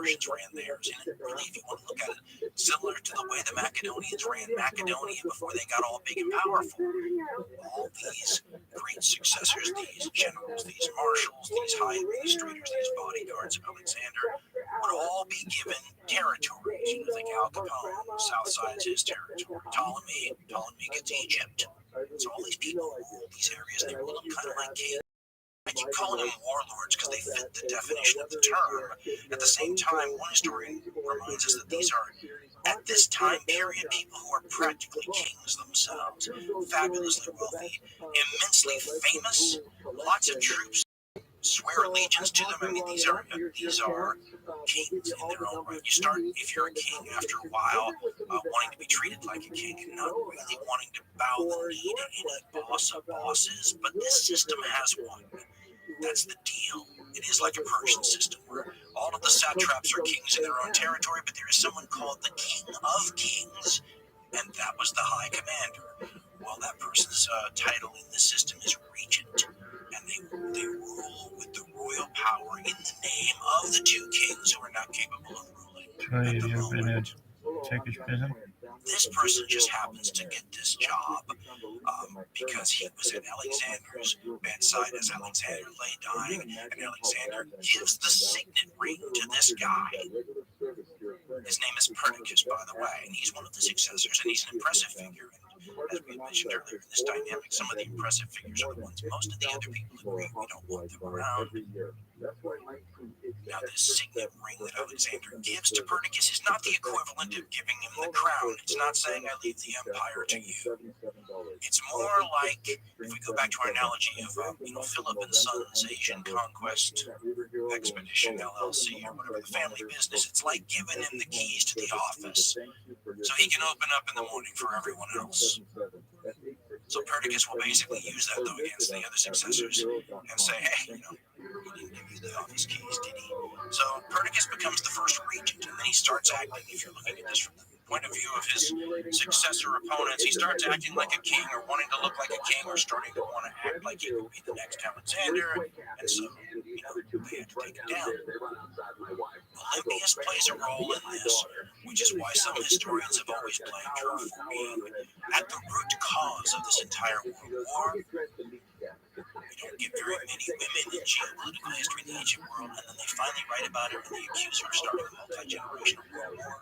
Persians ran theirs. And really, if you want to look at it, similar to the way the Macedonians ran Macedonia before they got all big and powerful. All these great successors, these generals, these marshals, these high administrators, these bodyguards of Alexander, would all be given territories. You know, think Al Capone, south side is his territory. Ptolemy gets Egypt. So all these people rule these areas, and they rule them kind of like kings. I keep calling them warlords because they fit the definition of the term. At the same time, one historian reminds us that these are, at this time period, people who are practically kings themselves, fabulously wealthy, immensely famous, lots of troops swear allegiance to them. I mean, these are kings in their own right. You start, if you're a king, after a while, wanting to be treated like a king and not really wanting to bow the knee to any boss of bosses. But this system has one. That's the deal. It is like a Persian system where all of the satraps are kings in their own territory, but there is someone called the king of kings, and that was the high commander. Well, that person's title in the system is regent, and they rule with the royal power in the name of the two kings who are not capable of ruling at the moment. Turkish prison? This person just happens to get this job because he was at Alexander's bedside as Alexander lay dying, and Alexander gives the signet ring to this guy. His name is Perdiccas, by the way, and he's one of the successors, and he's an impressive figure. And as we mentioned earlier in this dynamic, some of the impressive figures are the ones most of the other people agree we don't want them around. Now, this signet ring that Alexander gives to Perdiccas is not the equivalent of giving him the crown. It's not saying I leave the empire to you. It's more like, if we go back to our analogy of, Philip and Sons Asian Conquest Expedition LLC or whatever the family business, it's like giving him the keys to the office so he can open up in the morning for everyone else. So Perdiccas will basically use that, though, against the other successors and say, hey, he didn't give you the office keys, did he? So Perdiccas becomes the first regent, and then he starts acting, if you're looking at this from the point of view of his successor opponents, he starts acting like a king or wanting to look like a king or starting to want to act like he would be the next Alexander, and so, they had to take it down. Olympias plays a role in this, which is why some historians have always blamed her for being at the root cause of this entire world war. We don't get very many women in geopolitical history in the ancient world, and then they finally write about her and they accuse her of starting a multi-generational world war.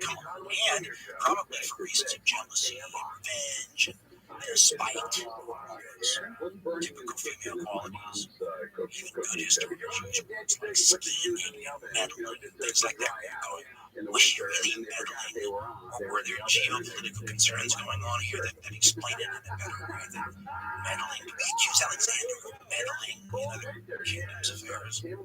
Come on, and probably for reasons of jealousy and revenge and spite. Typical female qualities. Even good historians use words like scheming and meddling and things like that. Was she really meddling? Or were there geopolitical concerns going on here that explain it in a better way than meddling? Do we accuse Alexander of meddling in other kingdoms' affairs? Being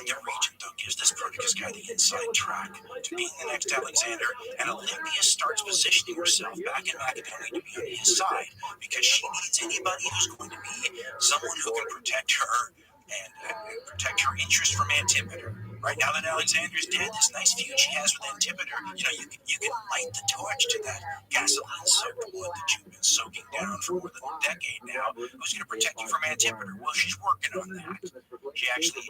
the regent, though, gives this Perdiccas guy the inside track to being the next Alexander, and Olympia starts positioning herself back in Macedonia to be on his side because she needs anybody who's going to be someone who can protect her and protect her interest from Antipater. Right now that Alexander's dead, this nice feud she has with Antipater, you can light the torch to that gasoline-soaked wood that you've been soaking down for more than a decade now. Who's going to protect you from Antipater? Well, she's working on that. She actually,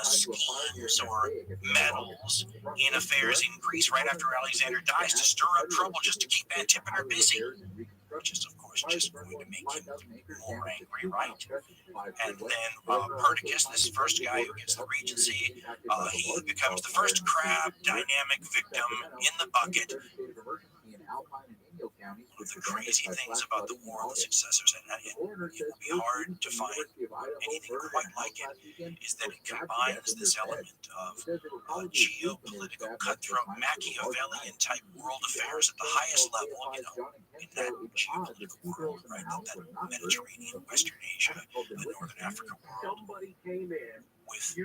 schemes or meddles in affairs in Greece right after Alexander dies to stir up trouble just to keep Antipater busy. Which is, of course, just going to make him more angry, right? And then Perdiccas, this first guy who gets the regency, he becomes the first crab dynamic victim in the bucket. One of the crazy things about the War of the Successors, and it will be hard to find anything quite like it, is that it combines this element of geopolitical, cutthroat, Machiavellian type world affairs at the highest level, in that geopolitical world, right? That Mediterranean, Western Asia, the Northern Africa world, with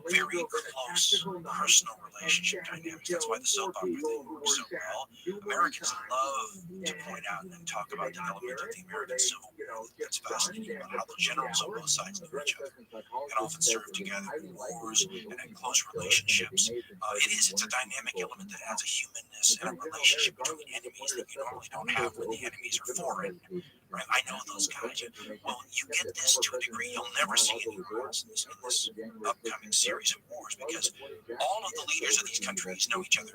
very close personal relationship dynamics. That's why the soap opera thing works so well. Americans love to point out and talk about the element of the American Civil War that's fascinating about how the generals on both sides knew each other and often served together in wars and had close relationships. It's a dynamic element that adds a humanness and a relationship between enemies that you normally don't have when the enemies are foreign. Right? I know those guys. Well, you get this to a degree you'll never see anywhere else in this upcoming series of wars, because all of the leaders of these countries know each other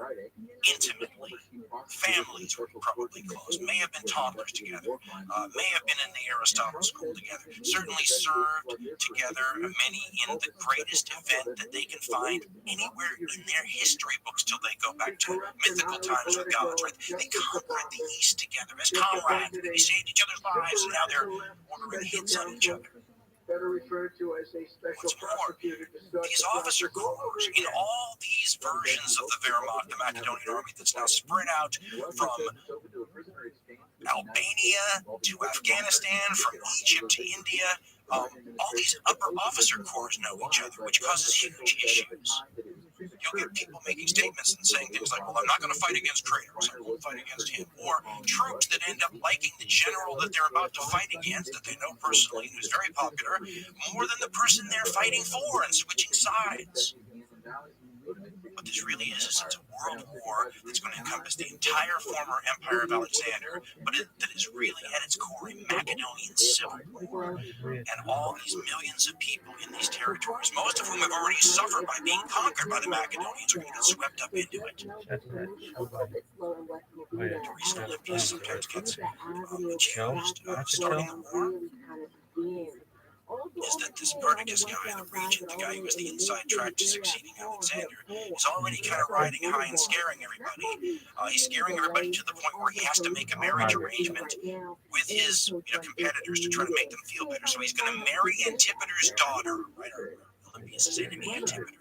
intimately. Families were probably close, may have been toddlers together, may have been in the Aristotle school together, certainly served together, many in the greatest event that they can find anywhere in their history books till they go back to mythical times with gods, right? They conquered the East together as comrades, they saved each other's lives, and now they're ordering hits on each other. What's more, these officer corps in all these versions of the Wehrmacht, the Macedonian army that's now spread out from Albania to Afghanistan, from Egypt to India, all these upper officer corps know each other, which causes huge issues. You'll get people making statements and saying things like, well, I'm not going to fight against traitors, I won't fight against him. Or troops that end up liking the general that they're about to fight against, that they know personally, who's very popular, more than the person they're fighting for, and switching sides. What this really is it's a world war that's going to encompass the entire former empire of Alexander, but that is really at its core a Macedonian civil war. And all these millions of people in these territories, most of whom have already suffered by being conquered by the Macedonians, are going to get swept up into it. The reason Olympia sometimes gets accused of starting the war is that this Perdiccas guy, the regent, the guy who was the inside track to succeeding Alexander, is already kind of riding high and scaring everybody. He's scaring everybody to the point where he has to make a marriage arrangement with his competitors to try to make them feel better. So he's going to marry Antipater's daughter, right? Olympias' enemy, Antipater.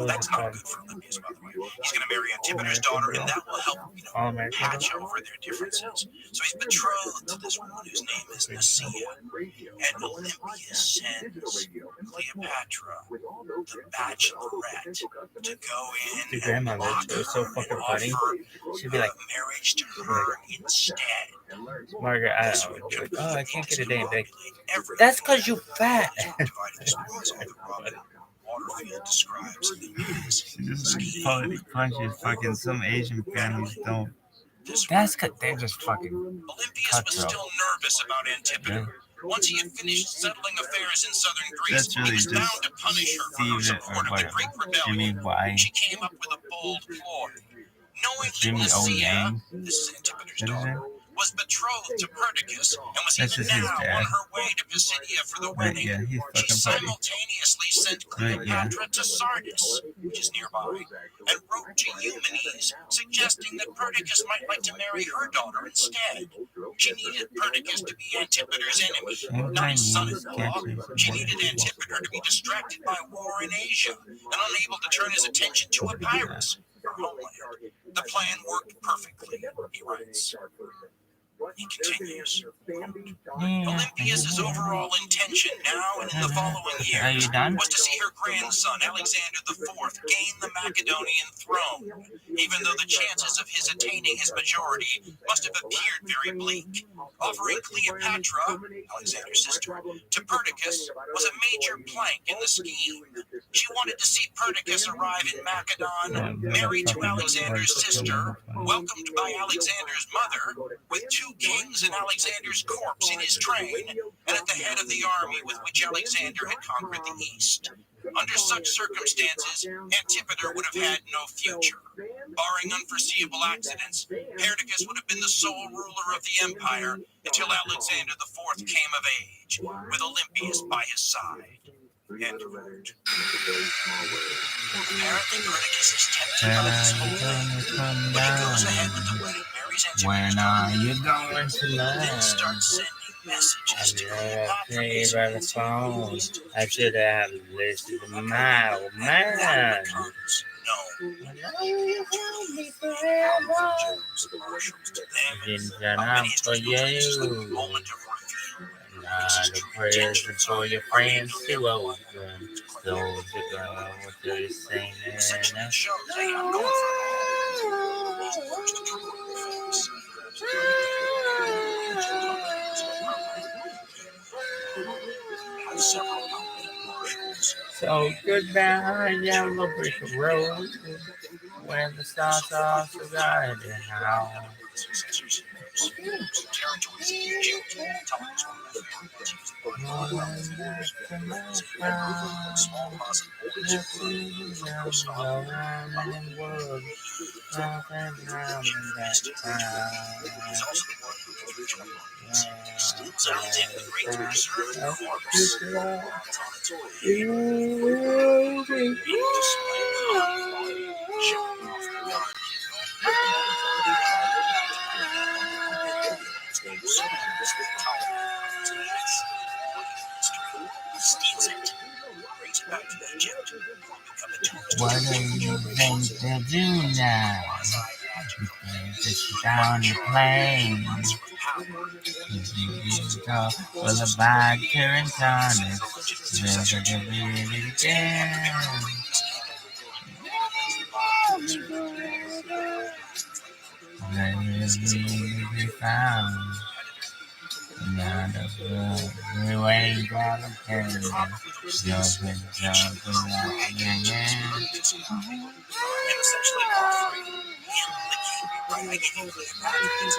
That's not good for Olympias, by the way. He's going to marry Antipater's daughter, and that will help, patch over their differences. So he's betrothed to this woman whose name is Nicaea. And Olympia sends Cleopatra, the bachelorette, to go in and block her and offer marriage to her instead. Margaret, I can't get a damn thing. That's because you fat. Waterfield describes the scheme. Punches fucking some Asian families don't. That's because they're just fucking. Olympias was still nervous about Antipater. Once he had finished settling affairs in southern Greece, he was bound to punish her for her support of the Greek rebellion. She came up with a bold ploy. Knowing that Nicaea, this is Antipater's daughter, was betrothed to Perdiccas and was even now on her way to Pisidia for the wedding, she simultaneously sent Cleopatra to Sardis, which is nearby, and wrote to Eumenes suggesting that Perdiccas might like to marry her daughter instead. She needed Perdiccas to be Antipater's enemy, not his son-in-law. She needed Antipater to be distracted by war in Asia and unable to turn his attention to Epirus, her homeland. The plan worked perfectly, he writes. He continues, Olympias' overall intention now and in the following years was to see her grandson, Alexander IV, gain the Macedonian throne, even though the chances of his attaining his majority must have appeared very bleak. Offering Cleopatra, Alexander's sister, to Perdiccas was a major plank in the scheme. She wanted to see Perdiccas arrive in Macedon, married to Alexander's sister, welcomed by Alexander's mother, with two kings and Alexander's corpse in his train, and at the head of the army with which Alexander had conquered the East. Under such circumstances, Antipater would have had no future. Barring unforeseeable accidents, Perdiccas would have been the sole ruler of the empire until Alexander IV came of age, with Olympias by his side. End quote. Apparently, Perdiccas is tempted by this whole thing, but he goes ahead with the wedding, marries Antipater's when are you going to learn? then starts sending messages to Cleopatra. Phone. I should have listened to my old man. You won't be forever. Didn't turn out for you. Not a present for your friends to open. Those that go to the same So goodbye, yellow brick road, where the stars are so guided now. Some territories in Egypt. Ptolemy was one of my favorite ones. He was the body of small closet boys who from Aristotle. He's also the one who sounds in the great preserved corpse on its way. Being displayed showing off the God his name was steals it, brings it back to Egypt, become a tourist. What are you going to do now? Just down the plane. Well, the vodka and tonic. We're going to read it again. Let me be found. None of the ain't got a pen. Jumping like essentially offering him the key, right? I gave you the package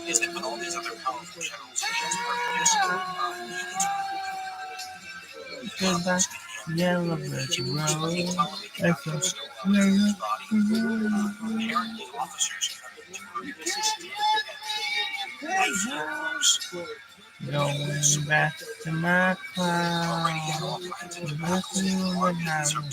is that with all these other powerful generals, he has goodbye, yellow brick road. Apparently, officers come into going back to my cloud. Nothing would happen.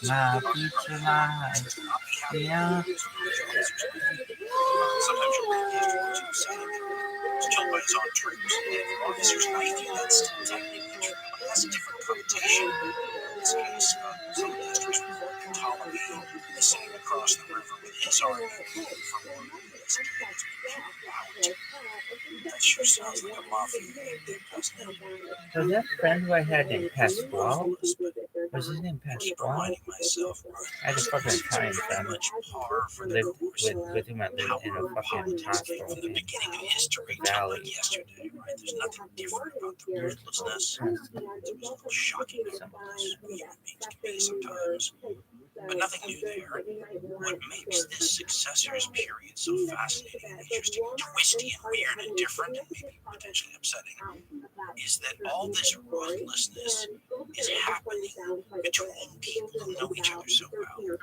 My future life. Yeah. Sometimes you'll read these stories and say he's killed by his own troops. Officers might feel that's technically true, but it has a different connotation. In this case, some of the histories report that Ptolemy is sitting across the river with his army for one of his dudes being out. That sure sounds like a mafia name, doesn't it? So that friend who I had named Pasquale, was his name Pasquale? I had a fucking Italian friend. Lived with him. I lived in a fucking hospital From the beginning of history, valley. Like yesterday, right? There's nothing different about the ruthlessness. It's a little shocking some of this human beings can be sometimes, but nothing new there. What makes this successor's period so fascinating and interesting, twisty and weird and different and maybe potentially upsetting is that all this ruthlessness is happening between people who know each other so well.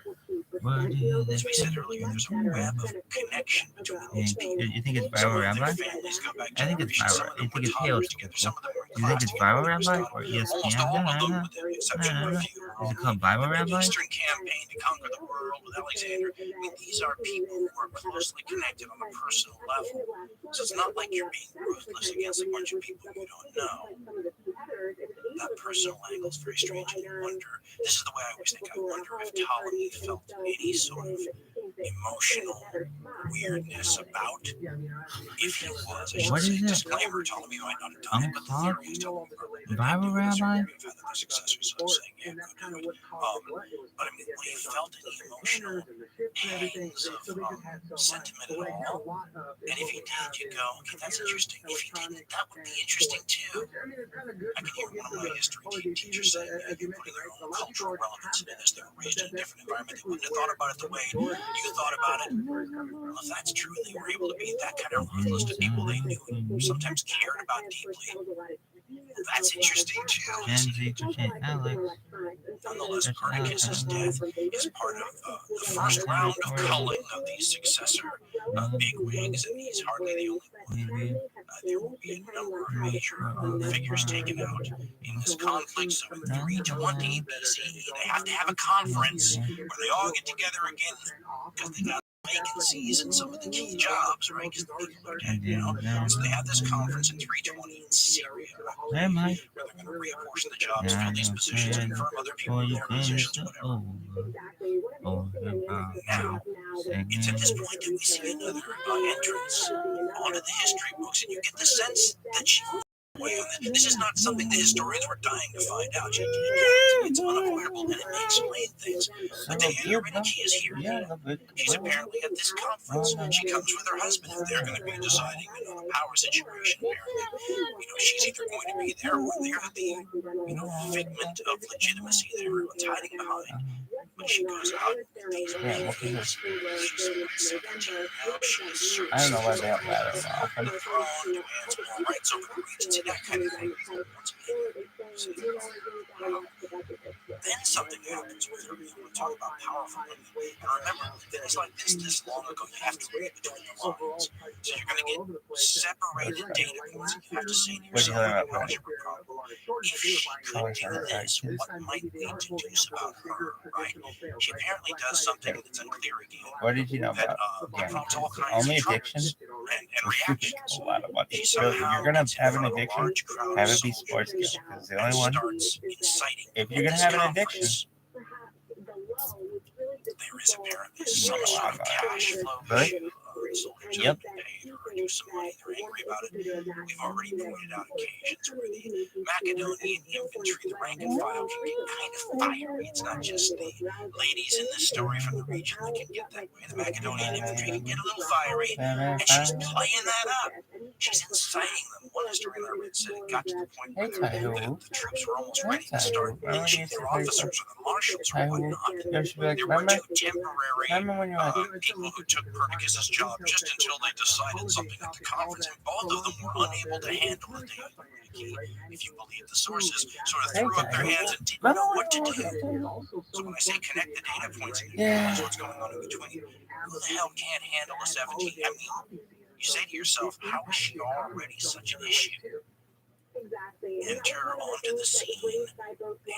As we said earlier, there's a web of connection between these people. You think it's ViralRabbi? I think it's viral. You think it's Halo. You think it's ViralRabbi or ESPN? No. Is it called ViralRabbi? Eastern campaign to conquer the world with Alexander. I mean, these are people who are closely connected on a personal level. So it's not like you're being ruthless against a bunch of people you don't know. That personal angle is very strange. And I wonder, this is the way I always think, I wonder if Ptolemy felt any sort of emotional weirdness about if he was. I should say, disclaimer, Ptolemy might not have done it, but the theory is Ptolemy ViralRabbi? Successors, so I'm saying, yeah, go do it. But I mean, when he felt any emotional pangs of sentiment at all, and if he did, you go, okay, that's interesting. If he didn't, that would be interesting too. I can hear one of my history teachers say, yeah, you're putting your own cultural relevance into this. They were raised in a different environment. They wouldn't have thought about it the way you thought about it. Well, if that's true, they were able to be that kind of ruthless to people they knew and sometimes cared about deeply. Well, that's interesting too. Nonetheless, Copernicus's death is part of the first round of culling of these successor bigwigs, and he's hardly the only one. There will be a number of major figures taken out in this conflict. So in 320 BCE, they have to have a conference where they all get together again because they got vacancies in some of the key jobs, right? Because the people are dead now. So they have this conference in 320 in Syria, where they're going to reapportion the jobs, fill these positions, confirm other people in their positions, whatever. Now, it's at this point that we see another entrance onto the history books, and you get the sense that she way on that. This is not something the historians were dying to find out. It's unavoidable, and it may explain things. But the Eurydice is here. She's apparently at this conference. She comes with her husband, and they're going to be deciding, the power situation. Apparently, she's either going to be there or they're the, figment of legitimacy that everyone's hiding behind. But she goes out. Yeah, what is this? She's 17 now. She is certain. I don't know why they don't matter more often. The throne demands more rights over the regions, that kind of thing. Once again, then something happens with her. We talk about powerful women. And remember, things like this long ago, you have to read between the lines. So you're going to get separated data points, and you have to say to yourself, if she could do this, what might we deduce about her, right? She apparently does something that's unclear again. What did you know about? Promotes all kinds Only of addiction? and reactions. A lot of money. So if you're gonna have an addiction, have it be sports gear. Because the only one. If you're gonna have an addiction, there is apparently some sort of cash flow. Right? Yep. Or some money. They're angry about it. We've already pointed out occasions where the Macedonian infantry, the rank and file, can get kind of fiery. It's not just the ladies in this story from the region that can get that way. The Macedonian infantry can get a little fiery, and she's playing that up. She's inciting them. One historian I read said it got to the point where the troops were almost ready to start lynching their officers or the marshals or whatnot. There were two temporary people who took Perdiccas' job just until they decided something at the conference, and both of them were unable to handle it. If you believe the sources, sort of threw up their hands and didn't know what to do. So when I say connect the data points and you realize what's going on in between, who the hell can't handle a 17? I mean, you say to yourself, how is she already such an issue? Enter onto the scene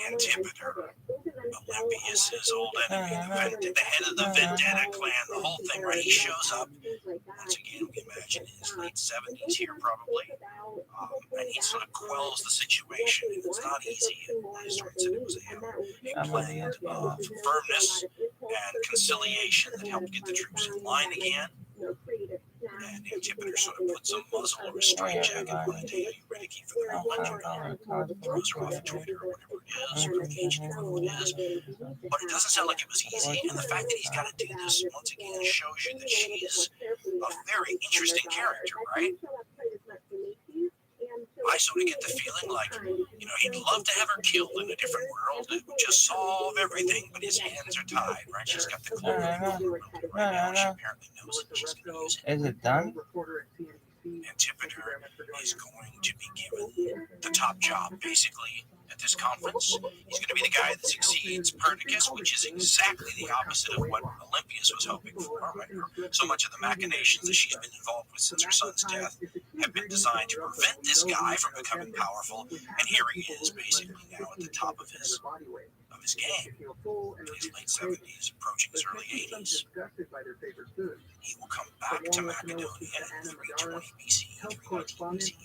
Antipater, Olympias' old enemy, the head of the Vendetta clan, the whole thing, right? He shows up. Once again, we imagine in his late 70s here, probably. And he sort of quells the situation. It's not easy. The historian said it was a plan of firmness and conciliation that helped get the troops in line again. And Antipater sort of puts a muzzle or a straitjacket on it. Are you ready to keep for the moment? Throws her off a Twitter or whatever it is, or a page, whatever it is. But it doesn't sound like it was easy. And the fact that he's got to do this, once again, shows you that she is a very interesting character, right? I sort of get the feeling like, he'd love to have her killed in a different world. It would just solve everything, but his hands are tied, right? She's got the clue right now. She apparently knows that she's going to use it. Is it done? Antipater is going to be given the top job, basically, at this conference. He's going to be the guy that succeeds Perdiccas, which is exactly the opposite of what Olympias was hoping for. Right? So much of the machinations that she's been involved with since her son's death have been designed to prevent this guy from becoming powerful, and here he is, basically now at the top of his game. In his late 70s, approaching his early 80s. He will come back to Macedonia in 320 BC, 319 BC,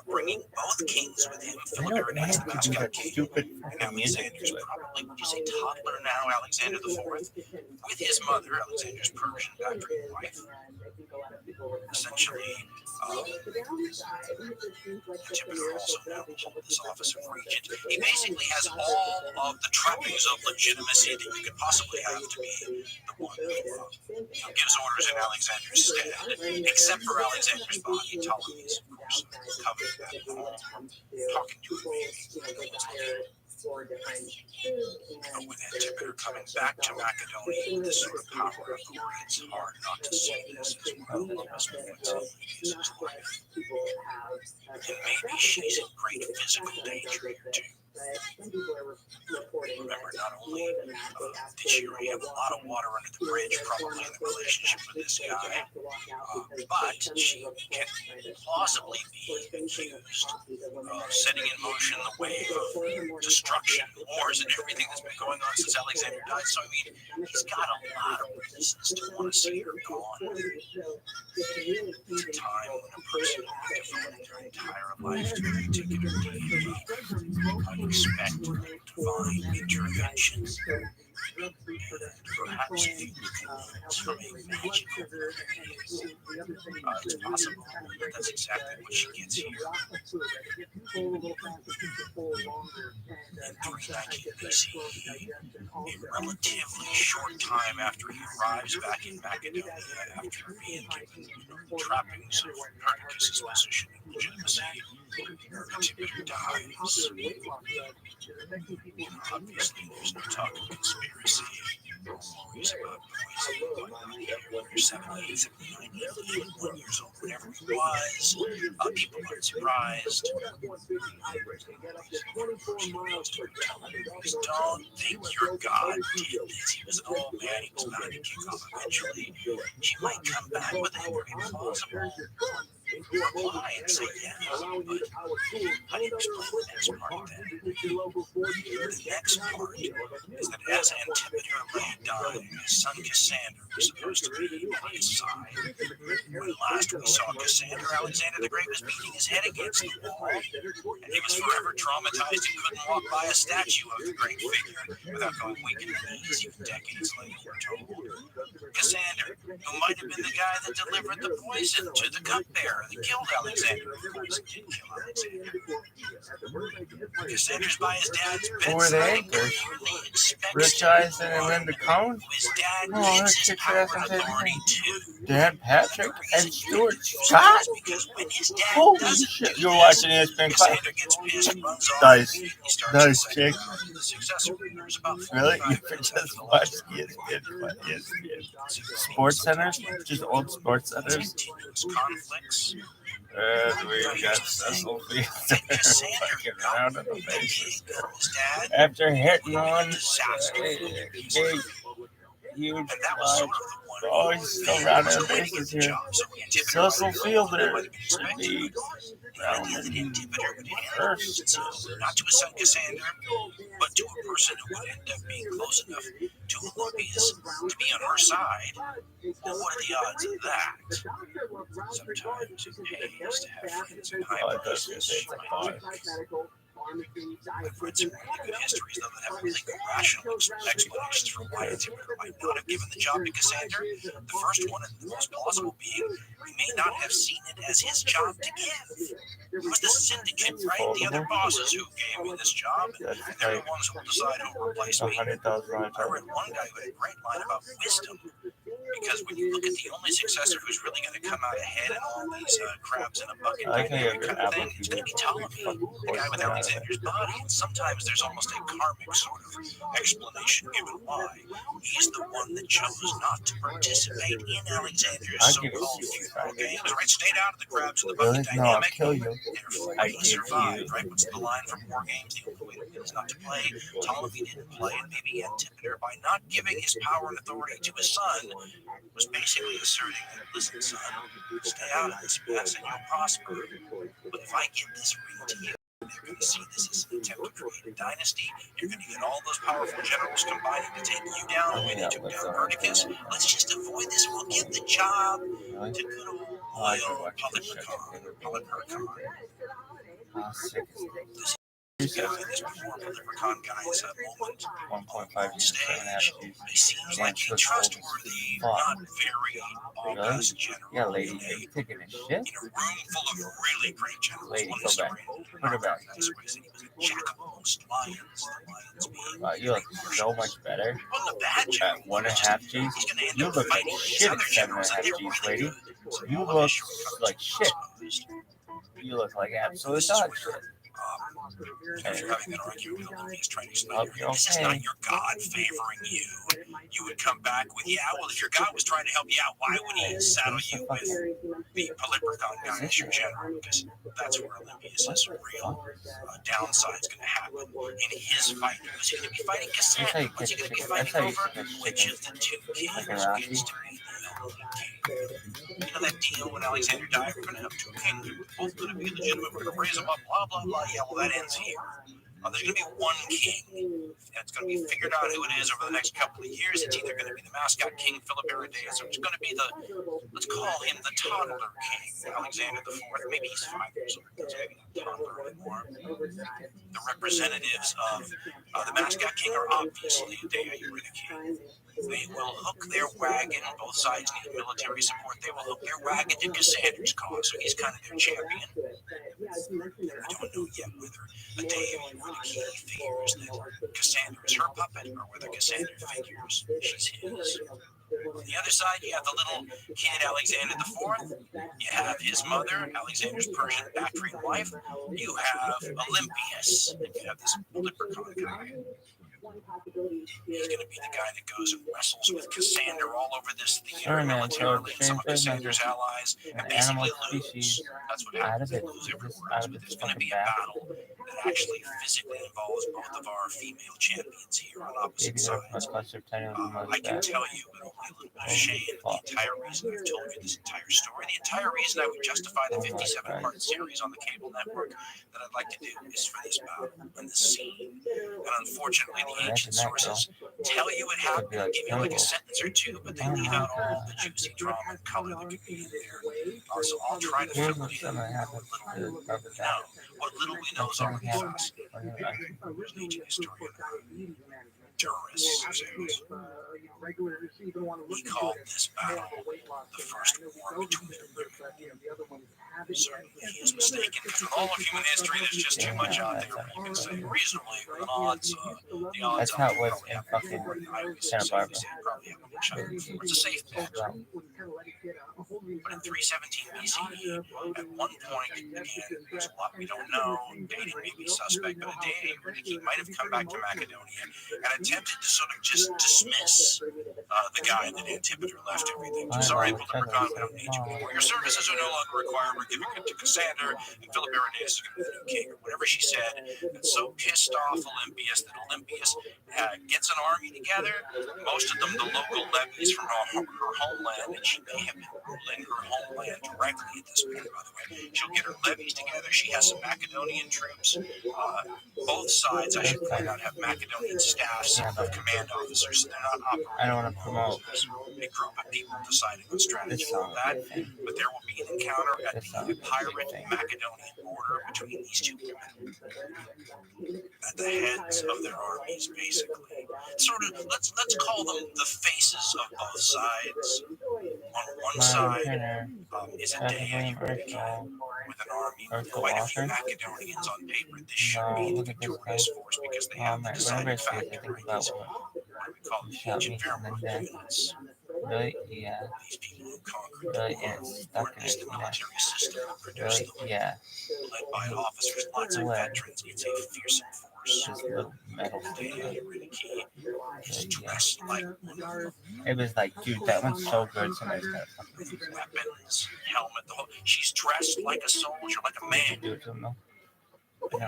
bringing both kings with him, Philip as the mascot king, and Alexander's probably, would you say, toddler now, Alexander IV, with his mother, Alexander's Persian Bactrian wife. Essentially, Antipater also now will hold this office of regent. He basically has all of the trappings of legitimacy that you could possibly have to be the one who gives orders in Alexander's stead, except for Alexander's body. Ptolemy's, of course, covered that at home, talking to him. With Antipater coming back to Macedonia, this sort of power authority, it's hard not to see this as well as his life. And maybe she's in great physical danger here too. Remember, not only did she already have a lot of water under the bridge, probably in the relationship with this guy, but she can plausibly be accused of setting in motion the wave of destruction, wars, and everything that's been going on since Alexander died. So, I mean, he's got a lot of reasons to want to see her gone. It's a time when a person will devote their entire life to a particular deity. I expect divine intervention. And perhaps if you look at things from a magical point of view, it's possible that that's exactly what she gets here. In 319 BC, a relatively short time after he arrives back in Macedonia after being given the trappings of Perdiccas' position and legitimacy, Antipater dies. Obviously, there's no talk of conspiracy. No worries about poison, whatnot here. When you're 78, 79, 80, 81 years old, whatever he was, people aren't surprised. Don't think your God did this. He was an old man. He was bound to kick off eventually. She might come back with a very plausible reply and say yes, but how do you explain the next part then? The next part is that as Antipater lay dying, his son Cassander was supposed to be by his side. When last we saw Cassander, Alexander the Great was beating his head against the wall, and he was forever traumatized and couldn't walk by a statue of the great figure without going weak in the knees even decades later, we're told. Cassander, who might have been the guy that delivered the poison to the cupbearer that killed Alexander. Of course, it didn't kill Alexander. Cassander's by his dad's bedside. Rich Eisen and Linda Cohn? His dad Oh, gives that his kicks power ass and and authority takes to. Dan Patrick and Stuart Scott? Scott? Because when his dad Holy doesn't shit, do you're this, watching ESPN Cassander Classic. gets pissed, runs off, Nice. and he starts Nice, his second chick. round of the successor. There's about Really? 45 You could minutes just after the watch last round. ESPN. Sports centers? Just old sports centers? Continuous conflicts. We got Cecil fucking around in the faces. His dad, After hitting on disaster. big, huge And that was sort of the one. oh, he's still round in the Nobody faces did the here. job, so Antipater Cecil might Fielder have been should be expected. The idea that Antipater would hand the first. grievances not to his son Cassander, but to a person who would end up being close enough to Olympias to be on her side. Well, what are the odds of that? Sometimes it pays to have friends in high Oh, I thought you places. said it's like five. I've read some really good histories, though, that have really good rational explanations for why Antipater might not have given the job to Cassander. The first one, and the most plausible, being he may not have seen it as his job to give. It was the syndicate, right? The other bosses who gave me this job, and they're the ones who will decide who will replace me. I read one guy who had a great line about wisdom. Because when you look at the only successor who's really going to come out ahead in all these crabs in a bucket dynamic kind of thing, it's going to be Ptolemy, the guy with Alexander's body. And sometimes there's almost a karmic sort of explanation given why. He's the one that chose not to participate in Alexander's so-called funeral games, right? Stayed out of the crabs in the bucket dynamic. Therefore, he survived, right? What's the line from War Games? The only way to win is not to play. Ptolemy didn't play, and maybe Antipater, by not giving his power and authority to his son, was basically asserting that, listen, son, stay out of this mess and you'll prosper. But if I give this ring to you, you're going to see this as an attempt to create a dynasty. You're going to get all those powerful generals combining to take you down the way they took down Perdiccas. Let's just avoid this. We'll give the job to good old loyal Polyperchon. This before Leprechaun guy's moment on stage. He seems like a trustworthy, not very august general. Yeah, lady, you taking a shit? In a room full of really great generals. Lady, One go story back. Put her back. Nice way he was a jack amongst lions. The lions being Wow, you look so much better wasn't a bad general. at 1.5 G's. He's going to end You up look like fighting these shit at other 7.5 generals, and they're G's, really lady. good. So You all look his shortcomings like are shit. exposed. You look like absolute This is dog where, shit. if you're having an argument with Olympias trying to explain Hope you're this is okay. not your God favoring you. You would come back with, yeah, well, if your God was trying to help you out, why would he saddle you with the Polyperchon guy as your general? Because that's where Olympias' real downside's going to happen in his fight. Who's he going to be fighting? Cassander. What's he going to be fighting over? Which of the two kings gets to be the only king? You know that deal when Alexander died? We're going to have two kings. They're both going to be legitimate. We're going to raise them up, blah, blah, blah. Yeah, well, that ends here. There's going to be one king, and it's going to be figured out who it is over the next couple of years. It's either going to be the mascot king, Philip Aridaeus, or it's going to be the, let's call him the toddler king, Alexander IV. Maybe he's 5 years old. He's maybe not toddler anymore. The representatives of the mascot king are obviously Dea Eurydice. They will hook their wagon. Both sides need military support. They will hook their wagon to Cassandra's cause, so he's kind of their champion. We don't know yet whether Dea Eurydice figures that Cassandra is her puppet, or whether Cassandra figures she's his. On the other side, you have the little kid Alexander IV. You have his mother, Alexander's Persian Bactrian wife. You have Olympias. And you have this leprechaun guy. He's going to be the guy that goes and wrestles with Cassandra all over this theater militarily and some of Cassandra's allies, and basically lose. That's what happens. They lose everywhere else, but there's going to be a battle that actually physically involves both of our female champions here on opposite sides. I can tell you with only a little bit of shame the entire reason I've told you this entire story, the entire reason I would justify the 57-part series on the cable network that I'd like to do is for this battle and this scene. And unfortunately, the ancient sources tell you it happened, give you like a sentence or two, but they leave out all of the juicy drama and color that could be in there. So I'll try to fill it in what little we know is already fascinating. There's an ancient historian, Durus, he called this battle the first war between women. Certainly he is mistaken. In all of human history, there's just too much out there. You can say reasonably, with the odds That's how it was in fucking Santa Barbara. It's a safe bet. But in 317 BCE, at one point, again, there's a lot we don't know, dating may be suspect, but a day he might have come back to Macedonia and attempted to sort of just dismiss the guy that Antipater left everything to. Sorry, Leprechaun, we don't need you anymore. Your services are no longer required. We're giving it to Cassander, and Philip Aridaeus is going to be the new king, or whatever she said. And so pissed off Olympias that Olympias gets an army together. Most of them, the local levies from her homeland, and she may have been ruling her homeland directly at this point, by the way. She'll get her levies together. She has some Macedonian troops. Both sides, I should point out, have Macedonian staffs of command officers, so they're not operating. I don't want to promote A group of people deciding on strategy for that, but there will be an encounter at the pirate Macedonian border between these two women at the heads of their armies, basically. Sort of, let's call them the faces of both sides. On one side is a Dea Eurydice with an army with quite a few Macedonians on paper. This should be the victorious force because they have the deciding factor, right? These, what do we call them? Ancient Wehrmacht units. Really? Yeah. These people who conquered Really? the And world, it's or stuck at in least it. the Yeah. military system that produced Really? them, Yeah. led by officers, lots of veterans. It's a fearsome force. This little metal Dea thing. Eurydice is Yeah. dressed like one of them. It was like, dude, that one's so good. Somebody's got to fucking use it. Weapons, helmet, the whole. She's dressed like a soldier, like a man. Do it to him, though. Her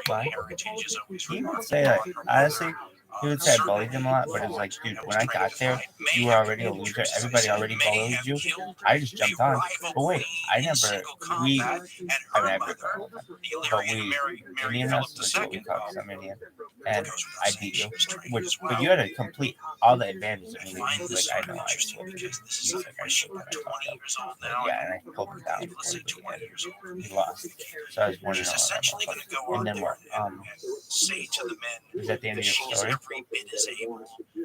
Illyrian heritage is always He would remarked say that, upon her honestly, mother. he would say I bullied him a lot, but it was like, dude, when I got there, you were already a loser. Everybody already bullied you. I just jumped on. But wait, I never, we, I never, but me and us was what we called some Indian, and I beat you. Which, but you had to complete all the advantages of me. Like, I know, I just, like, I should have yeah, and I pulled him down. He lost. So I was wondering all that. And then what? Say to the men, Is that the end of your story? every bit as able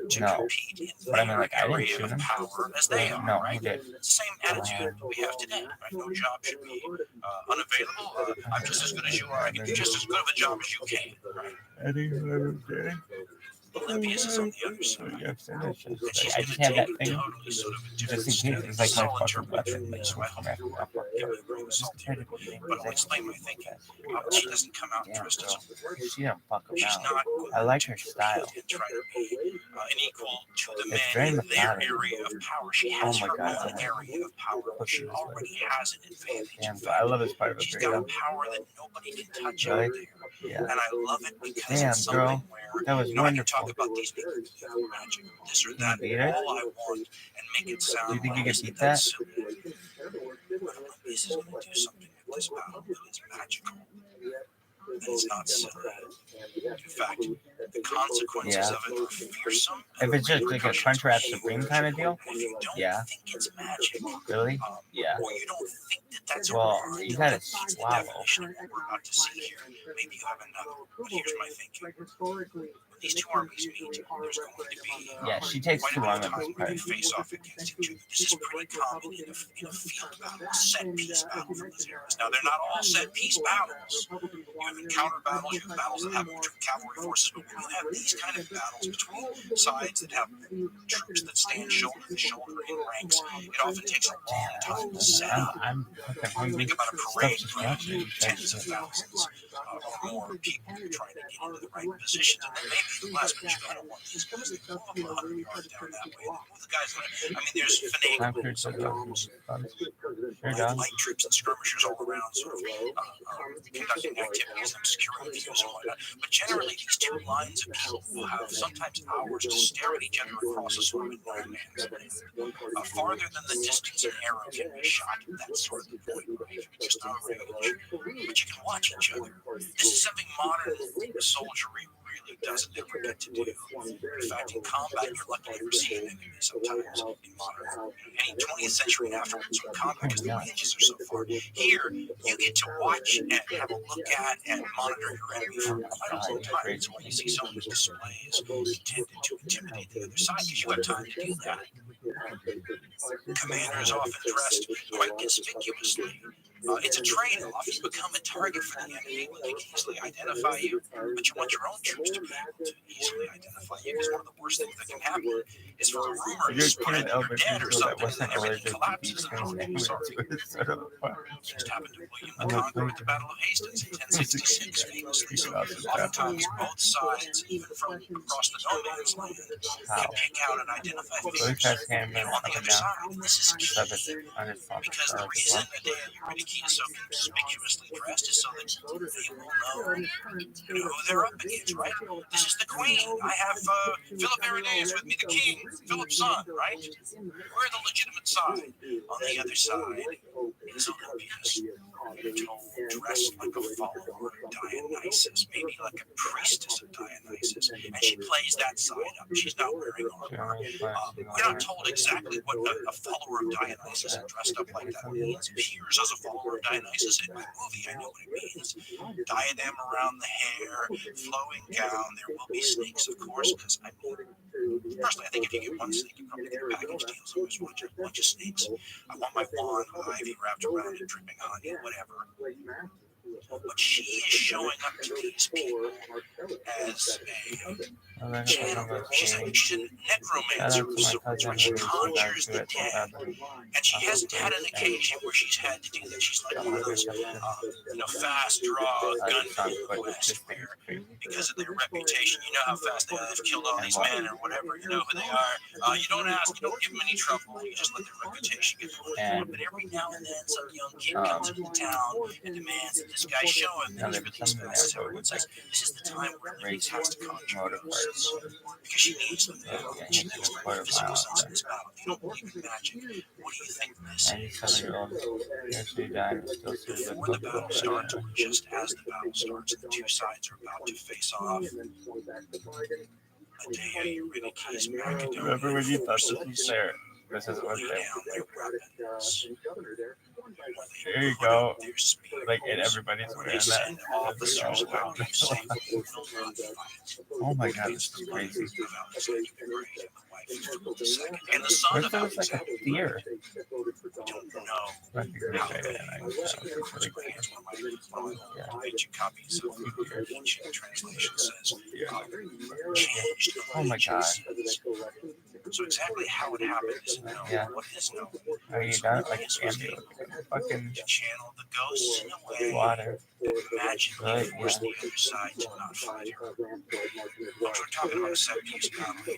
to No. compete in But I mean, their like, I didn't area shoot of him. power as they are, No, right? who did? Same attitude we have today, right? No job should be unavailable. I'm just as good as you are. I can do just as good of a job as you can, right? I think I did. Olympias is on the other side. And she's I going just to have that take thing. totally sort of a Just different in step. case, it's like my I'll fucking interpret weapon. it Like, this way. I hope you give me a grain of salt here. But I'll explain my thinking. She doesn't come out dressed as a warrior. She don't fuck She's around. not going I like to her style. compete and try to be an equal to the It's men very in their methodical. area of power. She has Oh my her God, own area of power. She already has an advantage. Damn, In but I fact, love this part of it. she's Very got well. power that nobody can touch Really? out there. Yeah. And I love it because Damn, it's girl. something where That was I can wonderful. talk about these people being magic, this or that, beat her? all I want, and make it sound Do you think you like could beat that's that? silly. But Olympias is going to do something with this battle that is magical. That is not silly. fact, the consequences of it are fearsome. If it's just like a Crunchwrap Supreme kind of deal, And if you don't think it's magic, really, or you don't think that that's a well, word you gotta that meets the swallow. definition of what we're about to see here, maybe you have another. But here's my thinking. When these two armies meet, there's going to be Yeah, she takes quite two a bit of arms time where they apart. face off against each other. This is pretty common in a field battle, a set-piece battle from these eras. Now, they're not all set-piece battles. You have encounter battles, you have battles that happen between cavalry forces, but when you have these kind of battles between sides that have troops that stand shoulder to shoulder in ranks, it often takes a long time to set up. I'm fucking hungry. Think about a parade, Stuff's right? watching. Tens of thousands or more people trying to get into the right positions, and then maybe last but you gotta want these guys to move up 100 yards down that way. Move the guys. I mean, there's finagling rules sometimes. Light troops and skirmishers all around, sort of conducting activities and securing views and whatnot. But generally, these two lines of people will have sometimes hours to stare at each other across a sort of no man's land. Farther than the distance an arrow can be shot, that's sort of the point, right? Just on range. But you can watch each other. This is something modern soldiery really doesn't ever get to do. In fact, in combat, you're lucky to ever see an enemy sometimes in modern. Any 20th century and afterwards in combat, because the ranges are so far. Here, you get to watch and have a look at and monitor your enemy for quite a long time. It's why you see so many displays intended to intimidate the other side, because you have time to do that. Commander is often dressed quite conspicuously. It's a trade-off. You become a target for the enemy when they can easily identify you, but you want your own troops to be able to easily identify you, because one of the worst things that can happen is for a rumor to spread that you're dead or something, and then everything collapses and nobody's sorry. Just happened to William the Conqueror at the Battle of Hastings in 1066, famously. So oftentimes, both sides, even from across the no man's land, can pick out and identify figures on the other side. And this is key, because the reason that Eurydice is so conspicuously dressed is so that they will know who they're up against, right? This is the queen. I have Philip Irenaeus with me, the king, Philip's son, right? We're the legitimate side. On the other side is Olympias, dressed like a follower of Dionysus, maybe like a priestess of Dionysus, and she plays that side up. She's not wearing armor. We're not told exactly what a follower of Dionysus and dressed up like that means. It appears as a follower of Dionysus in my movie. I know what it means. Diadem around the hair, flowing gown. There will be snakes, of course, because I mean, personally, I think if you get one snake, you probably get a package deal. So I want a bunch of snakes. I want my wand, ivy wrapped around it, dripping honey, whatever. But she is showing up to these people as a channel. She's a necromancer of sorts, right? She conjures the dead. And she hasn't had an occasion where she's had to do that. She's like one of those, fast draw gun quests where, because of their reputation, you know how fast they are. They've killed all these men or whatever. You know who they are. You don't ask. You don't give them any trouble. You just let their reputation get the way. But every now and then, some young kid comes into town and demands that this guy show him that he's really as fast as everyone says. This is the time where Grace has to conjure ghosts because she needs them now. And she needs them in physical sense in this battle. If you don't believe in magic, what do you think this is? Before the battle starts, or just as the battle starts, and the two sides are about to face off, a day of Eurydice's Macedonian Remember when you thought this was there? This is what lay they down their weapons. There you go. Like, and everybody's wearing that. Send officers out to say, will not fight. Oh my god, this is crazy. And the son of What if it was like a deer? don't know how they ancient copies of the ancient translation says changed. Oh my god. So exactly how it happened is known. Yeah. What is known? Are you done? Like, ambulance. Fucking To channel the ghosts in a way water. that magically forced the other side to not fight her. Folks, we're talking about a set-piece battle here.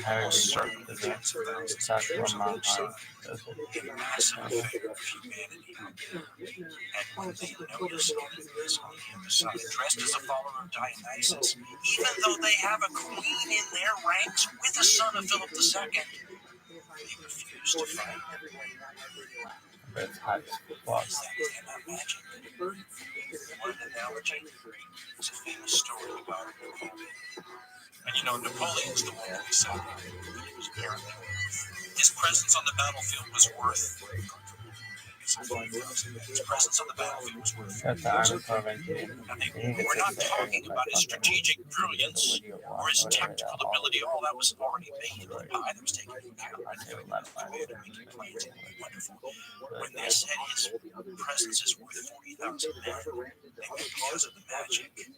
How Certain tens of thousands of troops on each side. A massive affair of humanity out there. And when they notice enemies on the other side, dressed as a follower of Dionysus, even though they have a queen in their ranks with a son of Philip II, they refuse to fight. It's hot as fuck. Is that not magic? One analogy is a famous story about Napoleon. And you know, Napoleon's the one that we said that he was apparently worth. His presence on the battlefield was worth. His presence on the battlefield was worth. That's the Army Corps of Engineers. We're not talking about his strategic brilliance or his technical ability. All that was already baked into the pie that was taken into account. Right? They were making plans. Wonderful. When they said his presence is worth 40,000 men, they meant because of the magic, the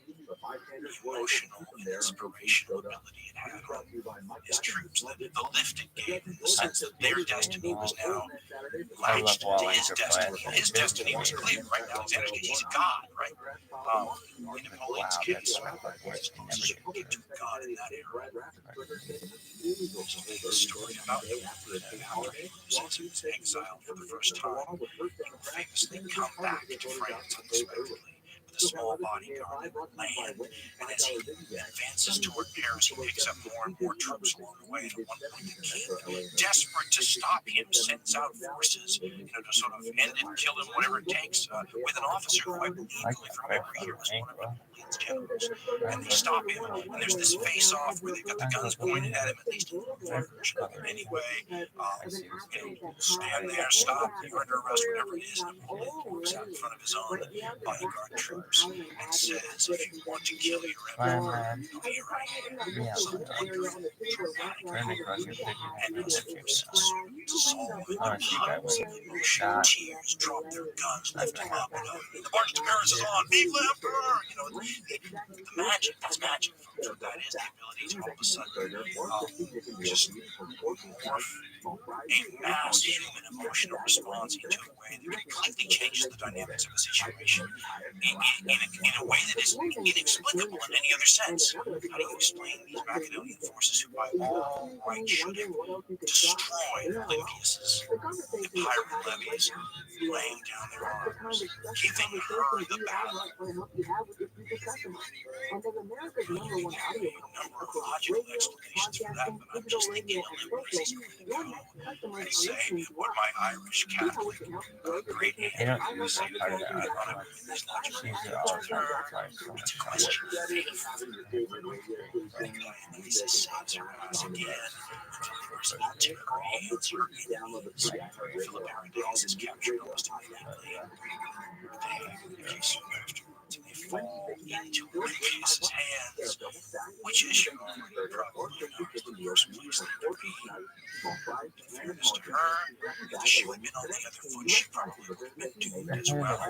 emotional and inspirational ability it had on his troops, the lift it gave, in the sense that their destiny was now latched to his destiny. His destiny was clear, right? Alexander, he's a god, right? In Napoleon's case, his closest to God in that era. There's a famous story about him after he was exiled for the first time. He would famously come back to France unexpectedly with a small bodyguard and land. And as he advances toward Paris, he picks up more and more troops along the way. And at one point, the king, desperate to stop him, sends out forces, to sort of end it, kill him, whatever it takes, with an officer who I believe, from memory here, was one of Napoleon's generals. And they stop him, and there's this face-off where they've got the guns pointed at him, at least in the version of it anyway. Stand there, stop, you're under arrest, whatever it is. Napoleon walks out in front of his own bodyguard troops and says, if you want to kill your emperor, here I am. Some wonderful, dramatic, and his forces saw him in the hugs of emotion, tears, drop their guns, lift him up, the March to Paris is on, vive l'empereur! The magic, that's magic. That is the ability to all of a sudden just morph a mass human emotional response into a way that completely changes the dynamics of a situation in a way that is inexplicable in any other sense. How do you explain these Macedonian forces who by all rights should have destroyed Olympias's pirate levies, laying down their arms, giving her the battle? A number of logical explanations for that, but I'm just thinking Olympias is going to go and say what my Irish Catholic great aunt would say to her. It's not it's a question of faith. Dionysus saves her ass again. Of course, into her hands, her enemies. Philiparides is captured almost immediately. They fall into Olympias' hands, which, as you already probably know, is the worst place they could be. In fairness to her, if she had been on the other foot, she probably would have been doomed as well.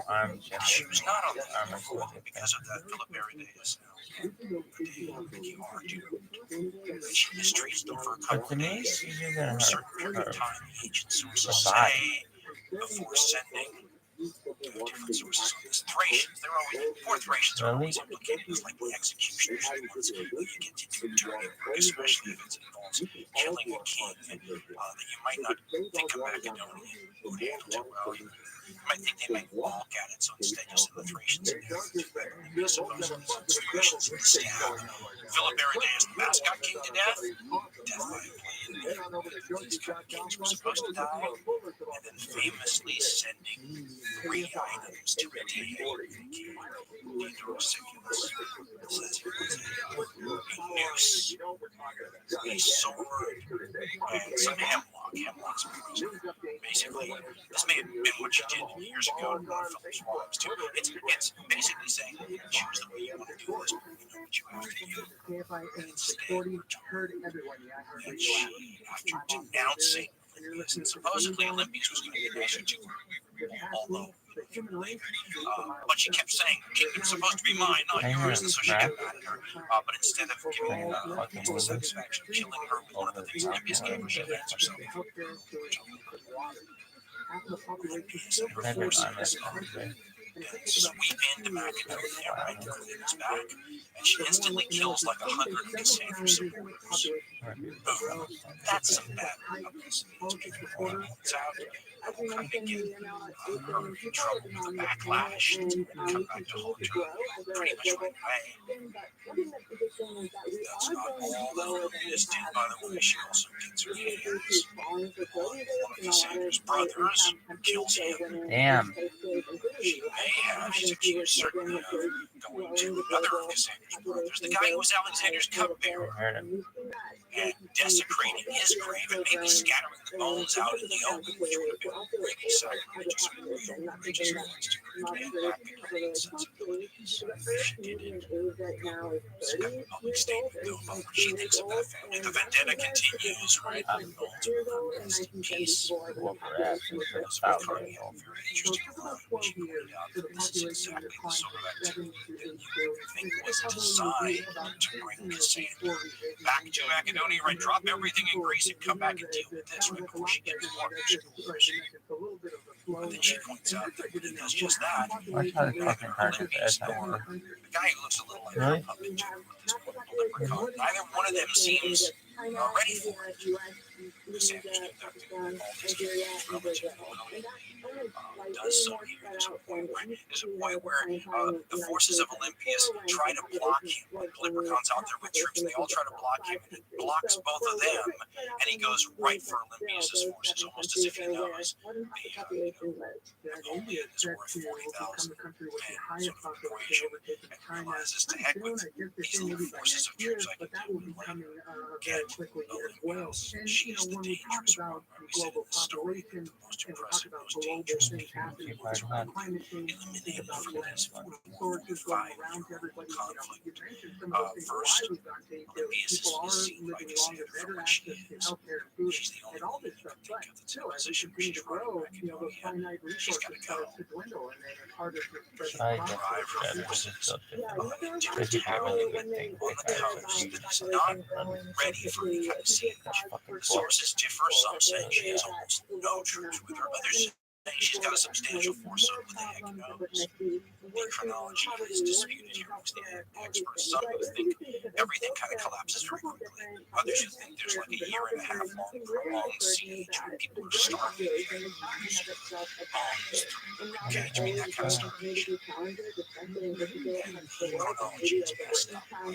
She was not on the other foot because of that Philiparides. You are doomed. She mistreats them for a couple of days. For a certain period of time, the ancient sources say, before sending different sources on this. Thracians, they're always, poor Thracians are always implicated as like the executioners ones who you get into dirty work, especially if it involves killing a king that you might not think a Macedonian would handle too well. You might think they might balk at it, so instead you send the Thracians in there. Maybe supposedly sends Thracians in the stab. Philiparides, the mascot king to death. Death by plane. These kind of kings were supposed to die. And then famously sending 3 items to a day. Pedro Siculus says it was a noose, a sword, and some hemlock. Hemlock's basically, this may have been what she did years ago to one of Philip's wives too. It's basically saying, choose the way you want to do this, but you know what you have to do. And instead, that she, after denouncing Olympias, and supposedly Olympias was going to be nation to her, although but she kept saying, the kingdom's supposed to be mine, not yours, and so she got mad at her. But instead of giving Olympias the satisfaction of killing her with one of the things Olympias gave her, she lands herself. Olympias never forced and sweep into Macedonia right to clean his back, and she instantly kills like 100 Cassandra supporters. Boom. That's some bad publicity. Points out that will kind of get her in trouble with the backlash. It's going to come back to haunt her pretty much right away. That's not all that Aurelius did, by the way. She also gets her hands on one of Cassandra's brothers and kills him. Damn. She may have. She's accused certainly of going to another of Cassandra's brothers, the guy who was Alexander's cupbearer, and desecrating his grave and maybe scattering the bones out in the open, which would have been really sacrilegious for real religious ones to command that because of sensibilities. She did it. It's kind of a public statement, though, about what she thinks of that family. The vendetta continues, right? Bones were rest in peace. This was very interesting. She pointed out that this is exactly the sort of activity that you would think was designed to bring Cassandra back to Macedonia, right? Drop everything in Greece and come back and deal with this right before she gets more scores. But then she points out that when he does just that, Watch how the fucking card is the guy who looks a little like a puppet Joe at this point, a leprechaun. Neither one of them seems ready for it. Cassandra conducted all these campaigns relative does so here. There's a point where the forces of Olympias try to block him. Like leprechauns out there with troops, and they all try to block him, and he blocks both of them, and he goes right for Olympias' forces, almost as if he knows Napoleon is worth 40,000 men of Croatia, and realizes to heck with these little forces of troops I can do get Olympia else. She is the dangerous one. We said in the story, the most impressive, most dangerous people eliminated from this 45-year conflict. First, Olympias is seen by Cassandra for what she is. She's the only woman who can think of that's in a position where she's running Macedonia. She's got to go. Drive her forces into attack on the coast. She's not ready for any kind of siege. Sources differ. Some saying she has almost no troops with her. Others saying she's got a substantial force. So who the heck knows? The chronology is disputed here amongst the experts. Some who think everything kind of collapses very quickly. Others who think there's like a year and a half long prolonged siege where people are starving. Okay, to me that kind of starvation. Chronology is messed up. All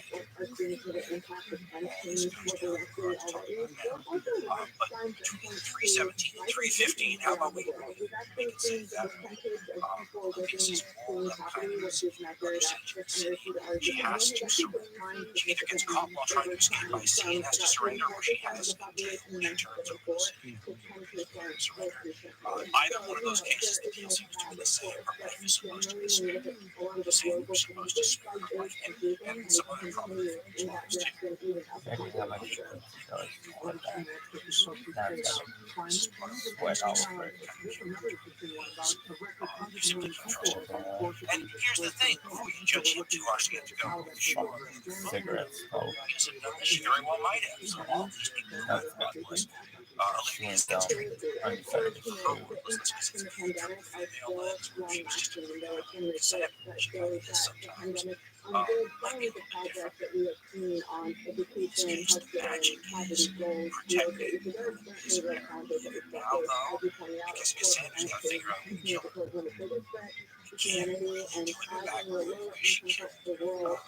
this goes down the garage talking about now. But between 317 and 315, how about we can say that Olympias is all up kind of under siege in the city. She has to surrender. She either gets caught while trying to escape by sea and has to surrender, or she has to take when she turns over the city. Surrender. Either one of those cases, the deal seems to be the same. Her life is supposed to be spared. The same was supposed to spare her life, and some other probably as well as too. Sweat all over it. You simply can't trust him. And here's the thing, before you judge him too harshly, you have to go, sure, Cigarettes. Oh, he hasn't done this. She very well might have. So all these people who have worthless, Olympia's gets carried her worthlessness because it's a hatred of female lens where she's just a pretty set. She got this sometimes. Might be a little bit different. This case, the magic is protected. Is married. Now, though, because Cassandra's got to figure out who killed her. Can't really do it back the way she killed Philip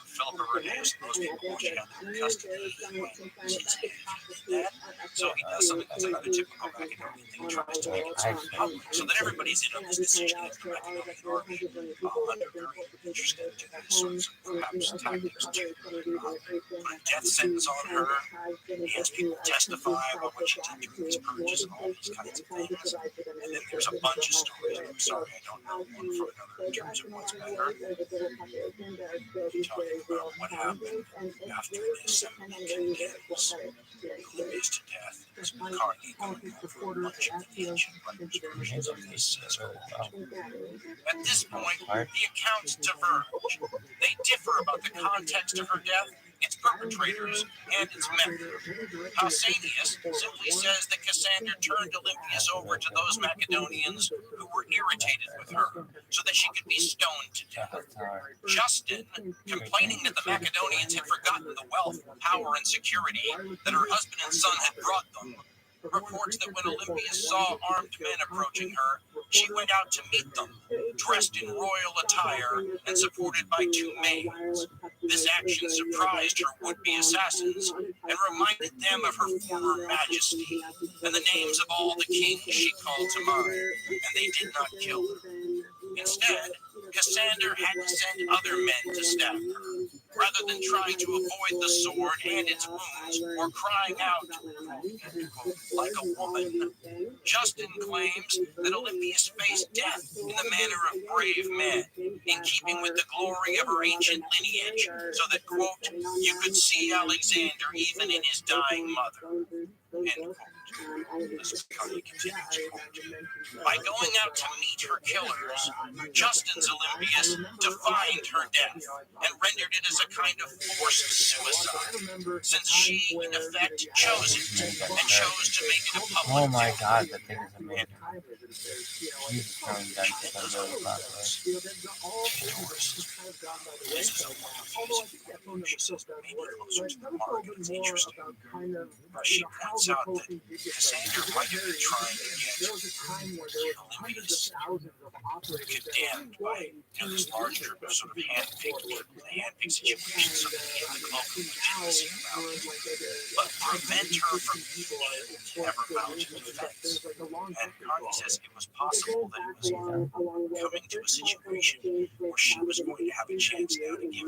Herodias. Most people she had them in custody. She's that. So he does something that's another typical Macedonian thing, tries to make it so public, so that everybody's in on this decision of the Macedonian army. Under very interesting to these sorts of perhaps tactics too. Put a death sentence on her. He has people testify about what she did during these purges and all these kinds of things. And then there's a bunch of stories. I'm sorry, I don't know one from another in terms of what's better. Talking about what happened after this and condemns Olympias to death. There's McCartney going over a bunch of the ancient writers' versions of this as well. At this point, the accounts diverge. They differ about the context of her death its perpetrators, and its members. Pausanias simply says that Cassander turned Olympias over to those Macedonians who were irritated with her, so that she could be stoned to death. Justin, complaining that the Macedonians had forgotten the wealth, power, and security that her husband and son had brought them, reports that when Olympia saw armed men approaching her, she went out to meet them, dressed in royal attire and supported by 2 maids. This action surprised her would-be assassins and reminded them of her former majesty and the names of all the kings she called to mind, and they did not kill her. Instead, Cassander had to send other men to stab her. Rather than trying to avoid the sword and its wounds, or crying out, like a woman, Justin claims that Olympias faced death in the manner of brave men, in keeping with the glory of her ancient lineage, so that, quote, you could see Alexander even in his dying mother, end quote. This is how he continues, quote. By going out to meet her killers, Justin's Olympias defined her death and rendered it as a kind of forced suicide, since she, in effect, chose it and chose to make it a public Oh my death. god, that thing is amazing. He's throwing down some really popular. This is a wonderful she says maybe closer to the mark, and it's interesting. She points out that Cassander might have been trying to get Olympias condemned by this large group of sort of hand-picked people, the hand-picked situation, so that he had the global legitimacy about it, but prevent her from ever mounting defense. And Carney says it was possible that it was coming to a situation where she was going to have a chance now to give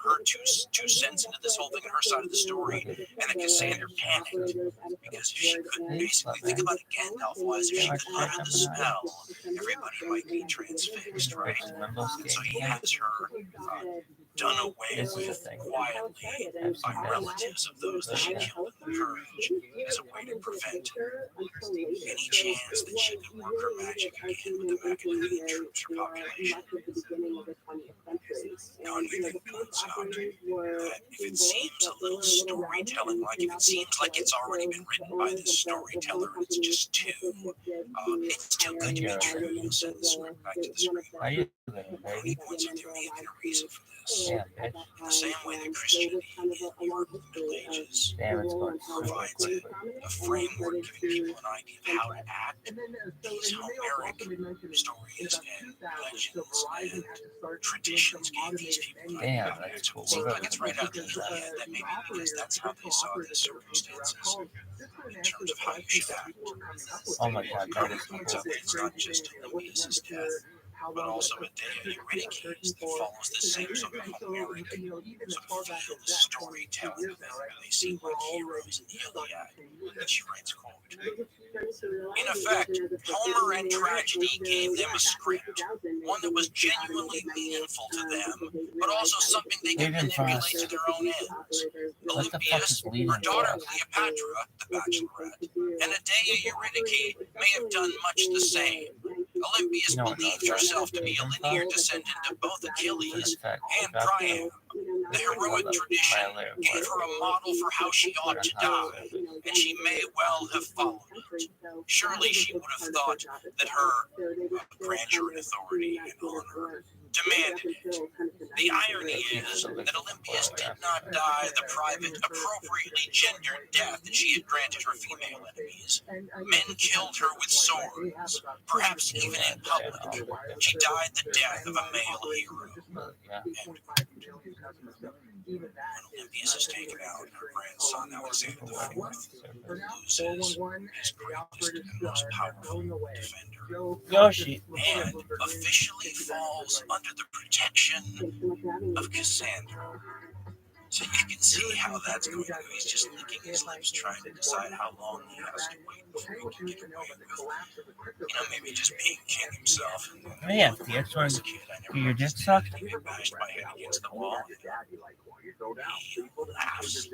her two cents into this whole thing and her side of the story, and that Cassander panicked because if she couldn't basically think about it, Gandalf was, if she could utter the spell, everybody might be transfixed, right? And so he has her done away with quietly by relatives of those that she killed in the courage as a way to prevent any chance that she could work her magic again with the Macedonian troops or population. Conway then points out that if it seems a little storytelling, like if it seems like it's already been written by this storyteller and it's just it's too good to be true, you'll send the script back to the screen. He points out there may have been a reason for this. Yeah, In the same way that Christianity in Europe in the Middle Ages provides a framework giving people an idea of how to act, these Homeric stories and legends and traditions gave these people an idea of how to act. So it seems like it's right out of the Iliad, that maybe because that's how they saw the circumstances in terms of how you should act. Oh my god, that Carney is points out that it's not just Olympias' death, but also Medea Eurydice that follows the same sort of Homeric sort of feel, the storytelling of them, where they seem like heroes in the Iliad, that she writes, quote, in effect, Homer and tragedy gave them a script, one that was genuinely meaningful to them, but also something they could manipulate to their own ends. Olympias, her daughter Cleopatra, the Bachelorette, and Medea Eurydice may have done much the same. Olympias believed herself to be a linear descendant of both Achilles and Priam. The heroic tradition gave her a model for how she ought to die, and she may well have followed it. Surely she would have thought that her grandeur and authority and honor demanded it. The irony is that Olympias did not die the private, appropriately gendered death that she had granted her female enemies. Men killed her with swords, perhaps even in public. She died the death of a male hero. When Olympias is taken out, her grandson Alexander IV loses his greatest and most powerful defender, Yoshi. and officially falls under the protection of Cassander. So you can see how that's going to go. He's just licking his lips, trying to decide how long he has to wait before he can get away with, maybe just being king himself. Oh yeah, the next one, As a kid, I never your dick sucked. get bashed my head against the wall. He laughs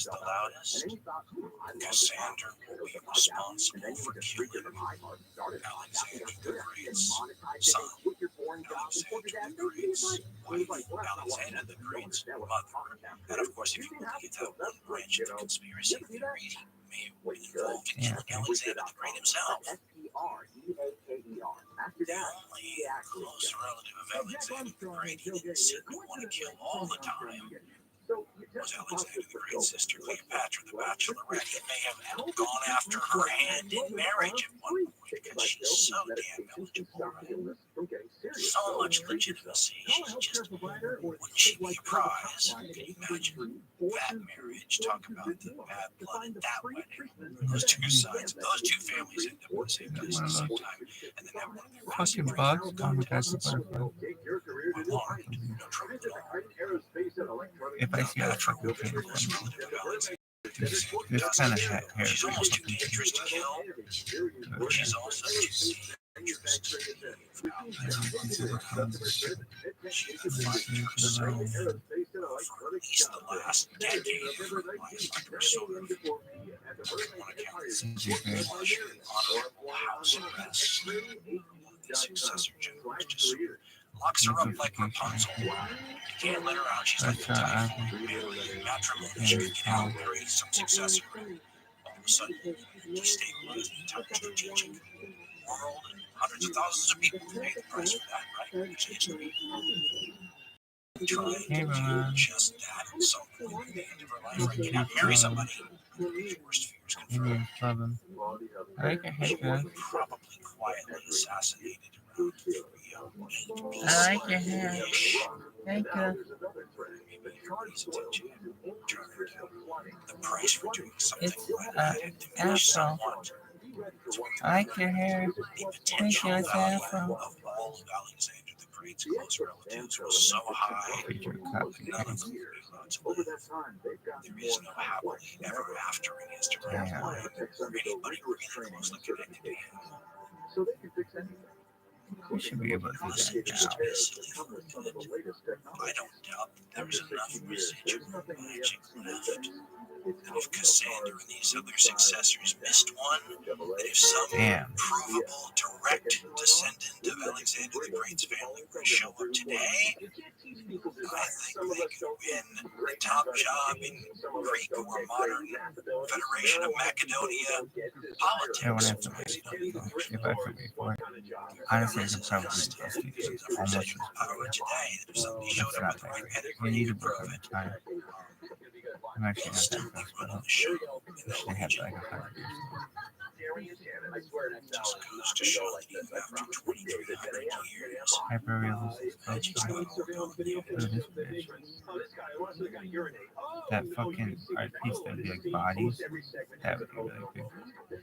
the loudest. Cassander will be responsible for killing Alexander the Great's son. Now Alexander the Great's wife, Alexander the Great's mother. And of course, if you want to get that one branch of the conspiracy theory, may have been involved in killing Alexander the Great himself. The only close relative of Alexander the Great he didn't seem to want to kill all the time was Alexander the Great's sister Cleopatra, the Bachelorette. He may have gone after her hand in marriage at one point because she's so damn eligible, right? So much legitimacy. She's just, wouldn't she be a prize? Can you imagine that marriage? Talk about the bad blood at that wedding. Those two sides, those two families end up in the same place at the same time, and then have one of their Fucking bugs, kamikaze butterfly. no trouble at all. If I see a fucking thing, this kind of hair. She's almost too dangerous to kill, but she's also too dangerous to leave out there. She defined herself for at least the last decade of her life under sort of, on account of honorable house arrest. The successor general just locks her up like Rapunzel. You can't let her out. She's like a typhoon. Matrimony, she can get out, marry some successor. All of a sudden, destabilize the entire strategic world, and hundreds of thousands of people pay the price for that, right? It's history. Trying to do just that at some point at the end of her life, right? Get out and marry somebody. Your worst fears confirmed. Problem. I like a haircut. Probably quietly assassinated around 3 I like your hair. Thank you. The price for doing something It's like that had diminished somewhat. I like your hair. The potential value of all of Alexander the Great's close relatives was so high, none of them would be allowed to live. There is no happily ever after in history or anybody really closely connected to him. We should be able to do Plus, that just now. to be silly for a minute, I don't doubt that there was enough residual magic left that if Cassandra and these other successors missed one, that if some provable direct descendant of Alexander the Great's family were to show up today, I think they could win the top job in Greek or modern Federation of Macedonia politics. I want to have to wait. If I have to wait for it. Honestly, I could probably just almost power today that if somebody showed it's up not with the right like pedigree, you need to and prove work on it. the time. I'm actually not Still that be fast, run but on the show in I that had region. like 100 years. Just goes to show that even after 2,300 years, Hyper-realistic magic's stuff. not all gone yet. Look at this bitch. That fucking art piece that would be like bodies, that would be really big.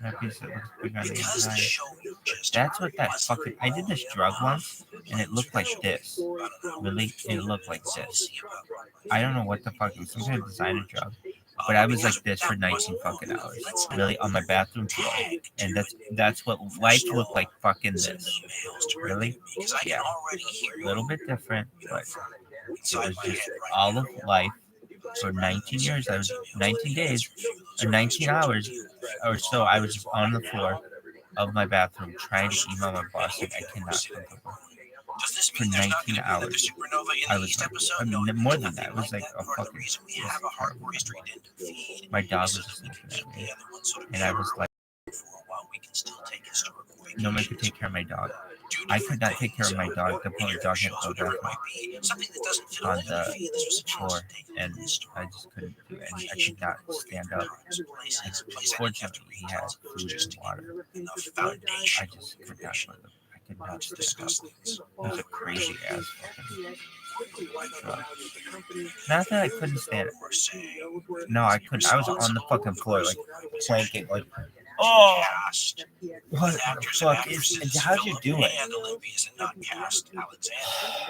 That piece that looks big on the Because the inside. show you just That's what that wasn't fucking. I did this drug once, and it looked like this. I don't know. Really, it looked like We'll this. see about I don't know what the fuck it was. Some kind of designer drug. But I was like this for 19 fucking hours, really, on my bathroom floor, and that's what life looked like. Fucking this, really, yeah, a little bit different, but it was just all of life for 19 years. I was 19 days or 19 hours or so. I was just on the floor of my bathroom trying to email my boss saying I cannot come to work. Does this For mean there's not 19 going to be another hours. supernova in I the was East like, episode? I No, mean, more than that. It was nothing like a Part of the fucking. reason we have a hardcore history didn't feed. My dog was so just that we looking can at keep me, the other one sort of and I was pure like, for a while. We can still take historical nobody could vacations. take care of my dog. Do I could not different take care of my things. dog. The poor Your dog had shows, to go whatever it back might be, something that doesn't fit on in the the feed. This was a chance floor, to take and in I historical just couldn't do it. I could location, not stand up. times, places, place Fortunately, he had food just and to water. get enough I foundation. just forgot what I could not To stand discuss up. things. It was a crazy ass fucking drug. Not that I couldn't stand it. Or saying, No, I couldn't. I was on the fucking floor, like planking, like, oh, cast what with actors the and fuck is? actresses How'd you Philip do it? and Olympias and not cast Alexander.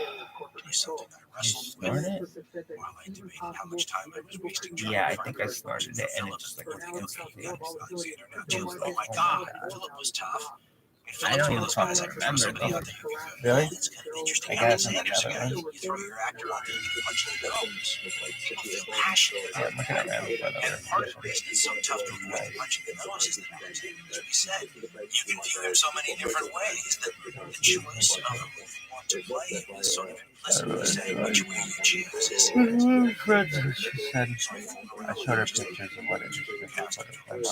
It is something I wrestled Snort with it? while I debated how much time I was wasting trying Yeah, I to think find I snorted it, and it just like Philip went and instantly. Alexander now too. Oh my god, Philip was tough. And I don't Philip's one even of those guys I fucking could throw remember somebody though. out there. Really? It's kind of interesting. I got Alexander's a another guy one. you throw your actor out there, you can punch in the nose. People feel passionate Yeah, about look that. at that rabbit butt And over part of there. the reason it's so tough to avoid the punch in the nose is that Alexander, as we said, you can view him so many different ways that the choice of who you want to play it is sort of implicitly saying which way you choose is Friends, she said. I showed her pictures of what it is. and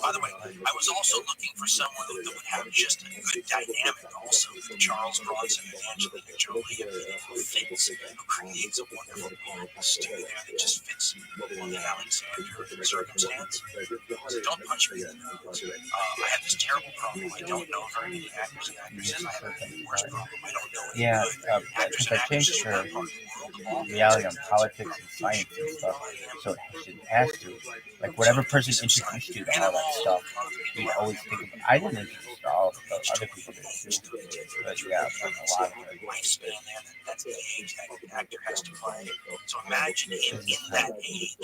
by the way, I was also looking for someone that would have just a good dynamic also with Charles Bronson and Angelina Jolie, a beautiful face who creates a wonderful stew there that just fits the Alexander circumstance. So don't punch me in the nose. I have this terrible problem. I don't know very many actors and actresses. I have a worse problem. I don't know any Yeah, good actors and I changed actresses her from that part of the world. reality on politics and science and stuff. So she has to. Like, whatever person introduced you to all that stuff, you always think of. I didn't introduce all of the other people did too. But yeah, I've done a lot of it. Lifespan there, that's the age that an actor has to play. So imagine him in that age.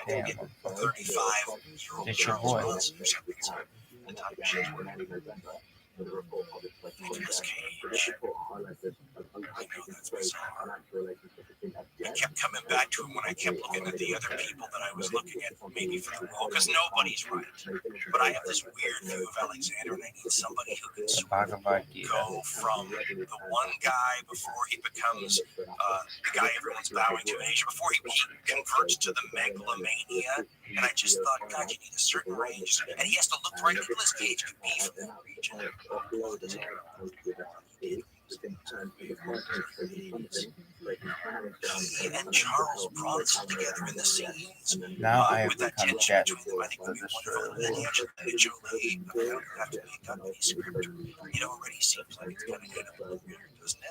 Damn, 35-year-old it's your Charles boy. Bronson or something. The time machines were Nicolas Cage. I know that's bizarre. I kept coming back to him when I kept looking at the other people that I was looking at, maybe for the role, because nobody's right. But I have this weird view of Alexander, and I need somebody who can sort of go from the one guy before he becomes the guy everyone's bowing to in Asia, before he converts to the megalomania. And I just thought, God, you need a certain range. And he has to look right. Nicolas Cage could be from that region. He and Charles Bronson together in the scenes. Now I have with that become tension that between them, I think would be wonderful. And then Angelina Jolie, I don't have to make up any script. It already seems like it's going to get a weird, doesn't it?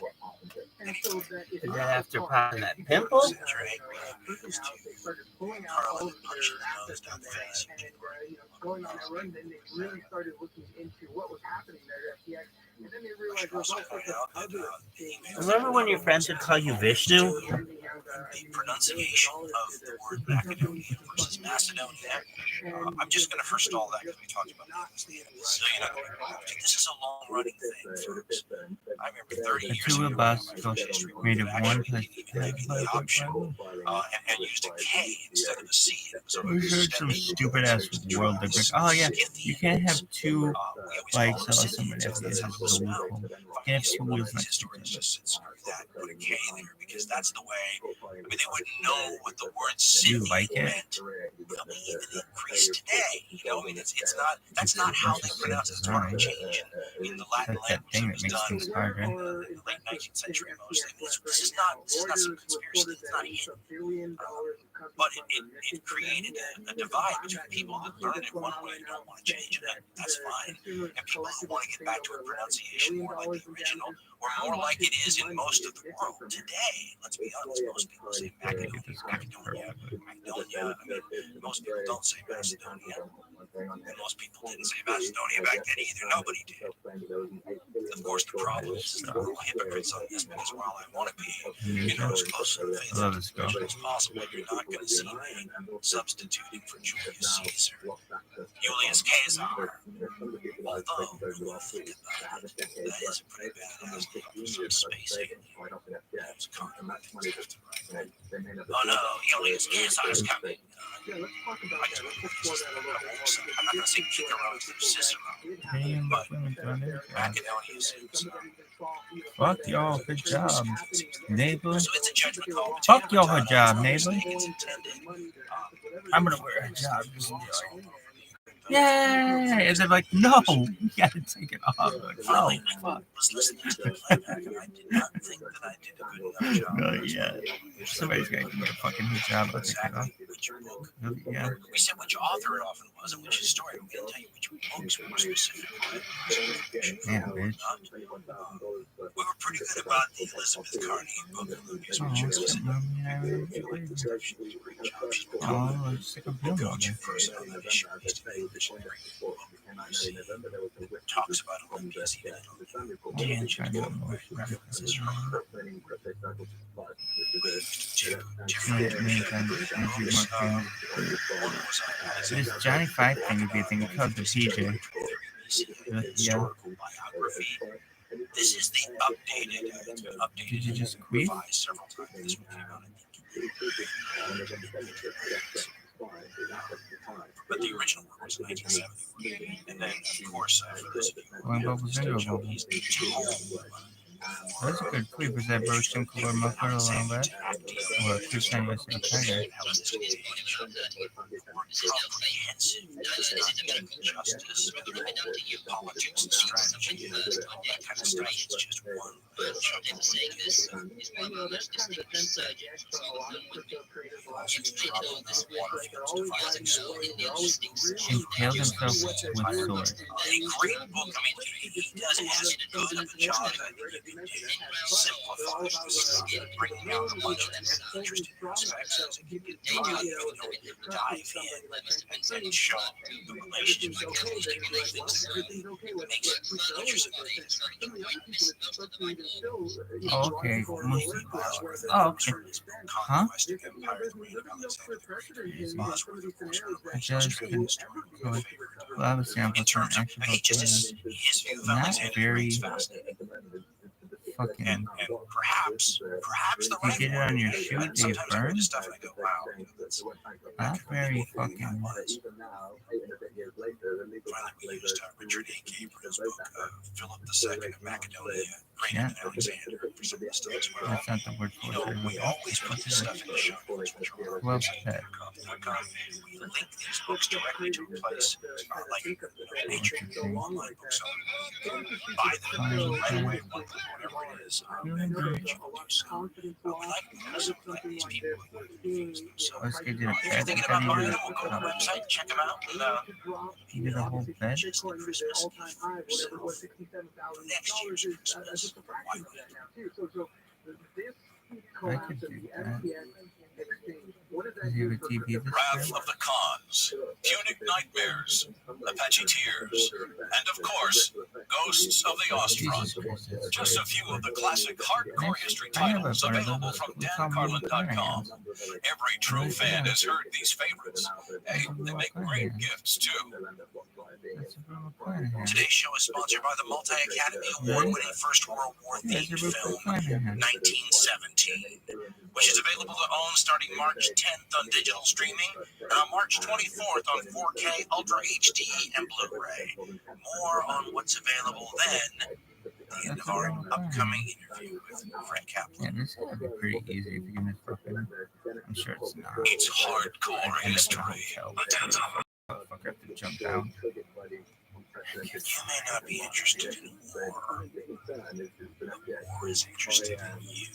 Is that after popping that pimple? Send your angry emails to Carlin and punch in the nose, not the face. Going on that run, then they really started looking into what was happening there at FTX. And then they realized Also point out that Remember when your friends would call you Vishnu? the pronunciation of the word Macedonia versus Macedonia. I'm just going to forestall that because we talked about that as the end of this. So, this is a long-running thing, folks. I remember 30 years ago, history made of actually one didn't even give you the option and used a K instead of a C. It was a We heard some stupid ass world like, oh yeah, you can't have two bikes or something. This is a loophole. You can't have two wheels next to each other. That put a K there because that's the way. I mean, they wouldn't know what the word city like it? meant. I mean, even increase today. I mean, it's not. That's not how they pronounce it. It's part of a change in the Latin Like that thing language that that makes was things done hard, right? in the late 19th century mostly. This is not some conspiracy. It's not hidden. But it created a divide between people that learned it one way and don't want to change it. That's fine. And people who want to get back to a pronunciation more like the original, or more like it is in most of the world today. Let's be honest. Most people say Macedonia. I mean, most people don't say Macedonia. And most people didn't say Macedonia back then either. Nobody did. Of course, the problem is that we're all hypocrites on this because while I want to be, as close to the faith as possible, you're not going to see me substituting for Julius Caesar. Julius Caesar. Although, when you think about it, that is a pretty badass name for some space alien. That's oh no, Julius Caesar is coming. I'm not going to say Cicero instead of Cicero, but Macedonia seems. Fuck y'all, good job, neighbor. So it's a judgment call. Fuck your job, neighbor. I'm gonna wear a job. Yay! And they're like, no, you gotta take it off. Like, oh, fuck. Was listening to the playback and I did not think that I did a good enough job. No, yeah. Somebody's gotta give me a fucking new job. I'll take it off. Yeah. We said which author it often was and which historian. We didn't tell you which books were specific. Yeah, bitch. We were pretty good about the Elizabeth Carney book. Oh, let's take a bill on it. Talks about Olympia's tangent references This Johnny Five thing would be a thing called the PJ. Yeah. This is the updated. It's been updated. Did you just queef? Several times. This one came out, I think. But the original work was in 1970. And then, of course, for those of you who One know bubble, this single dojo, bubble. he's the tome. That's a good clip. Is that broke some color muffler along that? Or a 210 USA Tiger? Comprehensive justice, politics and strategy, all that kind of stuff. It's just one bunch of Impale himself with sword. A great book. I mean, he does as good of a job as I think he can do. Simplifies the stuff, bringing out a bunch of interesting aspects as he can dive in and show the relationships that can make things that really makes interesting things. Oh, okay. Oh, okay. Huh? I just couldn't. Well, I was sample for an actual business. Not very fucking. And perhaps the You right did it one. on your shoe, And they sometimes I read burn? this stuff and I go, wow, that's Not very fucking. Finally, we used Richard A. Gabriel's book, Philip II of Macedonia, Great Yeah. and Alexander, for some of the stuff as well. That's not the word for it. We always put this stuff in the show notes, which are Well website, said. We link these books directly to a place, like nature, online books. Buy them right away, one book, whatever it is. I encourage you to do so. We like also let these people use themselves. Let's get you a If you're bed. thinking about buying them, we'll go to the website, check them out, and You did a whole bed? just the Christmas yourself. Next year's Christmas. Why not? I could do that. Does he have a TV this Wrath year? of the Khans, Punic Nightmares, Apache Tears, and of course, Ghosts of the Jesus Ostfront. Christ. that's Just a great. few of the classic hardcore history I have a titles brother. available from We call him dancarlin.com. Every true fan has heard these favorites. Hey, they make great gifts too. That's a Bruno Clanahan. Today's show is sponsored by the multi-Academy Award-winning First World War That's a themed Bruno film Clanahan. 1917, which is available to own starting March 10th on digital streaming and on March 24th on 4K Ultra HD and Blu-ray. More on what's available then at the end of our upcoming interview with Frank Kaplan. Yeah, this would be pretty easy if you can just fucking. I'm sure it's not. It's hardcore history. Fuck, I have to jump down. You may not be interested in war. War is interested in you.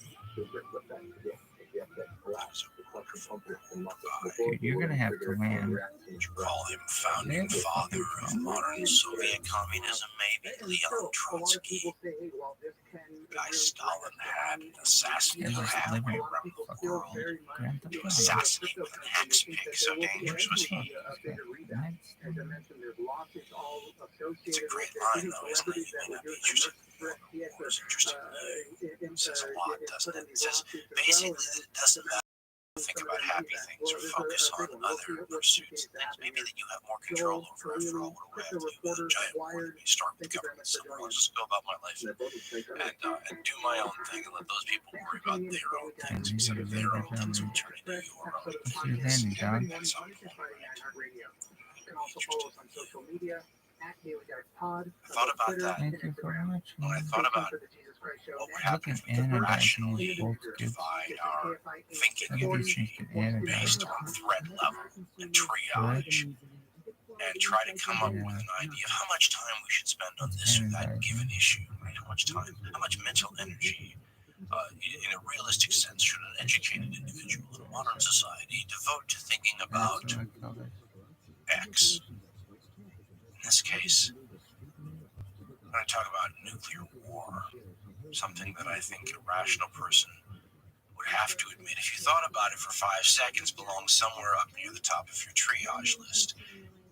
Dude, you're gonna have to land. Call him founding father of modern Soviet communism, maybe Leon Trotsky. Guy Stalin had an assassin Yeah, who just had living. around the Fucking world. Grand Theft To Auto. assassinate with an axe pick, so dangerous was he? It's a great line, though, isn't it? You may not be interested in war is interested in you. It says a lot, doesn't it? It says basically that it doesn't matter. Think about happy things or focus on other pursuits, things maybe that you have more control over. After all, what do I have to do with a giant war to be start with government somewhere? I'll just go about my life and do my own thing and let those people worry about their own things, instead of their own things will turn into your own What's your landing, John? at some point, right? I thought about that Thank you for watching. when I thought about what would happen Look if at we could Anodine. rationally These both good. divide our thinking Look at these things can based Anodine. on threat level and triage, and try to come up with an idea of how much time we should spend on this or that given issue, right? How much time, how much mental energy, in a realistic sense, should an educated individual in a modern society devote to thinking about That's what I call it. X? In this case, I'm going to talk about nuclear war, something that I think a rational person would have to admit, if you thought about it for 5 seconds, belongs somewhere up near the top of your triage list.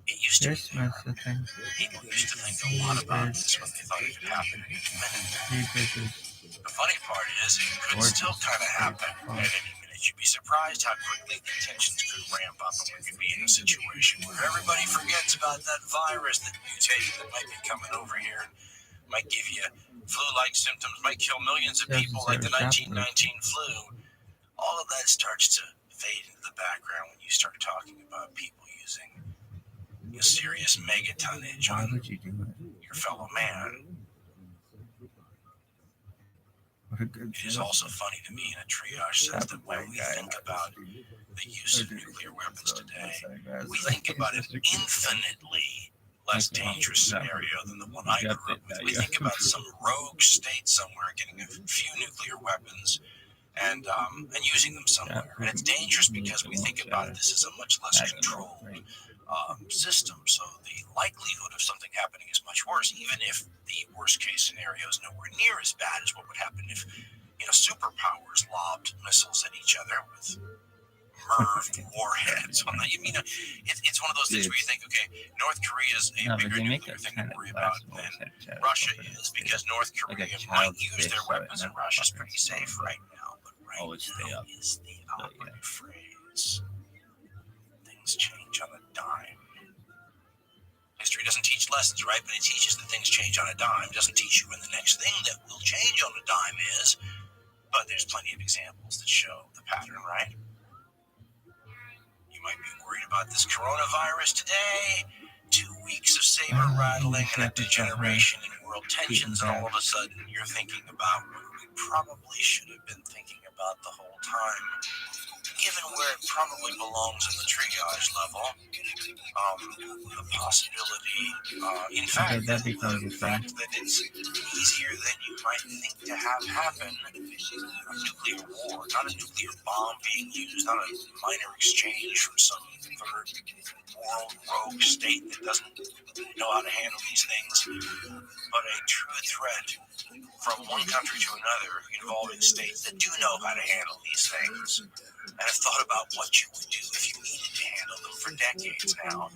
It used to be Christmas, there. I think. People used to think a lot about this when they thought it could happen at any minute. Jesus. The funny part is, it could still kind of happen at any minute. You'd be surprised how quickly the tensions could ramp up, and we could be in a situation where everybody forgets about that virus that mutated that might be coming over here. Might give you flu-like symptoms, might kill millions of people like the 1919 flu. All of that starts to fade into the background when you start talking about people using a serious megatonnage Why on would you do it? your fellow man. What a good It is also funny to me in a triage sense that when we think about the use of nuclear weapons today, we think about an infinitely less dangerous scenario than the one I grew up with. We think about some rogue state somewhere getting a few nuclear weapons and using them somewhere. And it's dangerous because we think about this as a much less controlled system. So the likelihood of something happening is much worse, even if the worst case scenario is nowhere near as bad as what would happen if superpowers lobbed missiles at each other with MIRV warheads on that. It's one of those things where you think, okay, North Korea is a bigger nuclear thing to worry about than Russia is, because North Korea might use their weapons and Russia's pretty safe right now. But right now is the operative phrase. Things change on a dime. History doesn't teach lessons, right? But it teaches that things change on a dime. It doesn't teach you when the next thing that will change on a dime is. But there's plenty of examples that show the pattern, right? You might be worried about this coronavirus today. 2 weeks of saber rattling and a degeneration in world tensions, and all of a sudden you're thinking about what we probably should have been thinking about the whole time. Given where it probably belongs on the triage level, the possibility, in fact, the fact that it's easier than you might think to have happen, a nuclear war, not a nuclear bomb being used, not a minor exchange from some third world rogue state that doesn't know how to handle these things, but a true threat from one country to another involving states that do know how to handle these things and have thought about what you would do if you needed to handle them for decades now.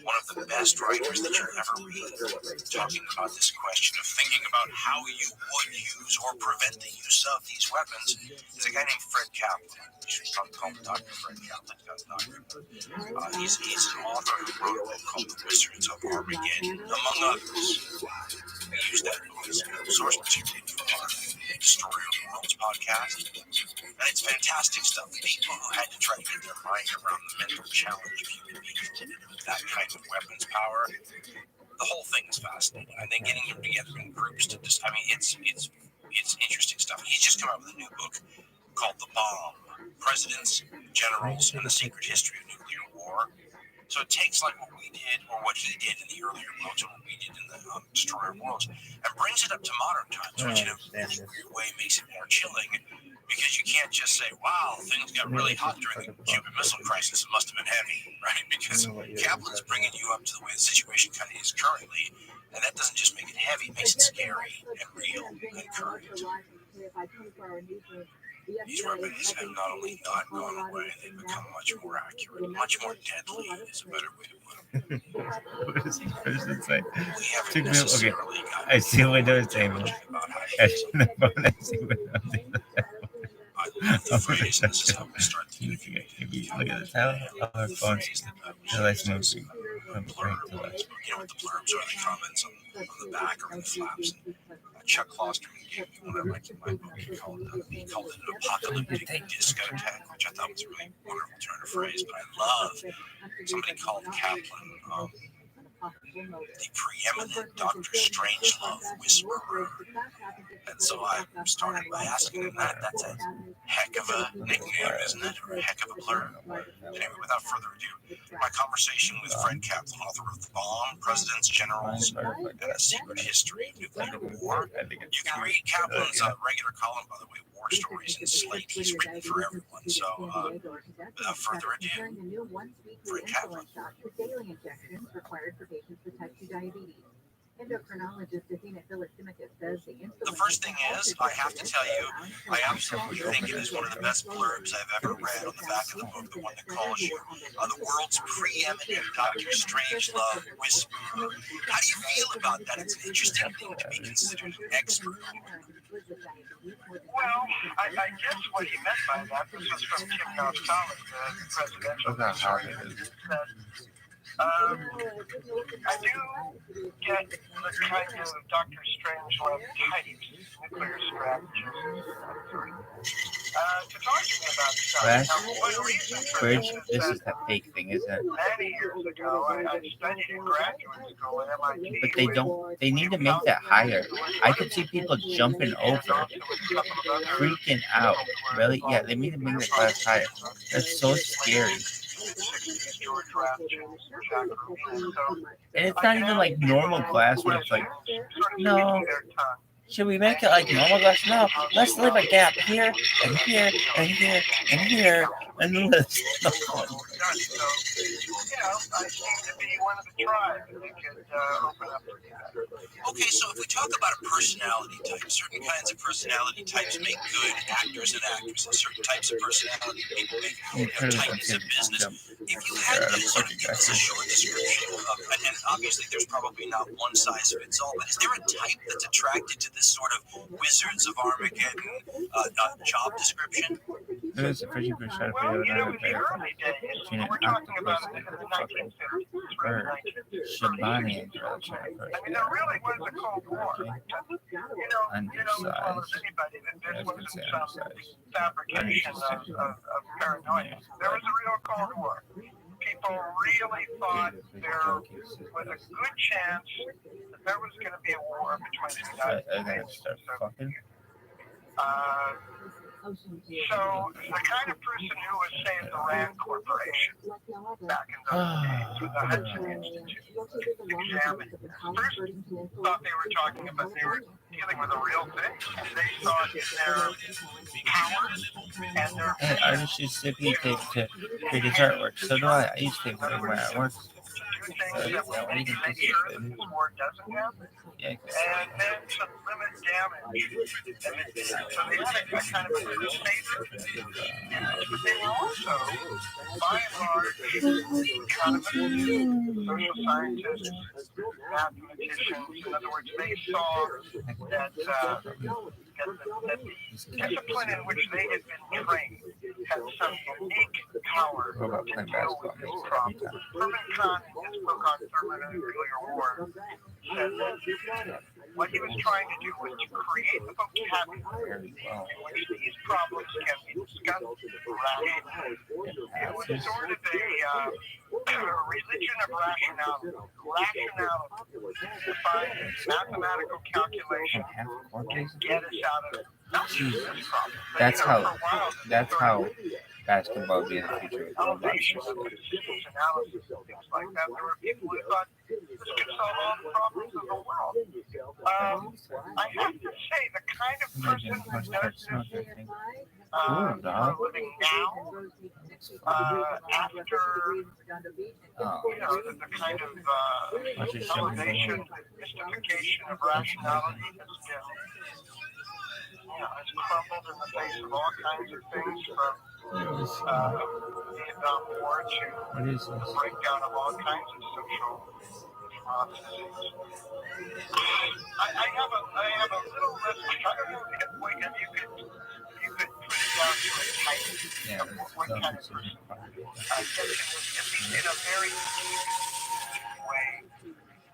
One of the best writers that you'll ever read talking about this question of thinking about how you would use or prevent the use of these weapons is a guy named Fred Kaplan. You should probably call him Dr. Fred Kaplan. He's an author who wrote a book called The Wizards of Armageddon, among others. We use that book as source material for our Story of the Worlds podcast. And it's fantastic stuff. People who had to try to get their mind around the mental challenge of human beings with that kind of weapons power. The whole thing is fascinating. And then getting them together in groups to just, it's interesting stuff. He's just come out with a new book called The Bomb: Presidents, Generals, and the Secret History of Nuclear War. So it takes like what we did, or what he did in the earlier books, or what we did in the Destroyer of Worlds, and brings it up to modern times, which in a really weird way makes it more chilling, because you can't just say, wow, things got really hot during the Cuban Missile Crisis, it must have been heavy, right? Because Kaplan's bringing you up to the way the situation kind of is currently, and that doesn't just make it heavy, it makes it scary and real and current. These weapons have not only not gone away, they've become much more accurate, much more deadly is a better way to put them. What does it say? We haven't necessarily gotten I see Windows table. about how to I use see them. the phone. I see Windows table. I love the phrase, and this is how we start the unit. Look at the title of our phones. The last movie from right to left. What the blurbs are, the comments on the back or the flaps. And Chuck Klosterman gave me one of my book. He called it an apocalyptic discotheque, which I thought was a really wonderful turn of phrase. But I love somebody called Kaplan the preeminent Dr. Strangelove whisperer. And so I started by asking him that. That's a heck of a nickname, isn't it? Or a heck of a blurb. Anyway, without further ado, my conversation with Fred Kaplan, author of The Bomb, Presidents, Generals, and a Secret History of Nuclear War. You can read Kaplan's regular column, by the way, War Stories in Slate. He's written for everyone. So without further ado, Fred Kaplan. The first thing is, I have to tell you, I absolutely think it is one of the best blurbs I've ever read on the back of the book, the one that calls you the world's preeminent Dr. Strangelove whisperer. How do you feel about that? It's an interesting thing to be considered an expert on. Well, I guess what he meant by that, this was from Kim Knopf Collins, the presidential Look how hot historian, it is. said I do get the kind of Dr. Strangelove types, nuclear strategists, to talk to me about stuff. Flash Now, one reason for bridge. this This is is that that fake thing, isn't it? many years ago, I studied in graduate school at MIT. But they don't. They need to make that higher. I could see people jumping over, freaking out. Really? Yeah, they need to make the class higher. That's so scary. And it's not even like normal glass where it's like, no. Should we make it like normal glass? No. Let's leave a gap here and here and here and here and then let's. I seem to be one of the tribe that they could open up. Okay, so if we talk about a personality type, certain kinds of personality types make good actors and actresses. Certain types of personality people make titans of business. If you had to sort of give us a short description of, and obviously there's probably not one size fits all, but is there a type that's attracted to this sort of Wizards of Armageddon job description? There's a fishing for shot Well, video you know, in the there. early days, we're talking about the 1950s, Or Shabani and I mean, there really was a Cold War. You know, as well as anybody, that this wasn't some fabrication of paranoia. There was a real Cold War. People really thought there was a good chance that there was going to be a war between the United States and the Soviet Union. So the kind of person who was, say, at the Rand Corporation back in those days, with the Hudson Institute, examined. First, thought they were talking about, they were dealing with a real thing. They saw in their powers and their Hey, artists use sticky tape to create his artwork. So do I. I use tape to make my artwork. two things that we need to make sure that this war doesn't happen. Yeah. And then to limit damage. And so they had a kind of a crusader. But they were also, by and large, economists, social scientists, mathematicians. In other words, they saw that the discipline in which they had been trained had some unique power to deal with this problem. Herman Kahn, in his book on thermonuclear war, said that what he was trying to do was to create a vocabulary in which these problems can be discussed rationally. It was sort of a religion of rationality. Rationality defines mathematical calculation and get us out of this problem. That's how basketball will be in the future. Elevations of decisions, analysis, things like that. There were people who thought this could solve all the problems of the world. I have to say, the kind of person who does this for a living now, after the kind of elevation, mystification of rationality has been, has crumbled in the face of all kinds of things, from Vietnam War to the breakdown of all kinds of social processes. I have a little list. I don't know if you could put it down to a type of what kind of person gets in a very deep way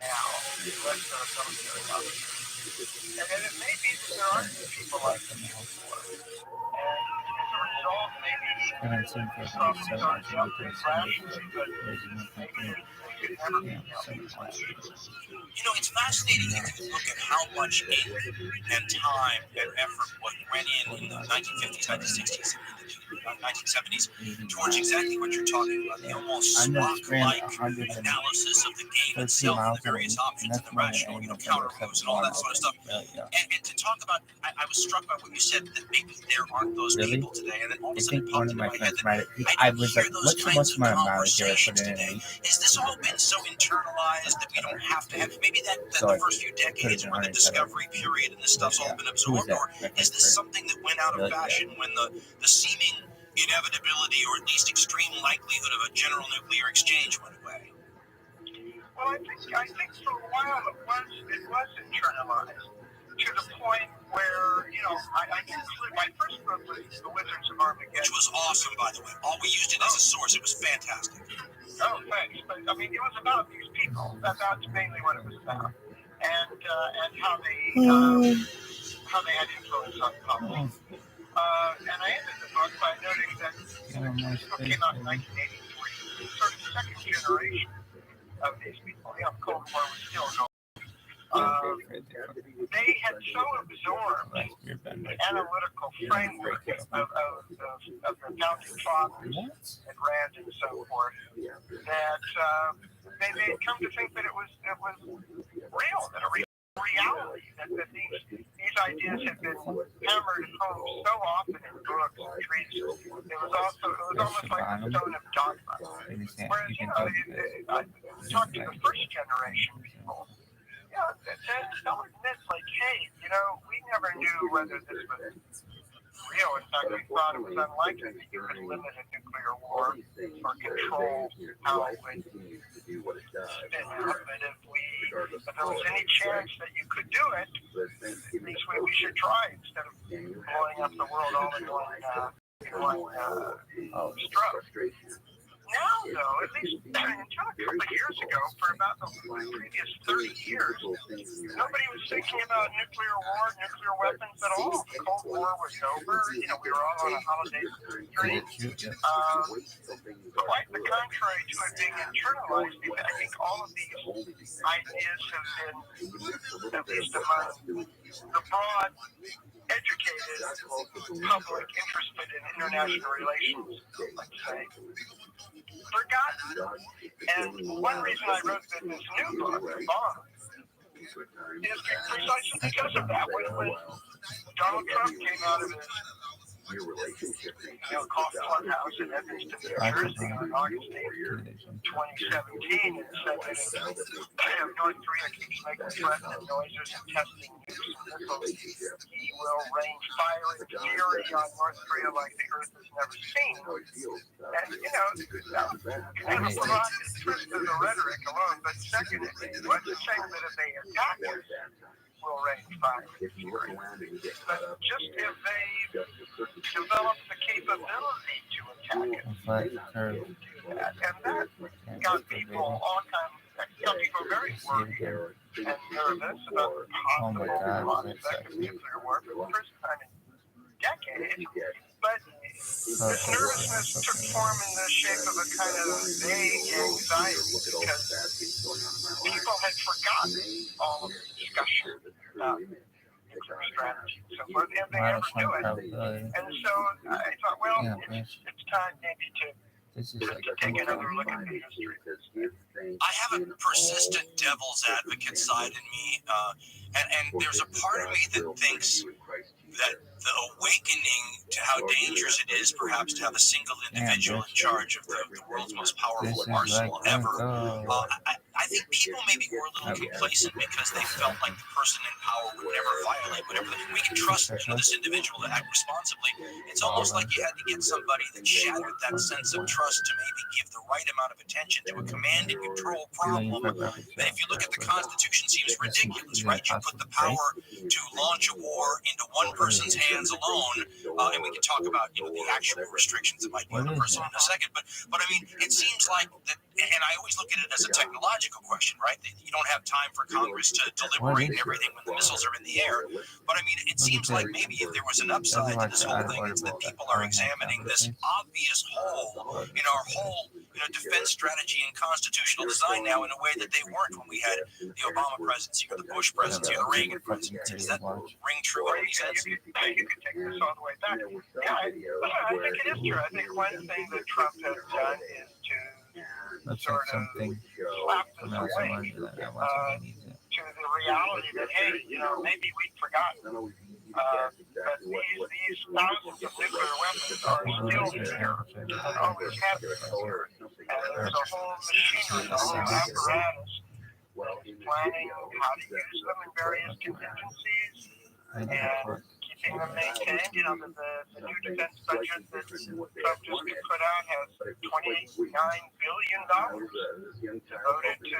now. Less than a military officer. And it may be that there aren't people like them before. And as a result, maybe these problems aren't dealt with rationally, but maybe they could never be dealt with rationally. It's fascinating if you look at how much ink and time and effort went in the 1950s, 1960s, and the 1970s towards exactly what you're talking about, the almost Spock-like analysis of the game itself, and the various options and the rational, counter moves and all that sort of stuff. And to talk about, I was struck by what you said, that maybe there aren't those people today, and then all of a sudden it popped into my head that I don't hear those kinds of conversations today. Has this all been so internalized that we don't have to have, maybe that the first few decades when the discovery period and this stuff's all been absorbed, or is this something that went out of fashion when the seeming inevitability or at least extreme likelihood of a general nuclear exchange went away? Well, I think for a while it was internalized to the point where, I conclude my first book was The Wizards of Armageddon. Which was awesome, by the way. We used it as a source. It was fantastic. Oh, thanks. But I mean, it was about these people. That's mainly what it was about, and how they had influence on the public. And I ended the book by noting that this book came out in 1983, sort of second generation of these people. You know, the Cold War was still going. They had so absorbed the analytical framework of the founding fathers and Rand and so forth that they had come to think that it was real, that a reality, that these ideas had been hammered home so often in books and treatises. It was almost like the stone of dogma. Whereas, you know, I talked to the first generation people. Yeah, they'll admit, like, hey, you know, we never knew whether this was real. In fact, we thought it was unlikely that you could limit a nuclear war or control how it would spin up. But if there was any chance that you could do it, at least we should try instead of blowing up the world all in one stroke. Now, though, at least until a couple of years ago, for about the previous 30 years, nobody was thinking about nuclear war, nuclear weapons at all. The Cold War was over. You know, we were all on a holiday retreat. Quite the contrary to it being internalized, I think all of these ideas have been, at least among the broad, educated public interested in international relations, let's say, forgotten. And one reason I wrote this new book, Bomb, is precisely because of that. When Donald Trump came out of his coffee clubhouse in Evanston, New Jersey on August 8th, 2017, and said that if North Korea keeps making threatening noises and testing missiles, he will rain fire and fury on North Korea like the earth has never seen. And, you know, that was kind of provocative twist to the rhetoric alone. But second, it wasn't saying that if they attack us, will rain fire and fury. But just if they develop the capability to attack it, and that got people very worried and nervous about the possible prospect of nuclear war for the first time in decades. But this nervousness took form in the shape of a kind of vague anxiety because people had forgotten all of the discussion about nuclear strategy and so forth, if they ever do it. And so I thought, well, it's time maybe to take another look at the history. I have a persistent devil's advocate side in me, and there's a part of me that thinks that the awakening to how dangerous it is perhaps to have a single individual in charge of the world's most powerful arsenal ever. I think people maybe were a little complacent because they felt like the person in power would never violate whatever. We can trust this individual to act responsibly. It's almost like you had to get somebody that shattered that sense of trust to maybe give the right amount of attention to a command and control problem. That if you look at the Constitution, seems ridiculous, right? You put the power to launch a war into one person's hands alone, and we can talk about the actual restrictions that might be on the person in a second. But I mean, it seems like that, and I always look at it as a technological question, right? That you don't have time for Congress to deliberate and everything when the missiles are in the air. But I mean, it seems like maybe if there was an upside to this whole thing, it's that people are examining this obvious hole in our whole defense strategy and constitutional design now in a way that they weren't when we had the Obama presidency or the Bush presidency or the Reagan presidency. Does that ring true in any sense? You could take this all the way back. Yeah, I think it is true. I think one thing that Trump has done is to sort of slap this away to the reality that, hey, maybe we'd forgotten that these thousands of nuclear weapons are still here and always have been here. And there's a whole machinery, a whole apparatus planning how to use them in various contingencies and keeping them maintained. The new defense budget that Trump just put out has $29 billion devoted to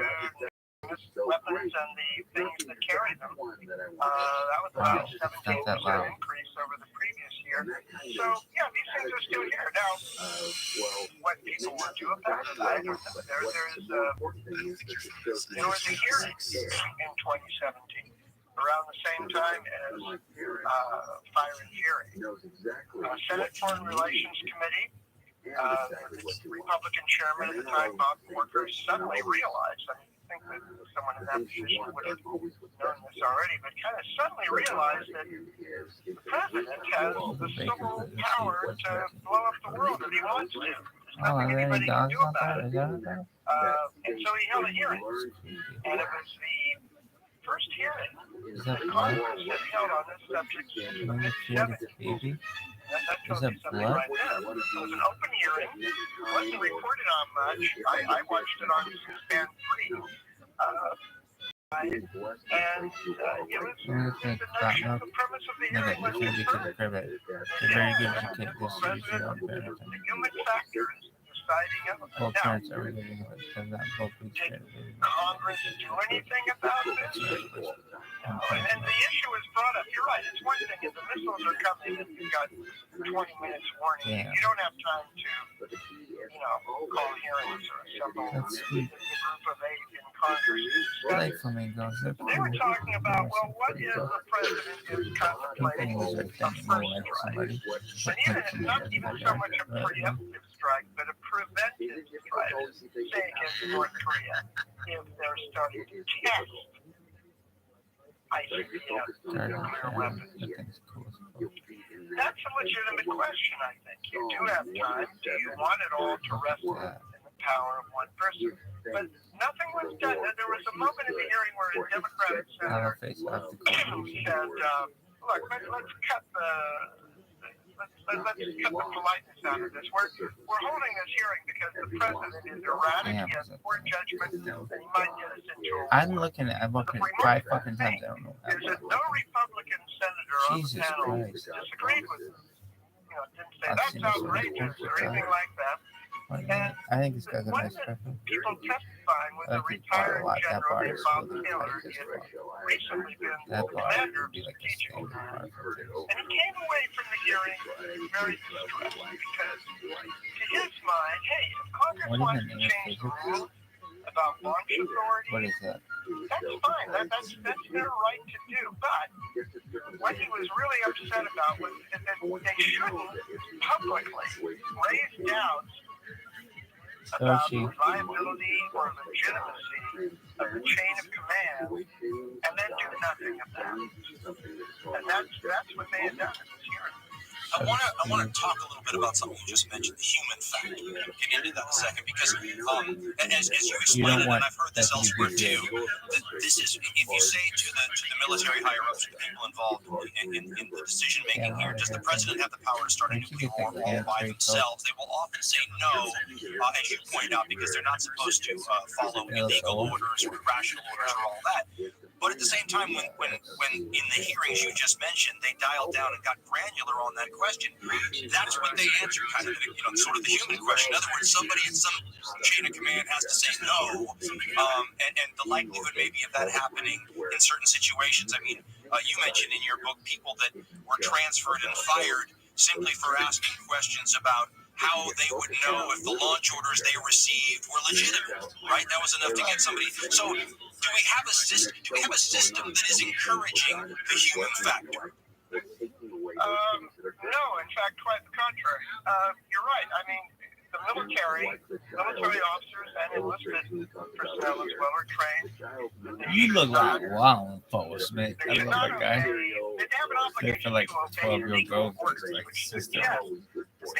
weapons and the things that carry them. That was about a 17% increase over the previous year. So, yeah, these things are still here. Now, what people people will do about it, I don't know. There was a hearing in 2017, around the same time as Fire and Fury. Senate Foreign Relations Committee, the Republican chairman at the time, Bob Corker, suddenly realized, I mean, I think that someone in that position would have known this already, but kind of suddenly realized that the president has the civil power to blow up the world if he wants to. There's nothing anybody can do about it. And so he held a hearing, and it was the first hearing that Congress had held on this subject since the mid-70s. That tells you something right there. It was an open hearing. It wasn't reported on much. I watched it on C-SPAN 3. And it was the notion, the premise of the hearing was the human factors deciding element. Now, did Congress do anything about this? No. And the issue is brought up. You're right. It's one thing if the missiles are coming and you've got 20 minutes warning. You don't have time to, call hearings or assemble a group of 8 in Congress. They were talking about, well, what if the president is contemplating a first strike? But not even so much a preemptive strike, but a preventive strike, say against North Korea, if they're starting to test nuclear weapons. That's a legitimate question, I think. You do have time. Do you want it all to rest in the power of one person? But nothing was done. There was a moment in the hearing where a Democratic senator said, look, let's cut the politeness out of this. We're holding this hearing because the president is erratic, he has poor judgment, and he might get us into a war. I'm looking at 5 fucking times. I don't know. There's no Republican senator on the panel disagreed with him. Didn't say that's outrageous or anything like that. And I think this guy's a nice person. People testifying with the retired general named Bob Taylor. He had recently been the commander of strategic command. And he came away from the hearing very distressed because, to his mind, hey, if Congress wants to change the rules about launch authority, that's fine. That's their right to do. But what he was really upset about was that they shouldn't publicly raise doubts about the reliability or legitimacy of the chain of command and then do nothing about it. And that's what they had done in this hearing. I want to talk a little bit about something you just mentioned, the human factor. Get into that in a second because as you explained it, and I've heard this elsewhere too, this is, if you say to the military higher-ups, the people involved in the decision-making here, does the president have the power to start a nuclear war all by themselves? They will often say no, as you point out, because they're not supposed to follow illegal orders or irrational orders or all that. But at the same time, when in the hearings you just mentioned, they dialed down and got granular on that question, that's what they answered, kind of, sort of the human question. In other words, somebody in some chain of command has to say no, and the likelihood maybe of that happening in certain situations. I mean, you mentioned in your book people that were transferred and fired simply for asking questions about how they would know if the launch orders they received were legitimate, right? That was enough to get somebody. So do we have a system that is encouraging the human factor? No, in fact, quite the contrary. You're right. I mean, the military officers and enlisted personnel as well are trained. You look like wow, Paul Smith. I love that guy. They have an obligation for like to 12-year-old girl, orders, like which sister.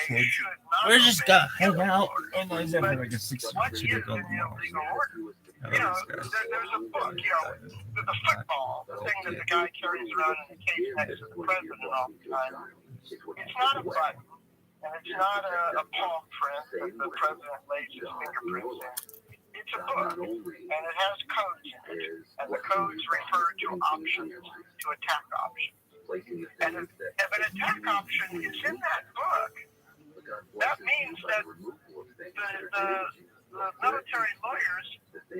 they should not We're just gonna hang out. But Oh, he's having like a 6-year-old girl. illegal order. There's a book, the football, the thing that the guy carries around in the case next to the president all the time. It's not a button, and it's not a palm print that the president lays his fingerprints in. It's a book, and it has codes in it, and the codes refer to options, to attack options. And if an attack option is in that book, that means that the military lawyers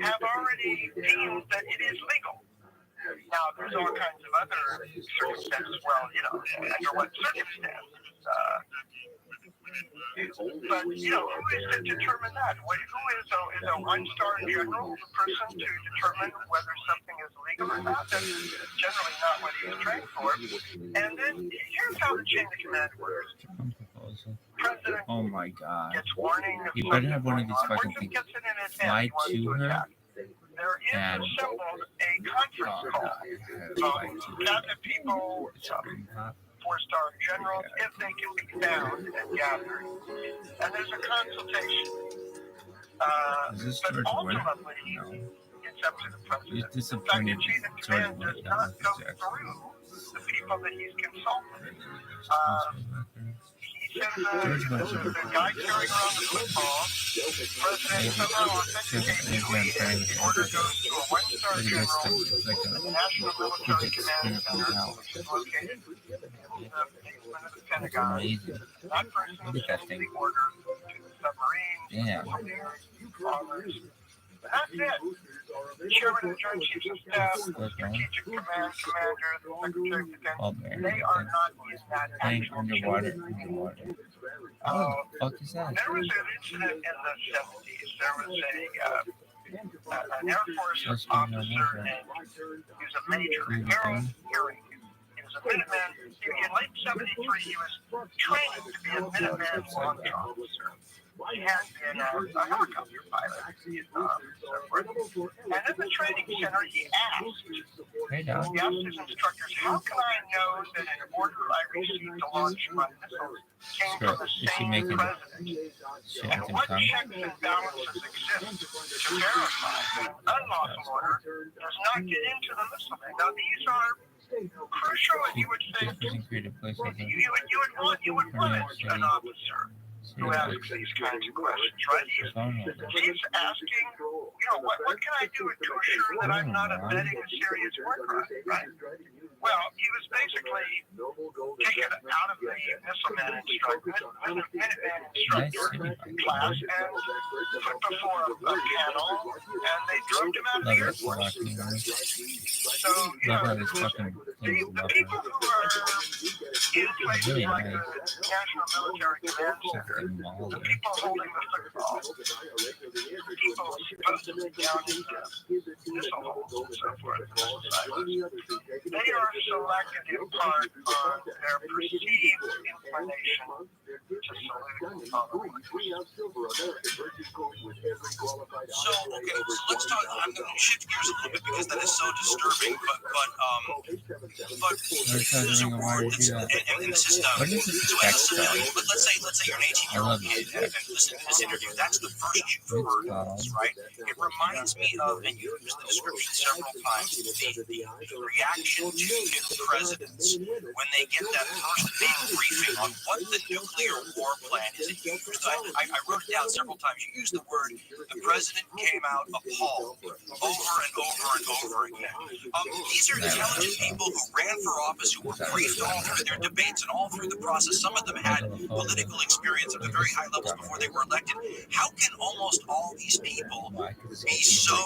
have already deemed that it is legal. Now, there's all kinds of other circumstances. Well, under what circumstances? But, who is to determine that? Who is a one-star general the person to determine whether something is legal or not? That's generally not what he's trained for. And then here's how the chain of command works. President Oh my god. gets warning of You better have one of these or fucking just things gets it in his fly head he wants to her attack. There is and assembled a conference call of cabinet people, four-star generals, if they can be found and gathered. And there's a consultation. Is this But George Wood? ultimately, No. it's up to the president. You're In fact, the disappointed chief of George command Wood does down not with go his accent. through the people that he's consulted. He sends the guy carrying around the football. President somehow authenticates the tweet, and the order goes to a one-star general, the National Military Command Center, which is located in the basement of the Pentagon. That person sends the order to the submarines, the bombers. That's it. The chairman of the Joint Chiefs of Staff, the Strategic Command Commander, the Secretary of Defense, they are not in that Playing actual underwater. What the fuck is that? There was an incident in the 70s. There was an Air Force officer named, he was a major, Harold Hearing. He was a Minuteman. In late 73, he was trained to be a Minuteman launch officer. He had been a helicopter pilot in Vietnam and so forth. And in the training center, he asked his instructors, how can I know that an order I received to launch my missiles came from the same president? And what checks and balances exist to verify that an unlawful order does not get into the missile man? Now, these are crucial, and you would think you would want an officer who asks these kinds of questions, right? He's asking, what can I do to assure that I'm not abetting a serious war crime, right? Well, he was basically taken out of the missile man instructor class and put before a panel, and they drove him out of the Air Force. So, the people who are in places like the National Military Command Center, the people holding the football, the people supposed to be down in the missile holes and so forth, they are selected in part on their perceived inclination to salute the following. So, okay, let's talk. I'm going to shift gears a little bit because that is so disturbing. But there's a word that's and this is What is this so text but let's say you're an 18-year-old kid and listening to this interview. That's the first you've heard of this, right? It reminds me of, and you used the description several times, the reaction to new presidents when they get that first big briefing on what the nuclear war plan is. I wrote it down several times. You used the word, the president came out appalled over and over and over again. These are intelligent people who ran for office, who were briefed all through their debates and all through the process. Some of them had political experience at the very high levels before they were elected. How can almost all these people be so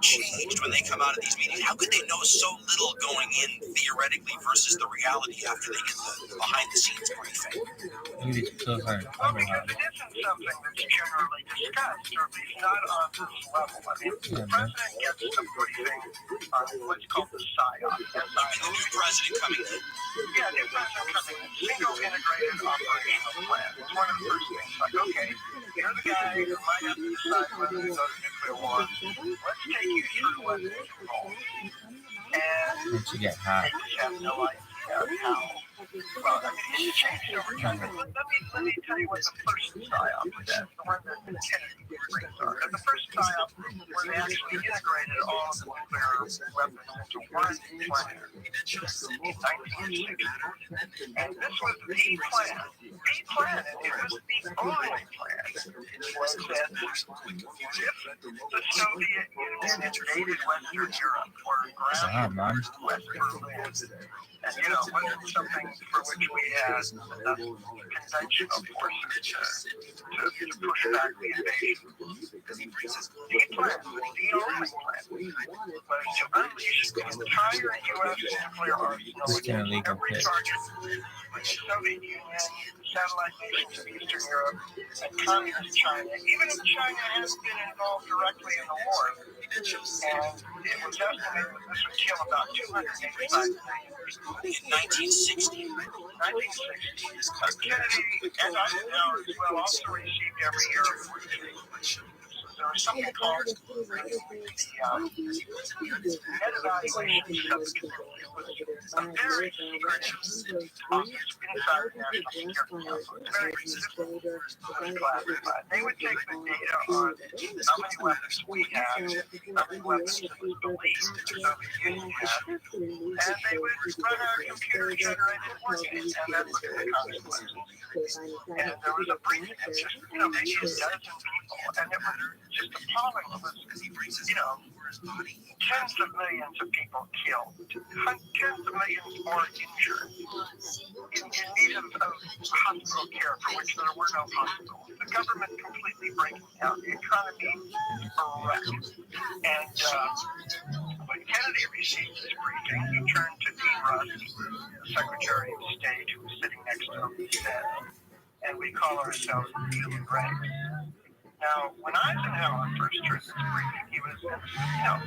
changed when they come out of these meetings? How could they know so little going in theoretically versus the reality after they get the behind-the-scenes briefing? Well, because it isn't something that's generally discussed, or at least not on this level. I mean, the president gets a briefing on what's called the PSYOP. The new president coming in. Yeah, new president coming in. Single integrated operational plan. It's one of the first things. Like, okay, you're the guy who might have to decide whether to go to nuclear war. Let's take you through what's involved. And Once you get hot. they just have no idea how. Well, I mean, it's changed over time. But let me tell you what the first PSYOP was at, the one that Kennedy briefs are. And the first PSYOP where they actually integrated all of the nuclear weapons into one plan in 1960. And this was the plan. The plan, and it was the only plan, was that if the Soviet Union invaded Western Europe or grounded West Berlin, and, wasn't something for which we had enough conventional forces to push back the invasion. The plan, the only plan, was to unleash the entire U.S. nuclear arsenal against every target in the Soviet Union, satellite nations of Eastern Europe, and communist China, even if China has been involved directly in the war. And it was estimated that this would kill about 285 million people. In 1960, Kennedy and Eisenhower as well also received every year a briefing. There was something called the Net Evaluation Subcommittee. It was a very secretive office inside the National Security Council. It's very classified. They would take the data on how many weapons we had, how many weapons it was believed the Soviet Union had, and they would run our computer-generated war game and then look at the consequences. And there was a briefing of just, maybe a dozen people, and it was just appalling. It was, tens of millions of people killed, tens of millions more injured, in need of hospital care for which there were no hospitals. The government completely breaking down, the economy wrecked. And when Kennedy received this briefing, he turned to Dean Rusk, the Secretary of State, who was sitting next to him, and said, and we call ourselves TRILLIONAIRE. Now, when Eisenhower first heard this briefing, he was a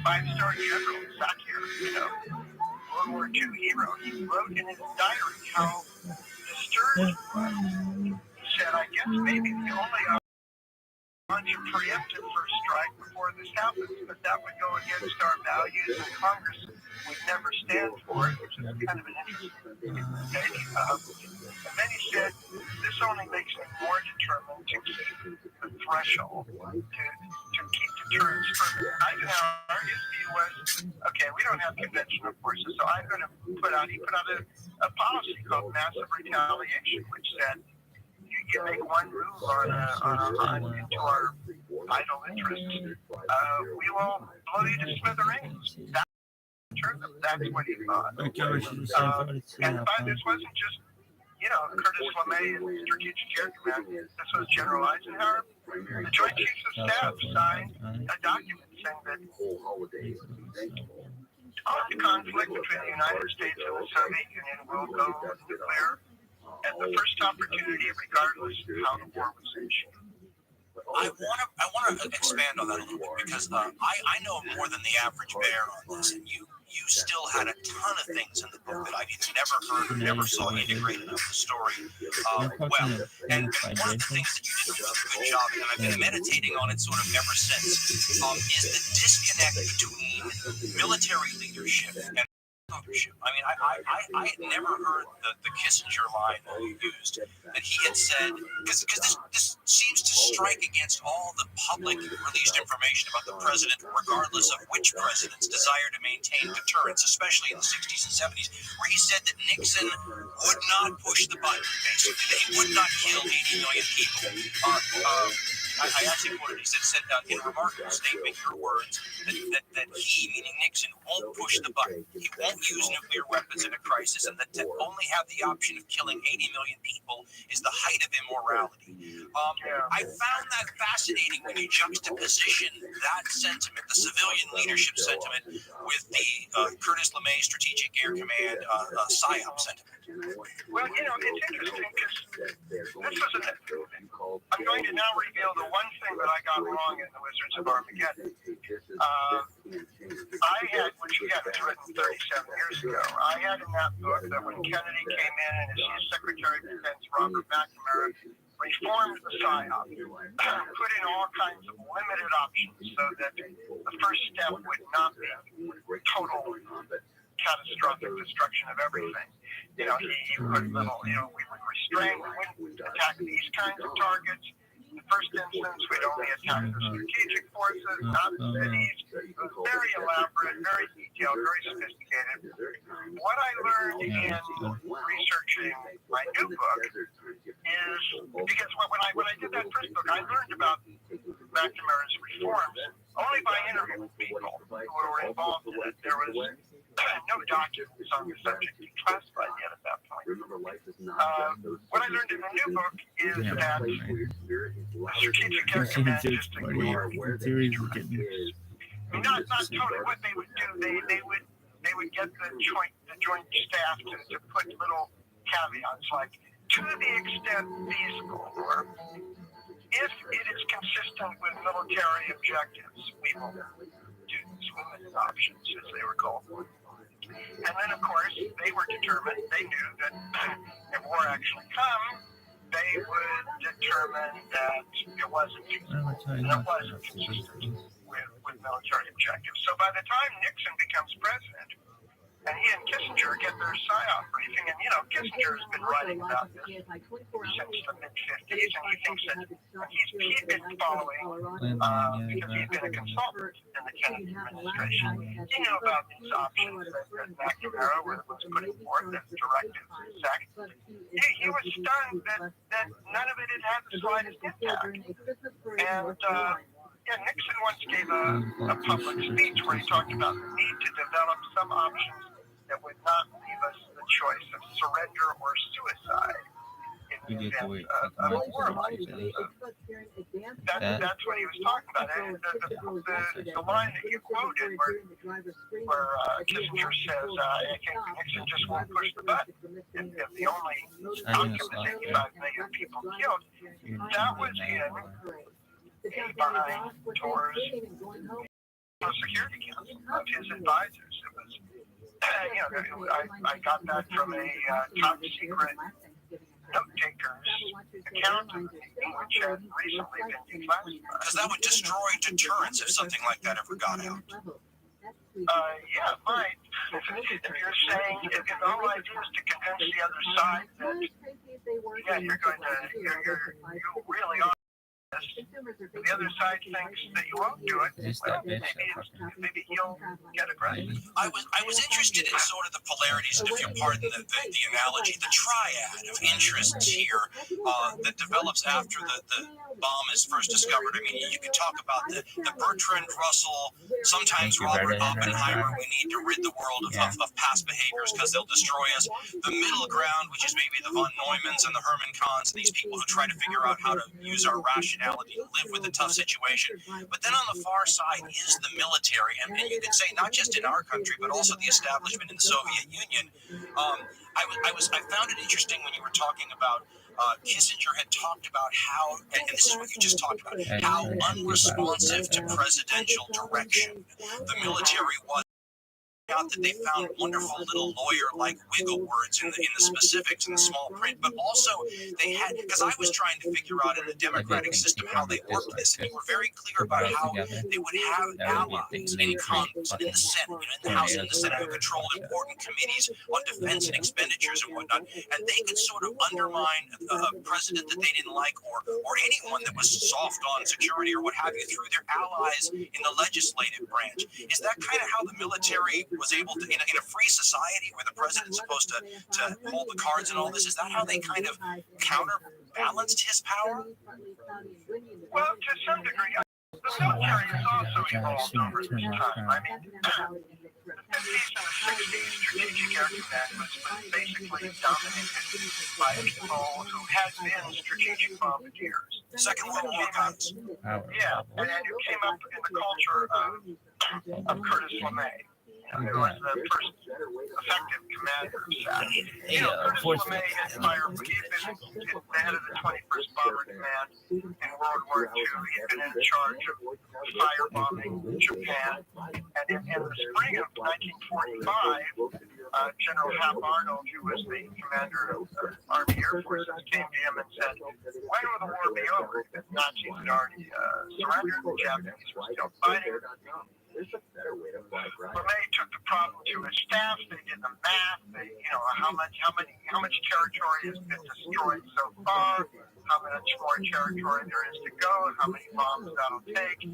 five-star general, Sakir, World War II hero. He wrote in his diary how disturbed he was. He said, I guess maybe the only launch a preemptive first strike before this happens, but that would go against our values, and Congress would never stand for it, which is kind of an interesting take. And then he said, this only makes me more determined to keep the threshold, to keep deterrence firm. Eisenhower, his view was, okay, we don't have conventional forces, so I'm going to put out a policy called massive retaliation, which said, you make one move on into our vital interests, we will blow you to smithereens. That's what he thought. And this wasn't just, Curtis LeMay and Strategic Air Command. This was General Eisenhower. The Joint Chiefs of Staff signed a document saying that armed conflict between the United States and the Soviet Union will go nuclear at the first opportunity, regardless of how the war was issued. I want to expand on that a little bit because I know more than the average bear on this, and you still had a ton of things in the book that I've either never heard or never saw integrated into the story well. And one of the things that you did a really good job, and I've been meditating on it sort of ever since, is the disconnect between military leadership and leadership. I mean, I had never heard the Kissinger line that you used, that he had said, because this seems to strike against all the public released information about the president, regardless of which president's desire to maintain deterrence, especially in the 60s and 70s, where he said that Nixon would not push the button, basically, that he would not kill 80 million people. I actually quoted, he said in a remarkable statement, your words, that he, meaning Nixon, won't push the button. He won't use nuclear weapons in a crisis, and that to only have the option of killing 80 million people is the height of immorality. I found that fascinating when you juxtaposition that sentiment, the civilian leadership sentiment, with the Curtis LeMay Strategic Air Command PSYOP sentiment. Well, it's interesting because this was I'm going to now reveal the one thing that I got wrong in The Wizards of Armageddon. I had, which again was written 37 years ago, I had in that book that when Kennedy came in and his Secretary of Defense, Robert McNamara, reformed the PSYOP, put in all kinds of limited options so that the first step would not be total catastrophic destruction of everything. He put little, we would restrain, we wouldn't attack these kinds of targets. In the first instance, we'd only attack the strategic forces, not the cities. It was very elaborate, very detailed, very sophisticated. What I learned in researching my new book is, because when I did that first book, I learned about McNamara's reforms only by interviewing people who were involved in it. There was no documents on the subject declassified yet at that point. What I learned in the new book is that the strategic air command just ignored. Not totally. What they would do, they would get the joint staff to put little caveats like, to the extent feasible, or if it is consistent with military objectives, we will do this limited options, as they were called. And then, of course, they were determined, they knew that if war actually come, they would determine that it wasn't feasible, and it wasn't consistent with military objectives. So by the time Nixon becomes president, and he and Kissinger get their PSYOP briefing, and Kissinger has been writing about this since the mid-50s, and he thinks that he's been following because he's been a consultant in the Kennedy administration. He knew about these options that McNamara was putting forth as directives and SEC. He was stunned that none of it had the slightest impact. And Nixon once gave a public speech where he talked about the need to develop some options that would not leave us the choice of surrender or suicide in the event of a war like this. That's what he was talking about. And the line that you quoted where Kissinger says, I think Nixon just won't push the button if the only outcome is 85 million people killed, that was in a behind towards the Security Council of his advisors. It was, I got that from a top secret note-taker's account of the meeting, which had recently been declassified. Because that would destroy deterrence if something like that ever got out. Yeah, it might. If you're saying, if all I do is to convince the other side that, you really are. The other side thinks that you won't do it. Well, maybe you'll get aggressive. I was interested in sort of the polarities, and if you'll pardon the analogy, the triad of interests here that develops after the bomb is first discovered. I mean, you could talk about the Bertrand Russell, sometimes Robert Oppenheimer, we need to rid the world of past behaviors because they'll destroy us. The middle ground, which is maybe the von Neumanns and the Herman Kahns, and these people who try to figure out how to use our rationality to live with a tough situation. But then on the far side is the military, and you could say not just in our country, but also the establishment in the Soviet Union. I found it interesting when you were talking about Kissinger had talked about how, and this is what you just talked about, how unresponsive to presidential direction the military was. Out that they found wonderful little lawyer-like wiggle words in the specifics in the small print, but also they had, because I was trying to figure out in the democratic system how they worked this, and they were very clear about how they would have allies in Congress and in the Senate and in the House and in the Senate who controlled important committees on defense and expenditures and whatnot, and they could sort of undermine a president that they didn't like or anyone that was soft on security or what have you through their allies in the legislative branch. Is that kind of how the military was able to, in a free society where the president's supposed to hold the cards and all this, is that how they kind of counterbalanced his power? Well, to some degree, the military has also evolved over this time. I mean, the 50s and the 60s, strategic air command was basically dominated by people who had been strategic bombardiers. Second World War guys. Yeah, and it came up in the culture of Curtis LeMay. Who was the first effective commander of SAC. Curtis LeMay had fired, he had been the head of the 21st Bomber Command in World War II. He had been in charge of firebombing Japan. And in the spring of 1945, General Hap Arnold, who was the commander of the Army Air Forces, came to him and said, when will the war be over? The Nazis had already surrendered, the Japanese were still fighting. LeMay took the problem to his staff. They did the math. They, how much territory has been destroyed so far, how much more territory there is to go, how many bombs that'll take,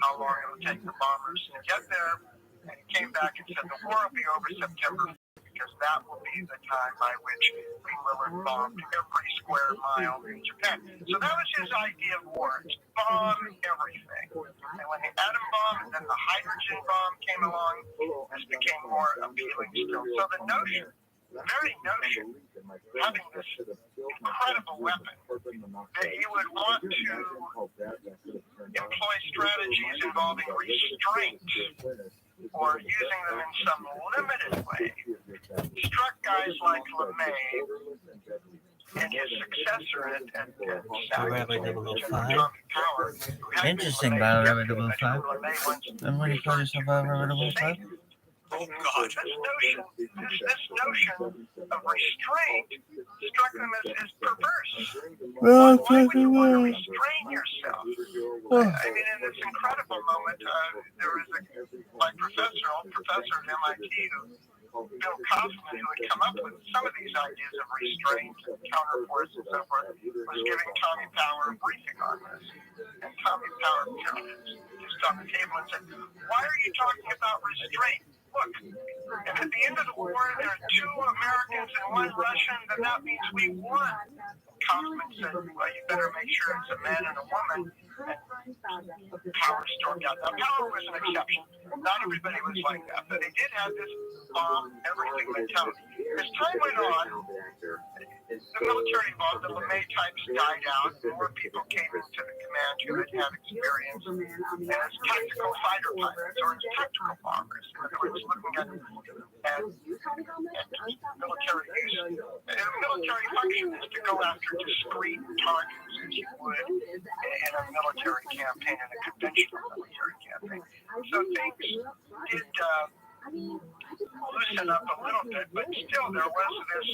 how long it'll take the bombers to get there. And he came back and said the war will be over September, because that will be the time by which we will have bombed every square mile in Japan. So that was his idea of war, to bomb everything. And when the atom bomb and then the hydrogen bomb came along, this became more appealing still. So the notion very notion, having this incredible weapon, that you would want to employ strategies involving restraint or using them in some limited way, struck guys like LeMay and his successor at Rabbi General 005. Tommy Power, who had been Interesting, LeMay's Rabbi nephew, 005. LeMay once And when you call yourself Rabbi 005? Oh God. This notion of restraint struck them as perverse. Well, Why would you want to restrain yourself? I mean, in this incredible moment, there was old professor at MIT, Bill Kaufman, who had come up with some of these ideas of restraint and counterforce and so forth, was giving Tommy Power a briefing on this. And Tommy Power just on the table and said, "Why are you talking about restraint? Look, if at the end of the war there are 2 Americans and 1 Russian, then that means we won." Kaufman said, "Well, you better make sure it's a man and a woman." And Power stormed out. Now, Power was an exception. Not everybody was like that, but they did have this bomb everything mentality. As time went on, the military involved, the LeMay types died out, and more people came into the command who had had experience as tactical fighter pilots or as tactical bombers. In other words, looking at military use. Military function is to go after discrete targets, as you would in a military campaign, in a conventional military campaign. So things did loosen up a little bit, but still there was this,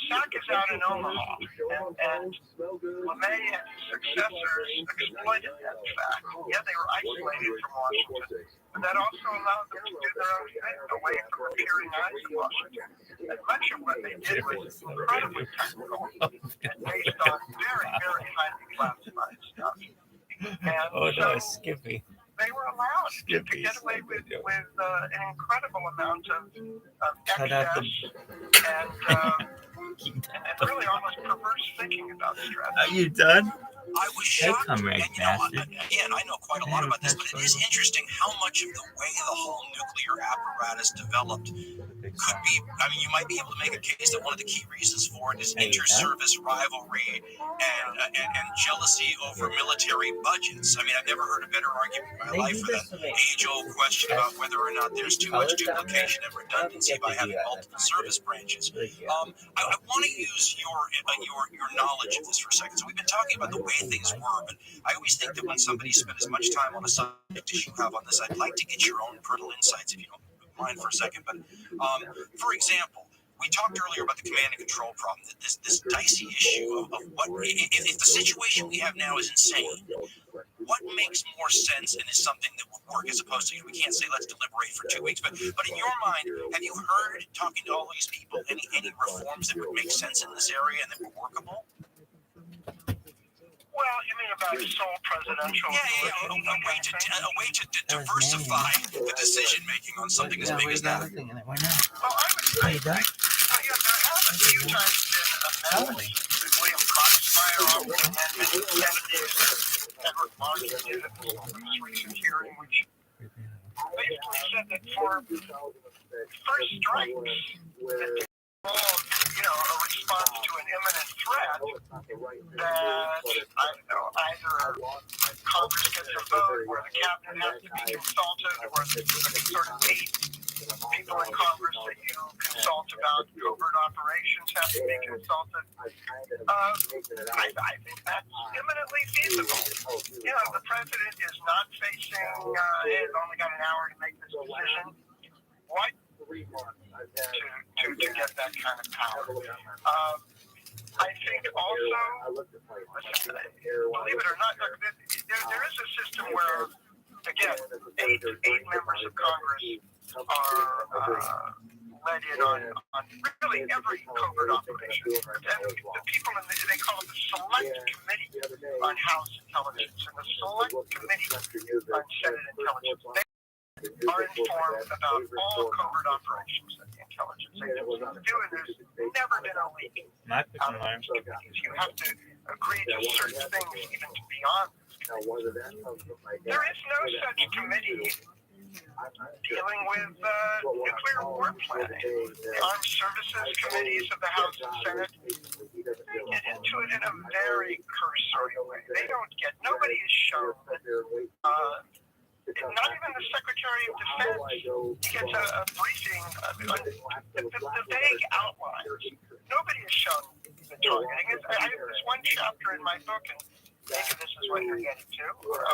SAC is out in Omaha, and LeMay and his successors exploited that fact. Yeah, they were isolated from Washington, but that also allowed them to do their own thing away from the peering eyes of Washington. And much of what they did was incredibly technical and based on very, very highly classified stuff. And so Skippy. they were allowed to get away with an incredible amount of excess and really almost perverse thinking about strategy. Are you done? I was shocked, and again, I know quite a lot about this, but it is interesting how much of the way the whole nuclear apparatus developed could be, you might be able to make a case that one of the key reasons for it is inter-service rivalry and jealousy over military budgets. I've never heard a better argument in my life for that age-old question about whether or not there's too much duplication and redundancy by having multiple service branches. I want to use your knowledge of this for a second. So we've been talking about the way things were, but I always think that when somebody spent as much time on a subject as you have on this, I'd like to get your own fertile insights, if you don't mind for a second. But for example, we talked earlier about the command and control problem, this dicey issue of what if the situation we have now is insane, what makes more sense and is something that would work, as opposed to, we can't say let's deliberate for 2 weeks, but in your mind, have you heard, talking to all these people, any reforms that would make sense in this area and that were workable? Well, you mean about sole presidential? Yeah, a way to diversify the decision making on something as big as that. Well, I would say there have a few times been amendments. William Crossfire and many senators, Edward Markey did at the most recent hearing, which basically said that for first strikes, that a response to an imminent threat, that either Congress gets a vote where the cabinet has to be consulted, or the sort of 8 people in Congress that you consult about covert operations have to be consulted. I think that's imminently feasible. The president is not facing, he's only got an hour to make this decision. Why? To get that kind of power. I think also, believe it or not, there is a system where, again, eight members of Congress are led in on really every covert operation. And the people they call it the Select Committee on House Intelligence and the Select Committee on Senate Intelligence. They are informed about all covert operations that the intelligence agencies do, and there's never been a leak out of these committees. You have to agree to certain things even beyond this committee. There is no such committee dealing with nuclear war planning. The Armed Services Committees of the House and Senate, they get into it in a very cursory way. They don't get, nobody is shown that, not even the Secretary of Defense gets a briefing, the vague outlines. Nobody is shown the targeting. I have this one chapter in my book, and maybe this is what you're getting to.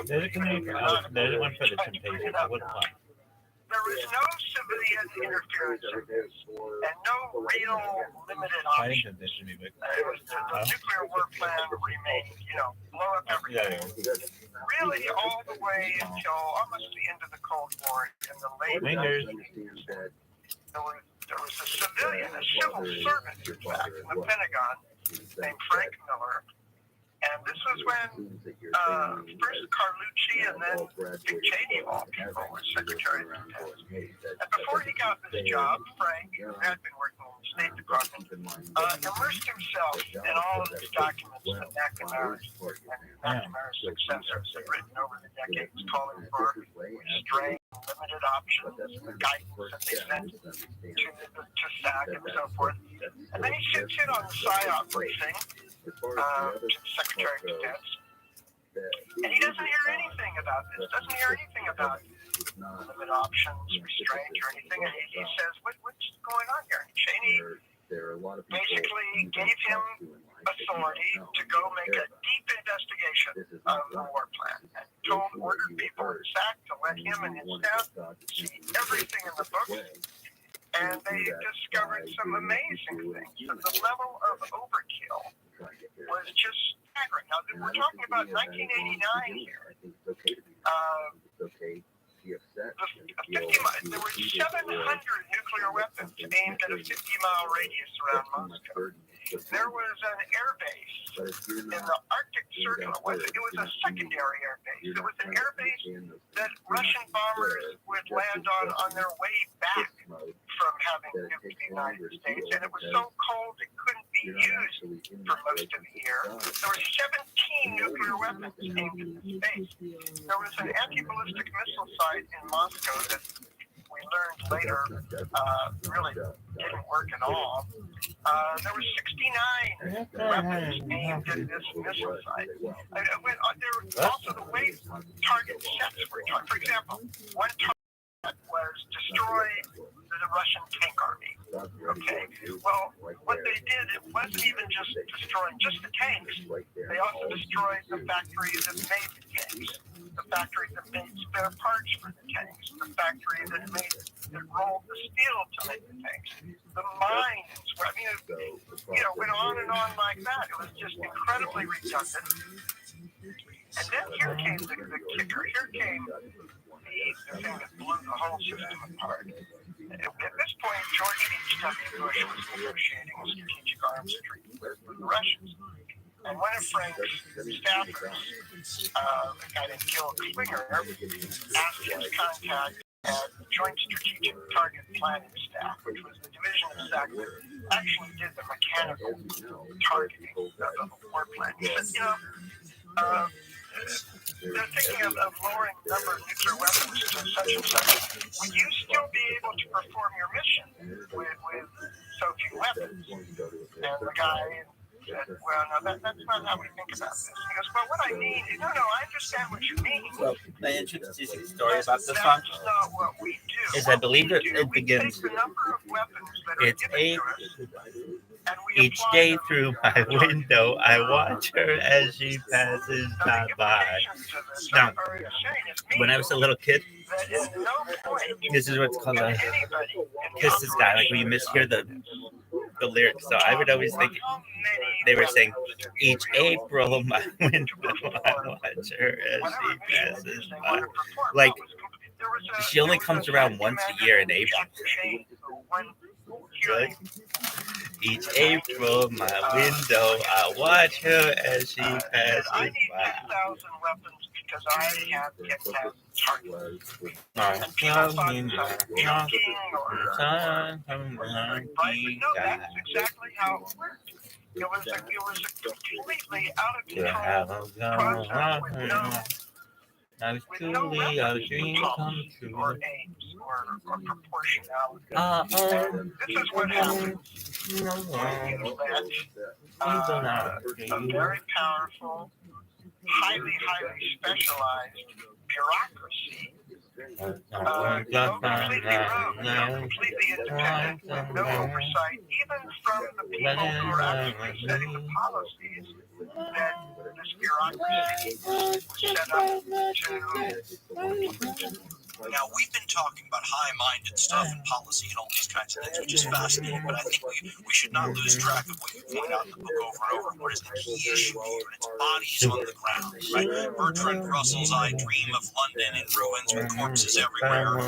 There's one for the temptation. There was no civilian interference in this, and no real limited option. It was the nuclear war plan remained, blow up everything. Really, all the way until almost the end of the Cold War in the late 1980s, there was a civilian, a civil servant, in fact, in the Pentagon, named Frank Miller. And this was when first Carlucci and then Dick Cheney, of all people, were Secretary of Defense. And before he got this job, Frank, who had been working in the State Department, immersed himself in all of these documents that McNamara's successors had written over the decades, calling for restraint, limited options, the guidance that they sent to SAC and so forth. And then he sits in on the PSYOP briefing to the Secretary of Defense, and he doesn't hear anything about this, doesn't hear anything about limited options, restraint, or anything, and he says, what's going on here? And Cheney basically gave him authority to go make a deep investigation of the war plan, and ordered people in SAC to let him and his staff see everything in the book. And they discovered some amazing things. So the level of overkill was just staggering. Now, we're talking about 1989 here. There were 700 nuclear weapons aimed at a 50-mile radius around Moscow. There was an air base in the Arctic Circle. It was a secondary air base. It was an air base that Russian bombers would land on their way back from having nuked the United States. And it was so cold it couldn't be used for most of the year. There were 17 nuclear weapons aimed at the space. There was an anti-ballistic missile site in Moscow that we learned later really didn't work at all. There were 69 weapons aimed at this missile site. There were also the way target sets were targeted. For example, one target was destroy the Russian tank army. Okay, well, what they did, it wasn't even just destroying just the tanks. They also destroyed the factories that made the tanks, the factory that made spare parts for the tanks, the factory that rolled the steel to make the tanks, the mines. Went on and on like that. It was just incredibly redundant. And then here came the kicker. Here came the thing that blew the whole system apart. At this point, George H.W. Bush was negotiating a strategic arms treaty with the Russians. And one of Frank's staffers, a guy named Gil Klinger, asked his contact at the Joint Strategic Target Planning Staff, which was the division of SAC that actually did the mechanical targeting of the war plan. He said, they're thinking of lowering the number of nuclear weapons to such and such. Would you still be able to perform your mission with so few weapons? And the guy said, well, no, that's not how we think about this. He goes, well, what I mean is, no, I understand what you mean. Well, the interesting story about this song is I believe it begins, it's each day through my window, I watch her as she passes by. Now, when I was a little kid, this is what's called a Kisses guy. Like when you mishear the lyrics. So I would always think they were saying, each April, my window, I watch her as she passes by. Like, she only comes around once a year in April. Really? Each April, my window, I watch her as she passes by. 10,000 weapons because I have 10,000 targets. And people thought it was joking or that's exactly how it worked. It was a completely out of control process with That was with no truly a reference to dream come policy true. or aims or proportionality. Oh, And this is what happens when you let a very powerful, highly specialized bureaucracy go completely rogue, completely independent, with no oversight, even from the people who are actually setting the policies that this bureaucracy was set up to implement. Now, we've been talking about high-minded stuff and policy and all these kinds of things, which is fascinating, but I think we should not lose track of what you point out in the book over and over, what is the key issue here, and it's bodies on the ground, right? Bertrand Russell's I Dream of London in ruins with corpses everywhere.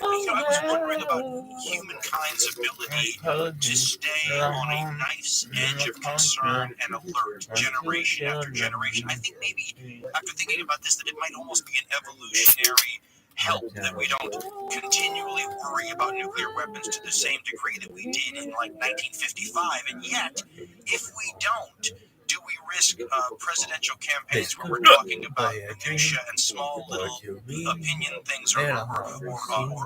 I was wondering about humankind's ability to stay on a knife's edge of concern and alert generation after generation. I think maybe after thinking about this, that it might almost be an evolutionary help that we don't continually worry about nuclear weapons to the same degree that we did in like 1955. And yet, if we don't, do we risk presidential campaigns where we're talking about minutia and small little opinion things or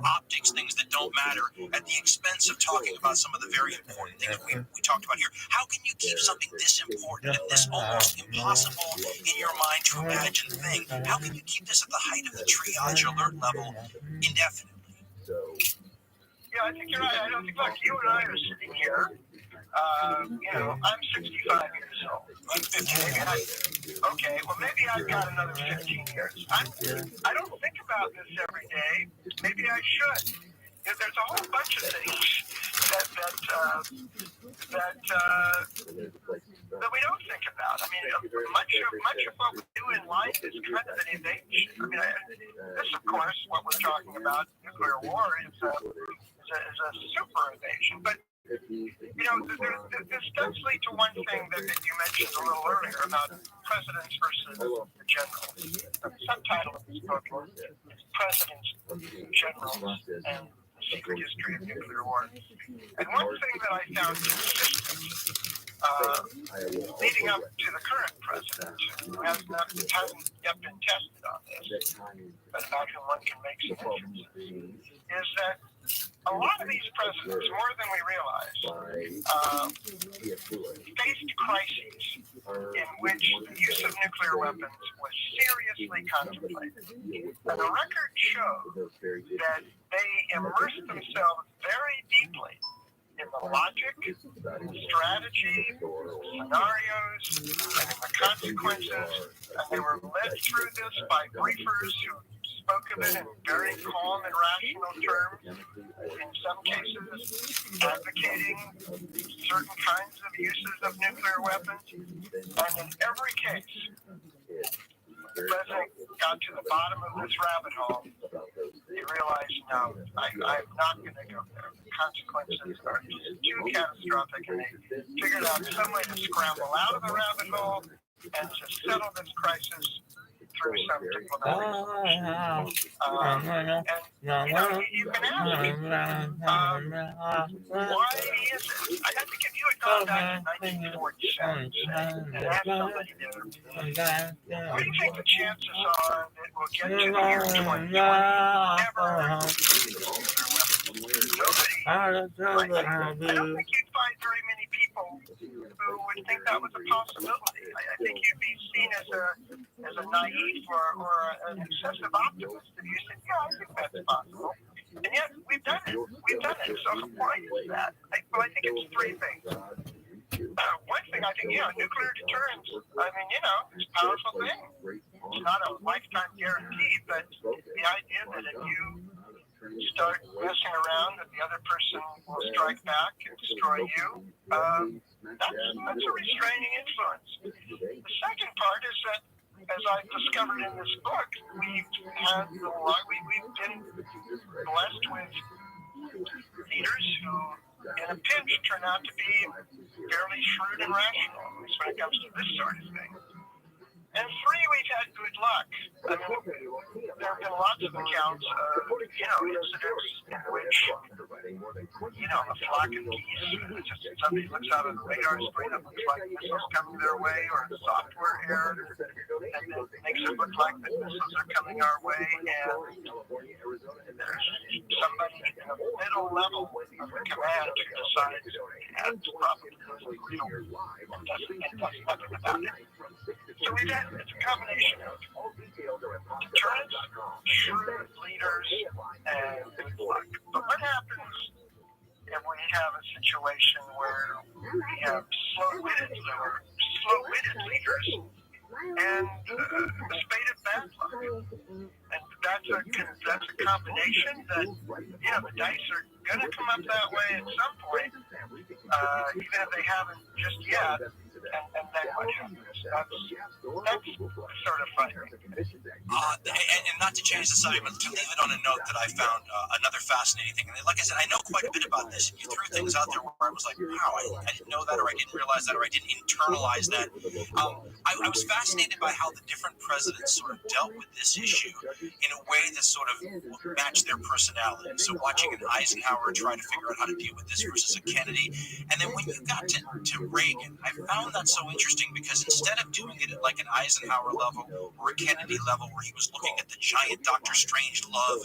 optics things that don't matter at the expense of talking about some of the very important things we talked about here? How can you keep something this important and this almost impossible in your mind to imagine thing? How can you keep this at the height of the triage alert level indefinitely? Yeah, I think you're right. I don't think like you and I are sitting here. I'm 65 years old. I'm 50. Okay, well maybe I've got another 15 years. I don't think about this every day. Maybe I should. There's a whole bunch of things that we don't think about. I mean, much of what we do in life is kind of an evasion. I mean, this, of course, what we're talking about, nuclear war, is a super evasion. But this does lead to one thing that you mentioned a little earlier about presidents versus the generals. The subtitle of this book is Presidents, Generals, and the Secret History of Nuclear War. And one thing that I found consistent leading up to the current president, who hasn't yet been tested on this, but about whom one can make some inferences, is that a lot of these presidents, more than we realize, faced crises in which the use of nuclear weapons was seriously contemplated. And the records show that they immersed themselves very deeply in the logic, strategy, scenarios, and in the consequences. And they were led through this by briefers who spoke of it in very calm and rational terms, in some cases advocating certain kinds of uses of nuclear weapons. And in every case, the president got to the bottom of this rabbit hole. He realized, no, I'm not going to go there. The consequences are just too catastrophic, and they figured out some way to scramble out of the rabbit hole and to settle this crisis through some diplomatic solution. You can ask me, why is it? I think if you had gone back to 1947 and asked somebody there, what do you think the chances are that we'll get to the year 2020 never I don't think you'd find very many people who would think that was a possibility. I think you'd be seen as a naive or an excessive optimist if you said, yeah, I think that's possible. And yet, we've done it. So why is that? I think it's three things. One thing, I think, nuclear deterrence, it's a powerful thing. It's not a lifetime guarantee, but the idea that if you start messing around, that the other person will strike back and destroy you, that's a restraining influence. The second part is that, as I've discovered in this book, we've been blessed with leaders who, in a pinch, turn out to be fairly shrewd and rational, at least when it comes to this sort of thing. And 3, we've had good luck. I mean, there have been lots of accounts of, incidents in which, a flock of geese, just somebody looks out of the radar screen that looks like missiles coming their way, or the software error, and then makes it look like the missiles are coming our way, and there's somebody in the middle level of the command who decides that's probably real and doesn't nothing about it. So it's a combination of deterrence, shrewd leaders, and good luck. But what happens if we have a situation where we have slow-witted leaders and a spate of bad luck? And that's a combination that, the dice are going to come up that way at some point, even if they haven't just yet. And then what happens? That's sort of funny. And not to change the subject, but to leave it on a note that I found another fascinating thing. And like I said, I know quite a bit about this. You threw things out there where I was like, wow, I didn't know that, or I didn't realize that, or I didn't internalize that. I was fascinated by how the different presidents sort of dealt with this issue in a way that sort of matched their personality. So watching an Eisenhower try to figure out how to deal with this versus a Kennedy. And then when you got to Reagan, I found that so interesting because instead of doing it at like an Eisenhower level or a Kennedy level where he was looking at the giant Dr. Strange love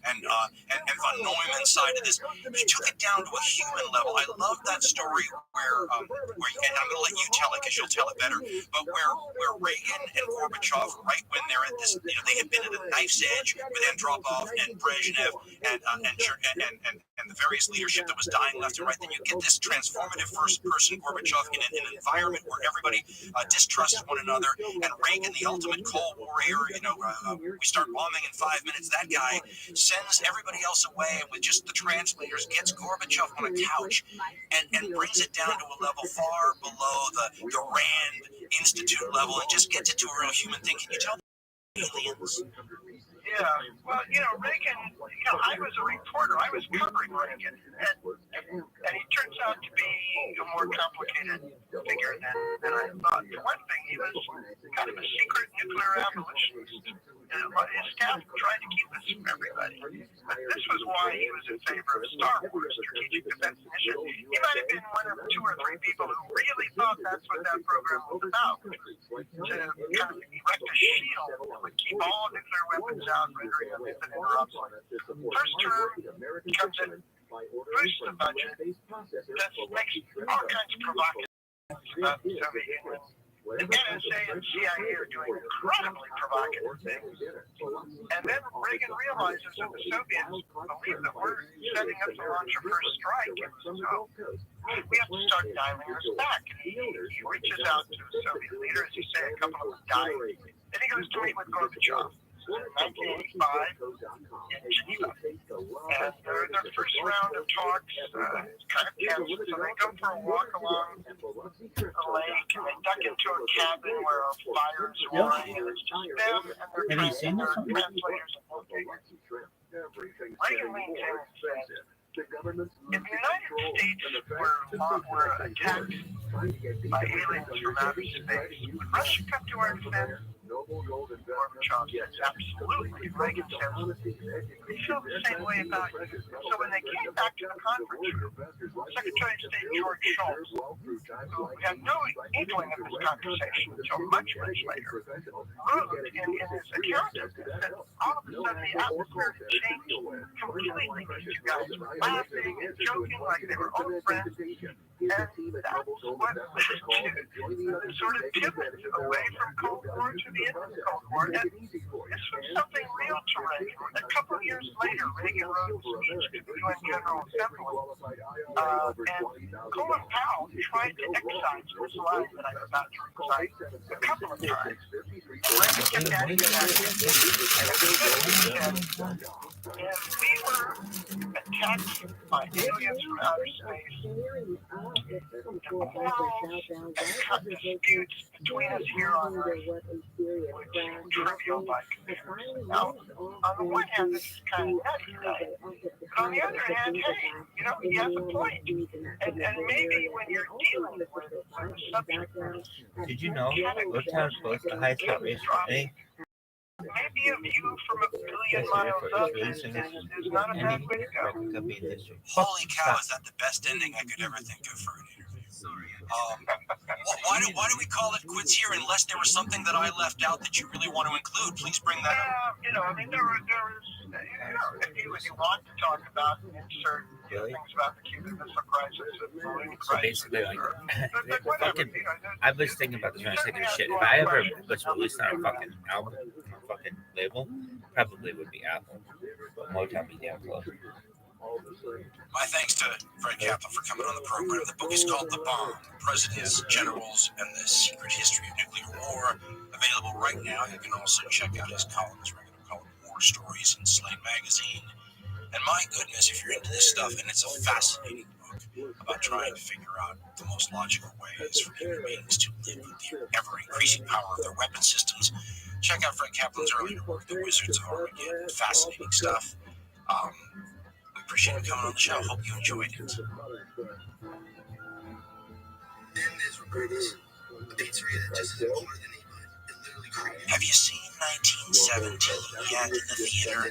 and von Neumann side of this, he took it down to a human level. I love that story where and I'm going to let you tell it because you'll tell it better, but where Reagan and Gorbachev, right when they're at this, they had been at a knife's edge with Andropov and Brezhnev and the various leadership that was dying left and right, then you get this transformative first person Gorbachev in an environment where everybody distrusts one another, and Reagan, the ultimate Cold Warrior, we start bombing in 5 minutes, that guy sends everybody else away with just the translators, gets Gorbachev on a couch and brings it down to a level far below the RAND Institute level and just gets it to a real human thing. Can you tell the aliens? Yeah, well, Reagan, I was a reporter. I was covering Reagan, and he turns out to be a more complicated figure than I thought. For one thing, he was kind of a secret nuclear abolitionist. His staff tried to keep this from everybody. But this was why he was in favor of Star Wars, Strategic Defense Initiative. He might have been one of 2 or 3 people who really thought that's what that program was about, to kind of erect a shield that would keep all nuclear weapons out, rendering them infinite interrupts. First term comes in, boosts the budget, that makes all kinds of provocative things about the Soviet Union. The NSA and CIA are doing incredibly provocative things. And then Reagan realizes that the Soviets believe that we're setting up to launch a first strike. And so we have to start dialing this back. And he reaches out to the Soviet leaders. He says a couple of them died. Then he goes to meet with Gorbachev in 1985 in Geneva. And their first round of talks kind of tense. So they go for a walk along a lake, and they duck into a cabin where a fire's roaring, and it's just them and their translators and bookmakers. Reagan leans in and says, if the United States were attacked by aliens from outer space, would Russia come to our defense? Gorbachev says, absolutely. Reagan says, we feel the same way about you. So when they came back to the conference room, Secretary of State George Shultz, who had no inkling of this conversation until much later, wrote in his account of this that all of a sudden the atmosphere had changed completely. These 2 guys were laughing and joking like they were old friends. And that's what led to the sort of pivot away from Cold War to the end of the Cold War. And this was something real to Reagan. A couple of years later, Reagan wrote a speech to the UN General Assembly, and Colin Powell tried to excise this line that I'm about to recite a couple of times. And Reagan kept adding to that. And at the end, he said, if we were attacked by aliens from outer space, quarrels and disputes between us here on Earth would seem trivial by comparison. Now, on the one hand, this is kind of nutty, right? But on the other hand, hey, you know, he has a point. And maybe when you're dealing with a subject matter, Did you know ROTHSCHILD boasts the highest heart rate of any maybe a view from a billion miles up is not a bad way to go. record company in history? Holy cow, is that the best ending I could ever think of for an interview? Why do we call it quits here unless there was something that I left out that you really want to include? Please bring that up. You know, I mean, there was, if you want to talk about insert Really? things about the Cuban Missile Crisis and the So basically, like, fucking, I was thinking about this when I was taking a shit. If I ever was released on a fucking album, or a fucking label, probably would be Apple. But Motown be damn close. My thanks to Fred Kaplan for coming on the program. The book is called The Bomb, Presidents, Generals, and the Secret History of Nuclear War. Available right now. You can also check out his columns, regular column War Stories in Slate Magazine. And my goodness, if you're into this stuff, and it's a fascinating book about trying to figure out the most logical ways for human beings to live with the ever-increasing power of their weapon systems, check out Fred Kaplan's earlier work, The Wizards of Armageddon. Fascinating stuff. We appreciate you coming on the show. Hope you enjoyed it. Then there's Roberta's, a pizzeria that just is older than anybody. It literally created. Have you seen 1917 yet in the theater?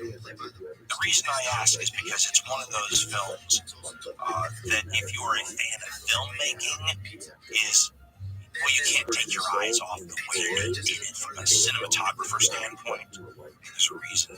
The reason I ask is because it's one of those films that if you're a fan of filmmaking is, well, you can't take your eyes off the way they did it from a cinematographer standpoint. There's a reason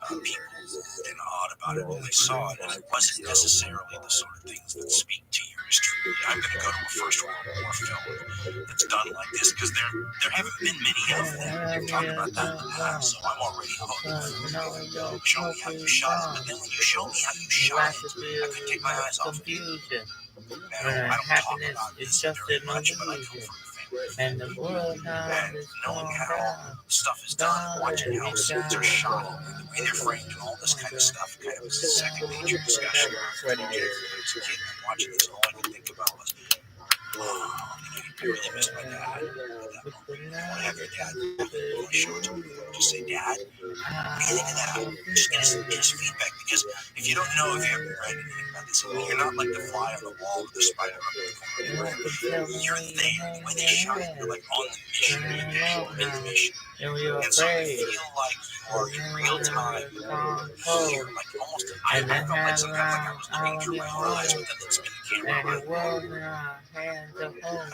people were awed about it when they saw it, and it wasn't necessarily the sort of things that speak to yours truly. I'm going to go to a First World War film that's done like this because there haven't been many of them. We've talked about that in the past, so I'm already hooked. Show me how you shot it, but then when you show me how you shot it, I couldn't take my eyes off it. I don't talk about this very much, but I come from a family. And the world now And is knowing going how down. stuff is done, watching how scenes are shot, and the way they're framed, and all this kind of stuff, kind of was a second nature discussion. As a kid, and watching this, all I could think about was, oh, I really miss my dad. I have your dad back when I show it to him. Just say, Dad, what do you think of that? Just get his feedback, because if you don't know, if you haven't read anything about this, you're not like the fly on the wall with the spider up in the corner. You're there. The way they shot it, you're like on the mission. You're in the mission. And so you feel like you are in real time here, like almost. I felt like sometimes like I was looking through my own eyes, but then they'd spin the camera around. I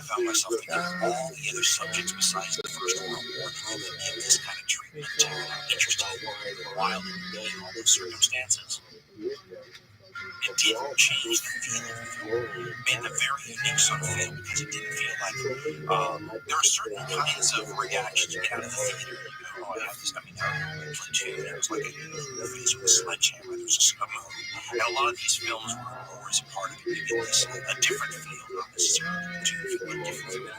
found myself thinking of all the other subjects besides the First World War that you can give this kind of treatment to, and how interesting and wild it would be in all those circumstances. It didn't change the feeling of the film. It made it a very unique sort of film because it didn't feel like there are certain kinds of reactions you get out of the theater. You go, oh, I have this. I mean, Platoon, it was like a face with a sledgehammer. There was a moon. And a lot of these films were always a part of it, giving this a different feel, not necessarily Platoon, but a different feel.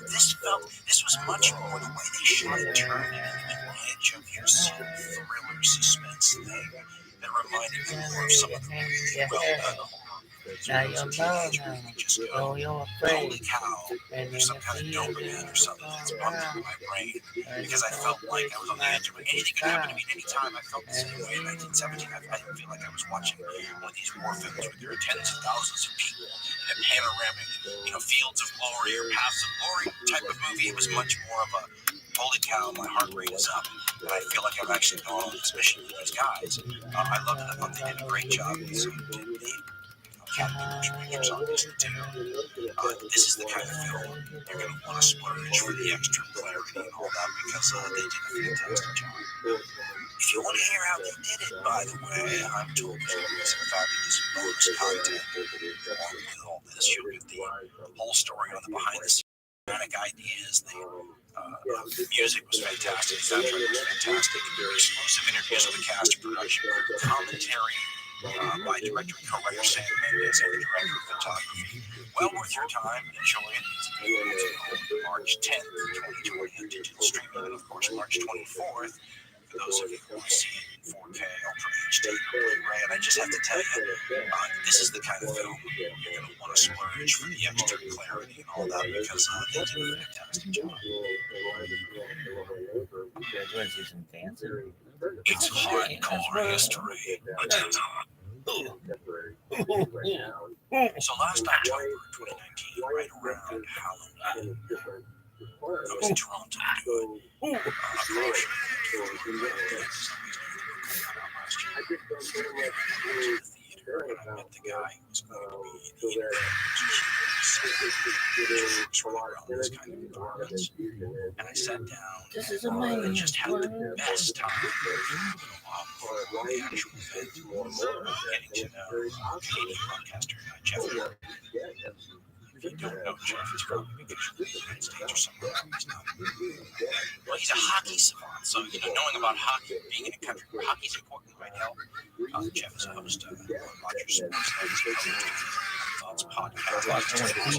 This was much more the way they shot it, turning into the edge of your thriller suspense thing. That reminded me more of some of the really well-done horror. Now you're alone now. Oh, you're afraid. Holy cow, there's some kind of dopamine or something that's pumped through my brain because I felt like I was on the edge of it. Anything could happen to me at any time. I felt the same way in 1917. I didn't feel like I was watching one of these war films where there are tens of thousands of people in a panoramic, fields of glory or paths of glory type of movie. It was much more of a holy cow, my heart rate is up, and I feel like I've actually gone on this mission with these guys. I loved it. I thought they did a great job, and so did the Academy Pictures on this too. This is the kind of film you're going to want to splurge for the extra clarity and all that because they did a fantastic job. If you want to hear how they did it, by the way, I'm told there's going to be some fabulous bonus content along with all this. You'll get the whole story on the behind-the-scenes ideas. The music was fantastic. The soundtrack was fantastic. Exclusive interviews with the cast and production, commentary by director and co-writer Sam Mendes and the director of photography. Well worth your time. Enjoy it. It's available March 10th, 2020 on digital streaming, and of course March 24th for those of you who want to see it 4K, Ultra HD, Blu-ray, and I just have to tell you, this is the kind of film you're going to want to splurge for the extra clarity and all that because they did a fantastic job. It's hardcore history. So last October 2019, right around Halloween, I was in Toronto doing a promotion I went to the theater and I met the guy who was going to be the around this kind of environments. And I sat down and just had the best time for the actual event, getting to know Canadian broadcaster Jeff. If you don't know Jeff, he's probably because you're in the United States or somewhere else. He's not. Well, he's a hockey savant, so knowing about hockey, being in a country where hockey's important right now. Jeff is a host of Rogers Sports Thoughts podcast.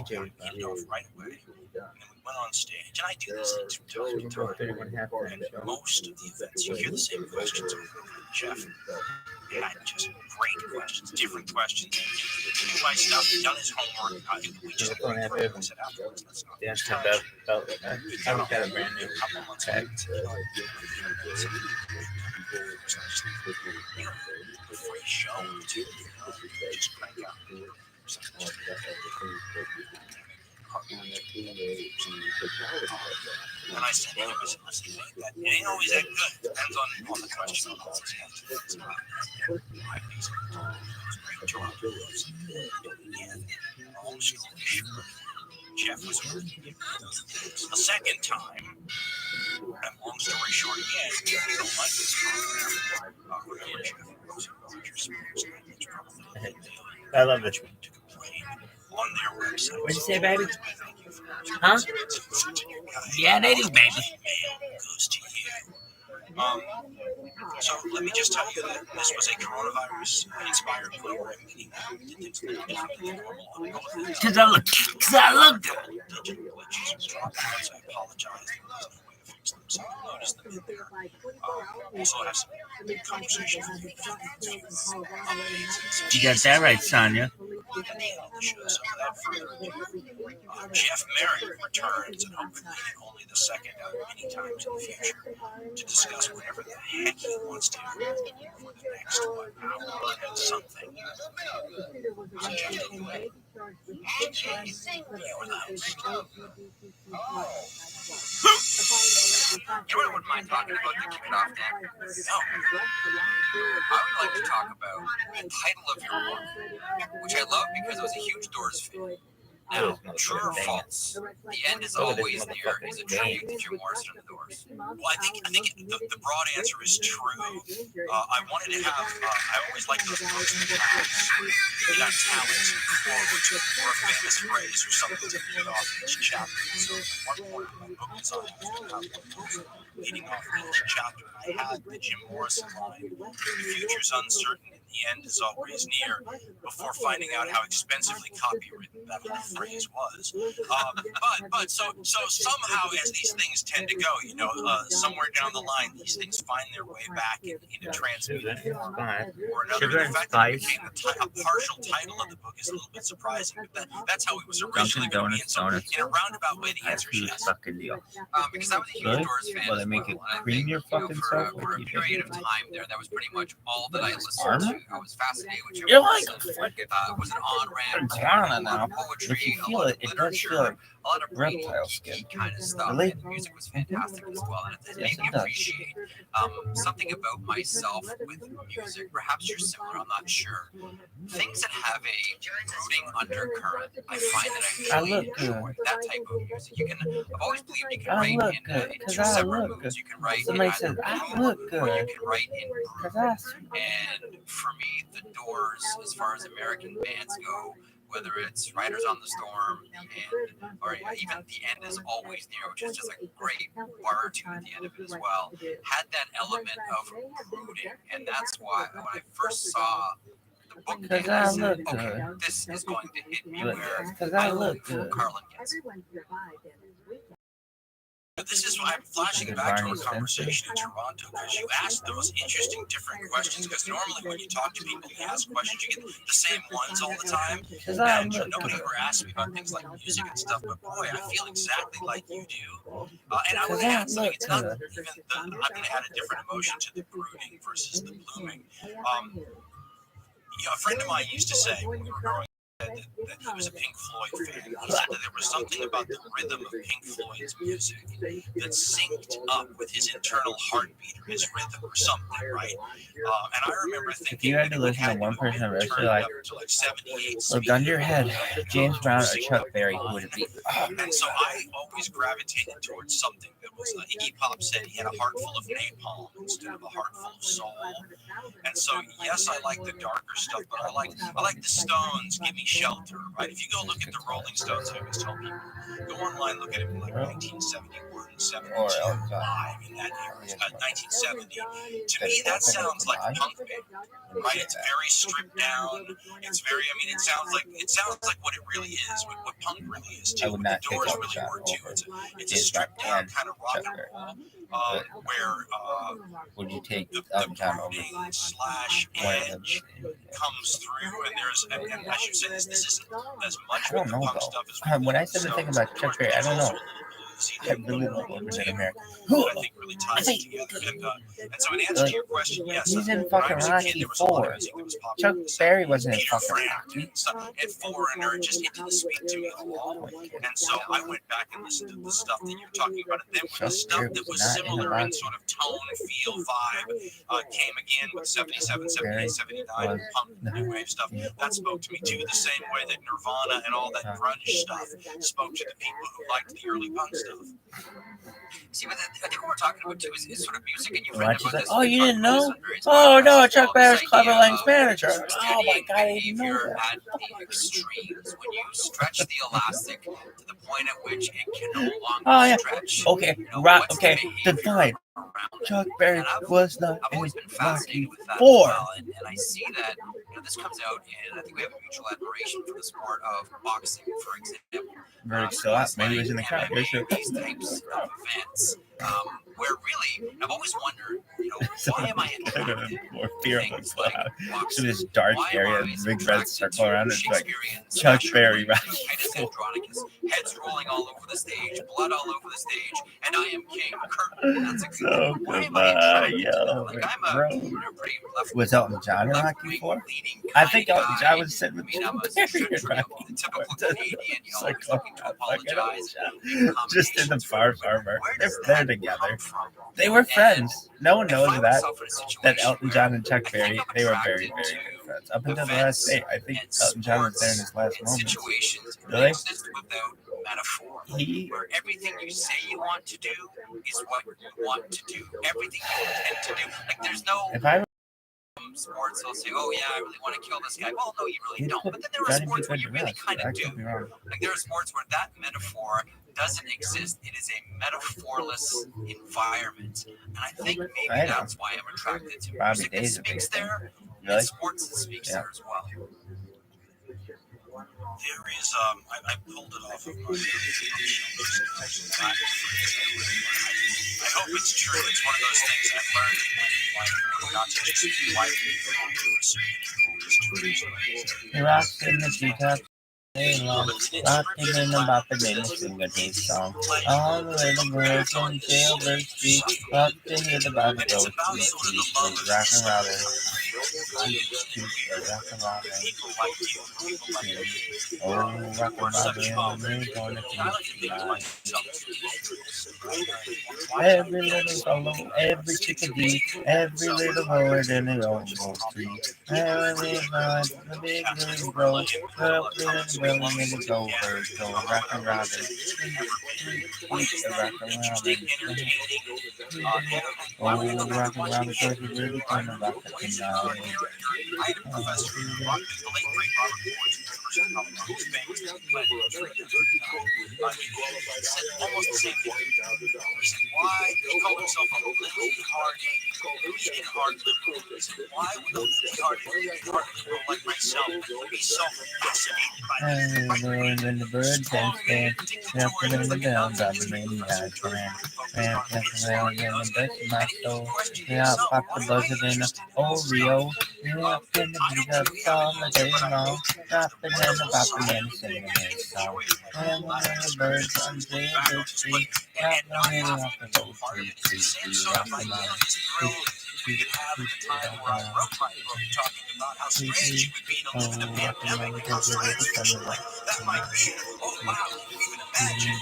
He knew right away. And we went on stage, and I do these things from time to time. And most of the events, you hear the same questions over and over. Jeff had just great questions, different questions. He knew my stuff, he'd done his homework. We just said afterwards, let's not. Yeah, I haven't got a brand new tag. Free show too, just crank out. And I said to him, listen, it ain't always that good. Depends on the question. Jeff was working the second time, and long story short, again, you don't like this program. Remember, Jeff was Rogers Sports. I love this one. On their website. What'd you say, baby? Huh? Yeah, they do, baby. Goes to you. So let me just tell you that this was a coronavirus-inspired program. Because I look good. Digital glitches, dropouts. I apologize. There's no way to fix them, so I'll notice them in there. Also have some conversations with you got that right, Sonia. Jeff Merritt returns, and hopefully only the second out of many times in the future, to discuss whatever the heck he wants to for the next hour and something. So Jeff, take it away. You're the host. You wouldn't mind talking about the kickoff day? No. I would like to talk about the title of your book, which I love because it was a huge Doors fan. Now, true or false, the end is always near is a tribute to Jim Morrison and the Doors. Well, I think the broad answer is true. I wanted to have, I always like those books that have talent or a famous phrase or something to lead off each chapter. So at one point in my book design, I was going to have one of those leading off each chapter. I had the Jim Morrison line, the future's uncertain and the end is always near, before finding out how expensively copywritten that little phrase was. But so somehow, as these things tend to go, somewhere down the line, these things find their way back in a transmitted form or another. In fact, it became a partial title of the book is a little bit surprising, but that's how it was originally going to be. And so, in a roundabout way, the answer is yes. Because I was a huge Doors fan. Well, they make it cream your fucking self. For a period of time there, that was pretty much all that I listened to. I was fascinated with Jim You're like Morrison. Was an on-ramp now. poetry, If you a feel lot it, of it does literature, feel like a lot of reptile skin. kind of stuff. Really? And the music was fantastic as well. And it made me it does. appreciate something about myself with music. Perhaps you're similar, I'm not sure. Things that have a brooding undercurrent, I find that I really enjoy that type of music. I've always believed you can I write look in good, two 'cause I separate look moods. good. You can write in Somebody either says, I mood look or you good. can write in brood. And for me, the Doors, as far as American bands go, whether it's Riders on the Storm or even The End Is Always Near, which is just a great bar tune at the end of it as well, had that element of brooding. And that's why when I first saw the book, I said, okay, this is going to hit me where Because I I look live good. Carlin gets. This is why I'm flashing back to our conversation in Toronto, because you asked the most interesting, different questions. Because normally when you talk to people, you ask questions, you get the same ones all the time. And nobody ever asks me about things like music and stuff. But boy, I feel exactly like you do. And I want to add something. It's not even the. I'm going to add a different emotion to the brooding versus the blooming. A friend of mine used to say when we were growing up that he was a Pink Floyd fan. He said that there was something about the rhythm of Pink Floyd's music that synced up with his internal heartbeat or his rhythm or something, right? And I remember thinking, if you had to listen to one person the rest of your life, look under your head, James Brown or Chuck Berry, who would it be? And so I always gravitated towards something that was Iggy Pop said he had a heart full of napalm instead of a heart full of soul. And so yes, I like the darker stuff, but I like the Stones. Give Me Shelter, right? If you go look at the Rolling Stones, I always tell people, go online, look at it in like 1971, 72, live in that era. 1970. To me, that sounds like a punk band, right? It's very stripped down. It's very, it sounds like what it really is, what punk really is too. The Doors really were too. It's a stripped down kind of rock and roll, where would you take the John over brooding slash edge comes through, and there's, and I should say this isn't as much I don't know punk though. stuff as When I said the thing about Chuck Berry, I don't know. I really love Women in America. I think really ties it together. And so in answer to your question, yes. He's in fucking Rocky 4. Chuck Berry wasn't in fucking Rocky. And Foreigner just, it didn't speak to me at all. And so I went back and listened to the stuff that you're talking about. And then when the stuff that was similar in sort of tone, feel, vibe came again with 77, 78, 79 punk new wave stuff, that spoke to me too, the same way that Nirvana and all that grunge stuff spoke to the people who liked the early punk stuff. See, but I think what we're talking about too is sort of music, and you've written about this. Oh, you didn't know? Oh no, Chuck Berry's Clever Lang's manager. Oh my god, I didn't know You're that. at the extremes when you stretch the elastic to the point at which it can no longer stretch. Okay, okay, define. Chuck Berry was not I've always been in fascinated Rocky with that 4. as well, and I see that this comes out, and I think we have a mutual admiration for the sport of boxing, for example. Very still up. Maybe he was in the crowd. These types of events, where really, I've always wondered, why am I attracted More to fear things of like so boxing? this dark Why am area, I and always big red attracted circle to around it. It's like Shakespearean Chuck slasher Berry, movies, right? Titus Andronicus, heads rolling all over the stage, blood all over the stage, and I am King Curtain. That's exactly So why am I attracted to that? Like, I'm a pretty left. Was Elton John in Rocky 4? I think Elton John was sitting with I'm a the Rocky. Typical Canadian, like, looking to apologize. just in the far farmer. They're together. From? They were friends. No one knows I that. myself in a situation That Elton John and Chuck where I Berry, think I'm they were attracted very, very to good friends. Up until the events last day, I think and Elton John was there in his last and moments. situations that Really? exist without metaphor. He, Where everything you say you want to do is what you want to do. Everything you intend to do. Like there's no if I sports they'll say, oh yeah, I really want to kill this guy. Well, no, you really he don't. put But then there are Johnny sports where you Depp really to kind rest. of I do. could be wrong. Like there are sports where that metaphor doesn't exist. It is a metaphorless environment. And I think maybe that's why I'm attracted to music that speaks there. Really? And sports that speaks there as well. There is, I pulled it off of my I hope it's true. It's one of those things I've learned in life, not to just like He rocks in the treetop. Rocking in the bop and then sing a dance song. All the little girls on Jailbird Street love to hear the Bible go to rock and robin. Rock and robin. Oh, rock and robin, we're gonna keep tonight. Every little solo, every chickadee, every little bird in the old tree. Every night, the big room grows, up in the building in the go bird, go rock and robin. Rock and robin. Oh, rock and robin, cause we're really gonna rock it tonight. I had a professor, the late great Robert Boyd, person probably who's famous to plenty of trees. He said almost the same thing. He said, why? He called himself a lily-hearted, bleeding-heart liberal. He said, why would a lily-hearted, bleeding-heart liberal like myself be so fascinated by these And the birds and stand up in the bell, dropping in the eye, ramp, and the best of my soul. Yeah, pop the buzzer in the Oreo. Yeah, in the beat up song the day long. Dropping in the bop the man singing a song. And the birds on the tree. Dropping in off the low tree. Dropping on we could have at the time where I wrote my book talking about how strange it would be to live in a pandemic and how strange it would be. Like, that might be, oh wow, can you even imagine?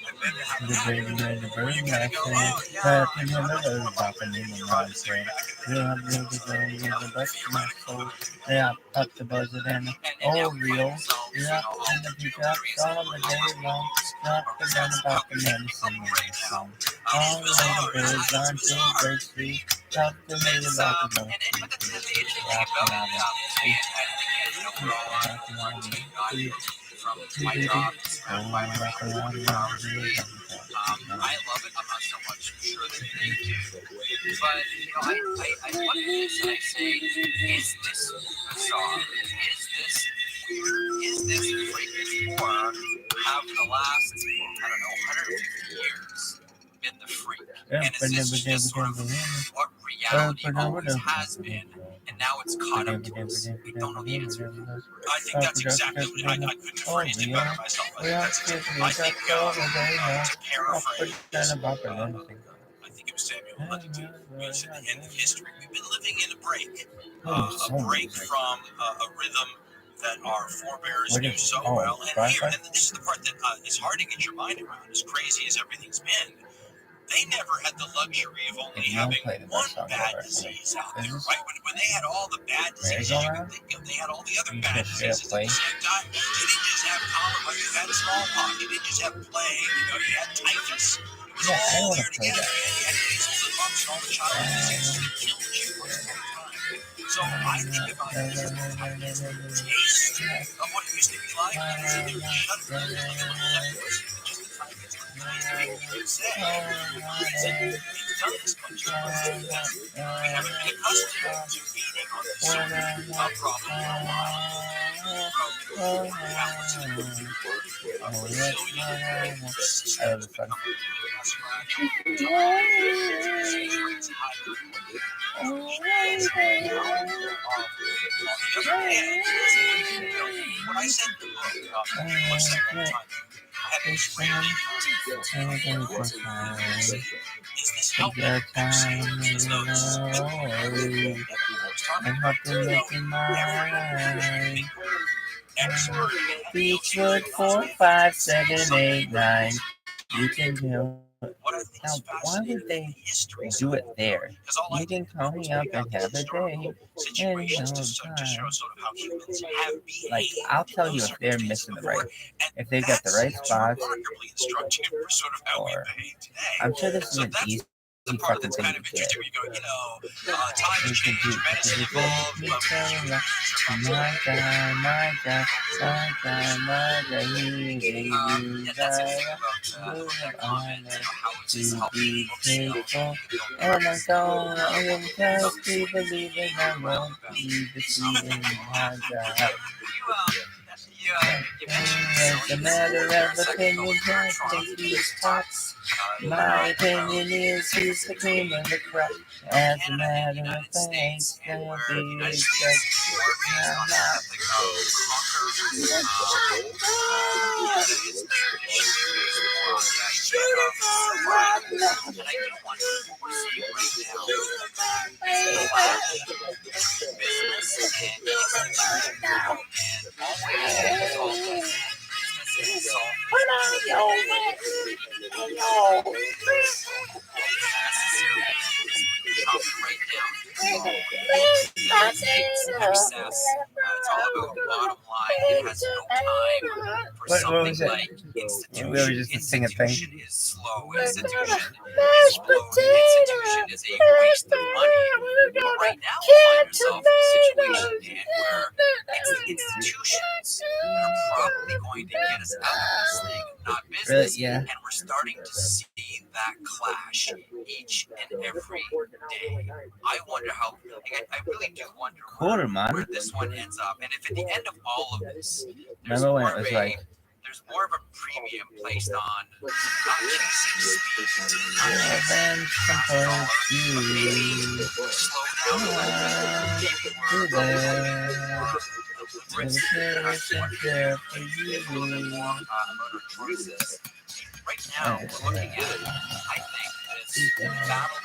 And then to have the that, bird and the where bird you I kind of go, said, oh yeah, dropping in the I bird, don't know dropping in the about mud this train. back in the day. Yeah, baby, in the bus of my soul. Yeah, pop the buzzer and the Oreo. Yeah, and the beat up all the day long. Dropping in the bop the man singing a song. All the birds on the bird tree. Dropping in the bop the low tree. Dropping on the tree. Dropping on the tree. From my job, by my hours a week. I love it. I'm not so much sure that they do. But, I look at this and I say, is this bizarre? Is this weird? Is this freakish? Or have the last, 150 years been the freak? And is this just sort of what reality always has been, and now it's caught up to us? We don't know the answer. I think that's exactly what I couldn't have phrased it better myself. I think to paraphrase, I think it was Samuel Huntington who said, at the end of history, we've been living in a break from a rhythm that our forebears knew so well. And this is the part that is hard to get your mind around, as crazy as everything's been. They never had the luxury of only having one bad disease out there, right? When they had all the bad diseases you could think of, they had all the other bad diseases at the same time. You didn't just have cholera, you had smallpox. You didn't just have plague, you had typhus. It was all there together. You had measles and mumps and all the childhood diseases that killed you at the same time. So I think about it as the taste of what it used to be like. It's either shudder, like a little leprosy, just the time it's you say, we've done this much that we haven't been accustomed to eating on this problem for a while. From balance and resilience, I love the fun. What I said in the book, what's that one time? I had this really is this helping kids notice? I'm happy making mine. Expert Beechwood 4, 5, 7, 8, 9. You can do it. Now, why would they do it there? You can call me up and have a day. situations to show sort of how humans have behaved. Like, I'll tell you if they're missing the right, if they've got the right spots, remarkably instructive for sort of how we or behave today. I'm sure this is an easy The part fucking that's thing kind to of get. interesting, where you go, time has changed, medicine evolved, My God, That's the thing about that comment, how it's just helping books oh my God, I am just to believe in I won't be deceiving my God. As a matter of opinion, I think he's hot. My opinion is he's the cream of the crop. As a matter of fact, there'll be a judge. right down to success. It's all about bottom line. It has no time for What something was it? like institution. We were just singing a thing. Institution is slow. Institution is bloated. Institution is a waste of money. But right now, we find ourselves in a situation, Dan, where it's the institutions that are probably going to get us out of this thing, not business. Really? Yeah. And we're starting to see that clash each and every day. I wonder how. I really do wonder Quarter, man. where this one ends up. And if at the end of all of this, there's Remember when more it of was a like, there's more of a premium placed on not chasing speed, not then chasing compose you. slow down a little bit. Maybe we're There. deliberate, Celebration there for you. about our choices. Right now, we're looking at, I think, this battle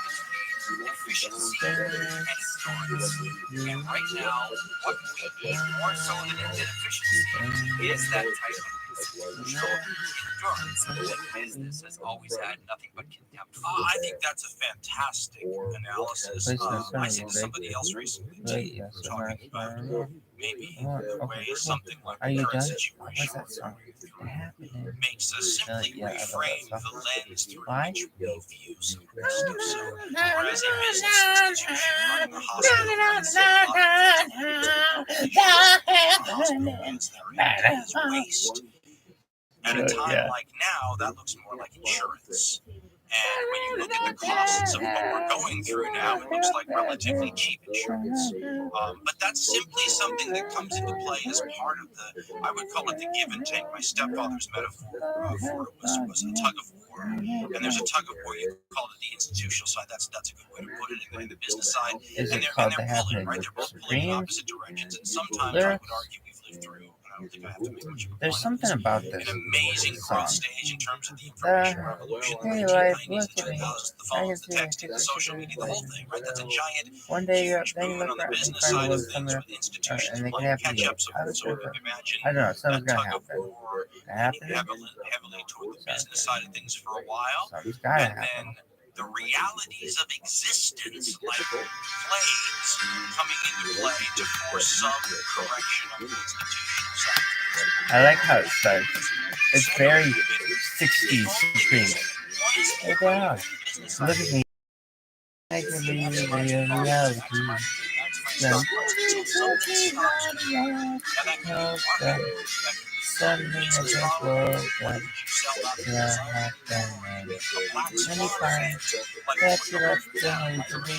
between efficiency and endurance. And right now, what we need more so than efficiency is that type of institutional endurance that business has always had nothing but contempt for. I think that's a fantastic analysis. I think somebody else recently too, was talking about maybe the way something like Are the you current done? situation What's that song? What happened? makes us simply Yeah, I love that reframe stuff. the lens through Why? which we view something. So, whereas a business institution running a hospital runs a lot of waste. At a time like now, that looks more like insurance. And when you look at the costs of what we're going through now, it looks like relatively cheap insurance. But that's simply something that comes into play as part of the, I would call it the give and take. My stepfather's metaphor for it was a tug of war. And there's a tug of war, you call it the institutional side, that's a good way to put it, and the business side. Is And it they're called the pulling, happening right? They're both pulling in opposite directions. And sometimes I would argue we've lived through, and I don't think I have to make much of a There's point of something about an this amazing song. growth stage in terms of the information revolution, the Hey, 1990s, look the at me. 2000s, the I phones, can the see texting, the it. social media, the whole thing, right? That's a giant, One day you're huge then you boon look on the around and business find a side of little things somewhere, with institutions and they can playing happen to catch you. up. So I was sort of over. imagine I don't know, that something's gonna tug of happen. war Happen? heavily toward the business side of things for a while. Something's gotta And happen. then the realities of existence, like plagues, coming into play to force some correction of the institutional side. I like how it starts. It's very 60s Supreme. Hey, God. Look at me. I can be the reality. Suddenly I just woke up. Yeah, I don't know. Many times that you left the hate to be.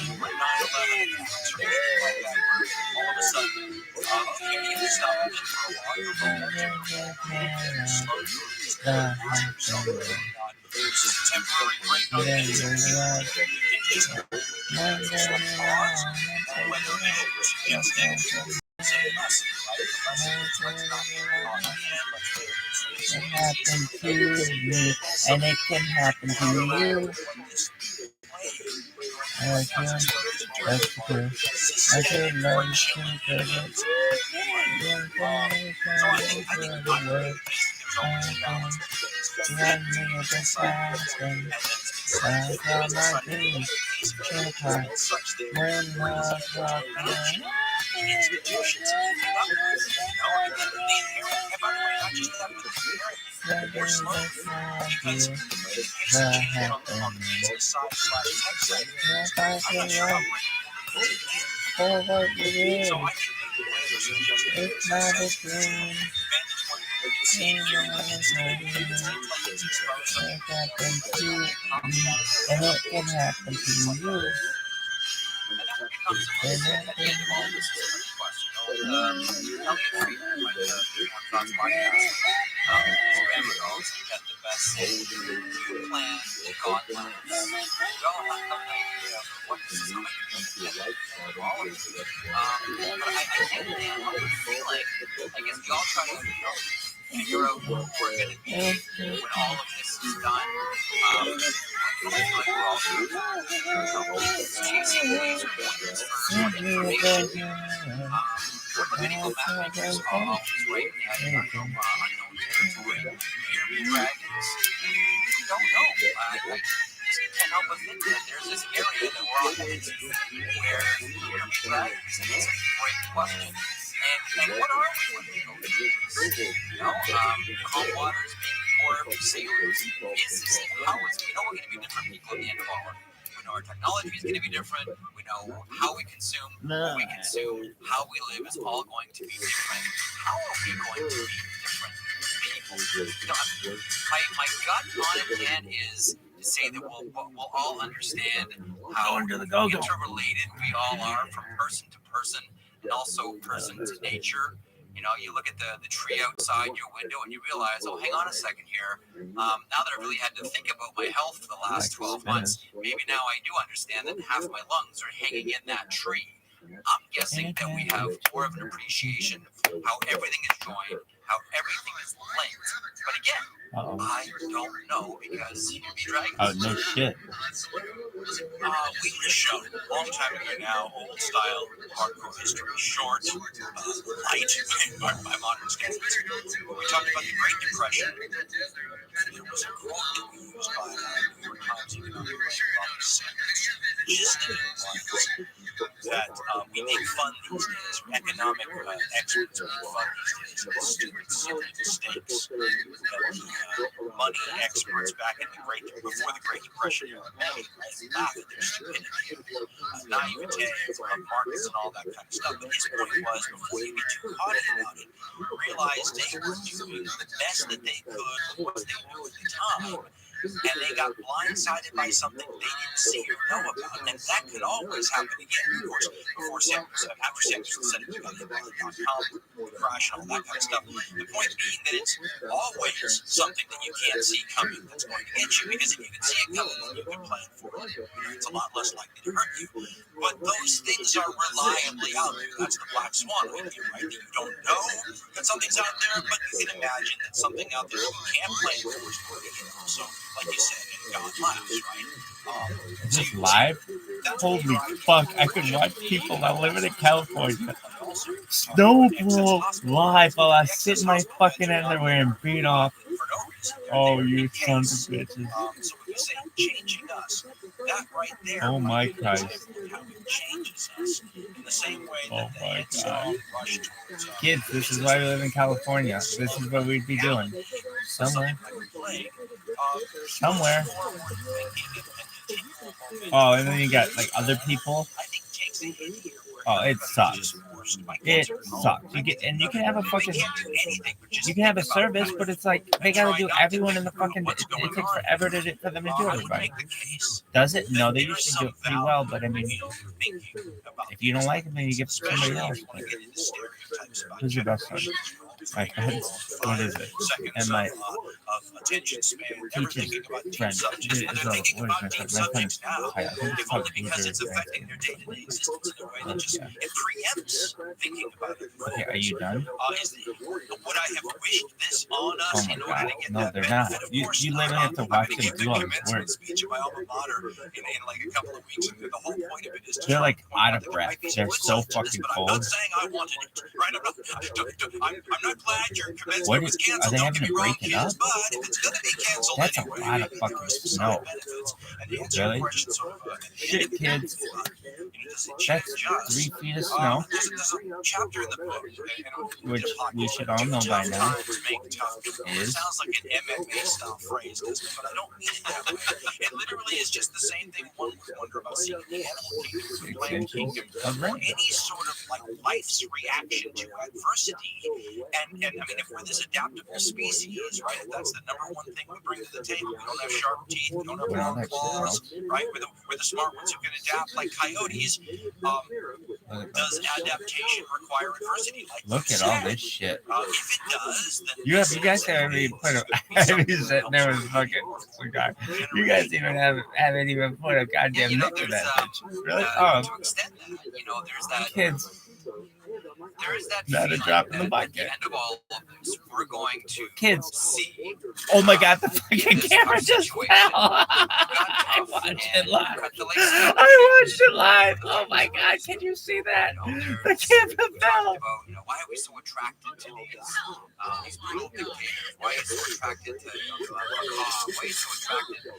It happened to me, and it can happen to you. I can, that's true. I should love you to it. For what it is, it's not a dream. It happened to me, and it can happen to you. Figure out what we're going to be when all of this is done. just can't help but think that there's this area that we're all headed to where we're going to be dragged. It's a great question. And what are we when we go through this? You know, calm waters being more sailors. How is we know we're going to be different people at the end of all of it. We know our technology is going to be different. We know how we consume, what we consume, how we live is all going to be different. How are we going to be different people? You know, my gut on it is to say that we'll all understand how interrelated we all are from person to person and also person to nature. You know, you look at the tree outside your window and you realize, oh, hang on a second here. Now that I really had to think about my health for the last 12 months, maybe now I do understand that half my lungs are hanging in that tree. I'm guessing that we have more of an appreciation of how everything is joined, how everything is linked. But again, I don't know because you'd be dragging. Oh, no shit. We did a show a long time ago now, old style, hardcore history, short, light, by modern standards. We talked about the Great Depression. There was a quote that we used by New York Times economic writer Robert Sanders. The gist of it was that we make fun these days, or economic experts make fun these days of the stupid, silly mistakes that the money experts back in before the Great Depression made. Laugh at their stupidity, naivete of markets and all that kind of stuff. But his point was, before you get too caught about it, realize they were doing the best that they could with what they knew at the time. And they got blindsided by something they didn't see or know about. And that could always happen again. Of course, after Samuelson said it about the .com crash and all that kind of stuff. The point being that it's always something that you can't see coming that's going to get you. Because if you can see it coming, then you can plan for it. It's a lot less likely to hurt you. But those things are reliably out there. That's the black swan idea, right? That you don't know that something's out there, but you can imagine that something out there that you can't plan for is going to hit you. So, like you said, God laughs, right? Is this live? Holy fuck, I could watch people that live in California snow blow live while I sit in my fucking underwear and beat off. Oh, you sons of bitches. So when you say changing us, that right there, oh my Christ. How it changes us in the same way that oh my the God. Rush towards Kids, this is why we live in California. This is what we'd be doing. Somewhere. Somewhere. Oh, and then you got like other people. Oh, it sucks. It sucks. You can have a fucking, you can have a service, but it's like they gotta do everyone in the fucking. It takes forever for them to do everybody. Does it? No, they usually do it pretty well. But I mean, if you don't like it, then you give it to somebody else. But who's your best friend? My friends. What is it? And my teacher's friend. What is my friend? My friend. I think it's called Igers. Okay, are you done? Would I have wished this on us in order to get no, they're not. You literally have to watch them do all this work. Speech of my alma mater in like a couple of weeks. The whole point of it is they're like out of breath. They're so fucking cold. I'm not saying I wanted it. Right? I'm not glad you're convinced what it was canceled. Are they having to break it up? But if it's going to be canceled, that's anyway, a lot of fucking snow. Really? Shit, kids. That's 3 feet of snow. There's a chapter in the book, which we should all know by now. It sounds like an MMA style phrase, doesn't it? But I don't mean that. It literally is just the same thing one would wonder about seeing the animal kingdom, the plant kingdom, or any sort of like life's reaction to adversity. And I mean, if we're this adaptable species, right? If that's the number one thing we bring to the table. We don't have sharp teeth. We don't have long claws, right? We're the smart ones who can adapt like coyotes. Does adaptation require adversity? Like look at all this shit. If it does, then you guys haven't even put a. He's sitting there with fucking cigar. You guys even haven't even put a goddamn nick in that bitch. Really? Oh, to extend that, there's that. Kids. There is that not a drop in the bucket. At the end of all of this, we're going to kids see. Oh my God! The fucking camera just fell. watched it live. cut the laces out. I watched it live. Oh my god, can you see that? The camera fell. About, why are we so attracted to these brutal dictators? Why are you so attracted to Why are you so attracted to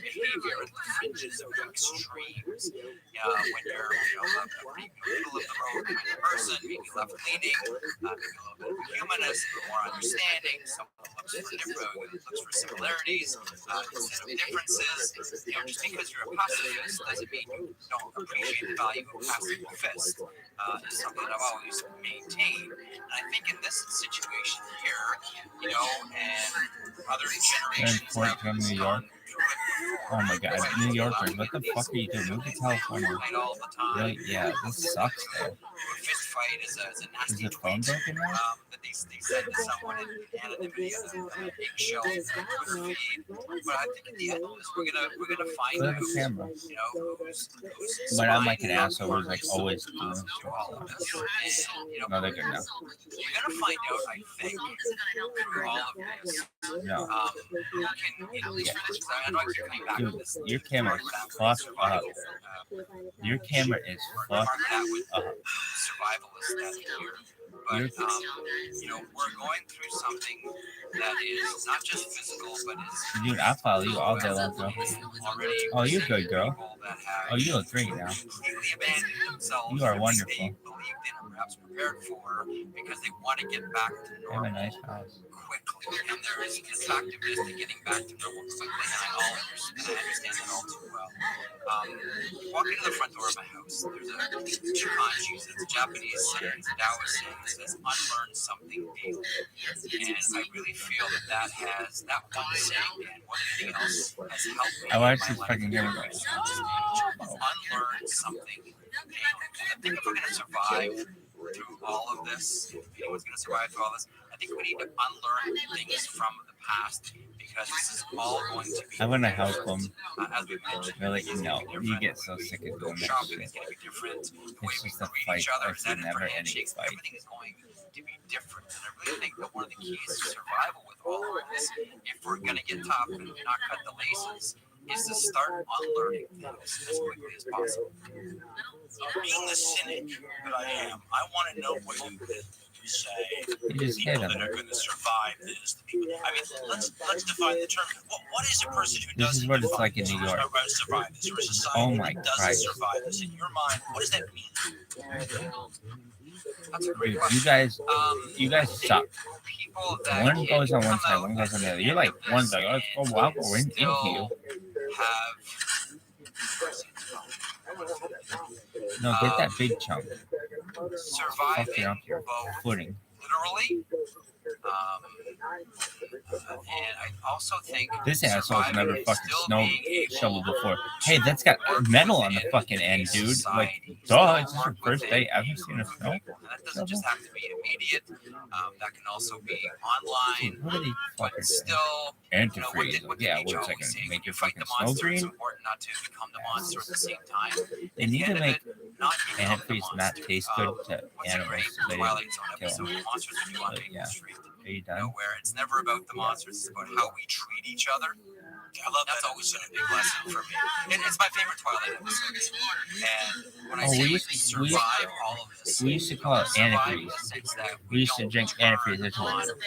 behavior at the fringes of extremes? When you're a pretty middle of the road kind of person, maybe left leaning, maybe a little bit of a humanist, more understanding, someone looks for similarities instead of differences. Just because you're a pacifist doesn't mean you don't appreciate the value of a pacifist. Is something that I've always maintained. And I think in this situation here, and other generations have from New York. Oh my god, New Yorkers, what the fuck are you doing? Move to California. All the time. Really? Yeah, this sucks there. A fist fight is a nasty Is the phone broken now? that they said to someone in anonymity as an eggshell Twitter feed. But I think at the end of this, we're gonna find Look out, at the camera. who's But I'm like an spying asshole who's like always doing through all of this. And, No, they're good now. You're gonna find out, I think, through all of this. No. Who can, at least for this, because I know I keep coming back to Dude, this. your camera is fucked up. Your camera is fucked up. Survivalist here. But we're going through something that is not just physical, but is Dude, I'll follow you all day long, girl. already. Oh, you're good, girl. Oh, you look great now. Completely abandoned themselves. You are in wonderful. They believed in or perhaps prepared for because they want to get back to You have a normal nice house. quickly. And there is attractiveness to getting back to normal quickly, and I understand that all too well. Walking to the front door of my house, there's a Chikanji, it's a Japanese saying, it's a Taoist saying that says, unlearn something daily. And I really feel that one saying, and more than anything else, has helped me. I watched in this my life fucking game. unlearn something daily. And I think if we're going to survive through all of this, if anyone's going to survive through all this, I think we need to unlearn things from the past because this is all going to be. I want to help them. As we mentioned, Really, it's no, gonna be you different. get so sick of Go doing that shopping shit. is going to be different. The way It's we just a greet fight. each other, It's is a that for never-ending handshakes, fight. everything is going to be different. And I really think that one of the keys to survival with all of this, if we're going to get tough and not cut the laces, is to start unlearning things as quickly as possible. Being the cynic that I am, I want to know what you say. You just hit People them. that are going to survive this. The people, I mean, let's define the term. What is a person who This doesn't is what it's like in New York. survive this, or a society Oh my that doesn't Christ. survive this? In your mind, what does that mean? That's a great Dude, question. you guys suck. People that One can goes on one come side, out one goes on the at other. You're like, end of one's this like, let's go and walk over into you. still have No, get that big chunk. surviving Fuck it up your both footing. literally. And I also think This asshole's surviving never is fucking still snow being able shoveled before. to Hey, that's got work metal on the within fucking end, a dude. Like, society, duh, still it's just your work first within day ever seen a group snow. of people. And that doesn't just have to be immediate. That can also be online. Dude, what are these But fuckers still, doing? what Antifreeze. did Yeah, Nietzsche what is that always say? gonna When make you your fight fucking the snow monster, it's green? important not to become the monster at the same time. They need to make not become the antifreeze not monster. taste good to What's a animals great so they Twilight didn't Zone kill episode? them. Monsters Would You on But, Maple yeah. Street. Are you done? Where it's never about the monsters, it's about how we treat each other. I love that's always been a big lesson for me. And it's my favorite Twilight episode. And when I say we survive all of this, We used to call it antifreeze. We used to drink antifreeze. It's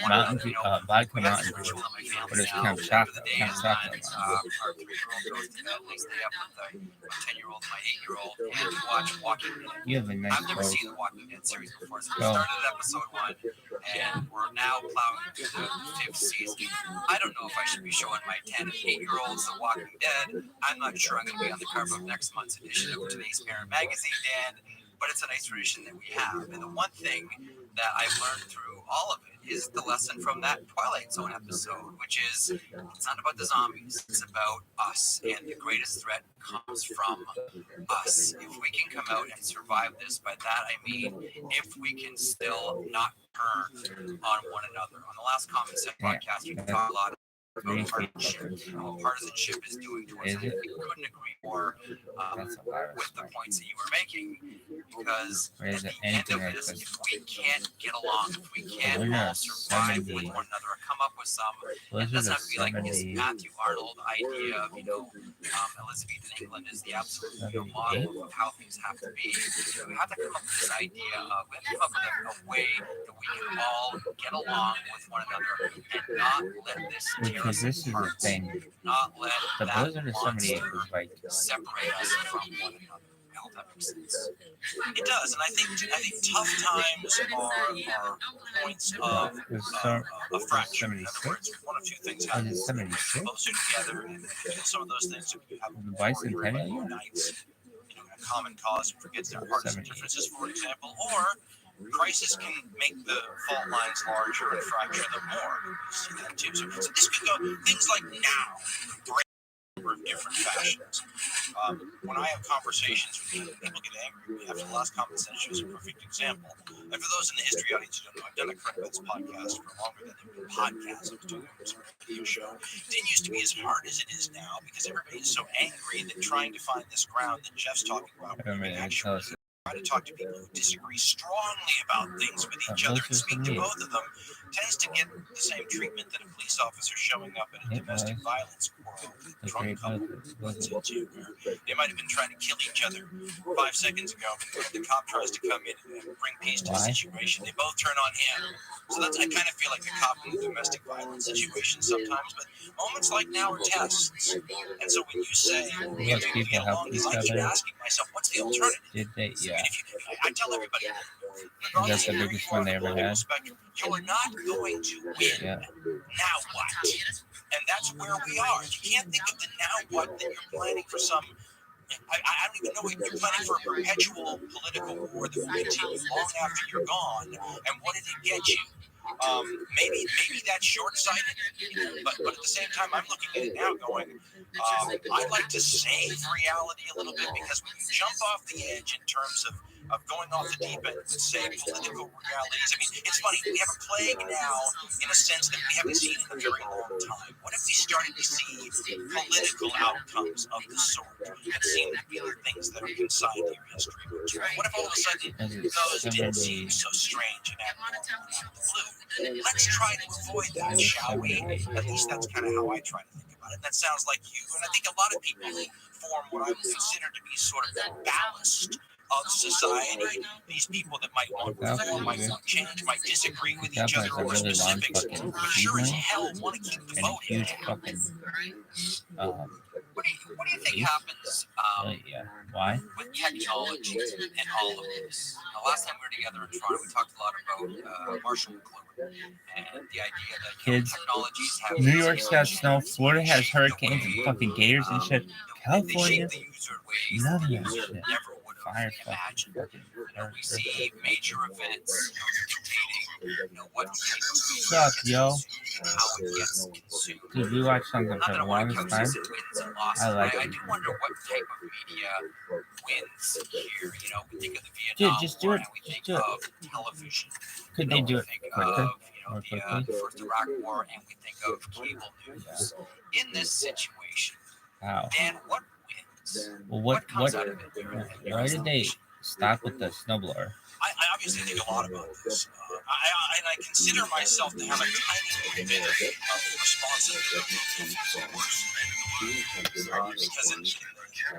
Mountain Dew, vodka Mountain Dew. But it's kind of chocolate. Kind of chocolate. Our 3-year-old goes to bed, we stay up with my 10-year-old, my 8-year-old, and we watch Walking Dead. You have a nice I've never clothes. seen the Walking Dead series before, so we Oh. started at episode 1, and we're now plowing through the 5th season. I don't know if I should be showing my 10 and 8-year-olds The Walking Dead. I'm not sure I'm going to be on the cover of next month's edition of Today's Parent Magazine, Dan, but it's a nice tradition that we have. And the one thing that I've learned through all of it is the lesson from that Twilight Zone episode, which is it's not about the zombies, it's about us. And the greatest threat comes from us. If we can come out and survive this, by that I mean if we can still not turn on one another. On the last Common Sense podcast, we talked a lot partisanship is doing towards it. I couldn't agree more with the points that you were making, because at the end of this, if we can't get along, if we can't all survive with one another or come up with some, it doesn't have to be like this Matthew Arnold idea of, Elizabethan England is the absolute model of how things have to be. We have to come up with this idea of, we have to come up with a way that we can all get along with one another and not let this tear us apart. Not let that monster separate us from one another. I hope that makes sense. It does, and I think tough times are points of fracture. In other words, one of two things happen. Both are together, and some of those things have unites, a common cause and forgets their partisan differences, for example, or crisis can make the fault lines larger and fracture them more. You see that too. So this could go things like now. Of different fashions. When I have conversations with people, people get angry. After the last conversation was a perfect example. And for those in the history audience who don't know, I've done a current events podcast for longer than the podcast. I was doing a radio show. It didn't used to be as hard as it is now because everybody is so angry that trying to find this ground that Jeff's talking about. Actually, try to talk to people who disagree strongly about things with each other and speak to both of them tends to get the same treatment that a police officer showing up at a domestic violence quarrel with a drunk couple runs into, where they might have been trying to kill each other 5 seconds ago. The cop tries to come in and bring peace to the situation. They both turn on him. So I kind of feel like the cop in the domestic violence situation sometimes. But moments like now are tests. And so when you say we have to get along, because I keep asking myself, what's the alternative? Yeah. I tell everybody, That's the biggest one they ever had. You're not going to win. Yeah. Now what? And that's where we are. You can't think of the now what that you're planning for some. I don't even know if you're planning for a perpetual political war that will continue long after you're gone. And what did it get you? Maybe that's short-sighted, but at the same time, I'm looking at it now going, I'd like to save reality a little bit, because when you jump off the edge in terms of going off the deep end and say political realities, I mean, it's funny, we have a plague now in a sense that we haven't seen in a very long time. What if we started to see political outcomes of the sort that seem to be the things that are consigned to your history books, right? What if all of a sudden those didn't seem so strange and abnormal and out of the blue? Let's try to avoid that, shall we? At least that's kind of how I try to think about it. And that sounds like you, and I think a lot of people form what I would consider to be sort of the ballast of society. These people that might want reform, might want change, might disagree with each other over specifics, but sure as hell want to keep the vote in. What do you think happens Why? with technology and all of this? Now, last time we were together in Toronto, we talked a lot about Marshall McLuhan and the idea that Kids, technologies have New York's got snow, Florida has hurricanes and fucking gators and shit. California, none of that shit. Never would have imagined. We see major events dictating what What's up, yo? how it gets consumed. Dude, we watched something Not for that the I want to longest count time. wins and losses, I like but I it. do wonder what type of media wins here. We think of the Dude, Vietnam just do War, it. and we think Just do it. of television. Could they do We it think quicker? of the first Iraq War, and we think of cable news. In this situation, Wow. Dan, what wins? Well, What comes out of it? why did they stop with the snowblower? I obviously think a lot about this. I consider myself to have a tiny bit of responsibility for worse. Because in the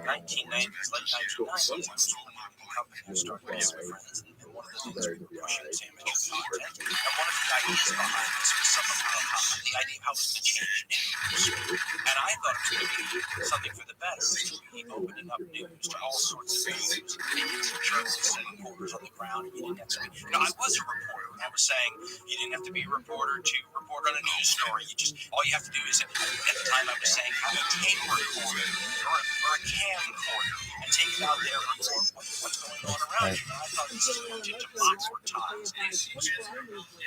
1990s, late 1990s, I was holding a company I started with some friends, and one of the things we were pushing was amateur content. And one of the ideas behind this was something about the idea of how it's going to change news. And I thought it was going to be something for the better. It was really opening up news to all sorts of news, opinions, and journalists and reporters on the ground. And you didn't have to be, I was a reporter. I was saying you didn't have to be a reporter to report on a news story. All you have to do is, at the time I was saying, have a tape recorder or a camcorder and take it out there and record what's going on around you. And I thought this is going to democratize news.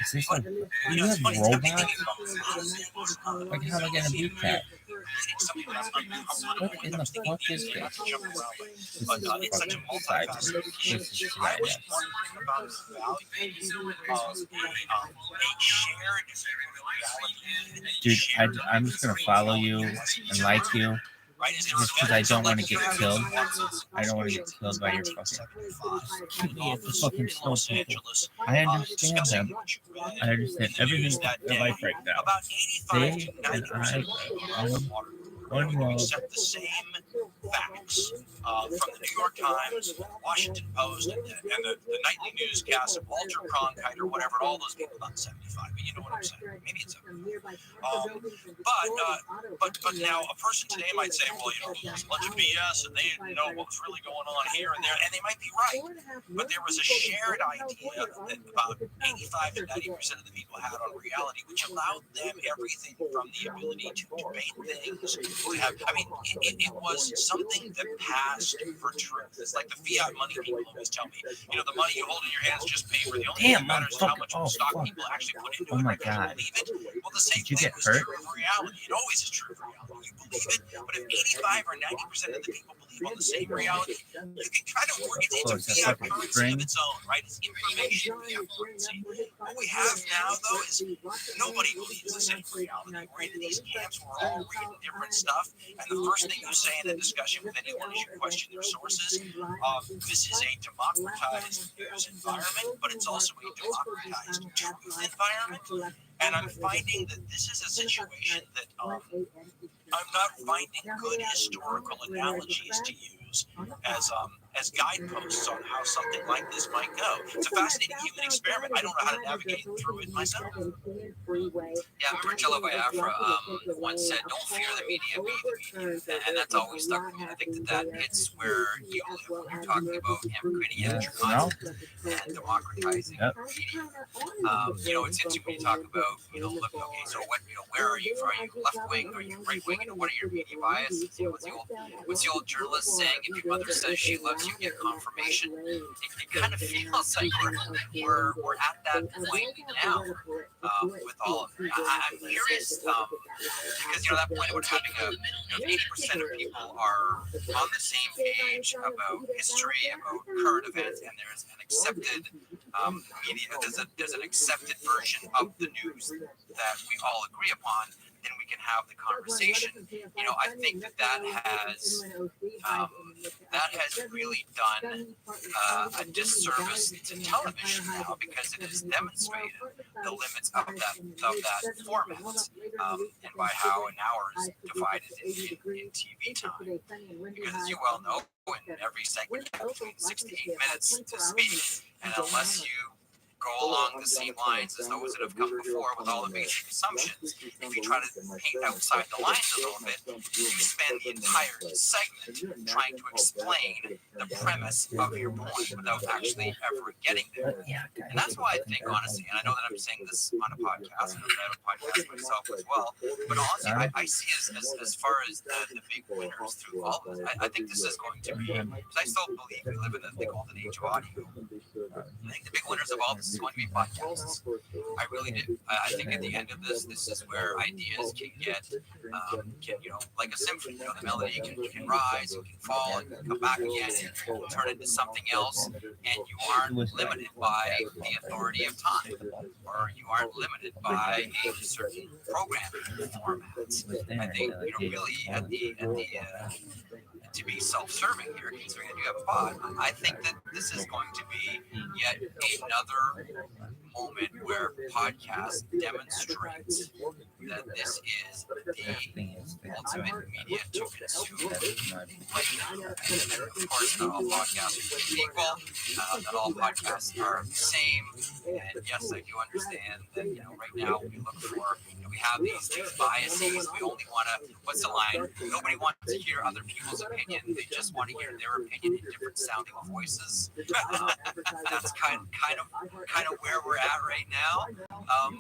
Is this like, you have robots? Like, how am I gonna beat that? including something that's uncommon What in the fuck is this? but it's such a multifaceted issue. This is I was side wondering about the value of a shared reality. Dude, I'm just gonna follow you and like you Right? Is it just because I don't want to like get killed. I don't want to get killed by your fucking. Shoot me at the fucking snow Los people. Angeles, I understand discussing them. what you read I understand in the news everything that in their day. life right now. About 85 They to and 90% I of people are in water one going to world. accept the same facts from the New York Times, the Washington Post, and the nightly newscasts of Walter Cronkite or whatever, and all those people, not 75, but you know what I'm saying. Maybe it's 75. But now a person today might say, well, you know, it's a bunch of BS and they didn't know what was really going on here and there, and they might be right. But there was a shared idea that about 85 to 90% of the people had on reality, which allowed them everything from the ability to debate things, to have, I mean, it was something that passed for truth. It's like the fiat money people always tell me, you know, the money you hold in your hands is just paper. The only thing that matters is how much stock people actually put into Oh it. my Because you God. believe it. Well, the same Did you thing get was hurt? true of reality. It always is true of reality. You believe it, but if 85 or 90% of the people believe on the same reality, you can try to work it. It's Oh, a is that fiat fucking currency string? of its own, right? It's information fiat currency. What we have now, though, is nobody believes the same reality. We're into these camps. We're all reading different stuff, and the first thing you say in a discussion with anyone is you question their sources. This is a democratized news environment, but it's also a democratized truth environment. And I'm finding that this is a situation that I'm not finding good historical analogies to use as guideposts on how something like this might go. It's a fascinating human experiment. I don't know how to navigate through it myself. Yeah, I remember Jello Biafra once said, "Don't fear the media, be the media," and that's always stuck with me. I think that hits where you live when you're talking about creating Yeah, content and democratizing media. You know, it's interesting when you talk about, you know, look, okay, so what, you know, where are you? Are you left wing? Are you right wing? And what are your media biases? You know, what's the old journalist saying? If your mother says she loves you, get confirmation. It kind of feels like we're at that point now with all of it. I'm curious because, you know, that point about having 80% of people are on the same page about history, about current events, and there's an accepted media. There's an accepted version of the news that we all agree upon. Then we can have the conversation. You know, I think that has really done a disservice to television now, because it has demonstrated the limits of that format, and by how an hour is divided in TV time. Because as you well know, in every segment you have between 6 to 8 minutes to speak, and unless you go along the same lines as those that have come before with all the basic assumptions, if you try to paint outside the lines a little bit, you spend the entire segment trying to explain the premise of your point without actually ever getting there. And that's why I think, honestly, and I know that I'm saying this on a podcast, and I have a podcast myself as well, but honestly, I see as far as the big winners through all of this, I think this is going to be, because I still believe we live in the golden age of audio. I think the big winners of all this is going to be podcasts. I really do. I think at the end of this is where ideas can get, you know, like a symphony. You know, the melody can rise, it can fall, it can come back again, and turn into something else, and you aren't limited by the authority of time, or you aren't limited by a certain programming formats. I think, you know, really at the to be self-serving here, considering that you have a pod, I think that this is going to be yet another moment where podcast demonstrates that this is the ultimate media to consume. Like, and of course, not all podcasts are equal. Not all podcasts are the same. And yes, I do understand that, you know, right now we look for, you know, we have these biases. We only want to, what's the line? Nobody wants to hear other people's opinion. They just want to hear their opinion in different sounding voices. That's kind of where we're at right now.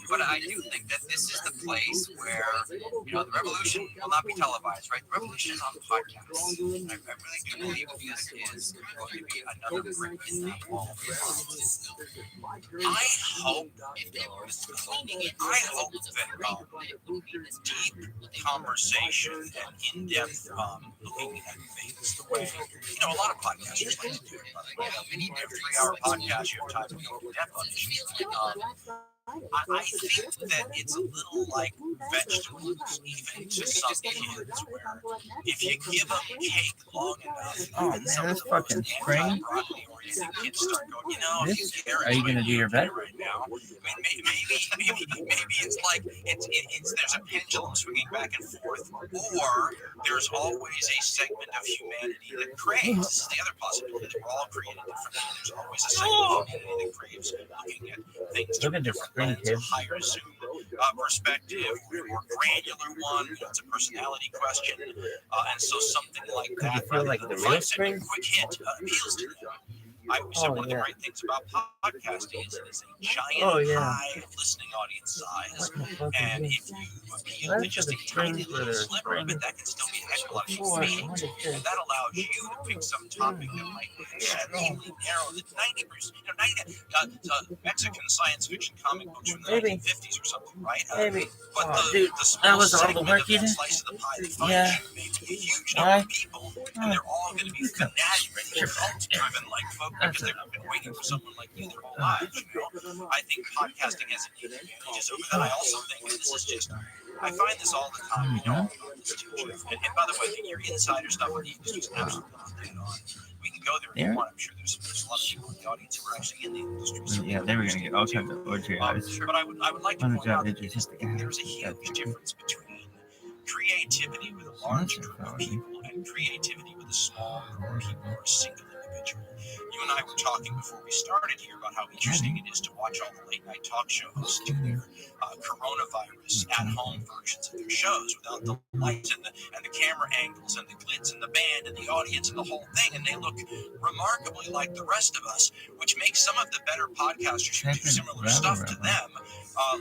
But I do think that this is the place where, you know, the revolution will not be televised, right? The revolution is on podcasts. I really do believe that this is going to be another brick in that wall. I hope that deep conversation and in-depth looking at things the way, a lot of podcasters like to do it. When you do a 3-hour podcast, you have time to go in-depth on issues. I think that it's a little like vegetables, even to some kids, where if you give them cake long enough, even some of the most anti-broccoli-oriented kids start going, if you care, Are you gonna do your bet right now? I mean, maybe it's like there's a pendulum swinging back and forth, or there's always a segment of humanity that craves. This is the other possibility that we're all created differently. There's always a segment of humanity that craves looking at things through a different lens, a higher zoom perspective, or a more granular one. It's a personality question, and so something like that, feel like the real spring? quick hit appeals to them. I always say one of the great things about podcasting is it is a giant high listening audience size, and if you appeal to just a tiny little sliver of it, that can still be a heck of a lot of fans, and that allows you to pick some topic that might be extremely narrow, that 90%, Mexican science fiction comic books from the 1950s or something, right? But the that was all the work you did? slice of the pie that finds you may be a huge number of people, and they're all going to be fanatic, cult-driven like folks, because they've been waiting for someone like you their whole lives. I think podcasting has advantages over that. I also think, and this is just, I find this all the time. All about this too, Jeff. And by the way, your insider stuff in the industry is absolutely dead on. We can go there if you want. I'm sure there's a lot of people in the audience who are actually in the industry. So yeah, they were going to get all kinds of OJIs. But I would like to point out that there's a huge difference between creativity with a large group of people and creativity with a small group of people or a single individual. You and I were talking before we started here about how interesting it is to watch all the late night talk show hosts do their coronavirus at-home versions of their shows without the lights and the camera angles and the glitz and the band and the audience and the whole thing, and they look remarkably like the rest of us, which makes some of the better podcasters who do similar stuff to them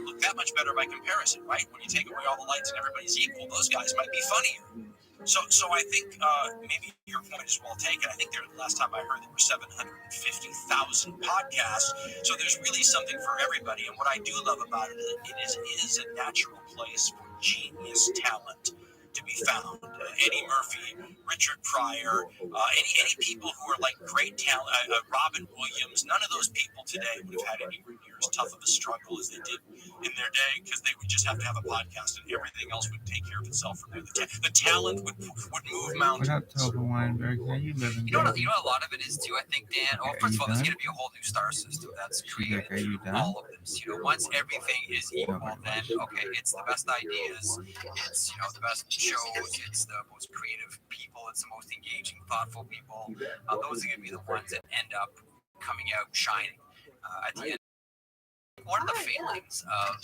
look that much better by comparison, right? When you take away all the lights and everybody's equal, those guys might be funnier. So I think maybe your point is well taken. I think the last time I heard there were 750,000 podcasts. So there's really something for everybody. And what I do love about it is a natural place for genius talent to be found. Eddie Murphy, Richard Pryor, any people who are like great talent, Robin Williams, none of those people today would have had anywhere near as tough of a struggle as they did in their day, because they would just have to have a podcast and everything else would take care of itself from there. The talent would move mountains. What up, Tova Weinberg? How you living? You know, a lot of it is too, I think, Dan. Well, first of all, there's going to be a whole new star system that's created all of this. Once everything is equal, then okay, it's the best ideas, it's the best shows, it's the most creative people, it's the most engaging, thoughtful people. Those are going to be the ones that end up coming out shining at the end. One of the failings of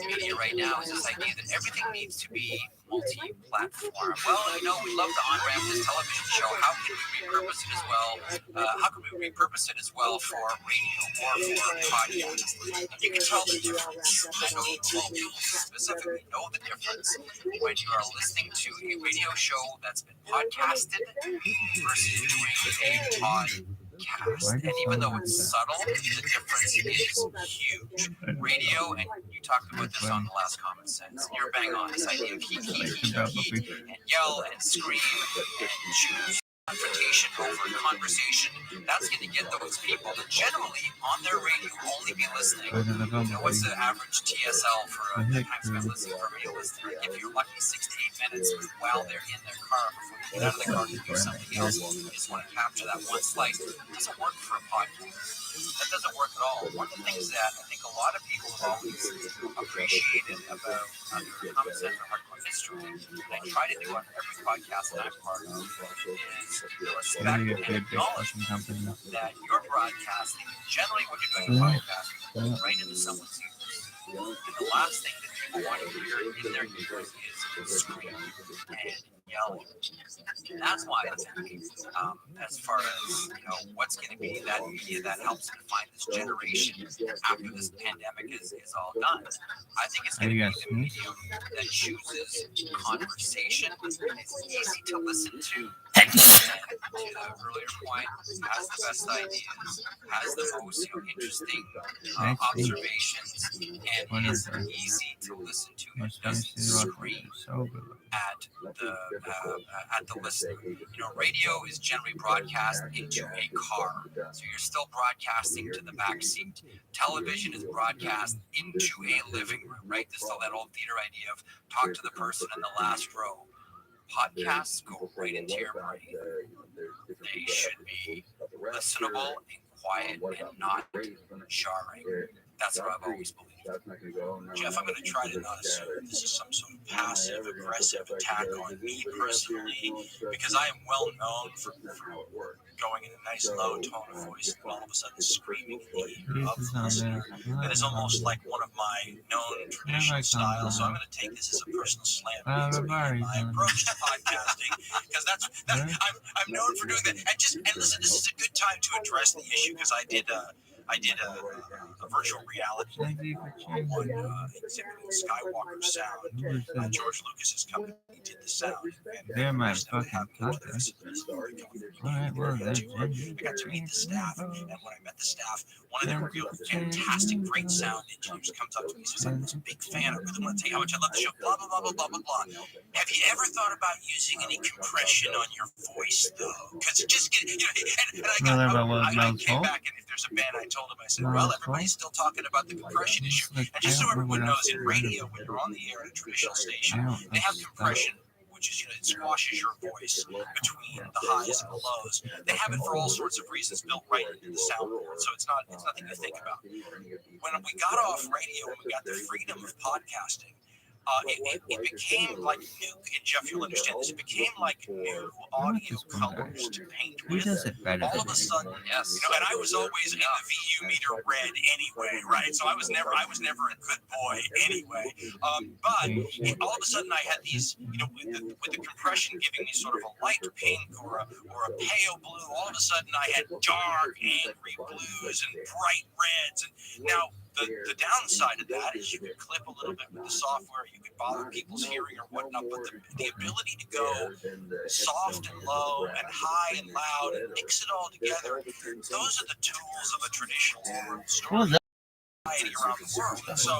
media right now is this idea that everything needs to be multi-platform. Well, we love to on-ramp this television show. How can we repurpose it as well? How can we repurpose it as well for radio or for podcast? You can tell the difference. I know you specifically know the difference when you are listening to a radio show that's been podcasted versus doing a podcast. And even though it's subtle, the difference is huge. Radio, and you talked about this on the last Common Sense, you're bang on this idea of heat, and yell and scream and choose confrontation over conversation. That's going to get those people that generally on their radio only be listening. What's the average TSL for a time spent listening for a radio listener? If you're lucky, 6 to 8 minutes while they're in their car before they get out of the car to do something else. You just want to capture that one slice. It doesn't work for a podcast. That doesn't work at all. One of the things that I think a lot of people have always appreciated about Common Sense or Hardcore History, and I try to do on every podcast that I'm part of, is respect and acknowledge that you're broadcasting, generally when you're doing a podcast, right into someone's ears. And the last thing that people want to hear in their ears is screaming and yelling. And that's why I think, as far as what's going to be that media that helps define this generation after this pandemic is all done, I think it's going to be the medium that chooses conversation. It's easy to listen to to the earlier point, has the best ideas, has the most interesting observations, and is easy to listen to. It doesn't scream at the listener. Radio is generally broadcast into a car, so you're still broadcasting to the back seat. Television is broadcast into a living room, right? There's still that old theater idea of talk to the person in the last row. Podcasts go right into your brain. They should be listenable and quiet and not jarring. That's what I've always believed. Jeff, I'm going to try to not assume this is some sort of passive aggressive attack on me personally, because I am well known for going in a nice low tone of voice and all of a sudden screaming in the ear of the listener. That is almost like one of my known traditional styles. So I'm going to take this as a personal slam against me and my approach to podcasting, because I'm known for doing that. And listen, this is a good time to address the issue, because I did a virtual reality on exhibiting Skywalker sound. George Lucas's company did the sound. They're my fucking cousins. Alright, well, I got to meet the staff, and when I met the staff, one of their real fantastic, great sound engineers comes up to me and says, I'm a big fan. I really want to tell you how much I love the show. Blah, blah, blah, blah, blah, blah, blah. Have you ever thought about using any compression on your voice, though? Because it just gets, and I came back, and if there's a band, I told him, I said, well, everybody's still talking about the compression issue. And just so everyone knows, in radio, when you're on the air at a traditional station, they have compression, which is, it squashes your voice between the highs and the lows. They have it for all sorts of reasons built right into the soundboard, so it's nothing to think about. When we got off radio and we got the freedom of podcasting, it became like new, and Jeff, you'll understand this, it became like new audio colors to paint with. All of a sudden, yes, and I was always in the VU meter red anyway, right? So I was never a good boy anyway. But all of a sudden I had these, with the compression giving me sort of a light pink or a pale blue, all of a sudden I had dark, angry blues and bright reds. And now, the downside of that is you can clip a little bit with the software, you can bother people's hearing or whatnot, but the ability to go soft and low and high and loud and mix it all together, those are the tools of a traditional story around the world. And so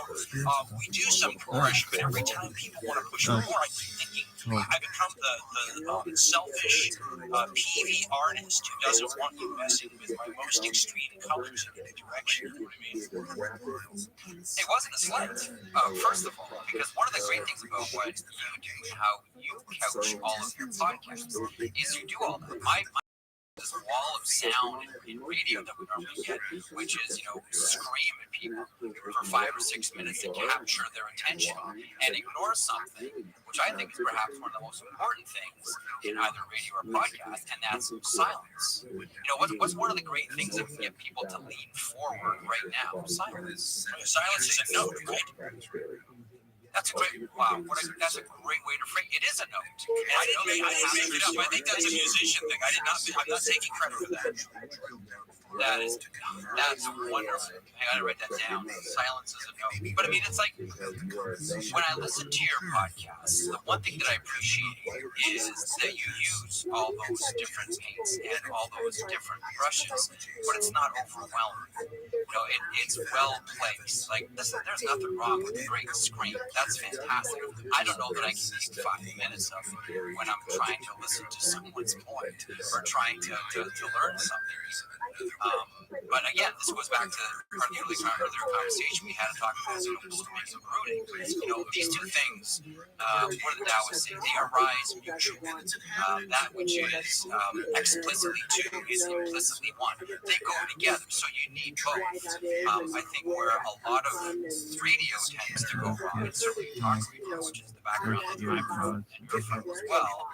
we do some compression, but every time people want to push more, I keep thinking I become the selfish, peevy artist who doesn't want you messing with my most extreme colors in any direction. You know what I mean? It wasn't a slight, first of all, because one of the great things about what you do and how you couch all of your podcasts is you do all that. This wall of sound in radio that we normally get, which is, scream at people for 5 or 6 minutes to capture their attention and ignore something, which I think is perhaps one of the most important things in either radio or podcast, and that's silence. What's one of the great things that can get people to lean forward right now? Silence. Silence is a note, right? That's a great, that's a great way to frame it. It is a note. I didn't make it up. I think that's a musician thing. I'm not taking credit for that. That's wonderful. I gotta write that down. Silence is a note. But I mean, it's like when I listen to your podcast, the one thing that I appreciate is that you use all those different paints and all those different brushes, but it's not overwhelming. It's well placed. Like, listen, there's nothing wrong with a great scream. That's fantastic. I don't know that I can take 5 minutes of it when I'm trying to listen to someone's point or trying to learn something. But again, this goes back to our earlier conversation we had talking about beliefs of rooting. These two things, what did the Taoists say? They arise mutually. That which is explicitly two is implicitly one. They go together, so you need both. I think where a lot of radio tends to go wrong, and certainly talk radio, which is the background that I'm from and you're from as well,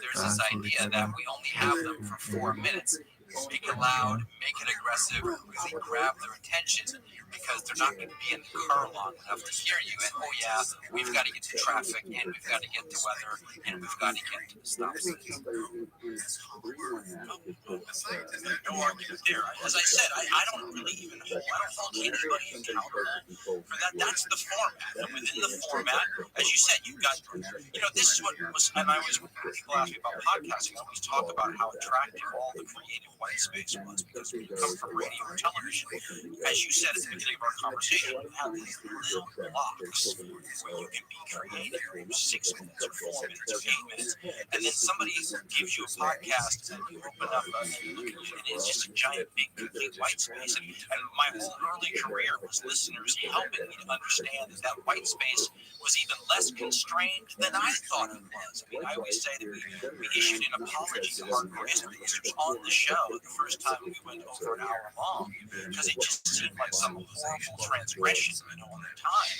there's this idea that we only have them for 4 minutes. Make it loud, make it aggressive, really grab their attention because they're not going to be in the car long enough to hear you. And oh yeah, we've got to get to traffic, and we've got to get to weather, and we've got to get to the stop signs. No argument there. As I said, I don't really even hold anybody accountable for that. That's the format. And within the format, as you said, you've got, this is what was, and I always, when people ask me about podcasting, I always talk about how attractive all the creative white space was because we come from radio and television. As you said at the beginning of our conversation, you have these little blocks where you can be creative, 6 minutes or 4 minutes or 8 minutes, and then somebody gives you a podcast and you open up and you look at it, and it's just a giant, big, complete white space. And my whole early career was listeners helping me to understand that white space was even less constrained than I thought it was. I mean, I always say that we issued an apology to hardcore history listeners on the show the first time we went over an hour long because it just seemed like some horrible transgression on their time.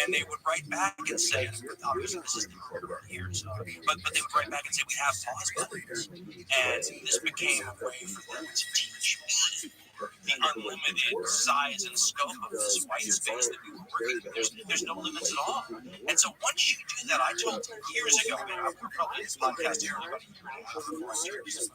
And they would write back and say, obviously this is the quarter years, but they would write back and say, we have pause buttons. And this became a way for them to teach me the unlimited size and scope of this white space that we were working with. There's no limits at all. And so once you do that, I told years ago, we were probably in this podcast here about a year and a half before I started this,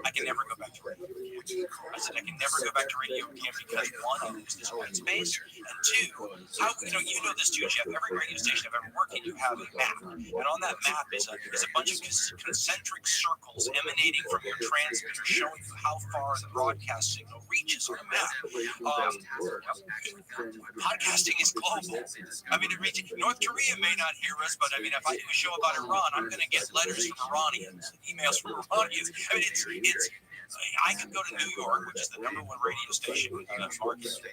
I can never go back to radio again. I said, I can never go back to radio again because one, it was this white space, and two, how, you know this too, Jeff, every radio station I've ever worked in, you have a map. And on that map is a bunch of concentric circles emanating from your transmitter showing you how far the broadcast signal reaches on a map. Podcasting is global. I mean, it reaches North Korea may not hear us, but I mean, if I do a show about Iran, I'm going to get letters from Iranians, emails from Iranians. I mean, it's. I could go to New York, which is the #1 radio station market in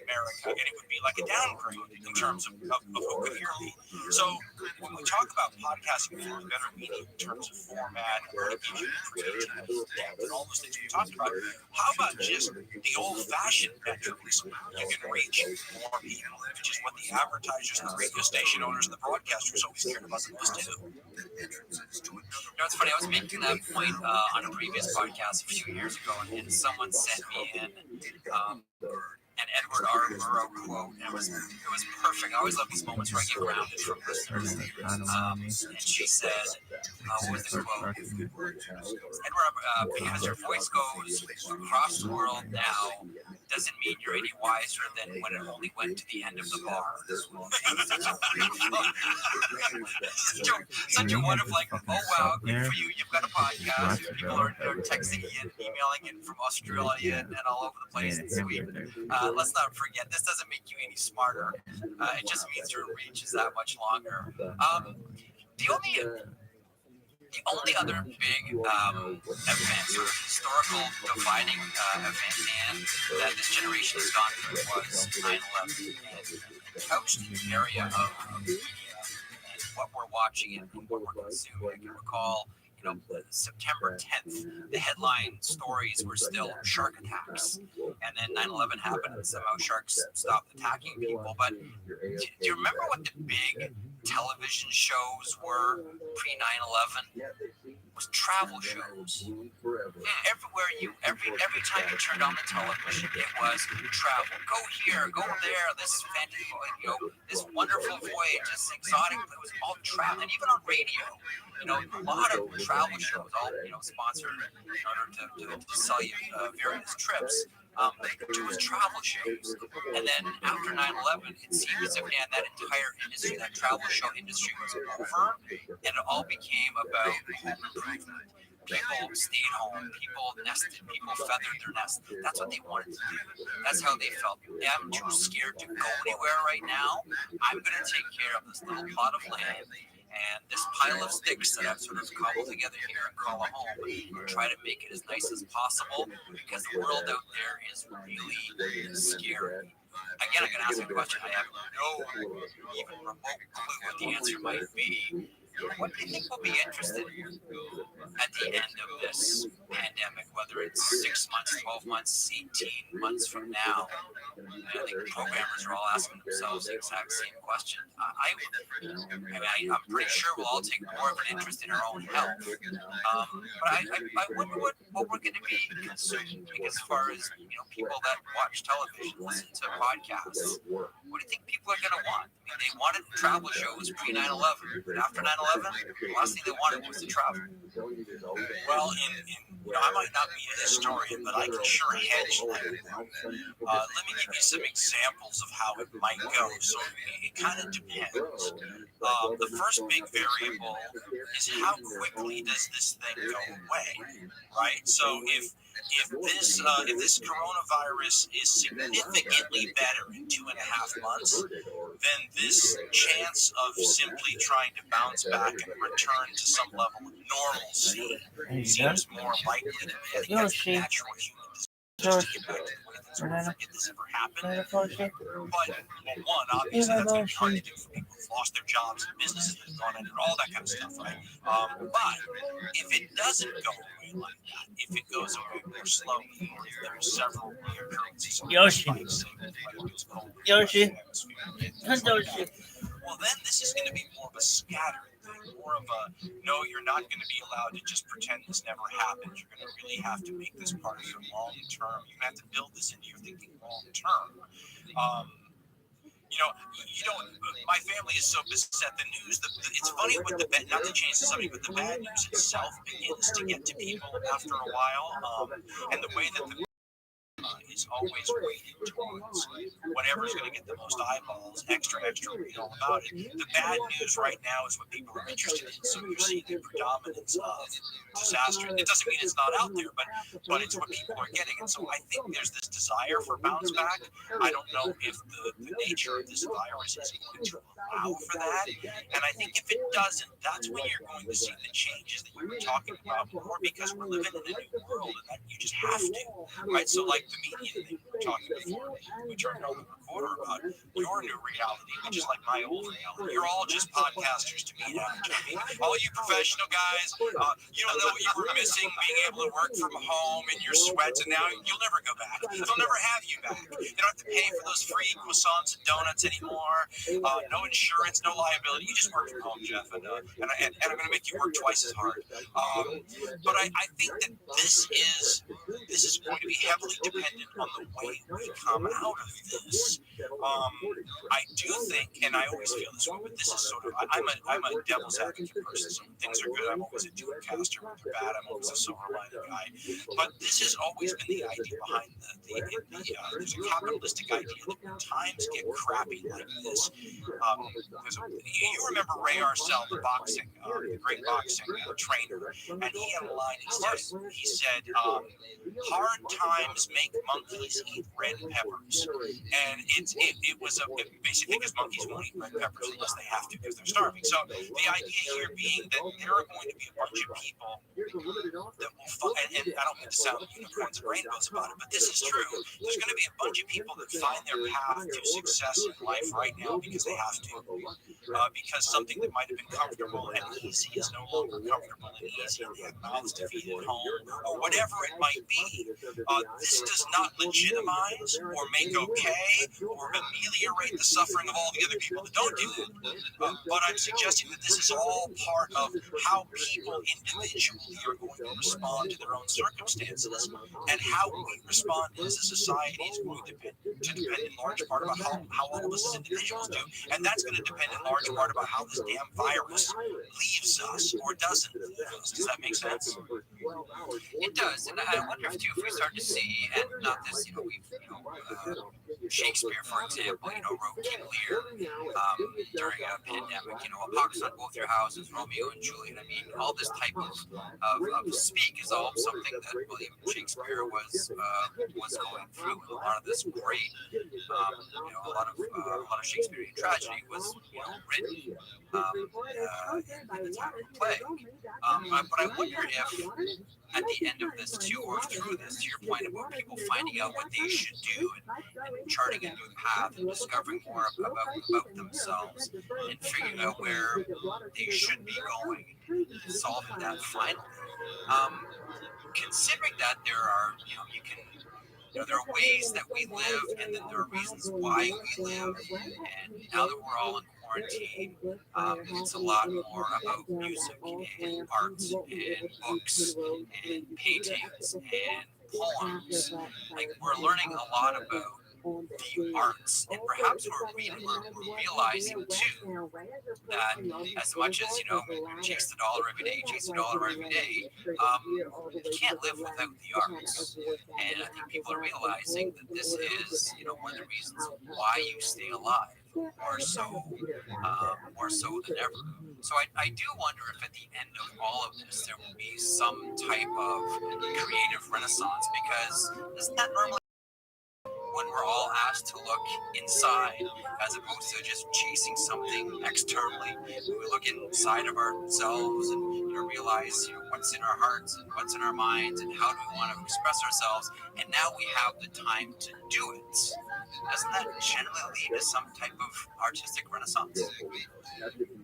America, and it would be like a downgrade in terms of who could hear me. So when we talk about podcasting being a better medium in terms of format, communication, creativity, and all those things we talked about, how about just the old-fashioned metrics? You can reach more people, which is what the advertisers, the radio station owners, and the broadcasters always cared about the most too. It's funny. I was making that point on a previous podcast a few years ago, and someone sent me in an Edward R. Murrow quote. And it was perfect. I always love these moments where I get grounded from listeners. And she said, what was the quote? Edward, because your voice goes across the world now, doesn't mean you're any wiser than when it only went to the end of the bar. Such a wonderful, like, oh wow, good for you. You've got a podcast. People are texting you and emailing it from Australia and all over the place in Sweden. Let's not forget, this doesn't make you any smarter. It just means your reach is that much longer. The only other big event, sort of historical dividing event, and that this generation has gone through was 9/11. And the couch area of media and what we're watching and what we're consuming. I can recall, September 10th, the headline stories were still shark attacks. And then 9/11 happened and somehow sharks stopped attacking people. But do you remember what the big television shows were pre-9/11? It was travel shows. Everywhere every time you turned on the television, it was travel. Go here, go there, this fantasy, this wonderful voyage, this exotic, it was all travel. And even on radio, a lot of travel shows, all sponsored in order to sell you various trips. It was travel shows. And then after 9/11, it seemed as if that entire industry, that travel show industry was over, and it all became about home improvement. People stayed home, people nested, people feathered their nest. That's what they wanted to do. That's how they felt. I'm too scared to go anywhere right now. I'm going to take care of this little plot of land and this pile of sticks that I've sort of cobbled together here and call a home, and try to make it as nice as possible, because the world out there is really scary. Again, I'm going to ask a question. I have no even remote clue what the answer might be. what do you think will be interested at the end of this pandemic, whether it's 6 months, 12 months, 18 months from now? And I think programmers are all asking themselves the exact same question. I'm pretty sure we'll all take more of an interest in our own health. But I wonder what we're going to be consuming. Because as far as people that watch television, listen to podcasts, what do you think people are going to want? I mean, they wanted travel shows pre 9/11, but after 9/11, the last thing they wanted was to travel. Well, I might not be a historian, but I can sure hedge that. Let me give you some examples of how it might go. So it kind of depends. The first big variable is how quickly does this thing go away, right? So if this coronavirus is significantly better in 2.5 months, then this chance of simply trying to bounce back and return to some level of normalcy seems more likely to me. I think that's the natural human desire, just to get back to the way things were. Forget this ever happened. But, well, one, obviously, that's going to be hard to do for people who've lost their jobs and businesses that have gone under, all that kind of stuff, right? But if it doesn't go away like that, if it goes away more slowly, or if there are several reoccurrences of spikes, Yoshi. well, then this is going to be more of a scattered thing, more of a, no, you're not going to be allowed to just pretend this never happened. You're going to really have to make this part of your long term. You're going to have to build this into your thinking long term. My family is so beset. The news, it's funny with the bad, not to change the subject, but the bad news itself begins to get to people after a while. And the way that the is always weighted towards whatever's going to get the most eyeballs, extra read all about it. The bad news right now is what people are interested in. So you're seeing a predominance of disaster. It doesn't mean it's not out there, but it's what people are getting. And so I think there's this desire for bounce back. I don't know if the nature of this virus is going to allow for that. And I think if it doesn't, that's when you're going to see the changes that you were talking about more, because we're living in a new world and that you just have to, right? So like the media that we were talking before, we turned on the recorder about your new reality, which is like my old reality. You're all just podcasters to me now, Jimmy. All you professional guys, you don't know what you were missing, being able to work from home in your sweats, and now you'll never go back. They'll never have you back. You don't have to pay for those free croissants and donuts anymore. No insurance, no liability. You just work from home, Jeff, and I'm going to make you work twice as hard. But I think that this is going to be heavily dependent on the way we come out of this. I do think, and I always feel this way, but this is sort of, I'm a devil's advocate person. So when things are good, I'm always a doomcaster. When they're bad, I'm always a silver-minded guy. But this has always been the idea behind there's a capitalistic idea that when times get crappy like this, because you remember Ray Arcel, the great boxing trainer, and he had a line. He said, "Hard times make monkeys eat red peppers," and it was basically because monkeys won't eat red peppers unless they have to because they're starving. So the idea here being that there are going to be a bunch of people that will find, and I don't mean to sound unicorns and rainbows about it, but this is true. There's going to be a bunch of people that find their path to success in life right now because they have to, because something that might have been comfortable and easy is no longer comfortable and easy. They have mouths to feed at home, or whatever it might be. This does not legitimize or make okay or ameliorate the suffering of all the other people that don't do it. But I'm suggesting that this is all part of how people individually are going to respond to their own circumstances, and how we respond as a society is going to depend in large part about how all of us as individuals do. And that's going to depend in large part about how this damn virus leaves us or doesn't leave us. Does that make sense? It does, and I wonder if too, if we start to see, and not this, Shakespeare, for example, wrote King Lear during a pandemic. A pox on both your houses, Romeo and Juliet. I mean, all this type of speak is all something that William Shakespeare was going through. And a lot of this great, a lot of Shakespearean tragedy was written in the time of the plague. But I wonder if at the end of this too, or through this, to your point about people finding out what they should do and charting a new path and discovering more about themselves and figuring out where they should be going, solving that finally. Considering that there are, there are ways that we live, and then there are reasons why we live. And now that we're all in quarantine, it's a lot more about music and art and books and paintings and poems. Like, we're learning a lot about the arts, and perhaps we're realizing too that as much as we chase the dollar every day, you can't live without the arts. And I think people are realizing that this is one of the reasons why you stay alive, more so than ever. So I do wonder if at the end of all of this there will be some type of creative renaissance, because isn't that normally when we're all asked to look inside as opposed to just chasing something externally? We look inside of ourselves and realize what's in our hearts and what's in our minds and how do we want to express ourselves, and now we have the time to do it. Doesn't that generally lead to some type of artistic renaissance?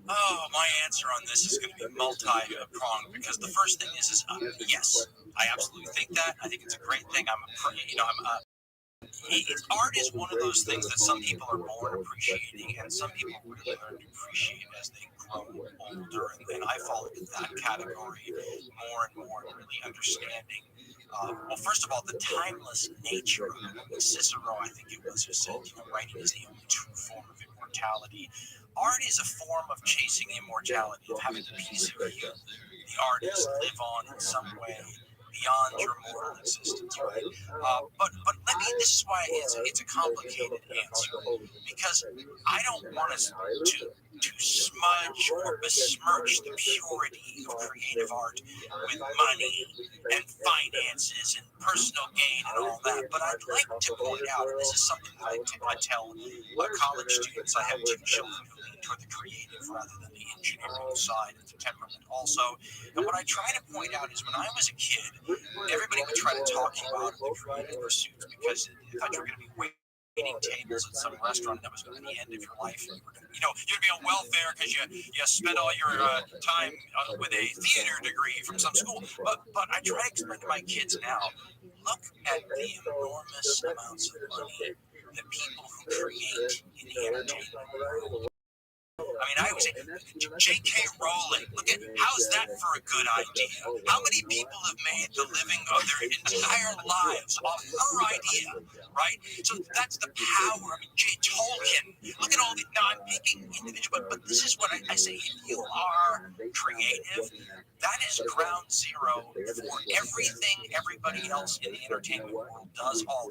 Oh, my answer on this is going to be multi-pronged, because the first thing is yes, I absolutely think that. I think it's a great thing. Art is one of those things that some people are born appreciating, and some people really learn to appreciate as they grow older. And I fall into that category more and more, and really understanding. Well, first of all, the timeless nature of it. Cicero, I think it was, who said, writing is the only true form of immortality. Art is a form of chasing immortality, of having the piece of you, the artist, live on in some way beyond your mortal existence, right? But let me. This is why it's a complicated answer, because I don't want us to smudge or besmirch the purity of creative art with money and finances and personal gain and all that. But I'd like to point out, and this is something that I tell college students. I have two children who lean toward the creative rather than the engineering side of the temperament also. And what I try to point out is, when I was a kid, everybody would try to talk you out of the creative pursuits because they thought you were going to be waiting tables at some restaurant that was going to be the end of your life. And you were going to, you'd be on welfare because you spent all your time with a theater degree from some school. But I try to explain to my kids now, look at the enormous amounts of money that people who create in the entertainment world. I mean, I was J.K. Rowling. Look at, how's that for a good idea? How many people have made the living of their entire lives off her idea, right? So that's the power. I mean, Tolkien. Look at all the. Now I'm picking individual, but this is what I say. If you are creative, that is ground zero for everything everybody else in the entertainment world does all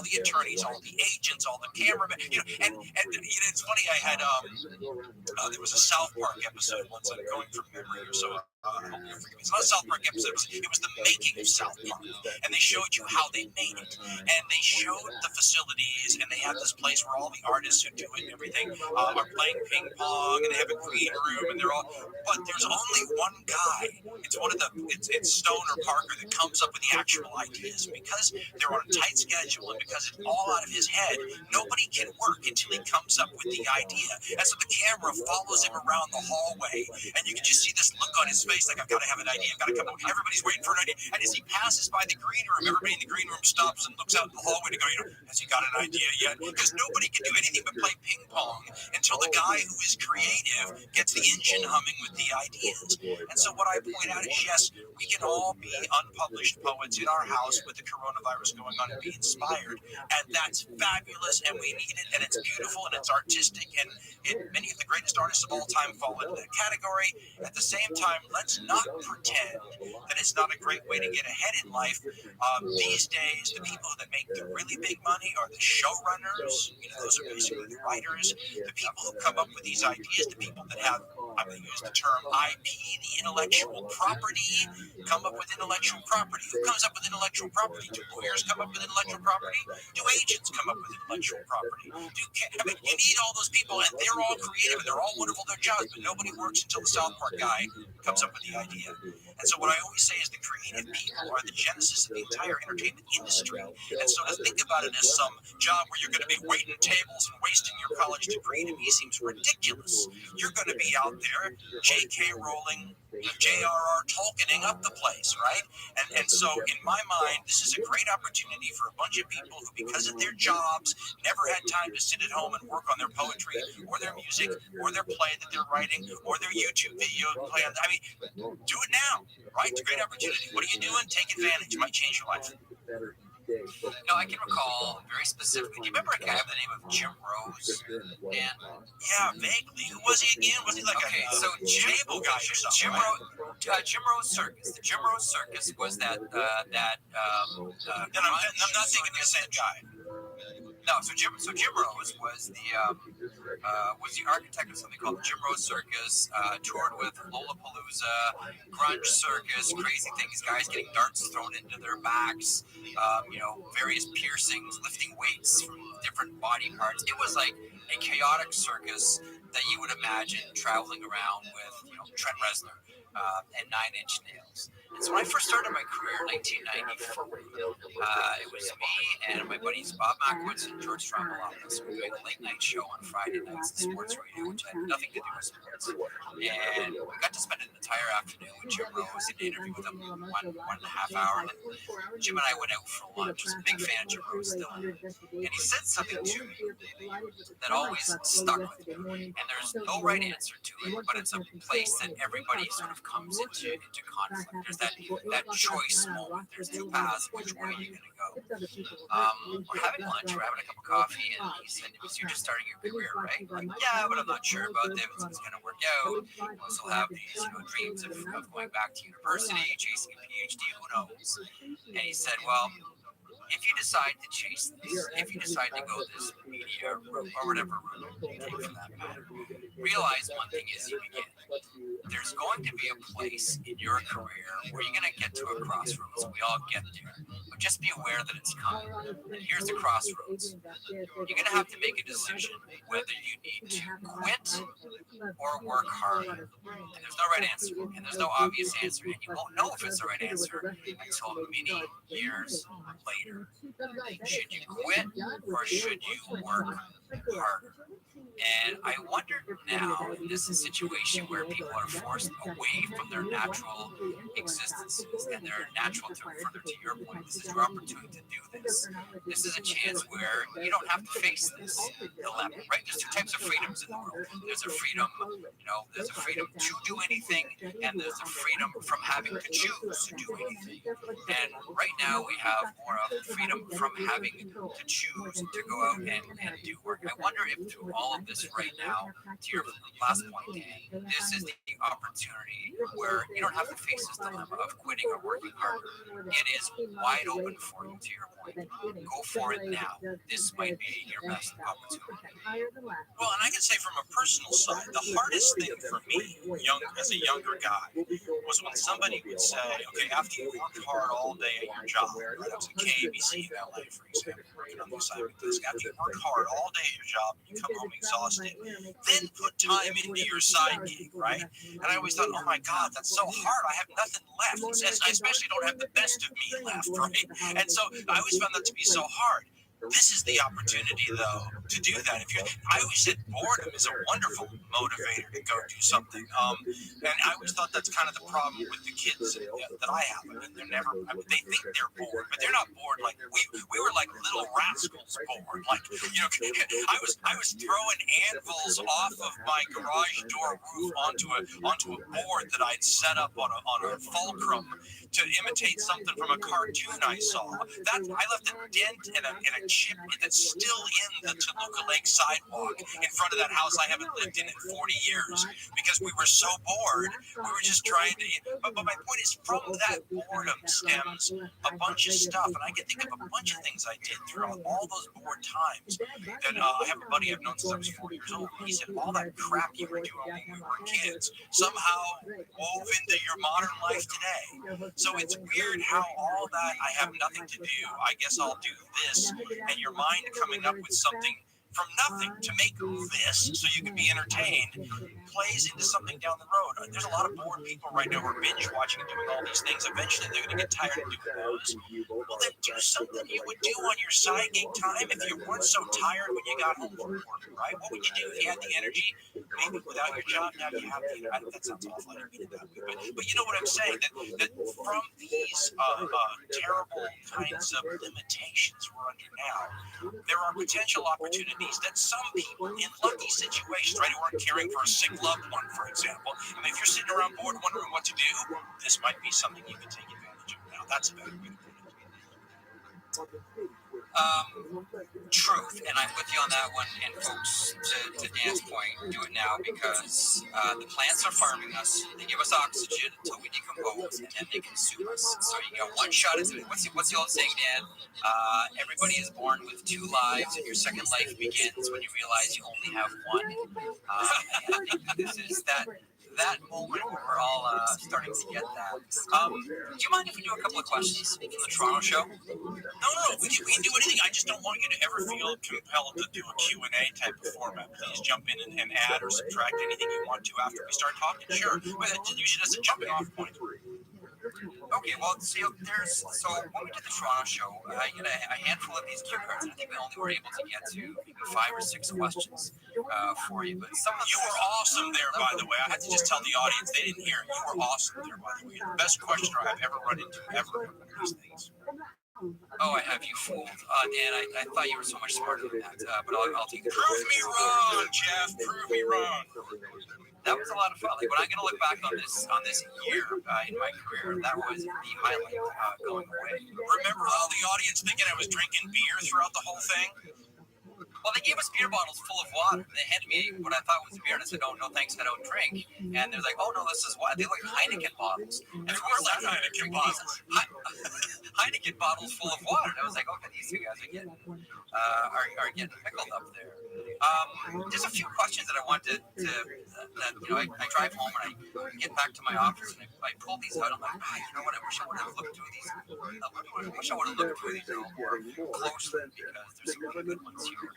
the attorneys, all the agents, all the cameramen, and it's funny. I had there was a South Park episode once. I'm going from memory, or so. I hope you forgive me. It's not a South Park episode. It was the making of South Park, and they showed you how they made it, and they showed the facilities, and they have this place where all the artists who do it and everything are playing ping pong, and they have a green room, and they're all. But there's only one guy. It's one of the. It's Stone or Parker that comes up with the actual ideas, because they're on a tight schedule, and because it's all out of his head. Nobody can work until he comes up with the idea, and so the camera follows him around the hallway, and you can just see this look on his face, like, I've got to have an idea, I've got to come up. Everybody's waiting for an idea, and as he passes by the green room, everybody in the green room stops and looks out in the hallway to go, has he got an idea yet? Because nobody can do anything but play ping pong until the guy who is creative gets the engine humming with the ideas. And so what I point out is, yes, we can all be unpublished poets in our house with the coronavirus going on and be inspired, and that's fabulous, and we need it, and it's beautiful, and it's artistic, and many of the greatest artists of all time fall into that category. At the same time, let's not pretend that it's not a great way to get ahead in life. These days, the people that make the really big money are the showrunners. Those are basically the writers, the people who come up with these ideas, the people that have I'm going to use the term IP, the intellectual property. Come up with intellectual property. Who comes up with intellectual property? Do lawyers come up with intellectual property? Do agents come up with intellectual property? I mean, you need all those people, and they're all creative, and they're all wonderful at their jobs, but nobody works until the South Park guy comes up with the idea. And so what I always say is the creative people are the genesis of the entire entertainment industry. And so to think about it as some job where you're going to be waiting tables and wasting your college degree to me seems ridiculous. You're going to be out there, J.K. Rowling, J.R.R. Tolkiening up the place, right? And so in my mind, this is a great opportunity for a bunch of people who, because of their jobs, never had time to sit at home and work on their poetry or their music or their play that they're writing or their YouTube video plan. I mean, do it now, right? It's a great opportunity. What are you doing? Take advantage. It might change your life. No, I can recall very specifically. Do you remember a guy by the name of Jim Rose? And yeah, vaguely. Who was he again? Was he like okay, a so table guy or something? Jim Rose Circus. The Jim Rose Circus was that I'm not thinking the same guy. No, so Jim Rose was the architect of something called the Jim Rose Circus. Toured with Lollapalooza, grunge circus, crazy things. Guys getting darts thrown into their backs. Various piercings, lifting weights from different body parts. It was like a chaotic circus that you would imagine traveling around with, Trent Reznor and 9 Inch Nails. And so when I first started my career in 1994, it was me and my buddies Bob Makowitz and George Strombolopoulos. We were doing a late night show on Friday nights in sports radio, which had nothing to do with sports. And we got to spend an entire afternoon with Jim Rose and interview with him 1.5 hour. And Jim and I went out for lunch. I was a big fan of Jim Rose still. And he said something to me that always stuck with me. And there's no right answer to it, but it's a place that everybody sort of comes into conflict. There's that choice moment. There's two paths. Which way are you going to go? We're having lunch. We're having a cup of coffee, and he said, "So you're just starting your career, right?" I'm like, yeah, but I'm not sure about that. It's going to work out. You also have these, dreams of going back to university, chasing a PhD. Who knows? And he said, "Well, if you decide to chase this, if you decide to go this media route or whatever route you take for that matter, realize one thing as you begin. There's going to be a place in your career where you're going to get to a crossroads. We all get there. But just be aware that it's coming. And here's the crossroads. You're going to have to make a decision whether you need to quit or work hard. And there's no right answer. And there's no obvious answer. And you won't know if it's the right answer until many years later. Should you quit or should you work harder? And I wonder now, in this situation where people are forced away from their natural existences and their natural, further to your point, this is your opportunity to do this. This is a chance where you don't have to face this dilemma, right? There's two types of freedoms in the world. There's a freedom, there's a freedom to do anything, and there's a freedom from having to choose to do anything. And right now we have more of freedom from having to choose to go out and do work. I wonder if through all of this right now, to your last point, Dan, this is the opportunity where you don't have to face this dilemma of quitting or working harder. It is wide open for you, to your point. Go for it now. This might be your best opportunity. Well, and I can say from a personal side, the hardest thing for me, as a younger guy, was when somebody would say, okay, after you worked hard all day at your job, right? I was at KABC in LA, for example, working on the assignment desk. After you work hard all day at your job, you come home exhausted, then put time into your side gig, right? And I always thought, oh my God, that's so hard. I have nothing left. I especially don't have the best of me left, right? And so I always found that to be so hard. This is the opportunity, though, to do that. I always said boredom is a wonderful motivator to go do something. And I always thought that's kind of the problem with the kids that I have. I mean, they think they're bored, but they're not bored. Like we were like little rascals bored. Like, I was throwing anvils off of my garage door roof onto a board that I'd set up on a fulcrum to imitate something from a cartoon I saw. I left a dent and a chip that's still in the Toluca Lake sidewalk in front of that house I haven't lived in 40 years because we were so bored. We were just trying to. But my point is, from that boredom stems a bunch of stuff, and I can think of a bunch of things I did throughout all those bored times. That I have a buddy I've known since I was 4 years old. He said all that crap you were doing when we were kids somehow wove into your modern life today. So it's weird how all that I have nothing to do. I guess I'll do this, and your mind coming up with something from nothing to make this so you can be entertained plays into something down the road. There's a lot of bored people right now who are binge watching and doing all these things. Eventually they're going to get tired of doing those. Well, then do something you would do on your side gig time if you weren't so tired when you got home from work, right? What would you do if you had the energy? Maybe without your job now you have the energy. That sounds awful. I don't mean it that way. But you know what I'm saying? That from these terrible kinds of limitations we're under now, there are potential opportunities that some people in lucky situations, right, who aren't caring for a sick loved one, for example. I mean, if you're sitting around bored wondering what to do, this might be something you can take advantage of. Now, that's a better way to put it. Truth, and I'm with you on that one. And folks, to Dan's point, do it now because the plants are farming us. They give us oxygen until we decompose, and then they consume us. So you got one shot. What's the old saying, Dan? Everybody is born with two lives, and your second life begins when you realize you only have one. I think this is that moment where we're all starting to get that. Do you mind if we do a couple of questions from the Toronto show? No, we can do anything. I just don't want you to ever feel compelled to do a Q&A type of format. Please jump in and add or subtract anything you want to after we start talking. Sure. Use it as a jumping off point. Okay, well, so when we did the Toronto show, I had a handful of these cue cards, and I think we only were able to get to 5 or 6 questions for you. But some of you were awesome there, by the way. I had to just tell the audience they didn't hear it. You were awesome there, by the way. The best questioner I've ever run into ever with these things. Oh, I have you fooled. Dan, I thought you were so much smarter than that, but I'll take it. Prove me wrong, Jeff. Prove me wrong. That was a lot of fun. Like, when I'm going to look back on this year in my career, that was the highlight going away. Remember all the audience thinking I was drinking beer throughout the whole thing? Well, they gave us beer bottles full of water. They handed me what I thought was beer, and I said, "Oh, no, thanks, I don't drink." And they're like, "Oh, no, this is what?" They look like Heineken bottles. And of course, like Heineken bottles. Heineken bottles full of water. And I was like, "Okay, these two guys are getting pickled up there." There's a few questions that I wanted I drive home and I get back to my office and I pull these out. I'm like, you know what? I wish I would have looked through these. I wish I would have looked through these a little more closely because there's some really good ones here.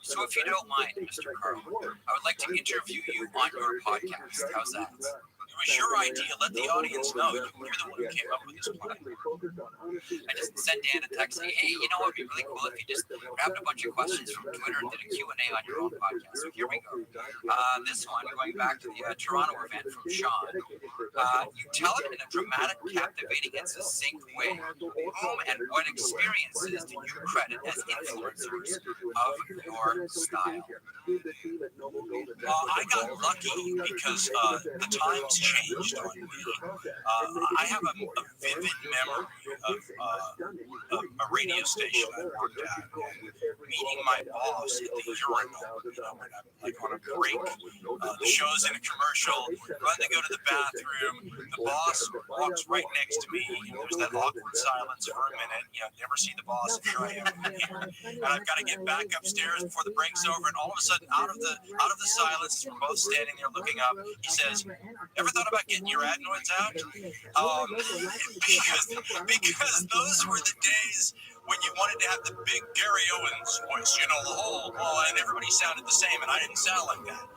So if you don't mind, Mr. Carl, I would like to interview you on your podcast. How's that? It was your idea. Let the audience know. You're the one who came up with this plan. I just sent Dan a text saying, "Hey, you know what would be really cool if you just grabbed a bunch of questions from Twitter and did a Q&A on your own podcast." So here we go. This one, going back to the Toronto event from Sean. You tell it in a dramatic, captivating, and succinct way. Whom and what experiences do you credit as influencers of your style? I got lucky because the times changed on me. I have a vivid memory of a radio station I worked at and meeting my boss at the urinal, when I'm like on a break. The show's in a commercial, run to go to the bathroom. The boss walks right next to me. There's that awkward silence for a minute. Never see the boss, and here I am. And I've got to get back upstairs before the break's over. And all of a sudden, out of the silence, we're both standing there looking up. He says, "Ever thought about getting your adenoids out?" Because those were the days when you wanted to have the big Gary Owens voice, the whole, and everybody sounded the same, and I didn't sound like that.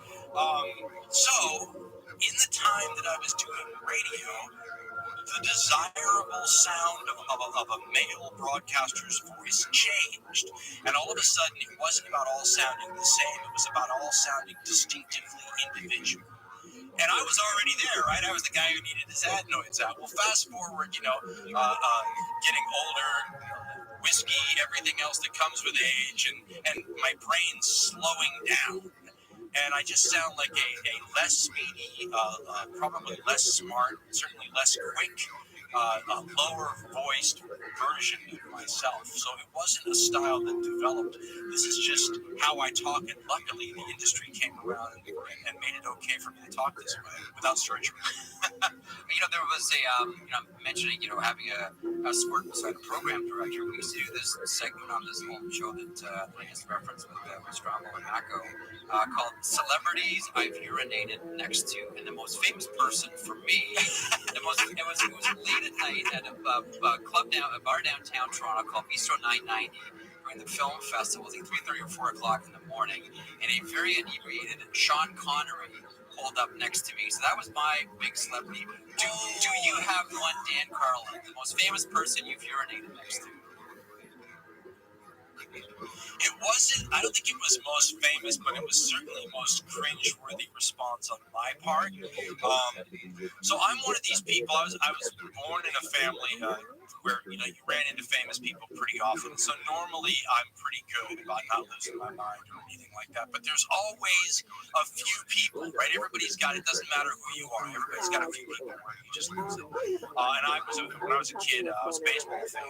So, in the time that I was doing radio, the desirable sound of a male broadcaster's voice changed. And all of a sudden, it wasn't about all sounding the same. It was about all sounding distinctively individual. And I was already there, right? I was the guy who needed his adenoids out. Well, fast forward, getting older, whiskey, everything else that comes with age, and my brain's slowing down. And I just sound like a less speedy, probably less smart, certainly less quick a lower voiced version of myself. So it wasn't a style that developed. This is just how I talk, and luckily the industry came around and made it okay for me to talk this way without surgery. There was mentioning, having a squirt beside a program director. We used to do this segment on this whole show that I just referenced with Strabo and Mako, called Celebrities I've Urinated Next to. And the most famous person for me, it was late at night at a bar downtown Toronto called Bistro 990 during the film festival. It was like 3:30 or 4 o'clock in the morning, and a very inebriated Sean Connery pulled up next to me. So that was my big celebrity. Do you have one, Dan Carlin, the most famous person you've urinated next to? It wasn't, I don't think it was most famous, but it was certainly most cringe-worthy response on my part. So I'm one of these people, I was born in a family where, you ran into famous people pretty often. So normally I'm pretty good about not losing my mind or anything like that. But there's always a few people, right? Everybody's got, it doesn't matter who you are, everybody's got a few people where you just lose it. And when I was a kid, I was a baseball fan.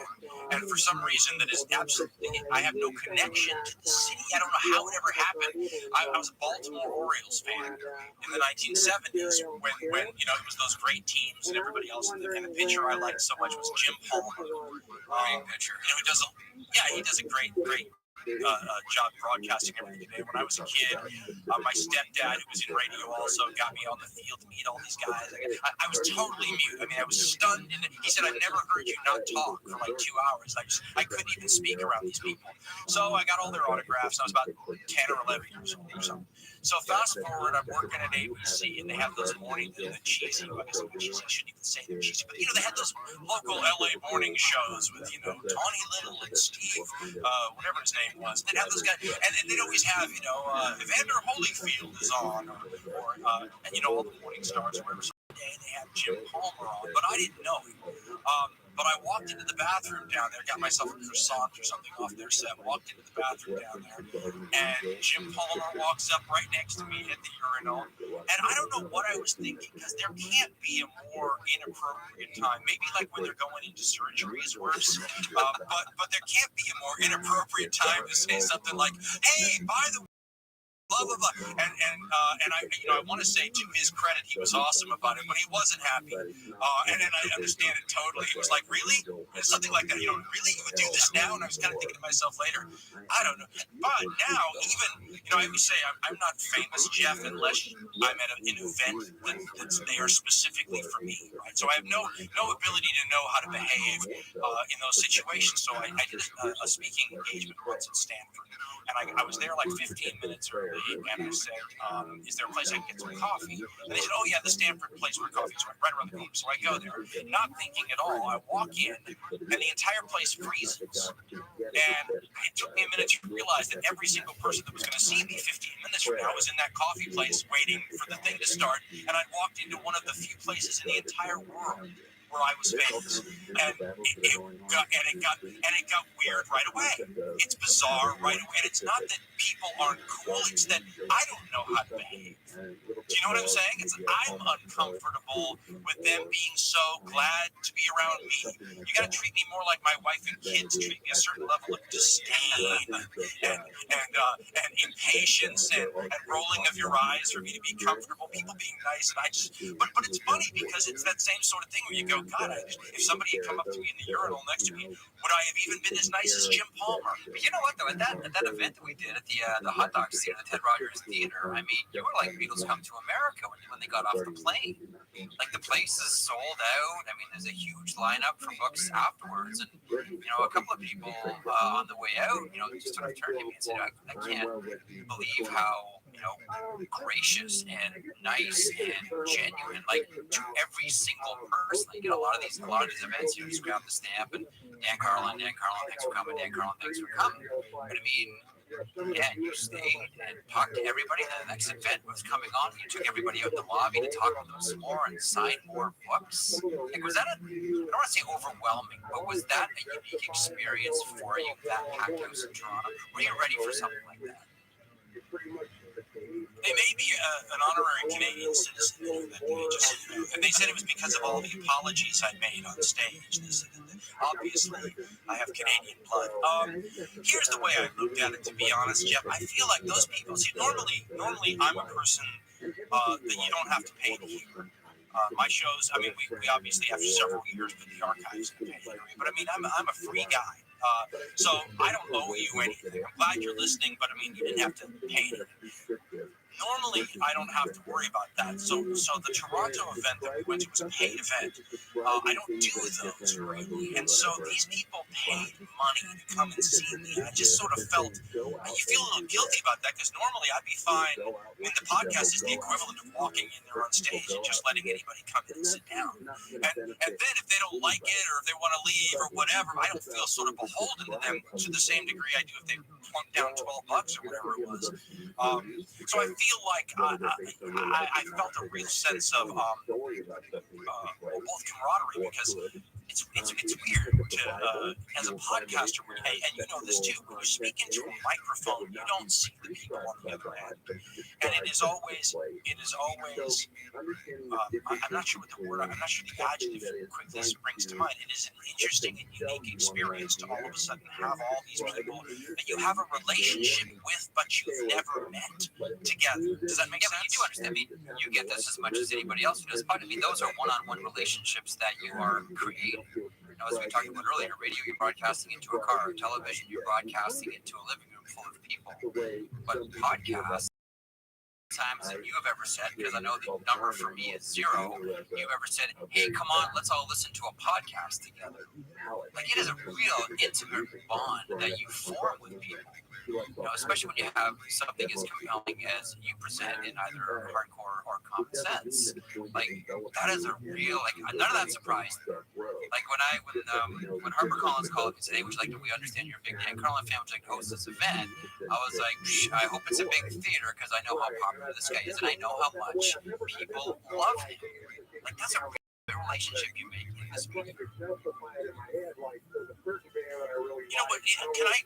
And for some reason that is absolutely, I have no connection to the city. I don't know how it ever happened. I was a Baltimore Orioles fan in the 1970s when it was those great teams and everybody else. And the pitcher I liked so much was Jim Palmer. Great pitcher. He does a great job broadcasting everything today. When I was a kid, my stepdad, who was in radio also, got me on the field to meet all these guys. I was totally mute. I mean, I was stunned. And he said, I've never heard you not talk for like 2 hours. I couldn't even speak around these people. So I got all their autographs. I was about 10 or 11 years old or something. So fast forward, I'm working at ABC, and they have those morning, the cheesy, I guess I shouldn't even say they're cheesy, but they had those local LA morning shows with, Tawny Little and Steve, whatever his name was. They'd have those guys, and they'd always have, Evander Holyfield is on, or all the morning stars, or whatever. So one day they had Jim Palmer on, but I didn't know him. But I walked into the bathroom down there, got myself a croissant or something off their set, walked into the bathroom down there, and Jim Palmer walks up right next to me at the urinal. And I don't know what I was thinking, because there can't be a more inappropriate time. Maybe like when they're going into surgery is worse. But there can't be a more inappropriate time to say something like, hey, by the way, blah blah blah, and I want to say to his credit, he was awesome about it, but he wasn't happy. And then I understand it totally. He was like, really? Something like that. Really, you would do this now? And I was kind of thinking to myself later, I don't know. But now, even I always say I'm not famous, Jeff, unless I'm at an event that's there specifically for me, right? So I have no ability to know how to behave in those situations. So I did a speaking engagement once at Stanford, and I was there like 15 minutes early. And I said, is there a place I can get some coffee? And they said, oh yeah, the Stanford place where coffee is right around the corner. So I go there, not thinking at all. I walk in, and the entire place freezes. And it took me a minute to realize that every single person that was going to see me 15 minutes from now was in that coffee place waiting for the thing to start. And I walked into one of the few places in the entire world where I was famous, and it got weird right away. It's bizarre right away, and it's not that people aren't cool; it's that I don't know how to behave. Do you know what I'm saying? I'm uncomfortable with them being so glad to be around me. You got to treat me more like my wife and kids treat me, a certain level of disdain and impatience and rolling of your eyes for me to be comfortable. People being nice, and but it's funny because it's that same sort of thing where you go, God, if somebody had come up to me in the urinal next to me, would I have even been as nice as Jim Palmer? But you know what, though? At that event that we did at the hot dog theater, the Ted Rogers Theater, I mean, you were like Beatles Come to America when they got off the plane. Like, the place is sold out. I mean, there's a huge lineup for books afterwards. And, a couple of people on the way out, just sort of turned to me and said, I can't believe how, gracious and nice and genuine, like, to every single person. Like, a lot of these events, you just grab the stamp and Dan Carlin, thanks for coming. Dan Carlin, thanks for coming. But I mean, yeah, you stayed and talked to everybody. And the next event was coming on. You took everybody out in the lobby to talk with them some more and sign more books. Like, was that I don't want to say overwhelming, but was that a unique experience for you, that packed house in Toronto? Were you ready for something like that? They may be an honorary Canadian citizen. And they said it was because of all the apologies I made on stage. They said that obviously I have Canadian blood. Here's the way I looked at it, to be honest, Jeff. I feel like those people. See, normally I'm a person that you don't have to pay to hear. My shows, I mean, we obviously after several years with the archives and pay, but I mean, I'm a free guy, so I don't owe you anything. I'm glad you're listening, but I mean, you didn't have to pay anything. Normally, I don't have to worry about that. So the Toronto event that we went to was a paid event. I don't do those really, and so these people paid money to come and see me. I just sort of felt you feel a little guilty about that because normally I'd be fine. I mean, the podcast is the equivalent of walking in there on stage and just letting anybody come in and sit down. And then if they don't like it or if they want to leave or whatever, I don't feel sort of beholden to them to the same degree I do if they plunk down $12 or whatever it was. So I feel like I felt a real sense of both camaraderie because it's weird to as a podcaster, and you know this too, when you speak into a microphone, you don't see the people on the other end, and it is always. I'm not sure what the word. I'm not sure the adjective quickly springs to mind. It is an interesting and unique experience to all of a sudden have all these people that you have a relationship with, but you've never met together. Does that make sense? But you do understand. I mean, you get this as much as anybody else who does. But I mean, those are one-on-one relationships that you are creating. You know, as we talked about earlier, radio, you're broadcasting into a car. Television, you're broadcasting into a living room full of people. But podcasts, times that you have ever said, because I know the number for me is 0, you've ever said, hey, come on, let's all listen to a podcast together. Like, it is a real intimate bond that you form with people. You know, especially when you have something as compelling as you present in either hardcore or common sense. Like, that is a real, like, none of that surprised me. Like, when Harper Collins called me today, which, like, we understand you're a big Dan Carlin fan, which, like, host this event, I was like, I hope it's a big theater because I know how popular this guy is and I know how much people love him. Like, that's a real relationship you make in this meeting. You know what? Can I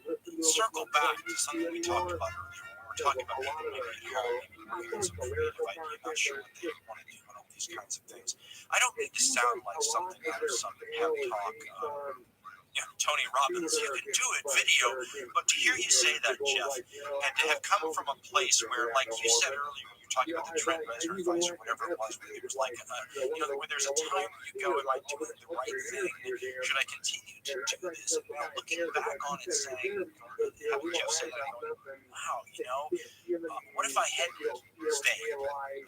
circle back to something we talked about earlier? When we're talking about people maybe at home, maybe working on some creative idea, not sure what they want to do and all these kinds of things. I don't mean to sound like something out of some pep talk. Tony Robbins, you can do it, video. But to hear you say that, Jeff, and to have come from a place where, like you said earlier, when you're talking about the TripAdvisor advice or whatever it was, where it was like, where there's a time where you go, am I doing the right thing? Should I continue to do this? And now looking back on it, saying, having Jeff say that, wow, what if I hadn't stayed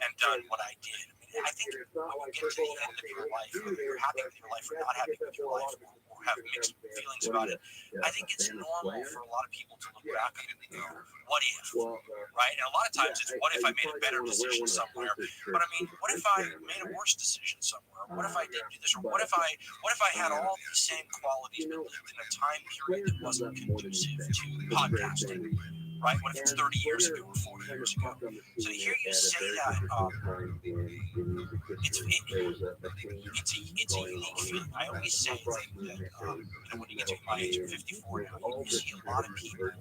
and done what I did? I think when you get to the end of your life, whether you're happy with your life or not happy with your life, or have mixed feelings about it, I think it's normal for a lot of people to look back on it and go, what if? Right? And a lot of times it's, what if I made a better decision somewhere? But I mean, what if I made a worse decision somewhere? What if I didn't do this? Or what if I had all these same qualities but lived in a time period that wasn't conducive to podcasting? Right? What if it's 30 years ago or 40 years ago? So to hear you say that, it's a unique feeling. I always say that when you get to my age of 54 now, you see a lot of people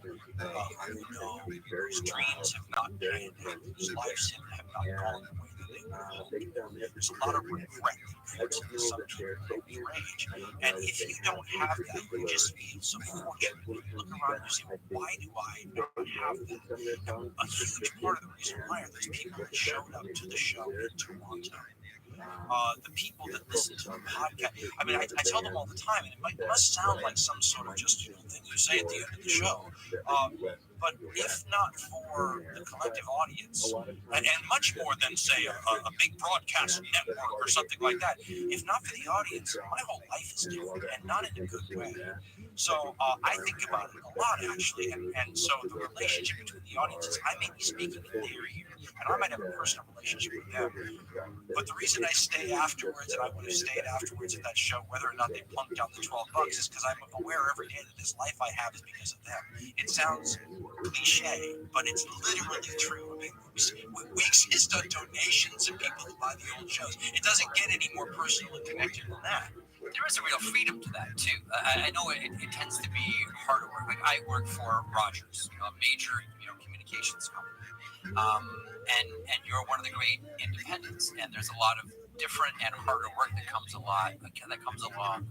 whose dreams have not panned out, whose lives have not gone the way that they were hoping. There's a lot of regret that creeps into some people at your age. And if you don't have that, you just feel so fortunate. You look around and you say, well, why do I not have that? And a huge part of the reason why are those people that showed up to the show in Toronto. The people that listen to the podcast. I mean, I tell them all the time, and it must sound like some sort of just thing you say at the end of the show. But if not for the collective audience, and much more than, say, a big broadcast network or something like that, if not for the audience, my whole life is different, and not in a good way. So I think about it a lot, actually, and so the relationship between the audiences, I may be speaking in their ear, and I might have a personal relationship with them. But the reason I stay afterwards, and I would have stayed afterwards at that show, whether or not they plunked out the $12, is because I'm aware every day that this life I have is because of them. It sounds cliche, but it's literally true. I mean, we exist on donations and people who buy the old shows. It doesn't get any more personal and connected than that. There is a real freedom to that too. I know it tends to be harder work. Like, I work for Rogers, a major communications company. And you're one of the great independents, and there's a lot of different and harder work that comes along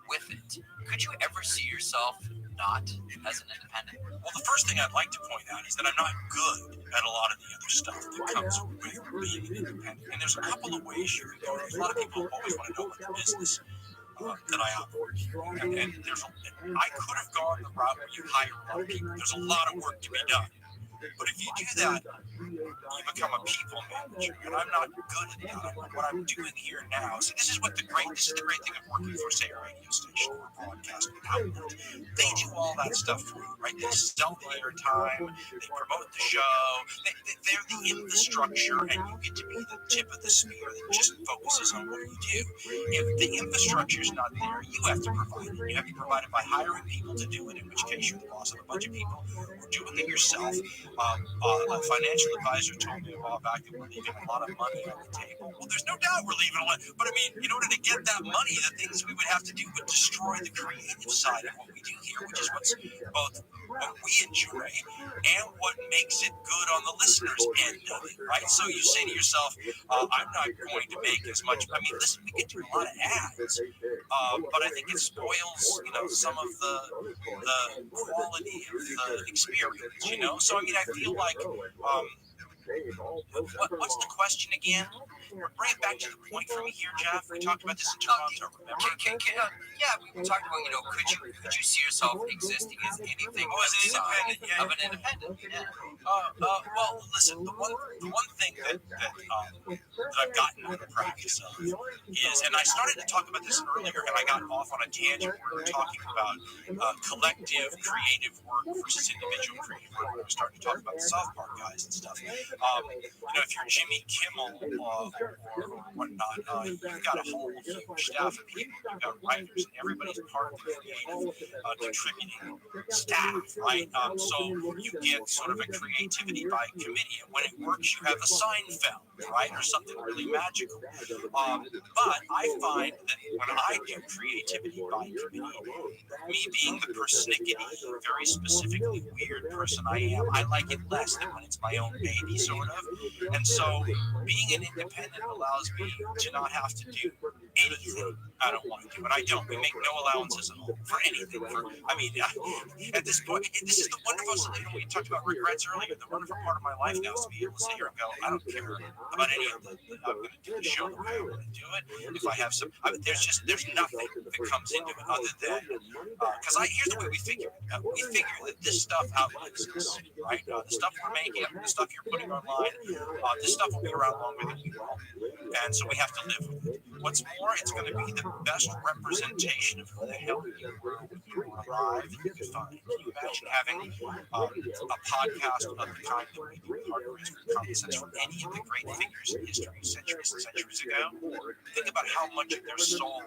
with it. Could you ever see yourself not as an independent? Well, the first thing I'd like to point out is that I'm not good at a lot of the other stuff that comes with being an independent. And there's a couple of ways you can go. A lot of people always want to know what the business that I operate. And I could have gone the route where you hire a lot of people. There's a lot of work to be done. But if you do that, you become a people manager, and I'm not good at that. What I'm doing here now, so this is the great thing of working for, say, a radio station or a broadcasting outlet. They do all that stuff for you, right? They sell the airtime, they promote the show, they're the infrastructure, and you get to be the tip of the spear that just focuses on what you do. If the infrastructure is not there, you have to provide it. You have to provide it by hiring people to do it, in which case you're the boss of a bunch of people, or doing it yourself. A financial advisor told me a while back that we're leaving a lot of money on the table. Well, there's no doubt we're leaving a lot, but I mean, in order to get that money, the things we would have to do would destroy the creative side of what we do here, which is what's both what we enjoy and what makes it good on the listener's end of it, right? So you say to yourself, I'm not going to make as much. I mean, listen, we get to a lot of ads, but I think it spoils, some of the quality of the experience, So I mean, I feel like, what's the question again? Bring it back to the point for me here, Jeff. We talked about this in Toronto, remember? We talked about, could you see yourself existing as anything as an independent? Of an independent? Yeah. Well, listen, the one thing that I've gotten out of practice of is, and I started to talk about this earlier, and I got off on a tangent where we were talking about collective creative work versus individual creative work. We were starting to talk about the South Park guys and stuff. If you're Jimmy Kimmel or whatnot, you've got a whole huge staff of people. You've got writers, and everybody's part of the creative contributing staff, right? So you get sort of a creativity by committee, and when it works, you have a Seinfeld, right, or something really magical. But I find that when I do creativity by committee, me being the persnickety, very specifically weird person I am, I like it less than when it's my own baby, sort of. And so being an independent allows me to not have to do anything I don't want to do, and I don't. We make no allowances at all for anything. At this point, this is the wonderful, we talked about regrets earlier. The wonderful part of my life now is to be able to sit here and go, I don't care about any of that. I'm going to do the show the way I want to do it. If I have there's nothing that comes into it other than, because here's the way we figure it. We figure that this stuff outlives us, right? The stuff we're making, the stuff you're putting online, this stuff will be around longer than we will. And so we have to live with it. What's more, it's going to be the best representation of who the hell you were when you were alive that you can find. Can you imagine having a podcast of the kind that we do, Hard Race for Common Sense, from any of the great figures in history centuries and centuries ago? Think about how much of their soul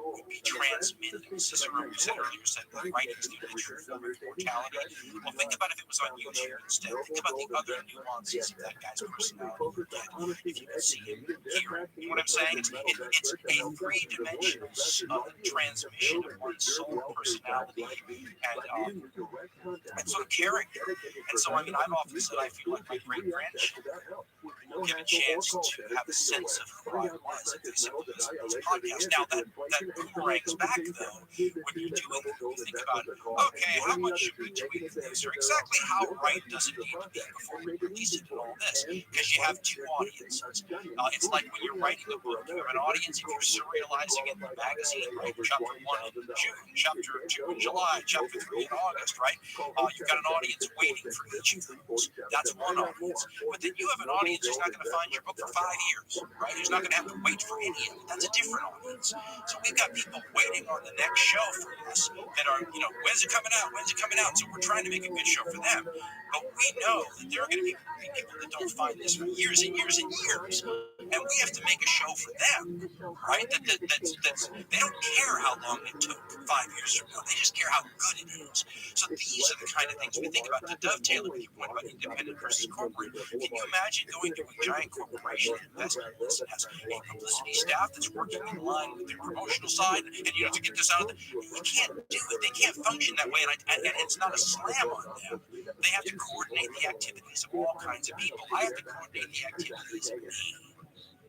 would be transmitted. Cicero, who said earlier, said that writings do the truth of immortality. Well, think about if it was on YouTube instead. Think about the other nuances of that guy's personality you get if you could see him, hear him. You know what I'm saying? It's a three-dimensional transmission of one's soul, personality, and sort of character. And so, I mean, I've often said I feel like my great-grandchildren will give a chance to have a sense of who I was if they simply listen to this podcast. Now, that boomerangs back, though, when you're doing it, you think about, okay, how much should we tweet this, or exactly how right does it need to be before we release it and all this? Because you have two audiences. It's like when you're writing a book, you have an audience if you're serializing it in the magazine, right? Chapter 1 in June, Chapter 2 in July, Chapter 3 in August, right? You've got an audience waiting for each of those. That's one audience. But then you have an audience who's not going to find your book for 5 years, right? Who's not going to have to wait for any of it. That's a different audience. So we've got people waiting on the next show from us that are, when's it coming out? When's it coming out? So we're trying to make a good show for them. But we know that there are going to be people that don't find this for years and years and years. and we have to make a show for them, right? That's they don't care how long it took 5 years from now. They just care how good it is. So these are the kind of things we think about to dovetail it with your point about independent versus corporate. Can you imagine going to a giant corporation and investing in this and has a publicity staff that's working in line with their promotional side, and you have to get this out of you can't do it. They can't function that way, and it's not a slam on them. They have to coordinate the activities of all kinds of people. I have to coordinate the activities of me.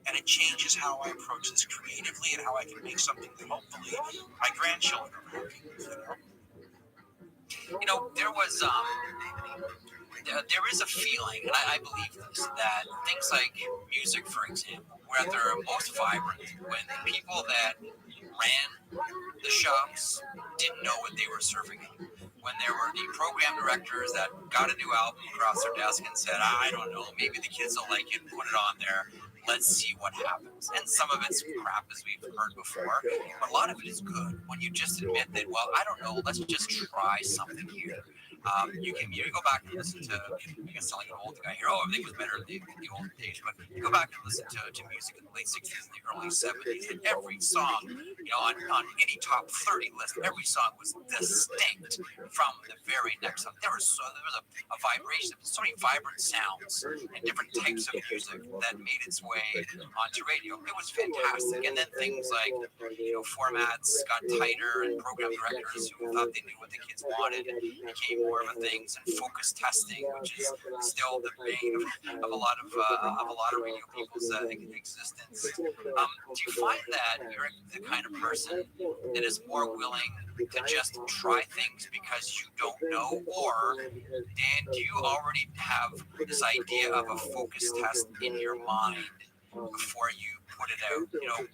And it changes how I approach this creatively and how I can make something that hopefully my grandchildren are happy with, You know, there is a feeling, and I believe this, that things like music, for example, where they're most vibrant, when the people that ran the shows didn't know what they were serving up. When there were the program directors that got a new album across their desk and said, I don't know, maybe the kids will like it, put it on there, let's see what happens. And some of it's crap, as we've heard before, but a lot of it is good. When you just admit that, well, I don't know, let's just try something here. You can go back and listen to, you can sound like an old guy here, oh, everything was better in the old days, but you go back and listen to music in the late 60s and the early 70s, and every song, you know, on any top 30 list, every song was distinct from the very next song. There was a vibration, so many vibrant sounds and different types of music that made its way onto radio. It was fantastic. And then things like, you know, formats got tighter, and program directors who thought they knew what the kids wanted became more of a things, and focus testing, which is still the bane of a lot of radio people's existence. Do you find that you're the kind of person that is more willing to just try things because you don't know, or Dan, do you already have this idea of a focus test in your mind before you put it out? You know,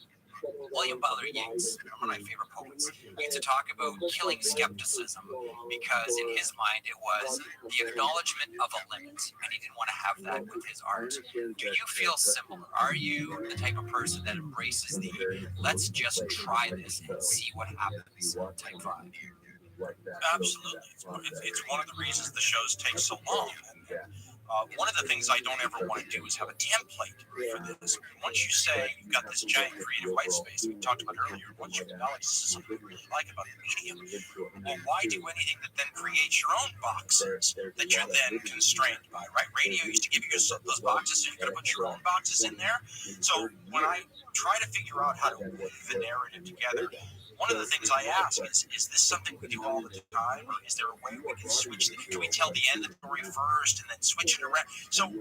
William Butler Yeats, one of my favorite poets, used to talk about killing skepticism because in his mind it was the acknowledgement of a limit, and he didn't want to have that with his art. Do you feel similar? Are you the type of person that embraces the let's just try this and see what happens type vibe? Absolutely. It's one of the reasons the shows take so long. One of the things I don't ever want to do is have a template for this. Once you say you've got this giant creative white space we talked about earlier, once you acknowledge this is something we really like about the medium, well, why do anything that then creates your own boxes that you're then constrained by, right? Radio used to give you those boxes, so you got to put your own boxes in there. So when I try to figure out how to weave the narrative together, one of the things I ask is this something we do all the time, or is there a way we can switch? Can we tell the end of the story first and then switch it around? So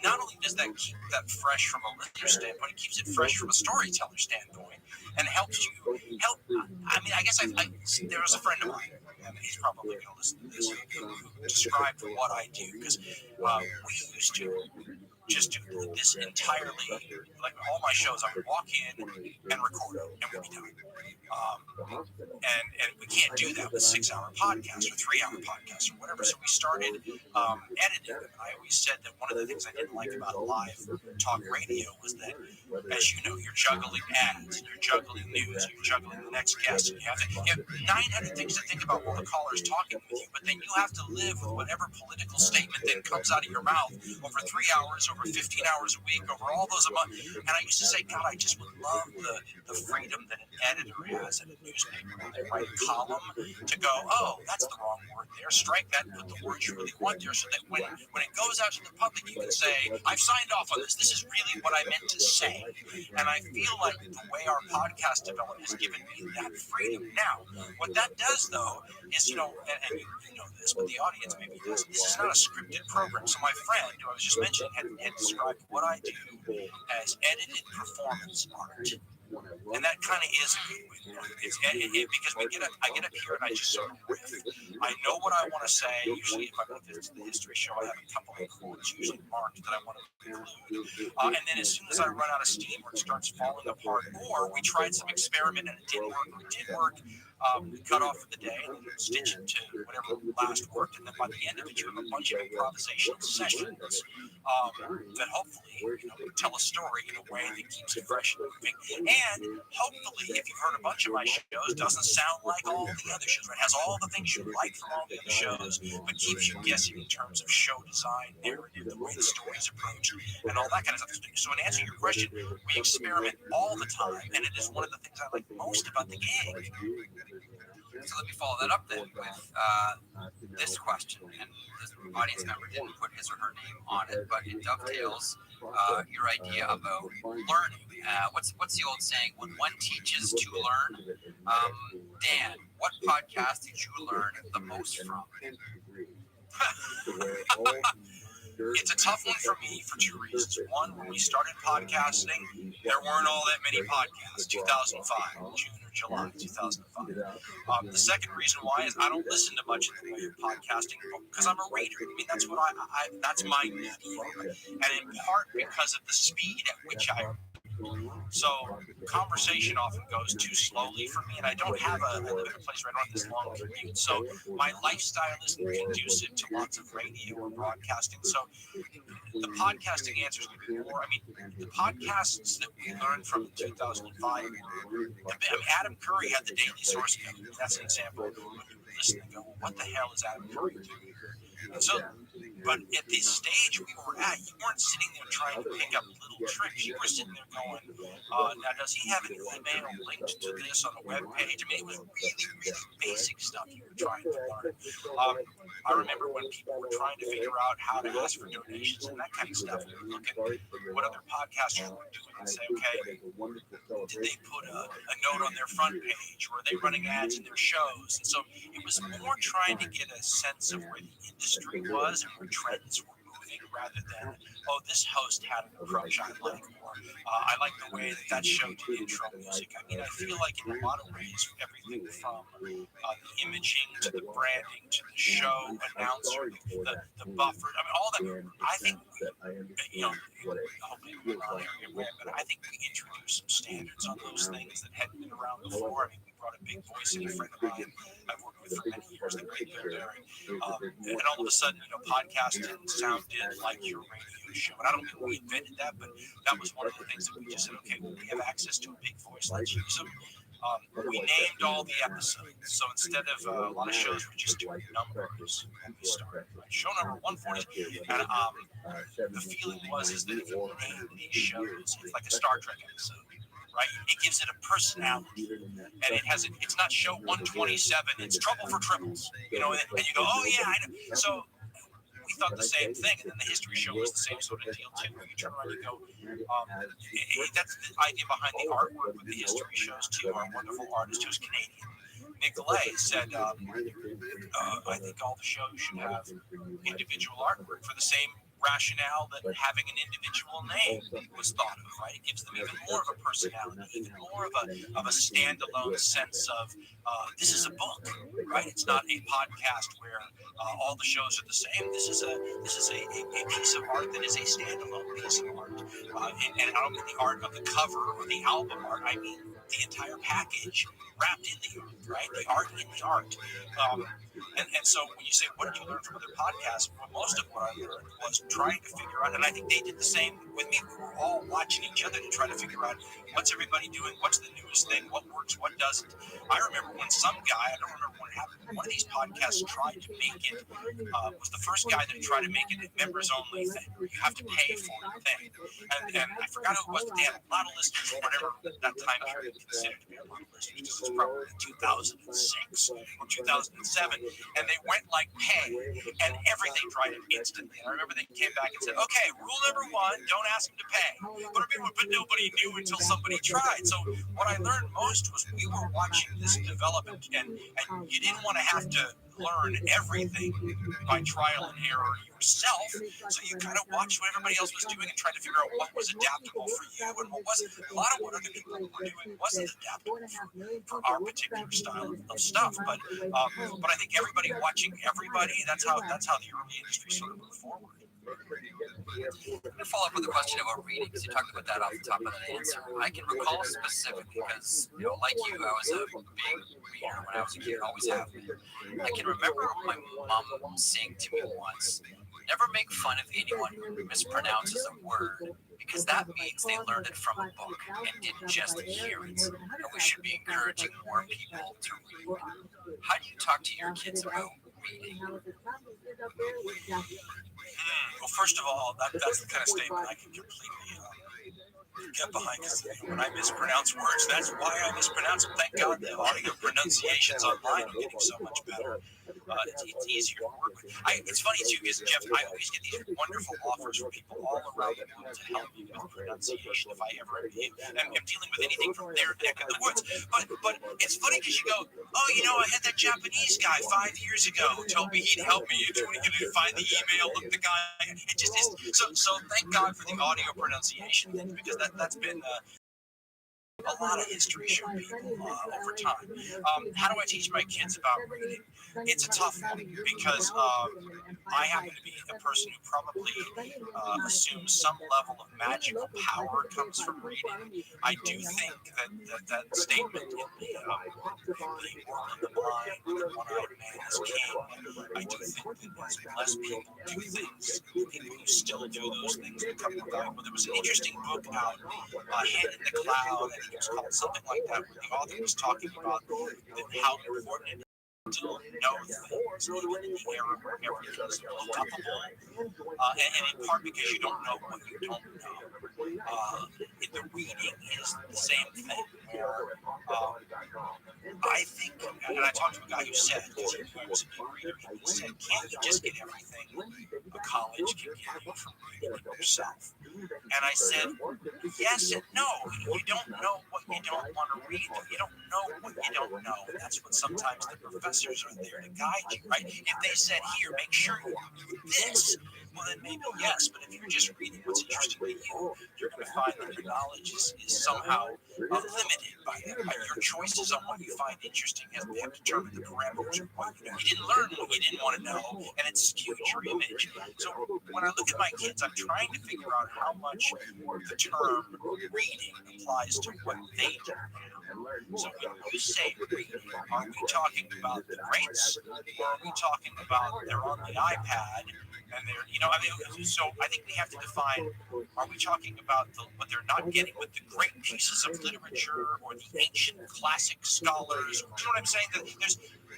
not only does that keep that fresh from a listener standpoint, it keeps it fresh from a storyteller standpoint, and helps you help. I mean, I guess there was a friend of mine, and he's probably going to listen to this, who described what I do, because we used to just do this entirely, like all my shows, I would walk in and record it, and we'd be done. And we can't do that with 6-hour podcasts or 3-hour podcasts or whatever. So we started editing them. And I always said that one of the things I didn't like about live talk radio was that, as you know, you're juggling ads, you're juggling news, you're juggling the next guest, and you have 900 things to think about while the caller's talking with you. But then you have to live with whatever political statement then comes out of your mouth over 3 hours, over 15 hours a week, over all those a month. And I used to say, God, I just would love the freedom that an editor has in a newspaper when they write a column to go, oh, that's the wrong word there, strike that and put the words you really want there, so that when it goes out to the public, you can say, I've signed off on this. This is really what I meant to say. And I feel like the way our podcast developed has given me that freedom. Now, what that does, though, is, you know, and you know this, but the audience maybe doesn't, this is not a scripted program. So my friend, who I was just mentioning, had described what I do as edited performance art. And that kind of is a good way to put it. It's because I get up here and I just sort of riff. I know what I want to say. Usually, if I go to the history show, I have a couple of quotes usually marked that I want to include. And then as soon as I run out of steam or it starts falling apart, or we tried some experiment and it didn't work, or it did work, we cut off for the day and then stitch it to whatever last worked. And then by the end of it, you have a bunch of improvisational sessions that hopefully, you know, tell a story in a way that keeps it fresh and moving. And hopefully, if you've heard a bunch of my shows, doesn't sound like all the other shows. It has all the things you like alike from all the other shows, but keeps you guessing in terms of show design, narrative, the way the story is approached, and all that kind of stuff. So in answer to your question, we experiment all the time, and it is one of the things I like most about the gig. So let me follow that up then with this question, and this audience member didn't put his or her name on it, but it dovetails your idea about learning. What's the old saying? When one teaches to learn. Dan, what podcast did you learn the most from? It's a tough one for me for two reasons. One, when we started podcasting, there weren't all that many podcasts. 2005, June or July 2005. The second reason why is I don't listen to much in the way of podcasting because I'm a reader. I mean, that's what that's my medium, and in part because of the speed at which I. So conversation often goes too slowly for me, and I don't have I live in a place where I don't have this long commute. So my lifestyle isn't conducive to lots of radio or broadcasting. So the podcasting answers me more. I mean, the podcasts that we learned from in 2005 were, Adam Curry had the Daily Source Code. That's an example when you listen and go, well, what the hell is Adam Curry doing? And so, but at this stage we were at, you weren't sitting there trying to pick up little tricks. You were sitting there going, now does he have an email linked to this on a web page? I mean, it was really, really basic stuff you were trying to learn. I remember when people were trying to figure out how to ask for donations and that kind of stuff. We would look at what other podcasters were doing and say, okay, did they put a note on their front page? Or are they running ads in their shows? And so it was more trying to get a sense of where the industry was and where trends were moving rather than, oh, this host had an approach I like, or I like the way that show did intro music. I mean, I feel like in a lot of ways, everything from the imaging to the branding to the show announcer, the buffer, I mean, all that. I think, hopefully we're not aware, but I think we introduced some standards on those things that hadn't been around before. I mean, we brought a big voice in, a friend of mine I've worked with for many years, the great Bill Derry. And all of a sudden, podcasting sounded like your radio show. And I don't think we invented that, but that was one of the things that we just said, okay, well, we have access to a big voice, let's use them. We named all the episodes. So instead of a lot of shows, we just doing numbers when we started. Right? Show number 140. And the feeling is that if you name these shows, it's like a Star Trek episode. Right? It gives it a personality, and it's not show 127. It's Trouble for Tribbles, and you go, oh yeah, I know. So we thought the same thing, and then the history show was the same sort of deal too. Where you turn around and go, that's the idea behind the artwork with the history shows too. Our wonderful artist who's Canadian, Nicolay, said, I think all the shows should have individual artwork for the same rationale that having an individual name was thought of, right? It gives them even more of a personality, even more of a standalone sense of this is a book, right? It's not a podcast where all the shows are the same. This is a piece of art that is a standalone piece of art, and I don't mean the art of the cover or the album art. I mean the entire package wrapped in the art, right? The art in the art. And so when you say, what did you learn from other podcasts? Well, most of what I learned was trying to figure out, and I think they did the same with me. We were all watching each other to try to figure out what's everybody doing, what's the newest thing, what works, what doesn't. I remember when some guy, I don't remember when it happened, one of these podcasts tried to make it, was the first guy that tried to make it a members-only thing, where you have to pay for the thing. And I forgot who it was, but they had a lot of listeners, or whatever that time period considered to be a lot of listeners, because it was probably 2006 or 2007. And they went like pay, and everything dried up instantly. And I remember they came back and said, okay, rule number one, don't ask them to pay. But nobody knew until somebody tried. So what I learned most was we were watching this development, and you didn't want to have to learn everything by trial and error yourself. So you kind of watched what everybody else was doing and tried to figure out what was adaptable for you and what wasn't. A lot of what other people were doing wasn't adaptable for our particular style of stuff. But I think everybody watching everybody, that's how the early industry sort of moved forward. I'm going to follow up with a question about reading, because you talked about that off the top of the answer. I can recall specifically, because, like you, I was a big reader when I was a kid, always have been. I can remember my mom saying to me once, Never make fun of anyone who mispronounces a word, because that means they learned it from a book and didn't just hear it. And we should be encouraging more people to read. How do you talk to your kids about reading? Well, first of all, that's the kind of statement I can completely get behind, because when I mispronounce words, that's why I mispronounce them. Thank God the audio pronunciations online are getting so much better. It's easier to work with. It's funny too, because Jeff, I always get these wonderful offers from people all around the world to help me with pronunciation if I ever am dealing with anything from their neck of the woods. But it's funny because you go, oh, I had that Japanese guy 5 years ago who told me he'd help me. When he could find the email, look the guy. It just is so. Thank God for the audio pronunciation things, because that's been a lot of history showing people over time. How do I teach my kids about reading? It's a tough one, because I happen to be a person who probably assumes some level of magical power comes from reading. I do think that statement in the world of the blind, the one-eyed man is king. I do think that as less people do things, the people who still do those things become more valuable. There was an interesting book out, Hand in the Cloud, and it was called something like that, where the author was talking about how important it is to know things, even in the era where everything is unstoppable, and in part because you don't know what you don't know. The reading is the same thing, where I think, and I talked to a guy who said, because he was a big reader, he said, can't you just get everything a college can give you from reading it yourself? And I said, yes and no. You don't know what you don't want to read. You don't know what you don't know. That's what sometimes the professors are there to guide you, right? If they said, here, make sure you do this, well, then maybe yes. But if you're just reading what's interesting to you, you're going to find that your knowledge is somehow limited by that. By your choices on what you find interesting have determined the parameters of what you know. You didn't learn what you didn't want to know, and it skewed your image. So when I look at my kids, I'm trying to figure out how much the term reading applies to what they do. So when you say reading, are we talking about the greats, or are we talking about they're on the iPad and they're, so I think we have to define, are we talking about what they're not getting with the great pieces of literature or the ancient classic scholars? Do you know what I'm saying? That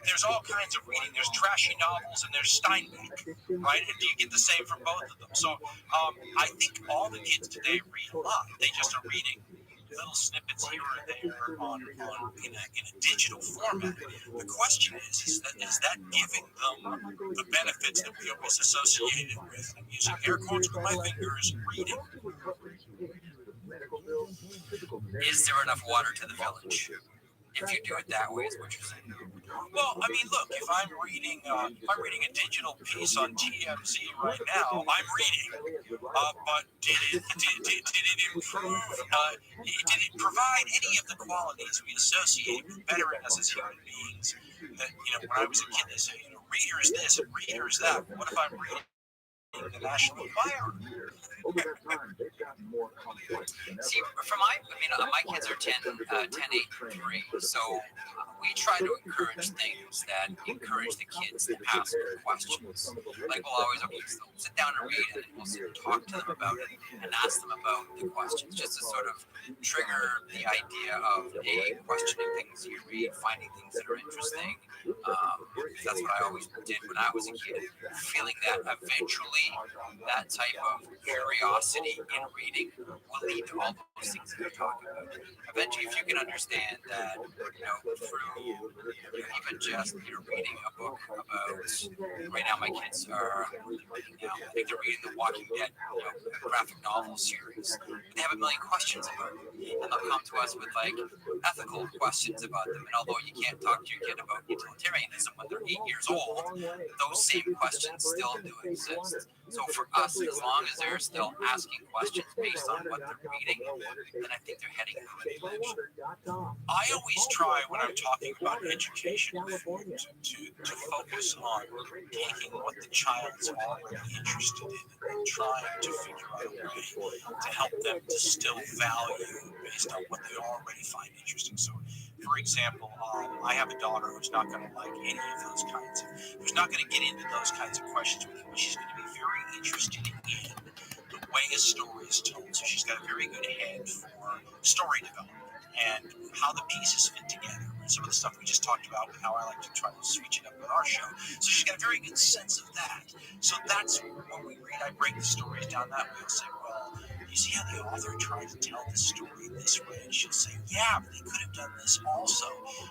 there's all kinds of reading. There's trashy novels and there's Steinbeck, right? And do you get the same from both of them? So I think all the kids today read a lot. They just are reading little snippets here or there in a digital format. The question is that giving them the benefits that we always associated with, I'm using air quotes with my fingers, reading? Is there enough water to the village? If you do it that way, is what you're saying. Well, I mean, look, if I'm reading a digital piece on TMZ right now, I'm reading. But did it improve? Did it provide any of the qualities we associate with bettering us as human beings? That when I was a kid, they say, reader is this and reader is that. What if I'm reading the National Enquirer? See, my kids are 10, 8, and 3, so we try to encourage things that encourage the kids to ask questions. Like we'll always, sit down and read, and we'll talk to them about it and ask them about the questions, just to sort of trigger the idea of questioning things you read, finding things that are interesting. That's what I always did when I was a kid, feeling that eventually that type of curiosity in reading will lead to all those things that you're talking about. Eventually, if you can understand that, through even just reading a book about, right now my kids are reading now, I think they're reading the Walking Dead graphic novel series. They have a million questions about it, and they'll come to us with ethical questions about them. And although you can't talk to your kid about utilitarianism when they're 8 years old, those same questions still do exist. So for us, as long as they're still asking questions based on what they're reading, then I think they're heading in the right direction. I always try when I'm talking about education to focus on taking what the child's already interested in and trying to figure out a way to help them distill value based on what they already find interesting. So, for example, I have a daughter who's not going to like any of those who's not going to get into those kinds of questions with you, but she's going to be very interested in the way a story is told. So she's got a very good head for story development and how the pieces fit together. Some of the stuff we just talked about with how I like to try to switch it up with our show. So she's got a very good sense of that. So that's when we read, I break the stories down that way. I'll say, well, you see how the author tried to tell the story this way? And she'll say, yeah, but they could have done this also.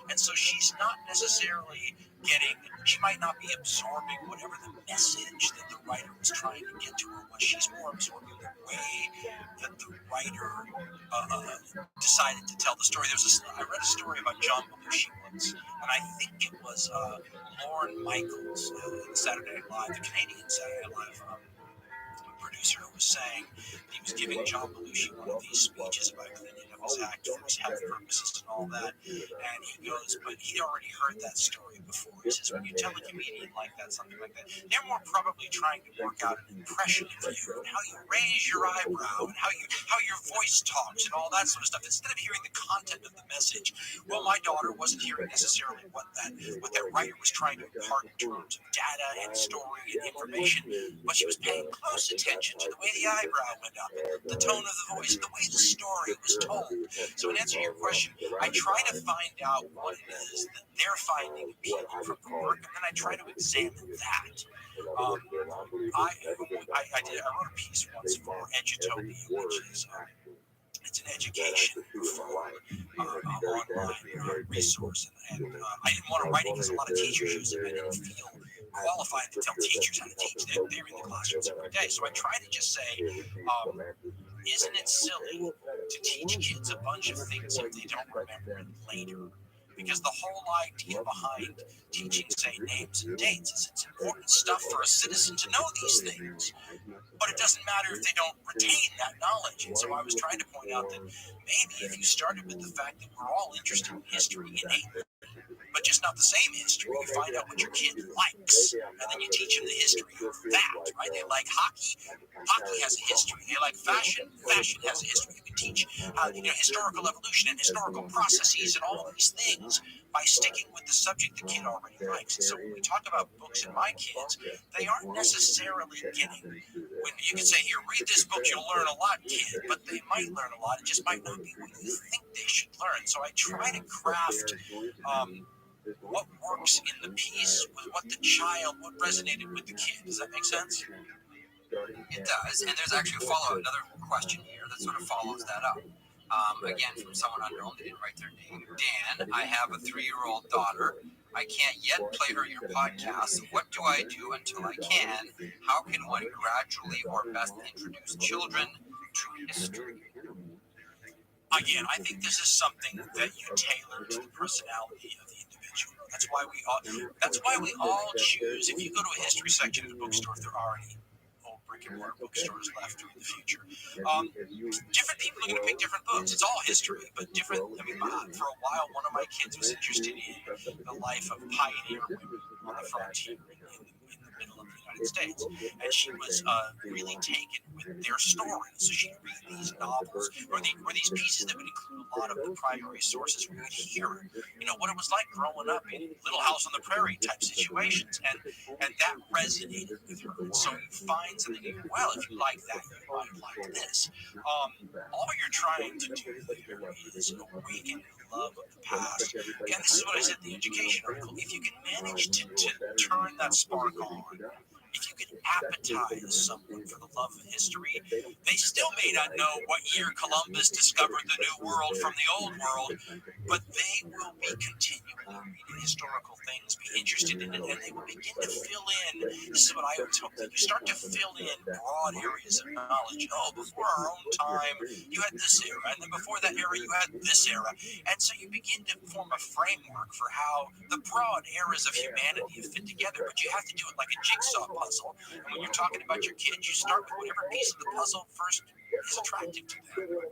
And so she's not necessarily she might not be absorbing whatever the message that the writer was trying to get to her was. She's more absorbing the way that the writer decided to tell the story. I read a story about John Belushi once, and I think it was Lorne Michaels in Saturday Night Live, the Canadian Saturday Night Live producer, who was saying he was giving John Belushi one of these speeches about cleaning up his act for his health purposes and all that. And he goes, but he'd already heard that story before. He says, when you tell a comedian like that, something like that, they're more probably trying to work out an impression of you and how you raise your eyebrow and how your voice talks and all that sort of stuff, instead of hearing the content of the message. Well, my daughter wasn't hearing necessarily what that writer was trying to impart in terms of data and story and information, but she was paying close attention to the way the eyebrow went up, the tone of the voice, the way the story was told. So in answer to your question, I try to find out what it is that they're finding appealing from the work, and then I try to examine that. I wrote a piece once for Edutopia, which is it's an education online resource, and I didn't want to write it because a lot of teachers use it. I didn't feel qualified to tell teachers how to teach. They're in the classrooms every day, so I try to just say, isn't it silly to teach kids a bunch of things if they don't remember it later? Because the whole idea behind teaching, say, names and dates is it's important stuff for a citizen to know these things. But it doesn't matter if they don't retain that knowledge. And so I was trying to point out that maybe if you started with the fact that we're all interested in history innately, but just not the same history, you find out what your kid likes, and then you teach them the history of that, right? They like hockey has a history. They like fashion has a history. You can teach historical evolution and historical processes and all these things by sticking with the subject the kid already likes. And so when we talk about books in my kids, they aren't necessarily getting, when you can say, here, read this book, you'll learn a lot, kid, but they might learn a lot. It just might not be what you think they should learn. So I try to craft what works in the piece with what resonated with the kid. Does that make sense? It does, and there's actually another question here that sort of follows that up. Again, from someone unknown, they didn't write their name. Dan, I have a 3-year-old daughter. I can't yet play her your podcast. What do I do until I can? How can one gradually or best introduce children to history? Again, I think this is something that you tailor to the personality of the individual. That's why we all choose. If you go to a history section of the bookstore, if there are any old brick and mortar bookstores left in the future, different people are going to pick different books. It's all history, but different. I mean, for a while, one of my kids was interested in the life of pioneer women on the frontier in the middle of the United States, and she was really taken with their stories. So she'd read these novels or these pieces that would include a lot of the primary sources where you'd hear, what it was like growing up in Little House on the Prairie type situations, and that resonated with her. And so you find something, well, if you like that, you might like this. All you're trying to do there is awaken love of the past. Again, this is what I said in the education article. If you can manage to turn that spark on, if you can appetize someone for the love of history, they still may not know what year Columbus discovered the New World from the Old World, but they will be continually reading historical things, be interested in it, and they will begin to fill in. This is what I always hope that you start to fill in broad areas of knowledge. Oh, before our own time, you had this era, and then before that era, you had this era. And so you begin to form a framework for how the broad eras of humanity have fit together, but you have to do it like a jigsaw puzzle. And when you're talking about your kids, you start with whatever piece of the puzzle first is attractive to them.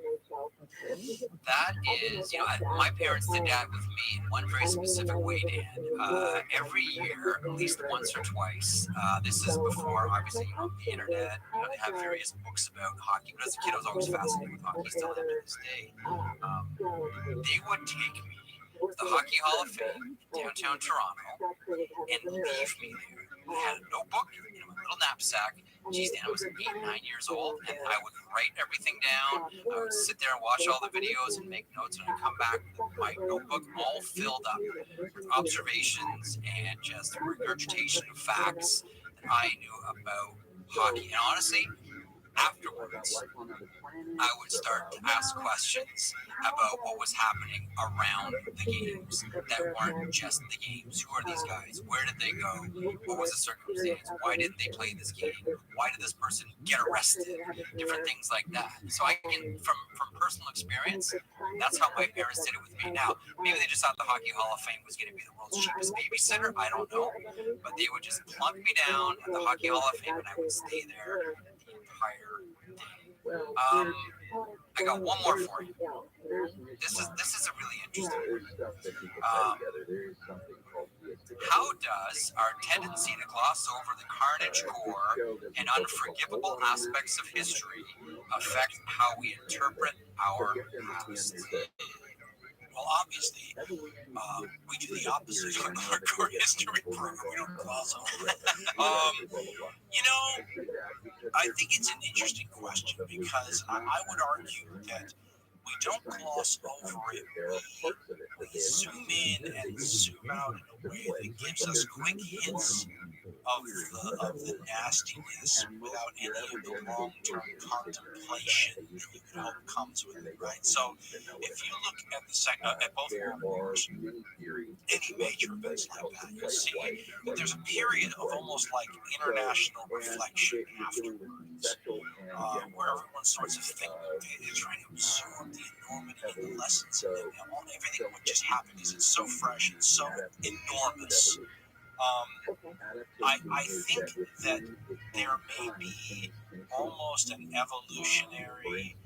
That is, my parents did that with me in one very specific way, Dan. Every year, at least once or twice, this is before, obviously, the internet, they have various books about hockey, but as a kid, I was always fascinated with hockey, still am to this day. They would take me to the Hockey Hall of Fame, downtown Toronto, and leave me there. I had a notebook, my little knapsack, geez, Dan, I was 8, 9 years old, and I would write everything down. I would sit there and watch all the videos and make notes, and I'd come back with my notebook all filled up with observations and just regurgitation of facts that I knew about hockey. And honestly, afterwards, I would start to ask questions about what was happening around the games that weren't just the games. Who are these guys? Where did they go? What was the circumstance? Why didn't they play this game? Why did this person get arrested? Different things like that. So I can, from personal experience, that's how my parents did it with me. Now, maybe they just thought the Hockey Hall of Fame was going to be the world's cheapest babysitter. I don't know. But they would just plunk me down at the Hockey Hall of Fame, and I would stay there the entire day. I got one more for you. This is a really interesting one. How does our tendency to gloss over the carnage, gore, and unforgivable aspects of history affect how we interpret our past? Well, obviously, we do the opposite on our core history program. We don't gloss over it. I think it's an interesting question because I would argue that we don't gloss over it. We zoom in and zoom out in a way that gives us quick hints of the nastiness without any of the long-term contemplation that you would hope comes with it, right? So if you look at both World Wars, any major events like that, you'll see that there's a period of almost like international reflection afterwards, where everyone starts to think they're trying to absorb the enormity of the lessons of it. Everything what just happened is it's so fresh and so enormous. I think that there may be almost an evolutionary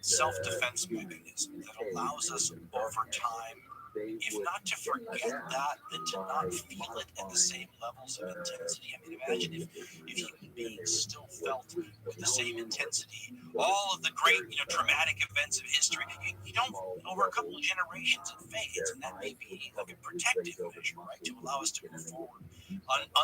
self-defense mechanism that allows us over time, if not to forget that, then to not feel it at the same levels of intensity. I mean, imagine if human beings still felt with the same intensity all of the great, traumatic events of history. You don't, over a couple of generations, it fades, and that may be like a protective measure, right, to allow us to move forward,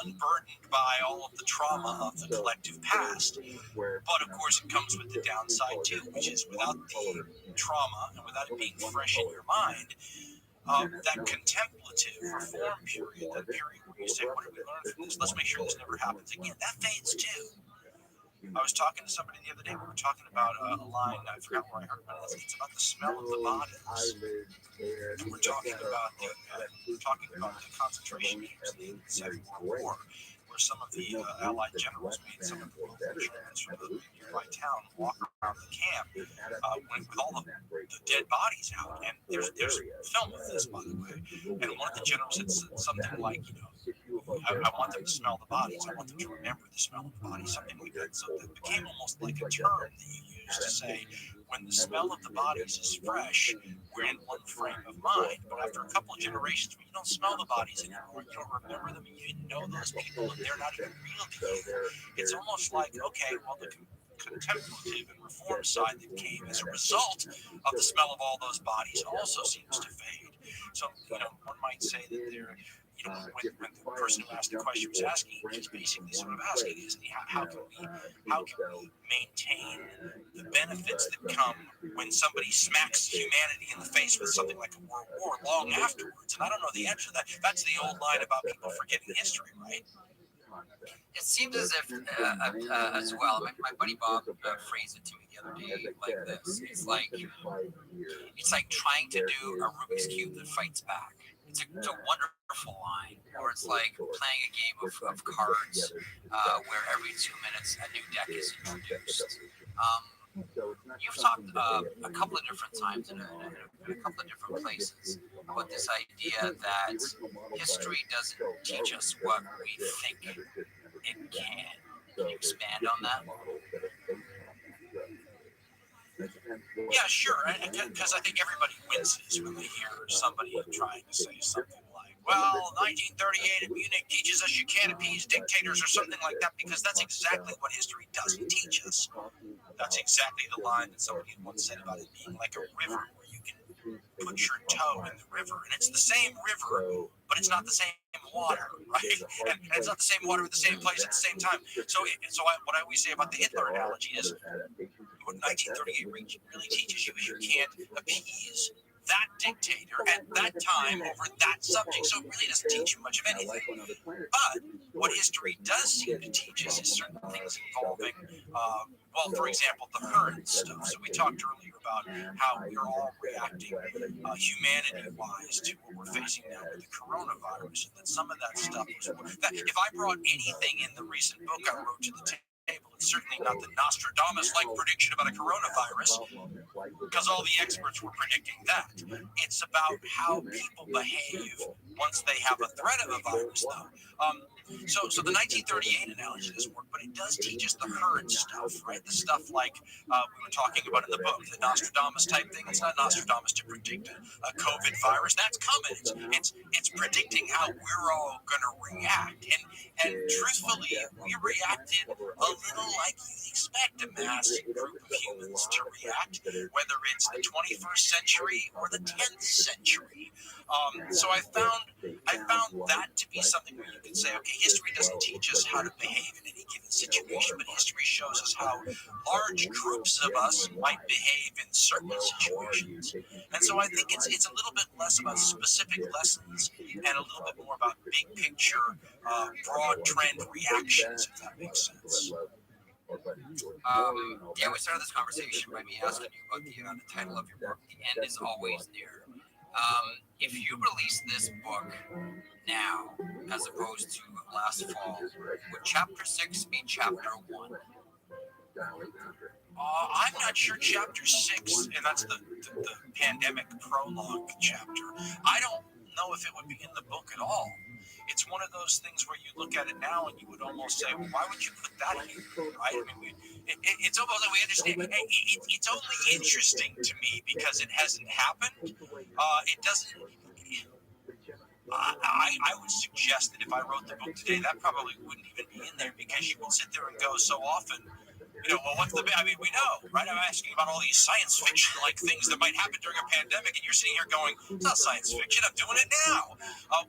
unburdened by all of the trauma of the collective past. But of course, it comes with the downside too, which is without the trauma and without it being fresh in your mind, that contemplative reform period, that period where you say, what did we learn from this? Let's make sure this never happens again. That fades too. I was talking to somebody the other day. We were talking about a line. I forgot where I heard about it. It's about the smell of the bodies. We're talking about the concentration camps in the Second World War, where some of the Allied generals made some of the Germans from the nearby town walk around the camp with all the dead bodies out. And there's film of this, by the way. And one of the generals had said something like, I want them to smell the bodies. I want them to remember the smell of the bodies, something like that. So it became almost like a term that you use to say, when the smell of the bodies is fresh, we're in one frame of mind. But after a couple of generations, when you don't smell the bodies anymore, you don't remember them, and you didn't know those people, and they're not even real to you, it's almost like, okay, well, the contemplative and reform side that came as a result of the smell of all those bodies also seems to fade. So, one might say that they're, when the person who asked the question was asking, he's basically sort of asking, isn't he, how can we maintain the benefits that come when somebody smacks humanity in the face with something like a world war long afterwards? And I don't know the answer to that. That's the old line about people forgetting history, right? It seems as if, as well, my buddy Bob phrased it to me the other day like this. It's like trying to do a Rubik's Cube that fights back. It's a wonderful line. Or it's like playing a game of cards where every 2 minutes a new deck is introduced. You've talked a couple of different times in a couple of different places about this idea that history doesn't teach us what we think it can. Can you expand on that? Yeah, sure. Because I think everybody winces when they hear somebody trying to say something like, well, 1938 in Munich teaches us you can't appease dictators or something like that, because that's exactly what history doesn't teach us. That's exactly the line that somebody once said about it being like a river where you can put your toe in the river, and it's the same river, but it's not the same water, right? And it's not the same water at the same place at the same time. What I always say about the Hitler analogy is what 1938 really teaches you is you can't appease that dictator at that time over that subject. So it really doesn't teach you much of anything. But what history does seem to teach us is certain things involving, for example, the current stuff. So we talked earlier about how we're all reacting humanity-wise to what we're facing now with the coronavirus, and that some of that stuff was that if I brought anything in the recent book I wrote to the table, it's certainly not the Nostradamus-like prediction about a coronavirus, because all the experts were predicting that. It's about how people behave once they have a threat of a virus, though. So the 1938 analogy doesn't work, but it does teach us the herd stuff, right? The stuff like we were talking about in the book, the Nostradamus type thing. It's not Nostradamus to predict a COVID virus. That's coming. It's predicting how we're all going to react. And truthfully, we reacted a little like you'd expect a mass group of humans to react, whether it's the 21st century or the 10th century. So I found that to be something where you can say, okay, history doesn't teach us how to behave in any given situation, but history shows us how large groups of us might behave in certain situations. And so I think it's a little bit less about specific lessons and a little bit more about big picture, broad trend reactions, if that makes sense. We started this conversation by me asking you about the title of your book, The End is Always Near. If you release this book now, as opposed to last fall, would Chapter 6 be Chapter 1? I'm not sure Chapter 6, and that's the pandemic prologue chapter. I don't know if it would be in the book at all. It's one of those things where you look at it now and you would almost say, well, why would you put that in here, right? I mean, it's almost like we understand. It's only interesting to me because it hasn't happened. It doesn't. I would suggest that if I wrote the book today, that probably wouldn't even be in there because you would sit there and go so often, well, what's the, I mean, we know, right? I'm asking about all these science fiction-like things that might happen during a pandemic, and you're sitting here going, it's not science fiction, I'm doing it now.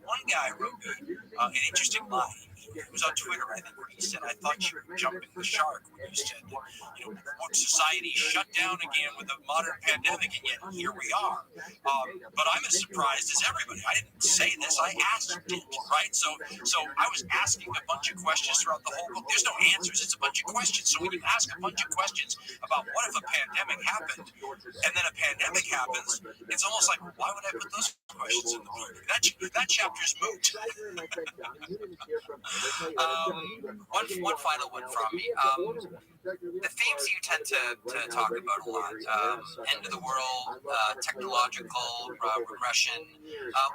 One guy wrote me an interesting line. It was on Twitter, I think, where he said, I thought you were jumping the shark when you said, would society shut down again with a modern pandemic, and yet here we are. But I'm as surprised as everybody. I didn't say this, I asked it, right? So I was asking a bunch of questions throughout the whole book. There's no answers, it's a bunch of questions. So when you ask a bunch of questions about what if a pandemic happened, and then a pandemic happens, it's almost like, why would I put those questions in the book? That chapter's moot. One final one from me. The themes you tend to talk about a lot, end of the world, technological regression.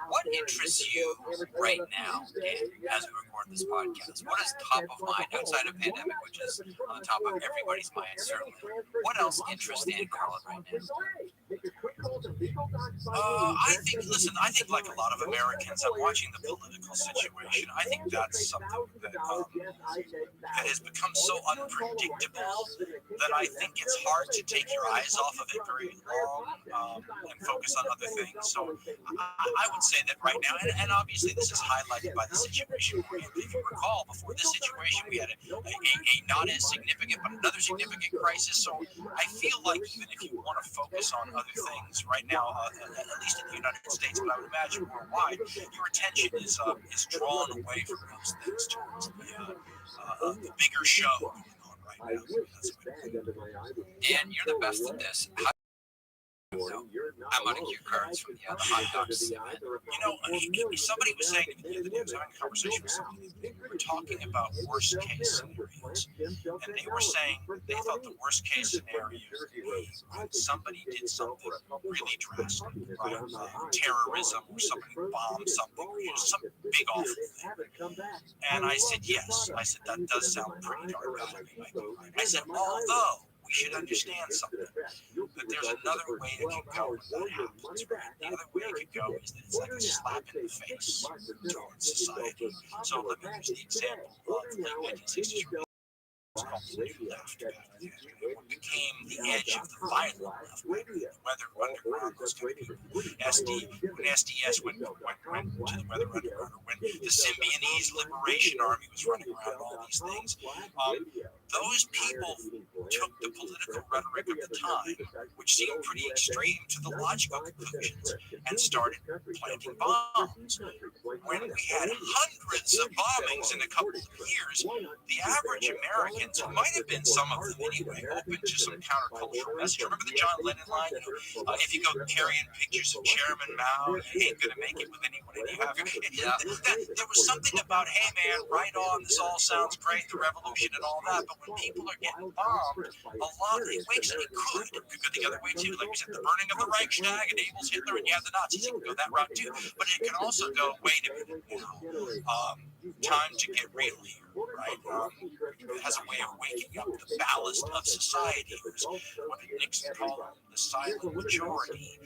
What interests you right now, Dan, as we record this podcast? What is top of mind outside of pandemic, which is on top of everybody's mind, certainly? What else interests Dan Carlin right now? I think like a lot of Americans, I'm watching the political situation. I think that's something that has become so unpredictable that I think it's hard to take your eyes off of it very long and focus on other things. So I would say that right now, and obviously this is highlighted by the situation we're in. If you recall, before this situation, we had a not as significant, but another significant crisis. So I feel like even if you want to focus on other things right now, at least in the United States, but I would imagine worldwide, your attention is drawn away from those things towards the bigger show going on right now. Dan, you're the best at this. I'm on a cue cards from the hot dogs. Somebody was saying to me the other day, I was having a conversation with somebody, they were talking about worst case scenarios, and they were saying they thought the worst case scenario would be when somebody did something really drastic, right? Terrorism, or somebody bombed something, or some big awful thing. And I said, yes. I said, that does sound pretty darn bad. I said, although we should understand something, that there's another way it could go when that happens, right? The other way it could go is that it's like a slap in the face towards society. So let me use the example of the late 1960s. called the new left. What became the edge of the violent left, the weather underground, those kind of people. When SDS went to the weather underground, or when the Symbionese Liberation Army was running around, all these things, those people took the political rhetoric of the time, which seemed pretty extreme, to the logical conclusions and started planting bombs. When we had hundreds of bombings in a couple of years, the average Americans, who might have been some of them anyway, open to some countercultural message. Remember the John Lennon line? If you go carrying pictures of Chairman Mao, you ain't gonna make it with anyone and you have. There was something about, hey man, right on, this all sounds great, the revolution and all that, but when people are getting bombed, a lot of ways that it could go the other way too. Like we said, the burning of the Reichstag enables Hitler, and you have the Nazis. It can go that route too, but it can also go, wait a minute now, time to get real here, right? It has a way of waking up the ballast of society, what did Nixon call the silent majority.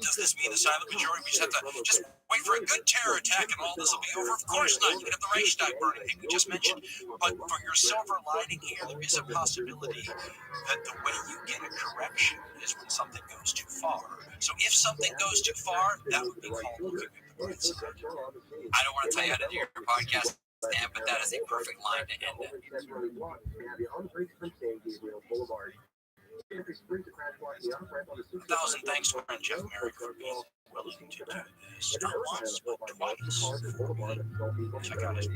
Does this mean the silent majority? We just have to just wait for a good terror attack and all this will be over? Of course not. You can have the Reichstag burning thing we just mentioned. But for your silver lining here, there is a possibility that the way you get a correction is when something goes too far. So if something goes too far, that would be called looking at the bright side. I don't want to tell you how to do your podcast, Dan, but that is a perfect line to end it. 1,000 thanks to our friend Jeff Merrick for being willing to do this, not once, but twice for me. Check out his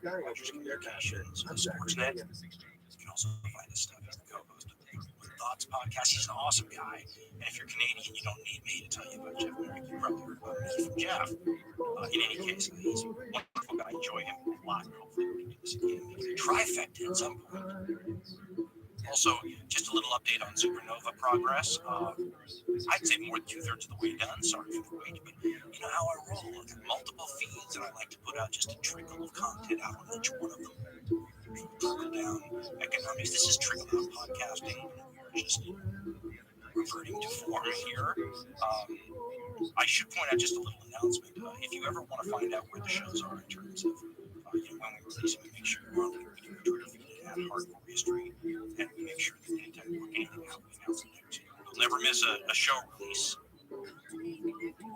Rogers Communications, Sportsnet. You can also find his stuff. He's the co-host of the Thoughts podcast. He's an awesome guy. And if you're Canadian, you don't need me to tell you about Jeff Merrick. You probably heard about me from Jeff. In any case, he's a wonderful guy. I enjoy him a lot. Hopefully we can do this again. Maybe a trifecta at some point. Also, just a little update on Supernova progress. I'd say more than 2/3 of the way done. Sorry for the wait, but you know how I roll. I've got multiple feeds, and I like to put out just a trickle of content out on each one of them. Trickle down economics. This is trickle down podcasting. We're just reverting to form here. I should point out just a little announcement. If you ever want to find out where the shows are in terms of when we release them, make sure you're on the Twitter feed at Hardcore History, and we make sure that anytime we put anything out, we announce it there too. You'll never miss a show release.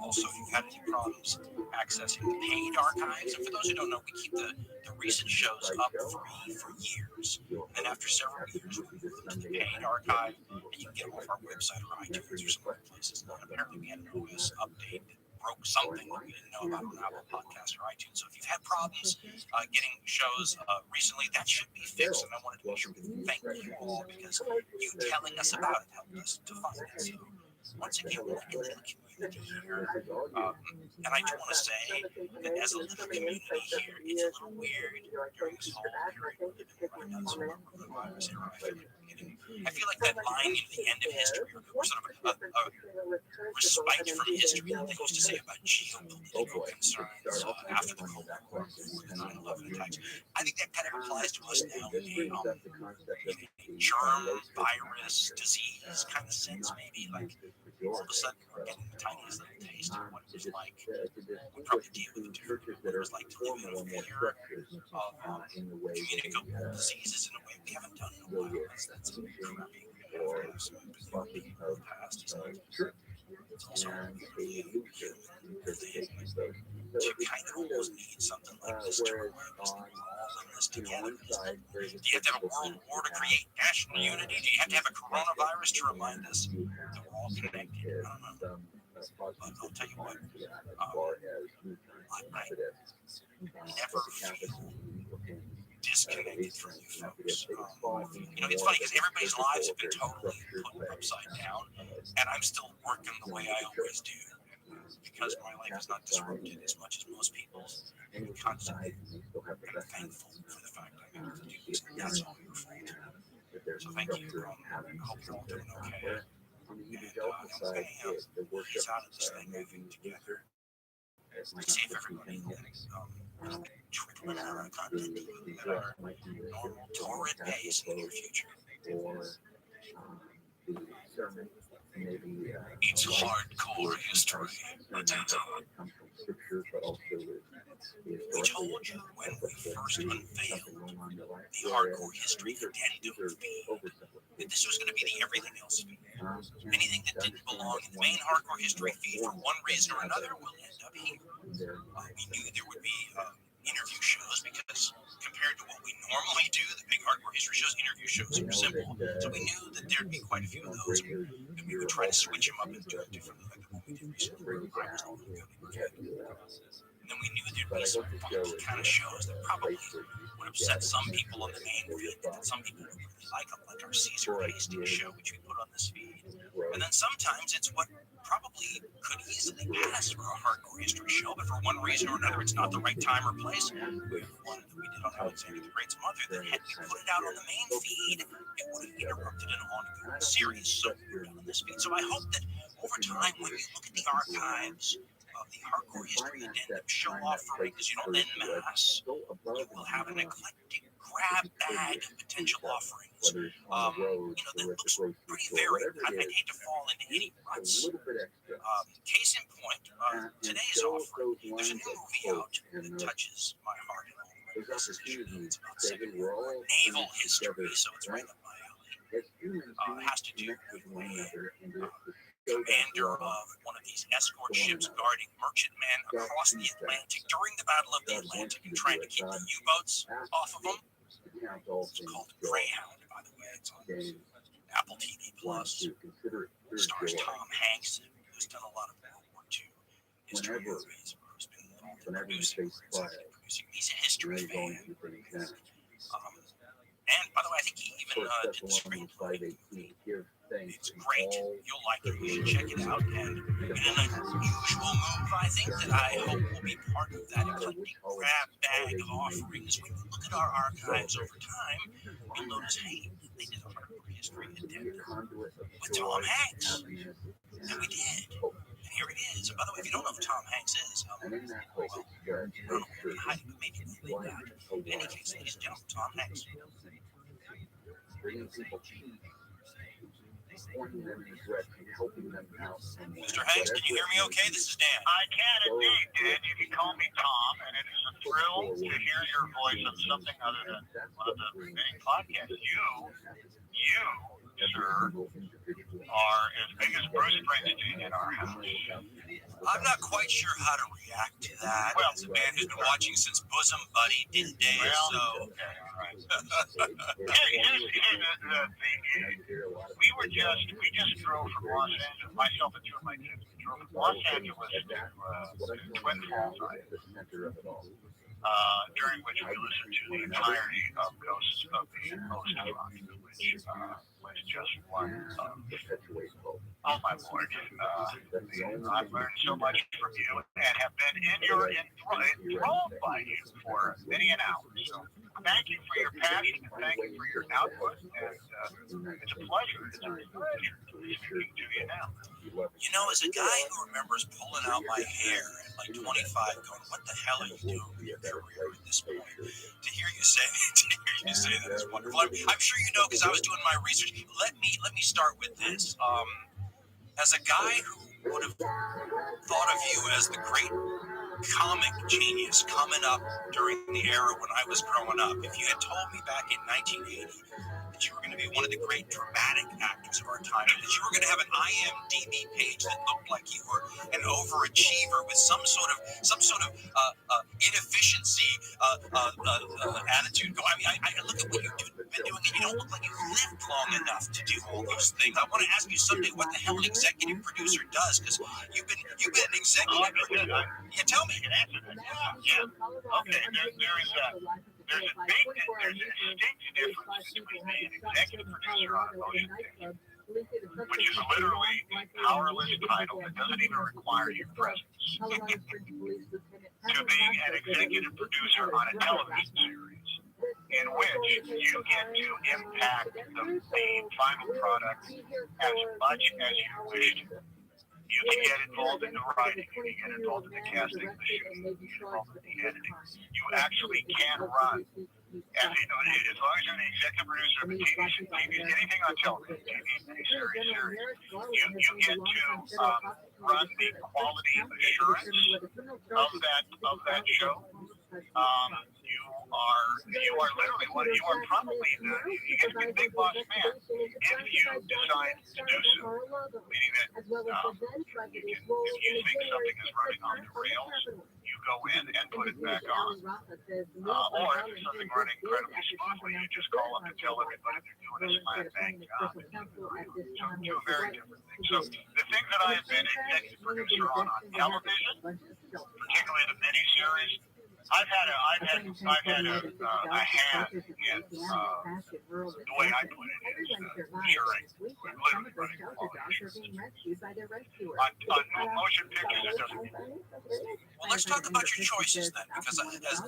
Also, if you've had any problems accessing the paid archives, and for those who don't know, we keep the recent shows up free for years. And then after several years, we move them to the paid archive, and you can get them off our website or iTunes or some other places. And apparently, we had an OS update that broke something that we didn't know about on Apple Podcasts or iTunes. So if you've had problems getting shows recently, that should be fixed. And I wanted to make sure to thank you all, because you telling us about it helped us to find it. So once again, we're like a little community here. And I do want to say that as a little community here, it's a little weird during this whole period we're living right now, this whole coronavirus era. I feel like that line near the end of history, or sort of a respite from history that they used to say about geopolitical concerns after the Cold War, before the 9/11 attacks. I think that kind of applies to us now in a germ, virus, disease kind of sense, maybe. Like, all of a sudden, we're getting the tiniest little taste of what it was like. We probably deal with it differently, what it was like to live in fear of communicable diseases in a way we haven't done in a while. That's crappy. We have some empathy in the past. It's also really a human thing to kind of almost need something like this to remind us that we're all in this together. Do you have to have a world war to create national unity? Do you have to have a coronavirus to remind us that we're all connected? I don't know. But I'll tell you what, I never feel disconnected from you folks. It's funny because everybody's lives have been totally put upside down, and I'm still working the way I always do, because my life is not disrupted as much as most people's. I'm constantly thankful for the fact I'm able to do this, and that's all you're free to. So thank you. I hope you're all doing okay. And he's out of this thing moving together. Stay safe, everybody. Trickling out our content at our normal torrid pace in the near future. It's hardcore history. We told you when we first unveiled the hardcore history addendum feed that this was going to be the everything else feed. Anything that didn't belong in the main hardcore history feed for one reason or another will end up here. We knew there would be interview shows because compared to what we normally do, the big hardcore history shows, interview shows are simple. So we knew that there'd be quite a few of those, and we would try to switch them up and do it differently, like the one we did recently. And then we knew there'd be some funky kind of shows that probably would upset some people on the main feed, but some people would really like them, like our Caesar Hastings show, which we put on this feed. And then sometimes it's what probably could easily pass for a hardcore history show, but for one reason or another, it's not the right time or place. We have one that we did on Alexander the Great's mother that had we put it out on the main feed, it would have interrupted an ongoing series. So we're done on this feed. So I hope that over time, when you look at the archives of the hardcore history addendum show offering, because you don't en masse, you will have an eclectic grab bag of potential offerings. That looks pretty varied. I'd hate to fall into any ruts. Case in point, today's offering, there's a new movie out that touches my heart and all my passion. It's about Second World War naval history, so it's right up my alley. It has to do with a commander of one of these escort ships guarding merchantmen across the Atlantic during the Battle of the Atlantic and trying to keep the U-boats off of them. It's called Greyhound, by the way. It's on Apple TV Plus. Stars Tom Hanks, who's done a lot of World War II history movies, who's been involved in producing. He's a history fan. And by the way, I think he even did the screenplay. It's great. You'll like it. You should check it out. And in an unusual move, I think that I hope will be part of that eclectic grab bag of offerings. When you look at our archives over time, you'll notice, hey, they did a hardcore history addendum with Tom Hanks. And we did. And here it is. And by the way, if you don't know who Tom Hanks is, well, I don't know where to hide it, but maybe we'll leave that. In any case, ladies and gentlemen, Tom Hanks. Mr. Hanks, can you hear me okay? This is Dan. I can indeed, Dan. You can call me Tom, and it is a thrill to hear your voice on something other than one of the many podcasts. You, sir, are as big as Bruce Springsteen in our house. I'm not quite sure how to react to that. Well, as a man who's been watching since Bosom Buddy did days, so. Okay, all right. Here's we just drove from Los Angeles, myself and two of my kids, we drove from Los Angeles to Twin Falls, during which we listened to the entirety of Ghosts of the Coast of Rock, which was just one oh my Lord. I've learned so much from you and have been enthralled by you for many an hour. So thank you for your passion and thank you for your output. And it's a pleasure. It's a pleasure speaking to you now. You know, as a guy who remembers pulling out my hair at like 25, going, "What the hell are you doing with your career at this point?" To hear you say that is wonderful. I'm sure you know because I was doing my research. Let me start with this. As a guy who would have thought of you as the great comic genius coming up during the era when I was growing up, if you had told me back in 1980 that you were going to be one of the great dramatic actors of our time, and that you were going to have an IMDb page that looked like you were an overachiever with some sort of inefficiency attitude. I look at what you've been doing, and you don't look like you've lived long enough to do all those things. I want to ask you someday what the hell an executive producer does, because you've been an executive producer. Yeah, tell me. Yeah. Okay. There's a distinct difference between being an executive producer on a motion picture, which is literally a powerless title that doesn't even require your presence, to being an executive producer on a television series in which you get to impact the final product as much as you wish to. You can get involved in the writing, you can get involved in the casting, the shooting, you can get involved in the editing. You actually can run And as long as you're the executive producer of a TV, anything on television, TV, miniseries, series, you get to run the quality assurance of that show. You are literally you are probably you get to be the big boss man if you decide to do so. Meaning that if you think something is running off the rails, you go in and put it back on. Or if there's something running incredibly smoothly, you just call up and tell everybody they're doing a slam bang job. So two very different things. So the things that I have been executive producer on television, particularly the miniseries, I've had a hand in the way I put it is ensuring literally running quality. On motion pictures, it doesn't. Well, let's talk about your choices then, because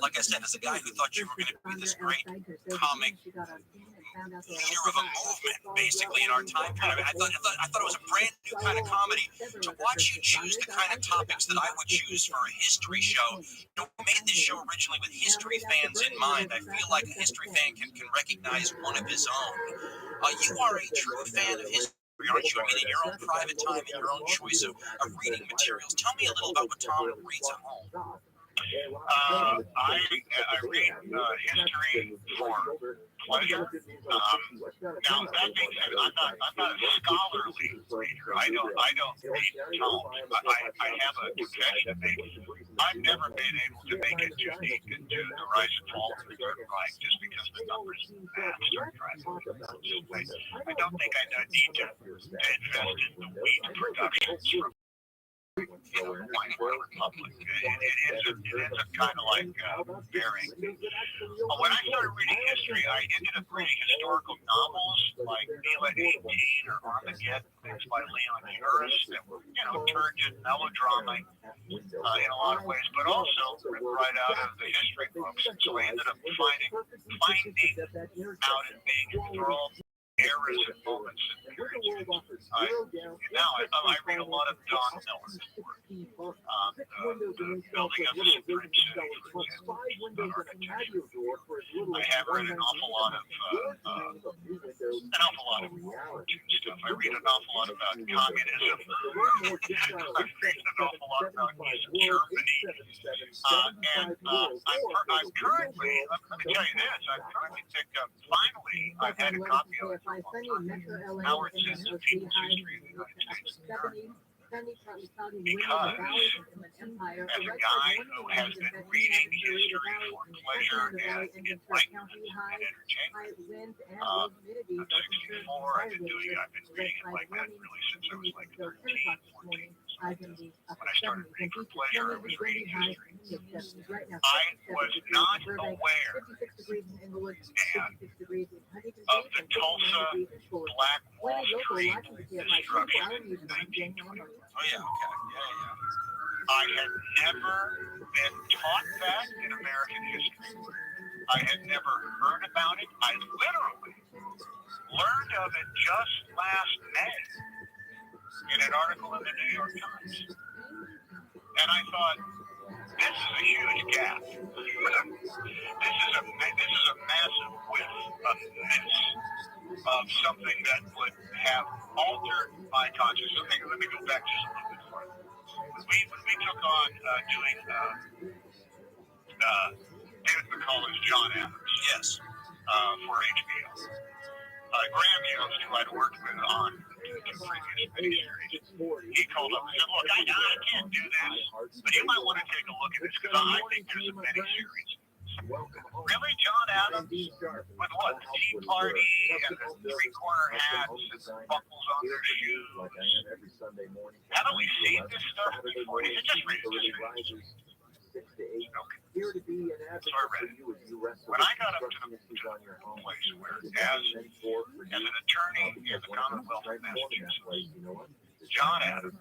like I said, as a guy who thought you were going to be this great comic leader of a movement, basically in our time period. I thought it was a brand new kind of comedy. To watch you choose the kind of topics that I would choose for a history show. We made this show originally with history fans in mind. I feel like a history fan can recognize one of his own. You are a true fan of history, aren't you? I mean, in your own private time, in your own choice of reading materials. Tell me a little about what Tom reads at home. I read history for pleasure. Now that being said, I'm not a scholarly reader. I don't read tomes. I have a confession to make. I've never been able to make it too deep into the rise and fall of the Third Reich just because the numbers start driving. I don't think I need to invest in the wheat productions from Republic. It ends up kind of like varying. When I started reading history, I ended up reading historical novels like Mila 18 or Armageddon, things by Leon Uris that were, turgid melodrama in a lot of ways, but also right out of the history books. So I ended up finding out and being enthralled eras and moments and periods. Now I read a lot of Don Miller's work. The building of the Supreme City, for example, the architecture. I have read an awful lot of stuff. I read an awful lot about communism. I read an awful lot about East Germany. And I'm currently, let me tell you this, I've currently picked up, finally, I've had a copy of it for a long time, Howard Zinn's People's History of the United States of America. Because as a guy who has been reading history for pleasure and enlightenment and entertainment, I'm 64, I've been reading it like that really since I was like 13, 14. When I started reading for pleasure, I was reading history. I was not aware of the Tulsa Black Wall Street destruction in 1920. Oh, yeah, okay. Yeah. I had never been taught that in American history. I had never heard about it. I literally learned of it just last May in an article in the New York Times. And I thought, this is a huge gap. This is a massive whiff, a miss of something that would have altered my consciousness. Let me go back just a little bit further. When we took on doing David McCullough's John Adams, Yes, for HBO. Graham Yost, who I'd worked with on the previous miniseries, he called up and said, look, I can't do this, but you might want to take a look at this because I think there's a miniseries. Really, John Adams, with what, the Tea Party and the three-corner hats and buckles on their shoes? Haven't we seen this stuff before? He said, just read it. Okay. So I read it. When I got up to the place where, as an attorney in the Commonwealth of Massachusetts, John Adams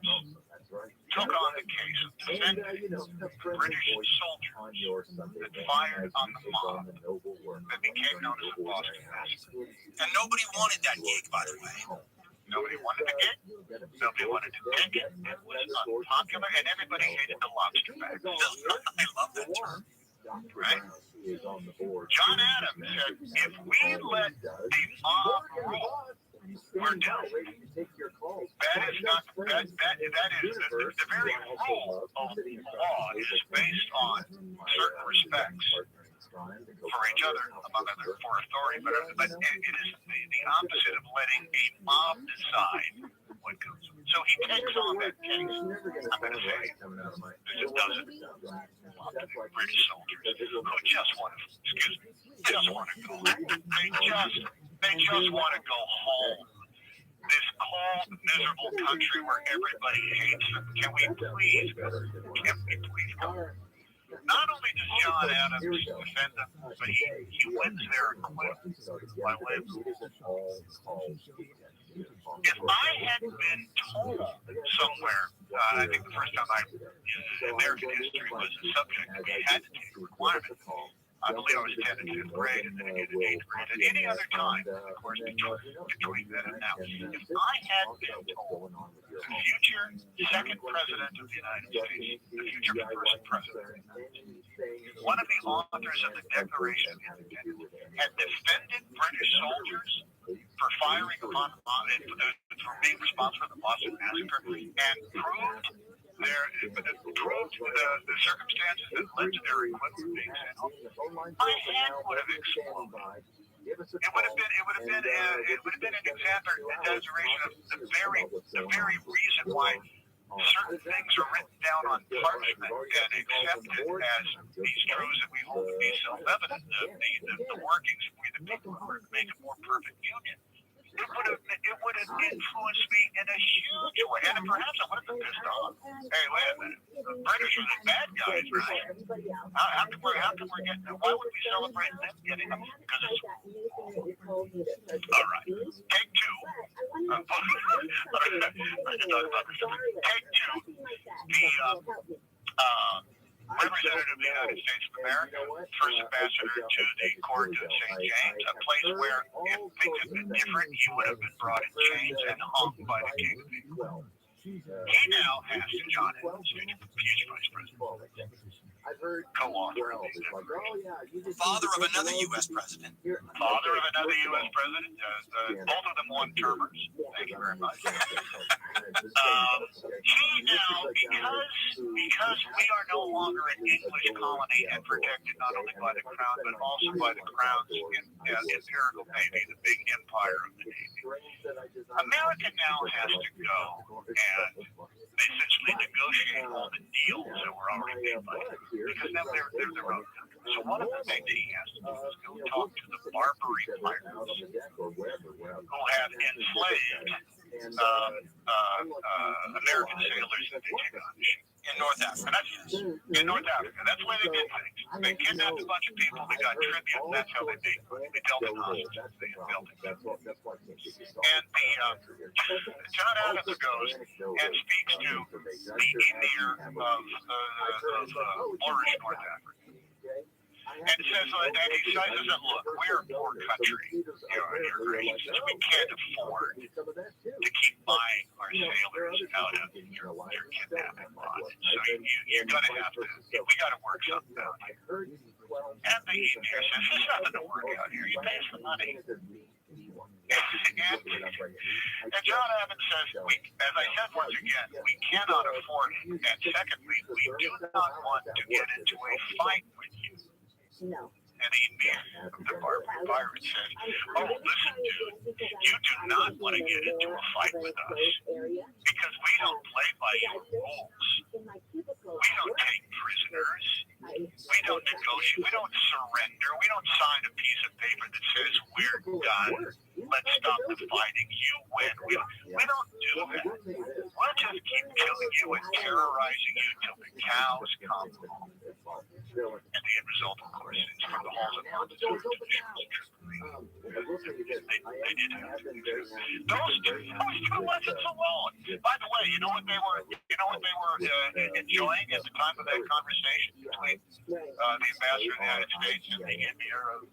took on the case of defending the British soldiers that fired on the mob that became known as the Boston Massacre. and nobody wanted that gig, by the way. Nobody wanted the gig. Nobody wanted to take it. It was unpopular, and everybody hated the lobster bag. I love that term. Right? John Adams said, if we let the mob rule, we're doomed. That is not, that is, the very rule of law is based on certain respects for each other, among other, for authority, but it is the opposite of letting a mob decide what goes. So he takes on that case. I'm going to say, there's a dozen British soldiers who just want to, just want to go home. They just want to go home. This cold, miserable country where everybody hates them. Can we please go? Not only does John Adams defend them, but he wins their acquittal by way of if I had been told somewhere, I think the first time American history was a subject that we had to take a requirement. I believe I was 10 and 5th grade and then again in 8th grade. At any other time, of course, between then and now, if I had been told the future second president of the United States, the future first president, one of the authors of the Declaration of Independence, had defended British soldiers for firing upon for being responsible for the Boston Massacre and proved the circumstances that led to their equipment being sent home, my hand would have exploded. It would have been an exaggeration of the very reason why certain things are written down on parchment and accepted as these truths that we hold to be self-evident, the workings of we the people who make a more perfect union. It would have influenced me in a huge way, and perhaps I would have been pissed off. Hey, wait a minute, the British are the bad guys, right? How come we're getting? Why would we celebrate them getting them? Because it's all right. Take two. Take two. The representative of the United States of America, first ambassador to the court of St. James, a place where if things had been different, he would have been brought in chains and hung by the king of England. He now has to John Adams, future vice president, co-author of these declarations. Father of another U.S. president. Father of another U.S. president. Both of them one-termers. Thank you very much. He now, because we are no longer an English colony and protected not only by the crown but also by the crown's imperial navy, the big empire of the navy. America now has to go and essentially negotiate all the deals that were already made by them, because now they're their own country. So one of the things he has to do is go talk to the Barbary pirates who have enslaved American sailors that they take on the ship. In North Africa. In North Africa. That's where they did things. They kidnapped a bunch of people, they got tribute, and that's how they made money. They dealt in hostages, they built it. And John Adams goes and speaks to the emir of Moorish North Africa. And says, and he says, look, we're a poor country, your grace, we can't afford to keep buying our sailors out of your kidnapping bondage. So you're going to have to, we got to work something out here. And the emir says, there's nothing to work out here. You pay us the money. And John Adams says, as I said once again, we cannot afford it. And secondly, we do not want to get into a fight with you. No. And the emir of the Barbary pirates says, oh, listen, dude, you do not want to get into a fight with us because we don't play by your rules. We don't take prisoners. We don't negotiate. We don't surrender. We don't sign a piece of paper that says we're done. Let's stop the fighting. You win. We don't do that. We'll just keep killing you and terrorizing you till the cows come home. And the end result, of course, is from the halls of Montezuma to the shores of Tripoli. They did have to do. Those two lessons alone. By the way, you know what they were enjoying at the time of that conversation between the ambassador of the United States and the emir of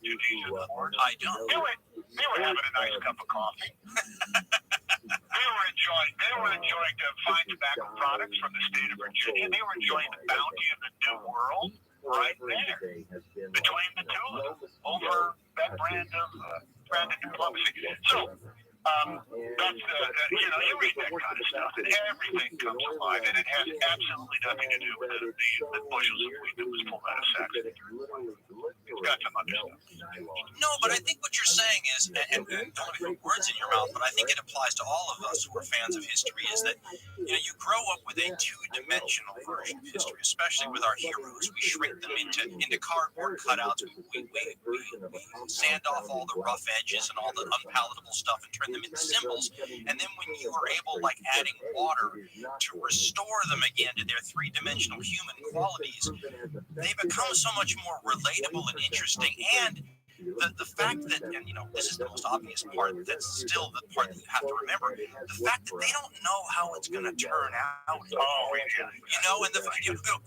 Tunisia? I don't. They were having a nice cup of coffee. They were enjoying the fine tobacco products from the state of Virginia. They were enjoying the bounty of the New World. right there between the two of them over that brand of diplomacy. So that's you read that kind of stuff, and everything comes alive, and it has absolutely nothing to do with the bushels of wheat that was pulled out of sacks. It's got some other stuff. No, but I think what you're saying is, and don't let me put words in your mouth, but I think it applies to all of us who are fans of history, is that you grow up with a two-dimensional version of history, especially with our heroes. We shrink them into cardboard cutouts. We sand off all the rough edges and all the unpalatable stuff and turn them into symbols. And then when you are able, like adding water, to restore them again to their three-dimensional human qualities, they become so much more relatable and interesting. And the fact that, and this is the most obvious part, that's still the part that you have to remember, the fact that they don't know how it's going to turn out. Oh, yeah. And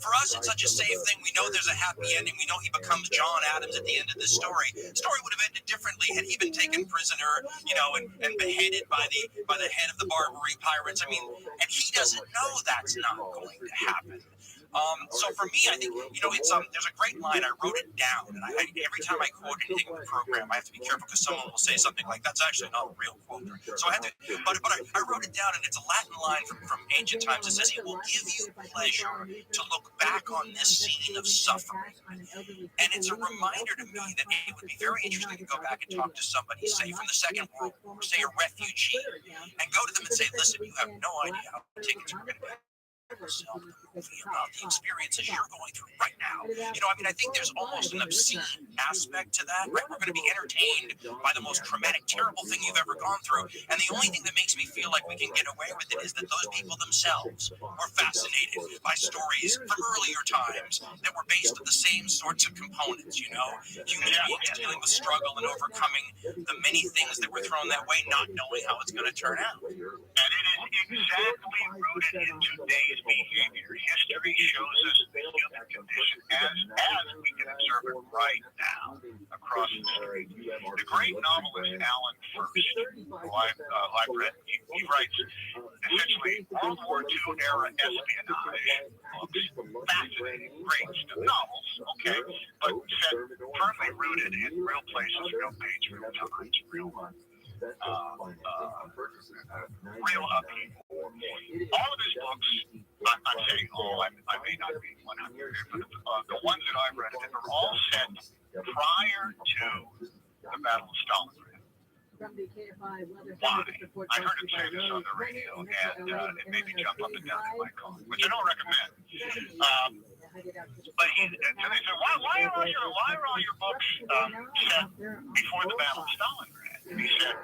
for us, it's such a safe thing. We know there's a happy ending. We know he becomes John Adams at the end of this story. The story would have ended differently had he been taken prisoner, and beheaded by the head of the Barbary pirates. I mean, and he doesn't know that's not going to happen. So for me, I think it's there's a great line. I wrote it down, and every time I quote anything in the program, I have to be careful because someone will say something like, "That's actually not a real quote." So I have to, but I wrote it down, and it's a Latin line from ancient times. It says, "It will give you pleasure to look back on this scene of suffering," and it's a reminder to me that it would be very interesting to go back and talk to somebody, say from the Second World War, say a refugee, and go to them and say, "Listen, you have no idea how tickets are going to be." Yourself the movie about the experiences you're going through right now. I think there's almost an obscene aspect to that, right? We're going to be entertained by the most traumatic, terrible thing you've ever gone through. And the only thing that makes me feel like we can get away with it is that those people themselves were fascinated by stories from earlier times that were based on the same sorts of components, human beings dealing with struggle and overcoming the many things that were thrown that way, not knowing how it's going to turn out. And it is exactly rooted in today's behavior. History shows us the human condition as we can observe it right now across the street. The great novelist Alan First, who I've read, he writes essentially World War II era espionage books, fascinating, great novels, okay, but set firmly rooted in real places, real dates, real times, real upheaval. All of his books, I'm saying all, I may not be 100, but the ones that I've read, are all set prior to the Battle of Stalingrad. Why? I heard him say this on the radio, and it made me jump up and down in my car, which I don't recommend. But they said, why are all your books set before the Battle of Stalingrad? And he said,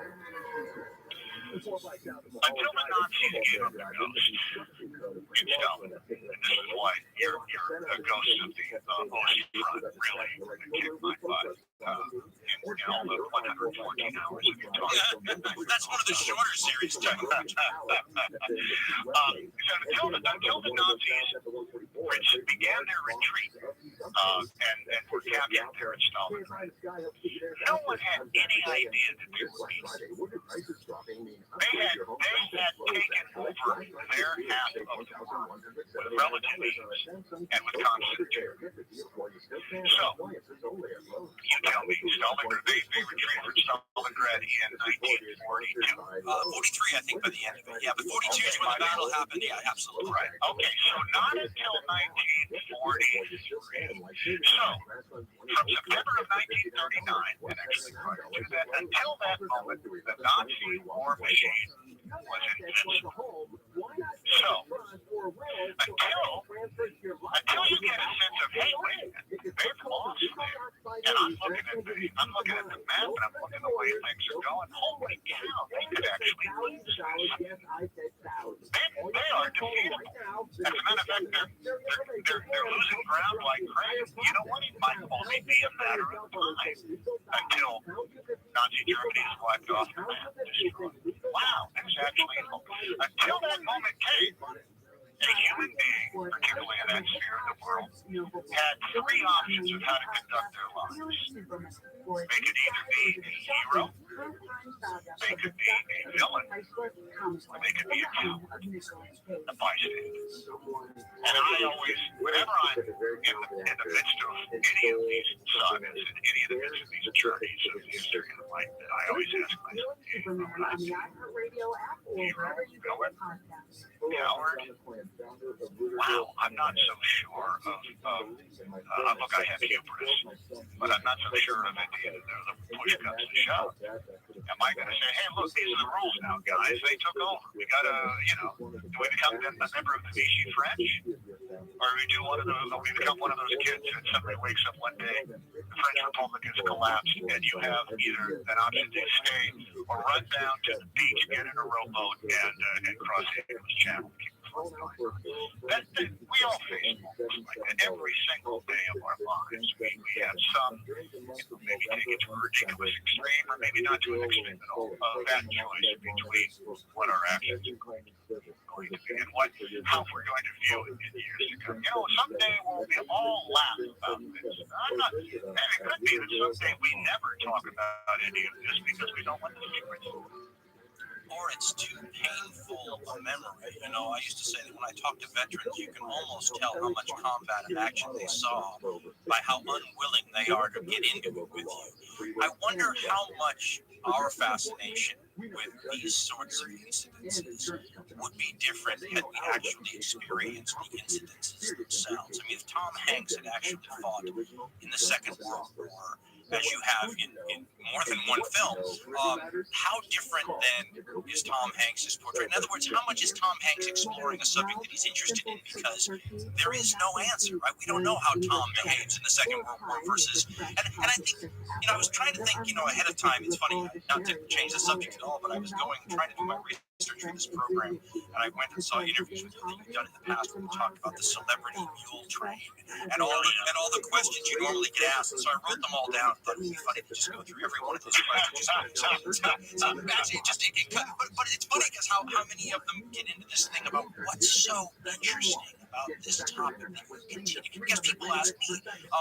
until the Nazis gave up the ghost in Stalin, and this is why you're a ghost of the Ost Front, really, that kicked my butt in all the 114 hours of your talk. That's one of the shorter series, Chuck. Until the Nazis began their retreat and were captured there at Stalingrad, no one had any idea that they were being They had taken over their half of the world with relative ease and with constant terror. So, you tell me, Stalingrad, they retreated from Stalingrad in 1942. 43, I think, by the end of it. Yeah, but 42 is when the battle happened. Yeah, absolutely. Right. Okay, so not until 1943. So, from September of 1939, and actually prior to that, until that moment, the Nazi war machine was invincible. So, until you get a sense of, hey, wait a minute, they've lost there, and I'm looking at the map, and I'm looking at the way things are going, holy cow, they could actually lose this. They are defeatable. As a matter of fact, they're losing ground like crazy. You know what? It might only be a matter of time until Nazi Germany is wiped off the map. Wow, there's actually hope. Until that moment came, a human being, particularly in that sphere of the world, had three options of how to conduct their lives. They could either be a hero, they could be a villain, or they could be a coward, a bystander. And I always, whenever I'm in the midst of any of these sagas and any of the midst of these journeys of the history of life that I always ask myself, Howard, wow, I'm not so sure of look, I have hubris, but I'm not so sure of it either. The push comes to shove. Am I going to say, hey, look, these are the rules now, guys. They took over. We got to, do we become a member of the Vichy French? Or we do one of those, or we become one of those kids that somebody wakes up one day, the French Republic has collapsed, and you have either an option to stay or run down to the beach, get in a rowboat, and cross the English Channel. We all face moments like that every single day of our lives. We have some, maybe take it to a ridiculous extreme, or maybe not to an extreme at all. That choice between what our actions are going to be and how we're going to view it in years to come. Someday we'll be all laugh about this. And it could be that someday we never talk about any of this because we don't want the secrets. Or it's too painful a memory. I used to say that when I talk to veterans, you can almost tell how much combat and action they saw by how unwilling they are to get into it with you. I wonder how much our fascination with these sorts of incidences would be different had we actually experienced the incidences themselves. If Tom Hanks had actually fought in the Second World War, as you have in more than one film, how different then is Tom Hanks' portrait? In other words, how much is Tom Hanks exploring a subject that he's interested in? Because there is no answer, right? We don't know how Tom behaves in the Second World War versus, and I think, I was trying to think, ahead of time. It's funny, not to change the subject at all, but I was trying to do my research for this program, and I went and saw interviews with you that you've done in the past when you talked about the celebrity mule train and all the questions you normally get asked. And so I wrote them all down. I thought it'd be funny to just go through every one of those questions. But it's funny because how many of them get into this thing about what's so interesting about this topic that we continue. Because people ask me,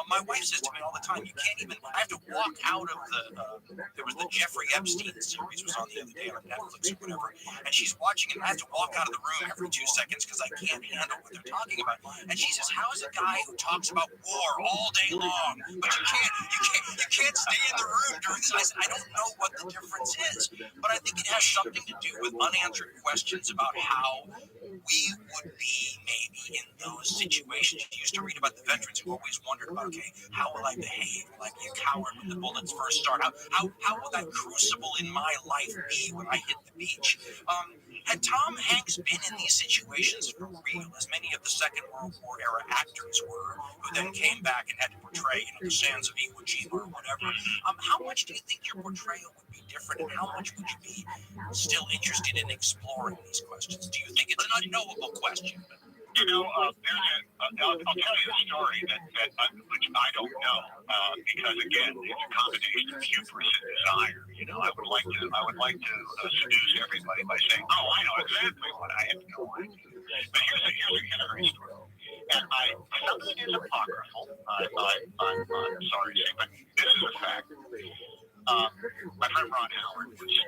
my wife says to me all the time, you can't even, I have to walk out of there was the Jeffrey Epstein series was on the other day on Netflix or whatever, and she's watching it, and I have to walk out of the room every 2 seconds because I can't handle what they're talking about. And she says, how is a guy who talks about war all day long, but you can't stay in the room during this? I said, I don't know what the difference is, but I think it has something to do with unanswered questions about how we would be maybe in those situations. You used to read about the veterans who always wondered about, okay, how will I behave? Will I be a coward when the bullets first start? How will that crucible in my life be when I hit the beach? Had Tom Hanks been in these situations for real, as many of the Second World War era actors were, who then came back and had to portray the sands of Iwo Jima or whatever, how much do you think your portrayal would be different, and how much would you be still interested in exploring these questions? Do you think it's an unknowable question? I'll tell you a story that which I don't know, because again, it's a combination of hubris and desire. I would like to seduce everybody by saying, "Oh, I know exactly what I have no idea." But here's a great story, and some of it is apocryphal. I'm sorry to say, but this is a fact. My friend Ron Howard was Lee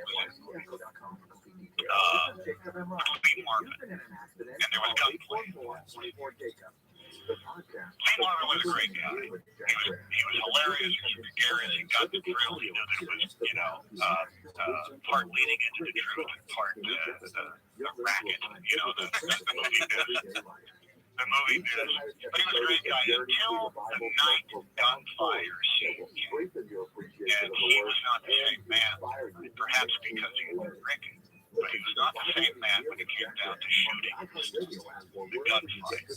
Marvin, and there was gunplay. Lee Marvin was a great guy. He was hilarious. He was gregarious. He got the thrill. He knew that it was, part leading into the truth and part the racket. The movie biz. But he was a great guy until the night gunfire scene came. And he was not the same man, perhaps because he was drinking. But he was not the same man when it came down to shooting. The gunfight,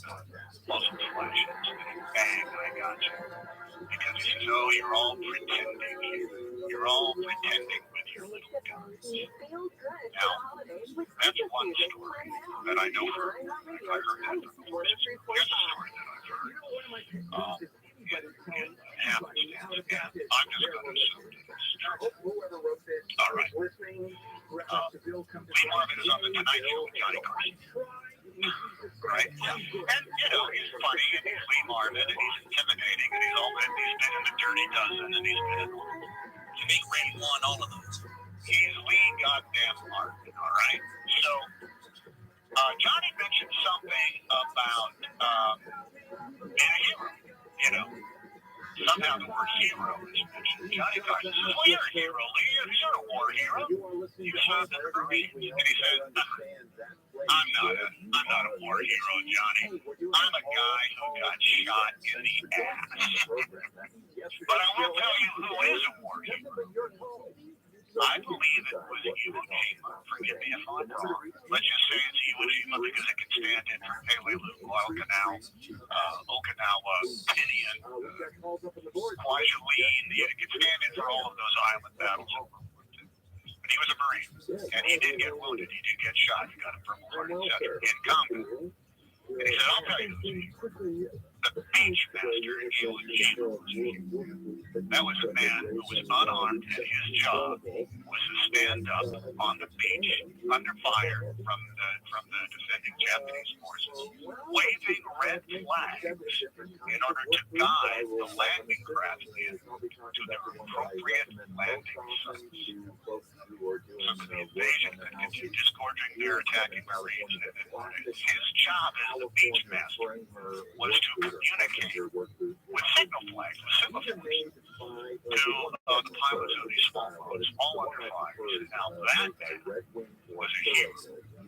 muzzle flashes, bang, I got you. Because he says, oh, you're all pretending here. You're all pretending with your little guns. Now, that's one story that I know for, I heard that from the horses. Here's a story that I've heard. In happenstance, and I'm just going to assume that it's true. All right. Lee Marvin is on the Tonight Show with Johnny Carson. Right? Yeah. And, he's funny, and he's Lee Marvin, and he's intimidating, and he's been in the Dirty Dozen, and he's been in the Big Ring One, all of those. He's Lee goddamn Marvin, all right? So, Johnny mentioned something about being a hero, Somehow the word hero is mentioned. Johnny Carson says, well, you're a hero, Lee. You're a war hero. You served in the Marines. And he said, I'm not a war hero, Johnny. I'm a guy who got shot in the ass. But I will tell you who is a war hero. I believe it was Iwo Jima. Forgive me if I'm wrong. Let's just say it's Iwo Jima because it can stand in for Peleliu, Guadalcanal, Okinawa, Tinian, Kwajalein. It can stand in for all of those island battles. But he was a Marine, and he did get wounded. He did get shot. He got a Purple Heart, etc. in combat. And he said, I'll tell you who's the beach master in Iwo Jima. That was a man who was unarmed, and his job was to stand up on the beach under fire from the defending Japanese forces, waving red flags in order to guide the landing craft in to their appropriate landing sites. So the invasion that continued disgorging their attacking Marines. His job as the beach master was to communicate with signal flags, with semaphores, to the pilots of these small boats, all under fire. Now that man was a hero.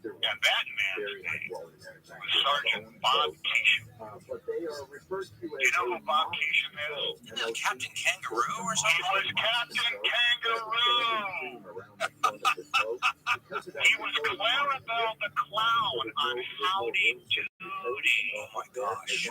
And that man's name was Sergeant Bob Keesham. Do you know who Bob Keesham is? Isn't that Captain Kangaroo or He something? was Captain Kangaroo. He was Clarabelle the Clown on Howdy Doody. Oh my gosh.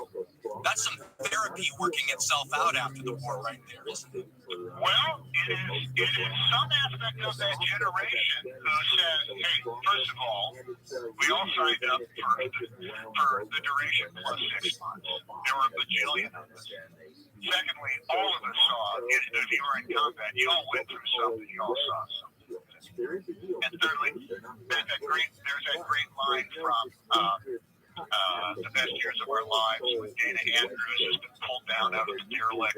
That's some therapy working itself out after the war right there, isn't it? Well, it is some aspect of that generation who said, hey, first of all, we all signed up for the duration plus 6 months. There were a bajillion of us. Secondly, all of us saw, if you were in combat, you all went through something, you all saw something. And thirdly, there's that great line from The Best Years of Our Lives when Dana Andrews has been pulled down out of the derelict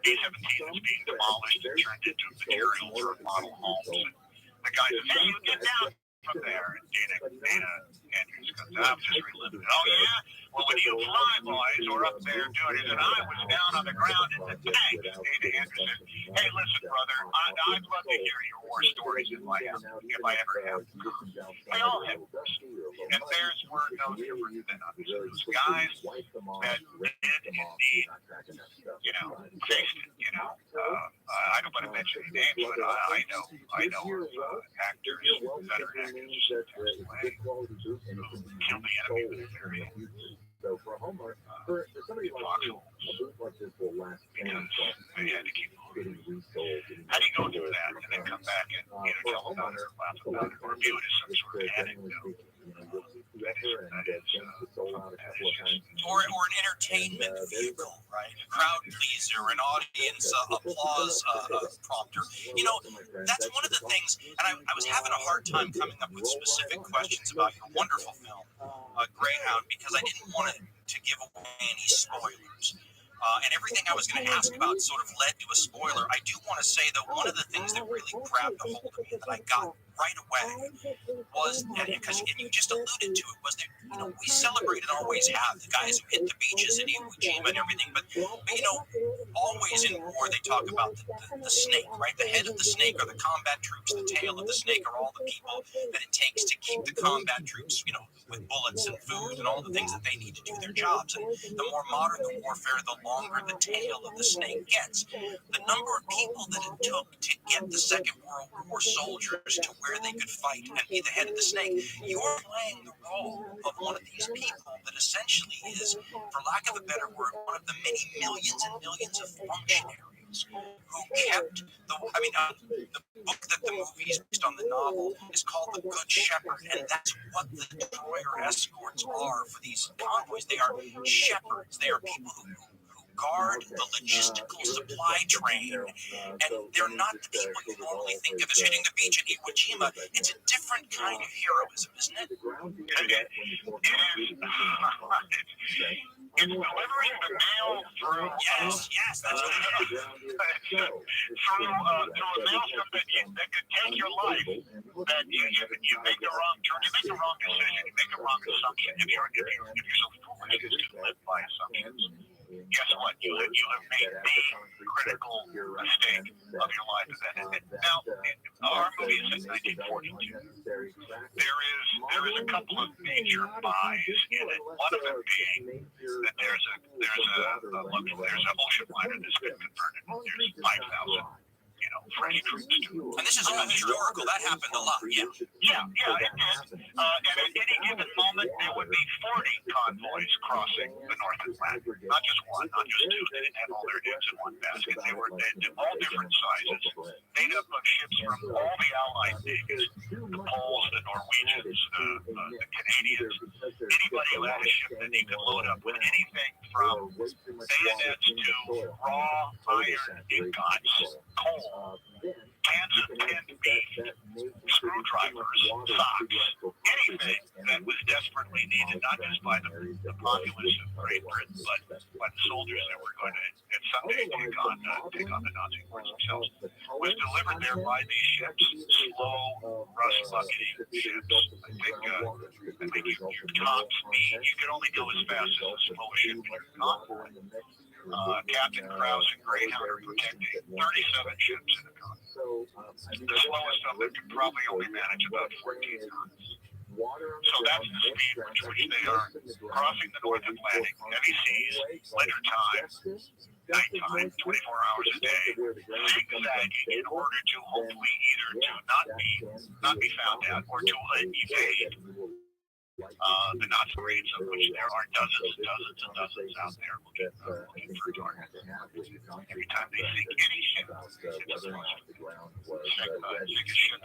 B-17 that's being demolished and turned into material for model homes. And the guy says, hey, you get down from there. And Dana Andrews goes, I'm just reliving it. Oh, yeah? Well, when you fly boys were up there doing it, and I was down on the ground in the tank, Dana Andrews said, hey, listen, brother, I'd love to hear your war stories if I ever have. We all have war stories. And theirs were no different than others. Those guys that did indeed, faced it, I don't want to mention any names, but I know actors, veteran actors, who killed the enemy with a very foxhole because they had to keep moving. How do you go through that and then come back and tell about it or laugh about it or view it as some sort of anecdote? Or an entertainment vehicle, right? A crowd pleaser, an audience applause prompter. That's one of the things, and I was having a hard time coming up with specific questions about your wonderful film, Greyhound, because I didn't want to give away any spoilers. And everything I was going to ask about sort of led to a spoiler. I do want to say, though, one of the things that really grabbed a hold of me that I got right away was, because you just alluded to it, was that, we celebrate and always have the guys who hit the beaches in Iwo Jima and everything, but always in war they talk about the snake, right? The head of the snake are the combat troops, the tail of the snake are all the people that it takes to keep the combat troops, with bullets and food and all the things that they need to do their jobs. And the more modern the warfare, the longer the tail of the snake gets. The number of people that it took to get the Second World War soldiers to where they could fight and be the head of the snake, you're playing the role of one of these people that essentially is, for lack of a better word, one of the many millions and millions of functionaries who kept the book that the movie is based on, the novel, is called The Good Shepherd, and that's what the destroyer escorts are for these convoys. They are shepherds. They are people who guard the logistical supply train, and they're not the people you normally think of as hitting the beach at Iwo Jima. It's a different kind of heroism, isn't it? It's delivering the mail through. Yes, that's what it is. Through a maelstrom that could take your life. That you make the wrong turn, you make the wrong decision, you make the wrong assumption. If you're so foolish which is to live by assumptions. Guess what? You have made the critical mistake of your life. Now, our movie is in 1942. There is a couple of major buys in it. One of them being that there's an ocean liner that's been converted. There's 5,000, French troops to. And this is all historical. That happened a lot. Yeah. Yeah, it did. And at any given moment, there would be 40 convoys crossing the North Atlantic. Not just one, not just two. They didn't have all their eggs in one basket. They were all different sizes, made up of ships from all the Allied navies, the Poles, the Norwegians, the Canadians, anybody who had a ship that they could load up with anything from bayonets to raw iron ingots, coal, cans of tinned beef, screwdrivers, socks, anything that was desperately needed, not just by the populace of Great Britain, but by the soldiers that were going to, at someday, take on the Nazi wars themselves, was delivered there by these ships, slow, rust-bucketing ships. I think your top speed, you could only go as fast as a slow ship in your convoy. Captain Krause and Greyhound are protecting 37 ships in the convoy. The slowest of them can probably only manage about 14 knots. So that's the speed with which they are crossing the North Atlantic, heavy seas, winter time, nighttime, 24 hours a day, zigzagging in order to hopefully either to not be found out or to evade the Nazi raids, of which there are dozens and dozens and dozens out there looking for targets. Every time they sink any ship, it's a sink a ship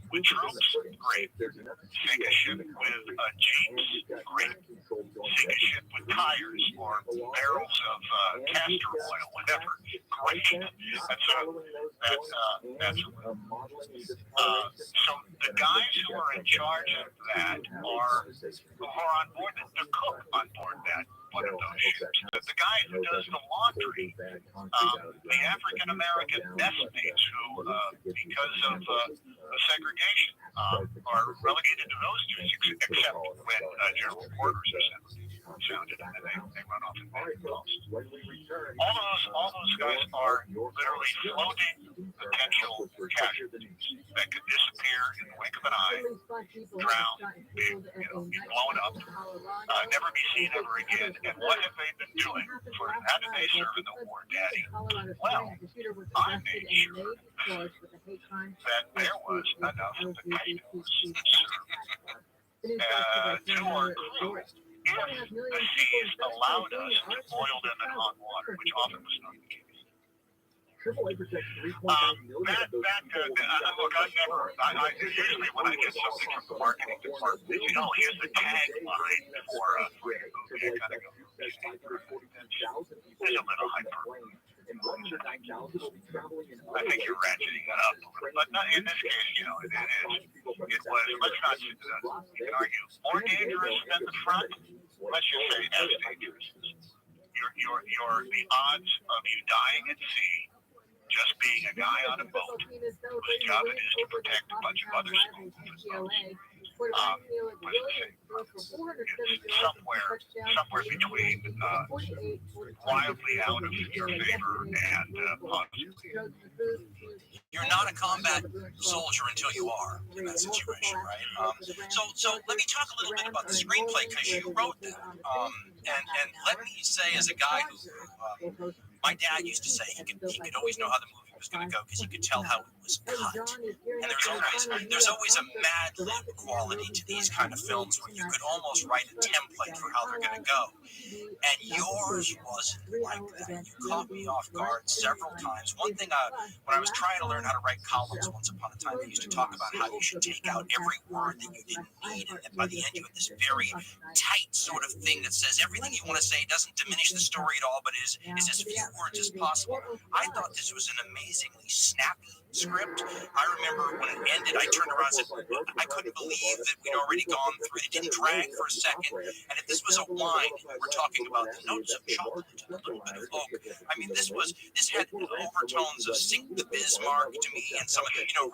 with troops, great. Sink a ship with jeeps, great. Sink a ship with tires or barrels of castor oil, whatever, great. So the guys who are in charge of that are on board, the cook on board one of those ships. The guy who does the laundry, the African American messmates who, because of segregation, are relegated to those duties, except when general quarters are sounded and then they run off and make calls. All those guys are literally floating potential casualties that could disappear in the wink of an eye, drown, be blown up, never be seen ever again. And what have they been doing? How did they serve in the war, Daddy? Well, I made sure that there was enough potatoes to our crew if the seas allowed us to boil them in hot water, which often was not the case. Look, usually when I get something from the marketing department, here's the tagline for a movie, I kind of go, there's a little hyperbole. I think you're ratcheting it up, but not in this case, it was, let's not argue, more dangerous than the front, let's just say as dangerous. The odds of you dying at sea, just being a guy on a boat whose job it is to protect a bunch of other small boats, somewhere between wildly out of your favor and possibly. You're not a combat soldier until you are in that situation, right? So let me talk a little bit about the screenplay because you wrote that. And let me say, as a guy who, my dad used to say he could always know how the movie was going to go because he could tell how it was cut. And there's always a mad lib quality to these kind of films where you could almost write a template for how they're going to go. And yours wasn't like that. You caught me off guard several times. One thing, when I was trying to learn how to write columns once upon a time, I used to talk about how you should take out every word that you didn't need, and that by the end you have this very tight sort of thing that says everything you want to say, doesn't diminish the story at all, but is as few words as possible. I thought this was an amazingly snappy script. I remember when it ended, I turned around and said, I couldn't believe that we'd already gone through it. It didn't drag for a second. And if this was a wine, we're talking about the notes of chocolate and a little bit of oak. I mean, this had overtones of Sink the Bismarck to me, and some,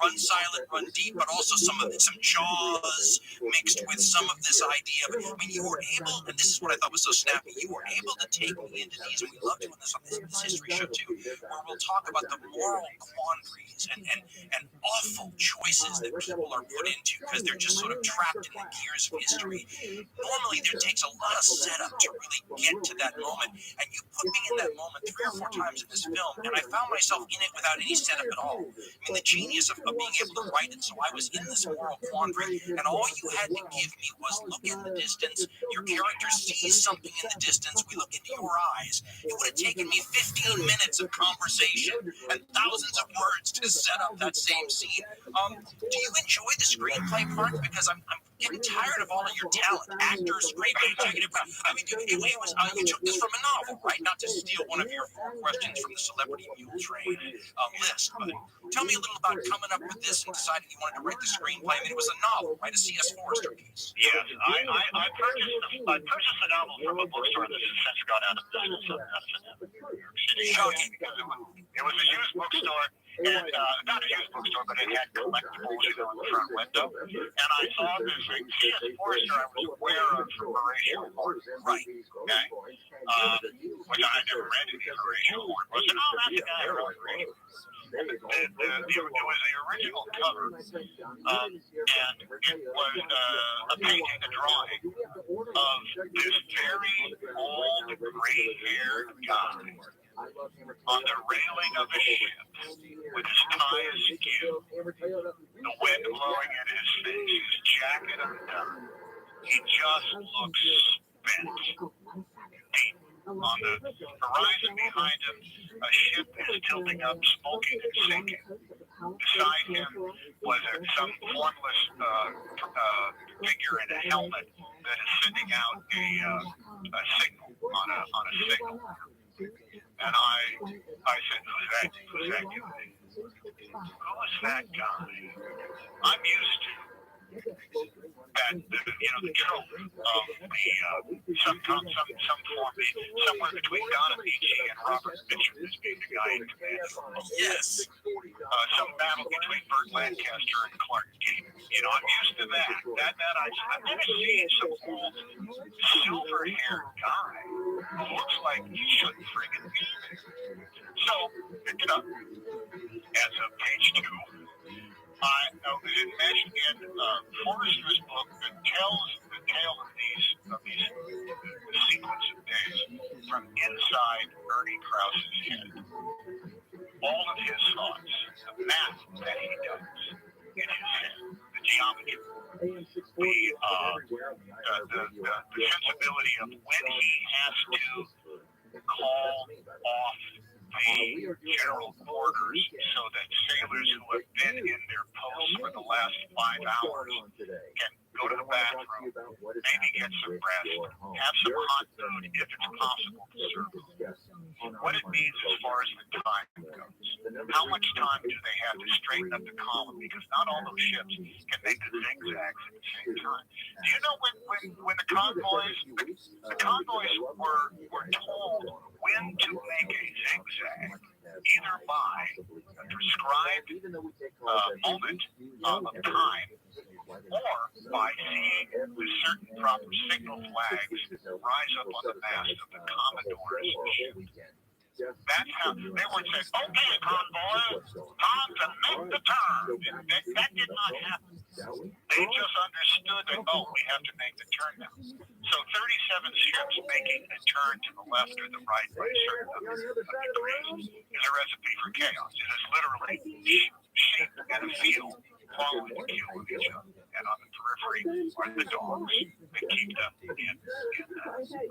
Run Silent, Run Deep, but also some Jaws mixed with some of this idea. But I mean, you were able, and this is what I thought was so snappy, you were able to take me into these, and we love doing this on this history show too, where we'll talk about the moral quandaries and awful choices that people are put into because they're just sort of trapped in the gears of history. Normally, there takes a lot of setup to really get to that moment, and you put me in that moment 3 or 4 times in this film, and I found myself in it without any setup at all. I mean, the genius of being able to write it so I was in this moral quandary, and all you had to give me was look in the distance. Your character sees something in the distance. We look into your eyes. It would have taken me 15 minutes of conversation and thousands of words to set up that same scene. Do you enjoy the screenplay part? Because I'm getting tired of all of your talent, actors, screenplay. I mean, you took this from a novel, right? Not to steal one of your 4 questions from the Celebrity Mule Train list, but tell me a little about coming up with this and deciding you wanted to write the screenplay. I mean, it was a novel, right? A C.S. Forester piece. Yes, I purchased the novel from a bookstore that has since gone out of business in New York City. Shocking. Because it was a used bookstore, and not a used bookstore, but it had collectibles in the front window. And I saw this C.S. Forester I was aware of from Horatio Horn. Right. Okay. Which I never read any Horatio Horn. I said, oh, that's the guy who wrote Horatio. It was the original cover, and it was a painting, a drawing of this very old, gray-haired guy on the railing of a ship with his tie askew, the wind blowing in his face, his jacket undone. He just looks spent. On the horizon behind him, a ship is tilting up, smoking and sinking. Beside him was some formless figure in a helmet that is sending out a signal on a signal. And I said, who's that doing? Who is that guy? I'm used to that the trope of the some form somewhere between Don Amici and Robert Mitchum as being the guy in command. Yes. Some battle between Burt Lancaster and Clark Gable. I'm used to that. I've never seen some old silver-haired guy who looks like he shouldn't friggin' be there. So, pick it up. As of page 2. I didn't mention in Forrester's book that tells the tale of these sequence of days from inside Ernie Krause's head. All of his thoughts, the math that he does in his head, the geometry, the sensibility of when he has to call off the general quarters so that sailors who have been in their posts for the last 5 hours can go to the bathroom, maybe get some rest, have some hot food if it's possible to serve them. What it means as far as the time goes. How much time do they have to straighten up the column? Because not all those ships can make the zigzags at the same time. Do you know when the convoys were told when to make a zigzag, either by a prescribed moment of time or by seeing the certain proper signal flags rise up on the mast of the Commodore's ship. That's how they would say, okay, convoy, time to make the turn. That did not happen. They just understood that, we have to make the turn now. So 37 ships making a turn to the left or the right by a certain number of degrees is a recipe for chaos. It is literally sheep in a field following the cue of each other. And on the periphery are the dogs that keep them in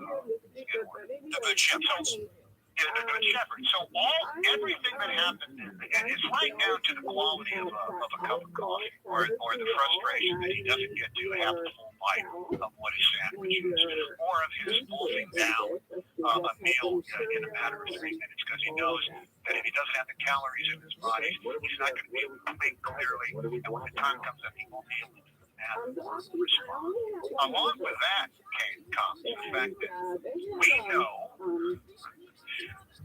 order. The good shepherds. The good shepherd. So everything that happened, and it's right down to the quality of a cup of coffee, or the frustration that he doesn't get to have the full bite of what his sandwich is, or of his wolfing down a meal in a matter of 3 minutes, because he knows that if he doesn't have the calories in his body, he's not going to be able to think clearly, and when the time comes up, he won't be able to. and respond. Along with that comes the fact that we know,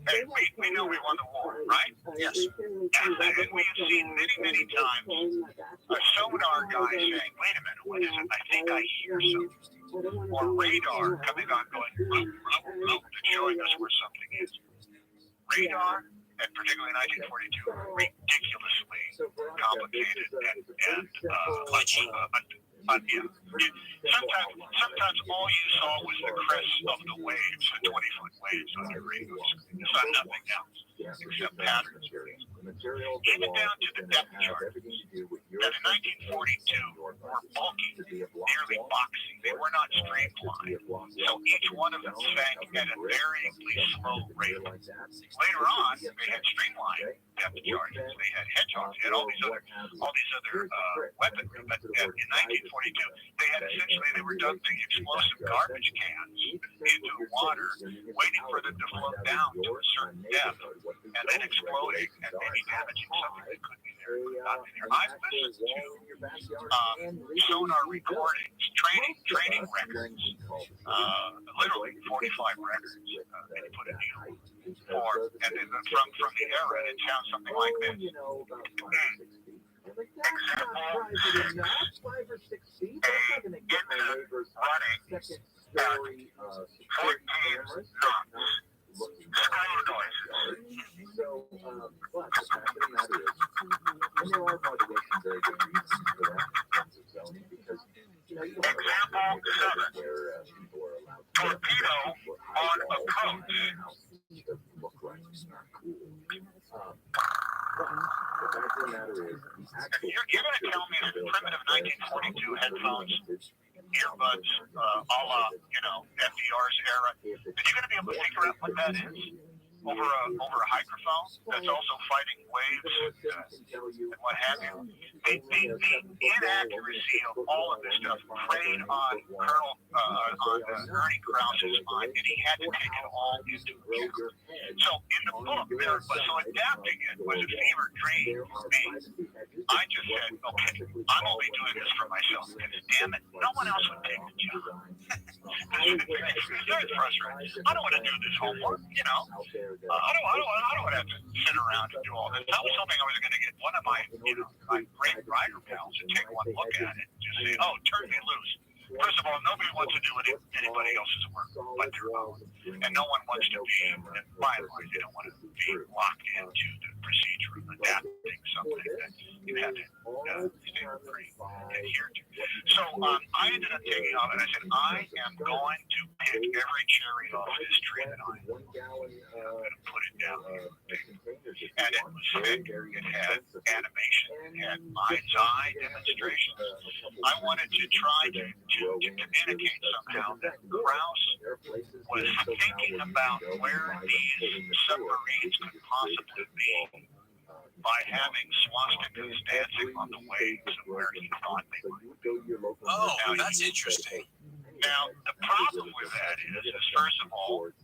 hey, we know we won the war, right? Yes. And we have seen many, many times a sonar guy saying, wait a minute, what is it? I think I hear something. Or radar coming on going, loop, loop, loop, and showing us where something is. Radar, and particularly 1942, ridiculously complicated and sometimes all you saw was the crest of the waves, the 20-foot waves on your radios. You saw nothing else except patterns. Even down to the depth chart. That in 1942 were bulky, nearly boxy. They were not streamlined. So each one of them sank at a varyingly slow rate. Later on, they had streamlined depth charts. They had hedgehogs. They had all these other weaponry. But in 1942, they were dumping explosive garbage cans into water, waiting for them to float down to a certain depth, and then exploding and maybe damaging something that could be there, could not be there. I've listened to sonar recordings, training records, literally 45 records they put in here and then from the era, and it sounds something like this. Example 6, a engine running at 14 knots. Screw noises. Example 7, torpedo on approach. You're going to tell me that primitive 1942 headphones, earbuds, a la, FDR's era, that you're going to be able to figure out what that is over a hydrophone that's also fighting waves and what have you. The inaccuracy of all of this stuff preyed on Ernie Krause's mind, and he had to take it all into account. So in the book, adapting it was a fever dream for me. I just said, okay, I'm only doing this for myself, because damn it, no one else would take the job. It's very frustrating. I don't want to do this homework, I don't want to have to sit around and do all this. I was hoping I was going to get one of my great writer pals to take one look at it and just say, oh, turn me loose. First of all, nobody wants to do anybody else's work but their own. And no one wants to be, by and large, they don't want to be locked into the procedure of adapting something that you have to stay pretty adhered to. So I ended up taking off, and I said, I am going to pick every cherry off this tree that I'm going to put it down here. And it was thick, it had animation, it had mind's eye demonstrations. I wanted to try to communicate somehow that Krause was thinking about where these submarines could possibly be by having swastikas dancing on the waves of where he thought they might be. Oh, that's interesting. Now, the problem with that is first of all, it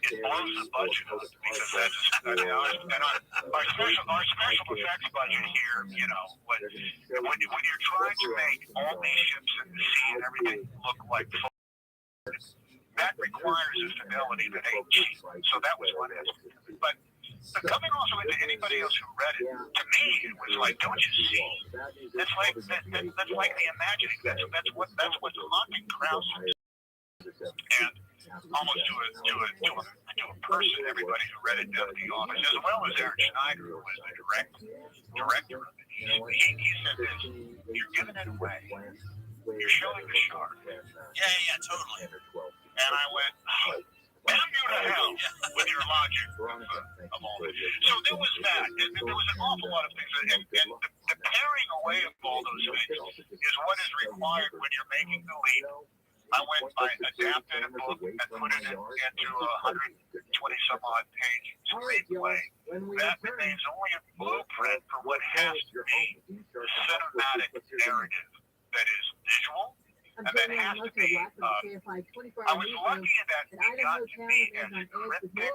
blows the budget up, because our special effects budget here, when you're trying to make all these ships in the sea and everything look like that requires a fidelity that ain't cheap. So that was one aspect. But coming also into anybody else who read it, to me it was like, don't you see? That's like the imagining. That's what's haunting Krause. And almost to a person, everybody who read it down at the office, as well as Aaron Schneider, who was the director of it. He said this: you're giving it away. You're showing the shark. Yeah, totally. And I went, damn you to hell with your logic of all this. So there was that, and there was an awful lot of things, and the paring away of all those things is what is required when you're making the leap. I adapted a book and put it into a 120 some odd page screenplay. That remains only a blueprint for what has to be the cinematic narrative that is visual, and that has to be, I was lucky in that it got to be as cryptic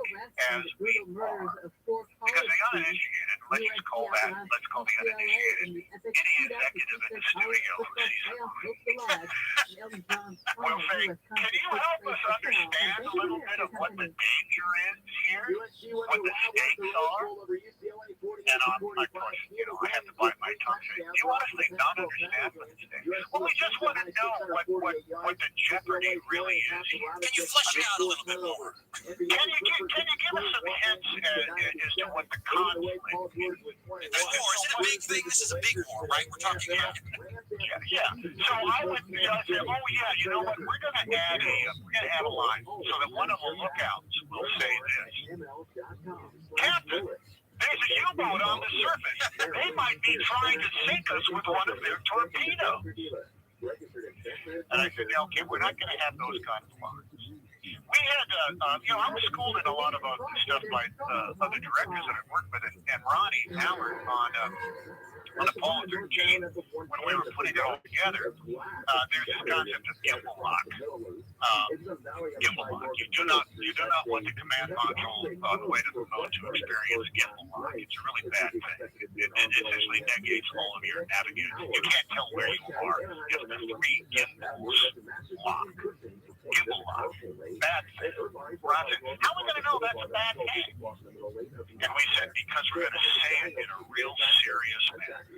as we are. Because the uninitiated let's just call that, let's call the uninitiated, any executive in the studio who sees a movie will say, can you help us understand a little bit of what the danger is here, what the stakes are? And of course, you know, I have to bite my tongue saying, do you honestly not understand what the stakes are? Well, we just want to know what the jeopardy really is here. Can you flesh it out a little bit more? Can you give us some hints as to what the conflict is? This war, is it a big thing? This is a big war, right? We're talking about. Yeah. So I would say, oh yeah, you know what? We're gonna add a line so that one of the lookouts will say this: Captain, there's a U-boat on the surface. They might be trying to sink us with one of their torpedoes. And I said, okay, we're not going to have those kinds of lines. We had, you know, I was schooled in a lot of stuff by other directors that I worked with, and Ronnie Howard on Apollo 13, when we were putting it all together, there's this concept of gimbal lock. Gimbal lock. You do not want the command module on the way to the moon to experience gimbal lock. It's a really bad thing. It essentially negates all of your navigation. You can't tell where you are if the three gimbals lock. Gimbal lock. Bad thing. Ron said, how are we going to know that's a bad thing? And we said, because we're going to say it in a real serious manner. Hey,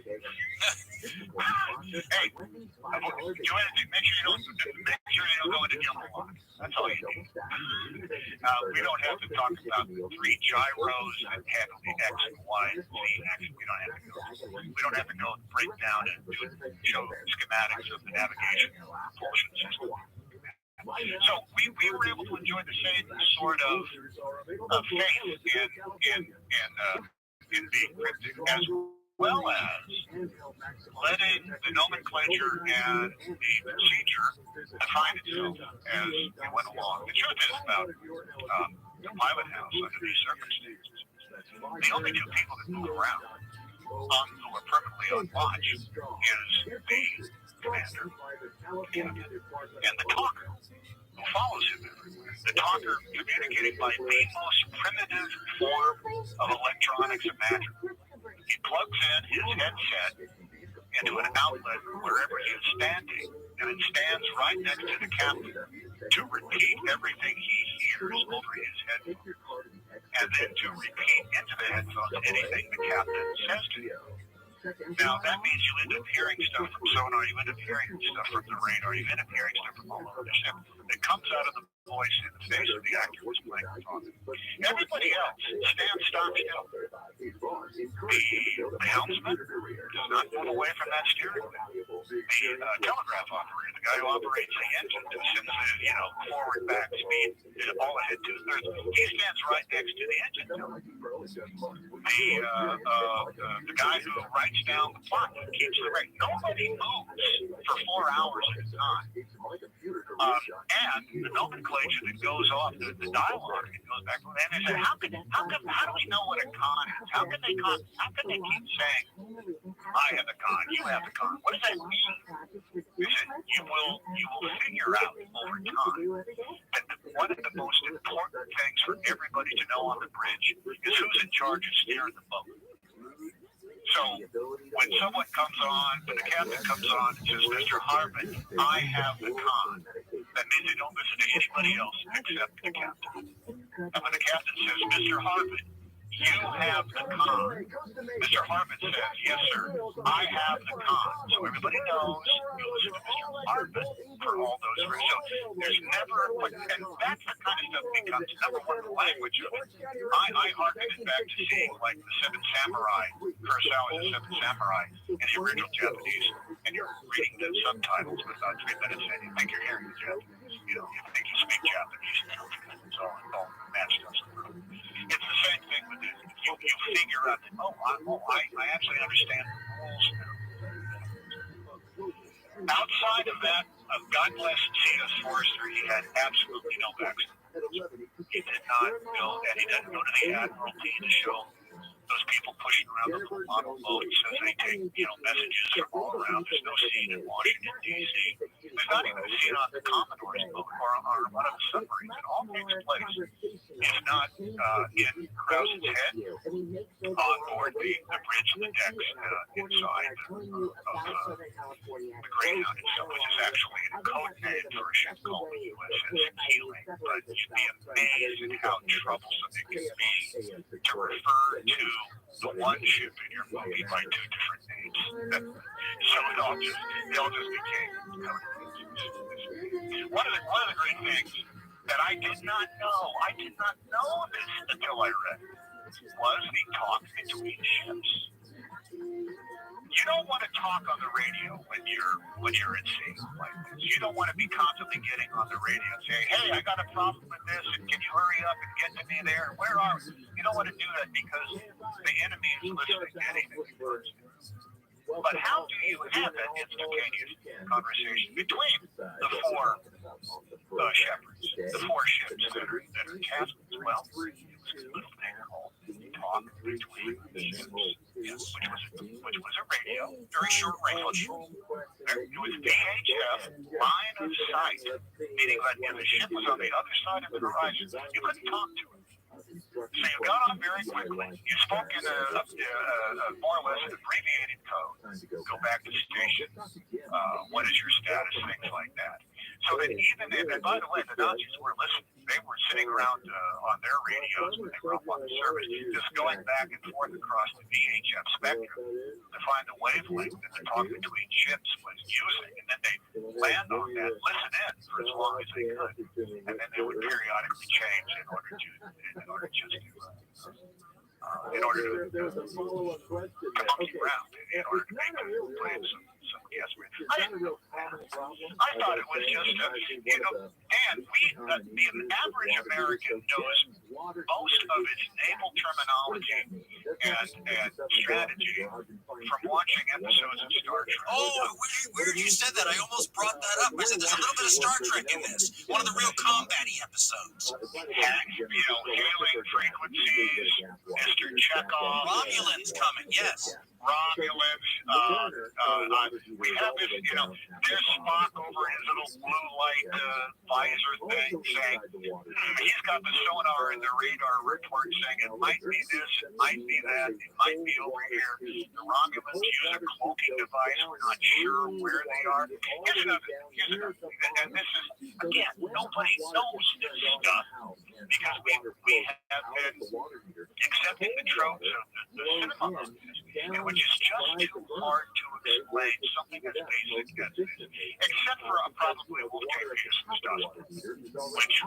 do anything. Make sure you don't go into gimbal lock. That's all you need. We don't have to talk about three gyros and handle the X and Y and Z action. We don't have to go break down and show schematics of the navigation propulsion system. So we were able to enjoy the same sort of faith in being cryptic, as well as letting the nomenclature and the procedure define itself as we went along. The truth is about the pilot house under these circumstances. The only two people that move around who are permanently on watch is the commander and the talker who follows him everywhere. The talker communicating by the most primitive form of electronics imaginable. He plugs in his headset into an outlet wherever he is standing, and it stands right next to the captain to repeat everything he hears over his headphones, and then to repeat into the headphones anything the captain says to you. Now, that means you end up hearing stuff from sonar, you end up hearing stuff from the radar, you end up hearing stuff from all over the ship. It comes out of the voice in the face of the actor who's playing the song. Everybody else stands stock still. The helmsman does not move away from that steering wheel. The telegraph operator, the guy who operates the engine, sends the forward, back, speed, all ahead 2/3. He stands right next to the engine. The guy who writes down the plot and keeps the rate. Nobody moves for 4 hours at a time. And the nomenclature that goes off, the dialogue that goes back, and they say, how do we know what a con is? How can they keep saying, I have the con, you have the con? What does that mean? They said, you will figure out over time that one of the most important things for everybody to know on the bridge is who's in charge of steering the boat. So when someone comes on, when the captain comes on and says, Mr. Harvin, I have the con, that means they don't listen to anybody else except the captain. And when the captain says, Mr. Harvin, you have the con, Mr. Harvin says, yes, sir, I have the con. So everybody knows you listen to Mr. Harvin for all those reasons. So there's never, and that's the kind of stuff becomes number one, the language of it. I harken it back to seeing like the Seven Samurai, Kurosawa's The Seven Samurai in the original Japanese, and you're reading the subtitles for about 3 minutes and you think you're hearing the Japanese. You think you speak Japanese, it's all matched up. It's the same thing with this. You figure out that, I actually understand the rules now. Outside of that, God bless C.S. Forrester, he had absolutely no backstory. He did not go, and he didn't go to the Admiralty to show those people pushing around the little model boats as they take, messages from all around. There's no scene in Washington, D.C. There's not even a scene on the Commodore's boat or one of the submarines. It all takes place. It's not in Krause's head on board the bridge and the decks inside of the Greyhound itself, which is actually a code name for a ship called the USS Keeling. But you'd be amazed at how troublesome it can be to refer to the one ship in your movie by two different names. So it all just became code names. One of the great things that I did not know this until I read it, was the talk between ships. You don't want to talk on the radio when you're at sea like this. You don't want to be constantly getting on the radio and saying, "Hey, I got a problem with this, and can you hurry up and get to me there? Where are we?" You don't want to do that because the enemy is listening to anything. But how do you have that instantaneous conversation between the four shepherds, the four ships that are tasked with? Well, it was a little thing called talk between the ships, yes, which was a radio, very short range. It was VHF, line of sight, meaning that if the ship was on the other side of the horizon, you couldn't talk to it. So you got on very quickly. You spoke in a more or less abbreviated code. Go back to station. What is your status? Things like that. So that even if, and by the way, the Nazis were listening. They were sitting around on their radios when they were up on the service, just going back and forth across the VHF spectrum to find the wavelength that the talk between ships was using. And then they land on that, listen in for as long as they could, and then they would periodically change in order to monkey around, in order to make them play some guess. I thought it was just and the average American knows most of its naval terminology and strategy from watching episodes of Star Trek. Oh, weird you said that. I almost brought that up. I said there's a little bit of Star Trek in this. One of the real combat-y episodes. Hailing frequencies, Mr. Chekhov. Romulan's coming, yes. Romulans. We have this, there's Spock over his little blue light visor thing saying, he's got the sonar and the radar report saying it might be this, it might be that, it might be over here. The Romulans use a cloaking device. We're not sure where they are. Here's another thing. And this is, again, nobody knows this stuff because we have been accepting the tropes of the cinema movies, which is just too hard to explain something as basic as this, except for probably Wolfgang Petersen's stuff, which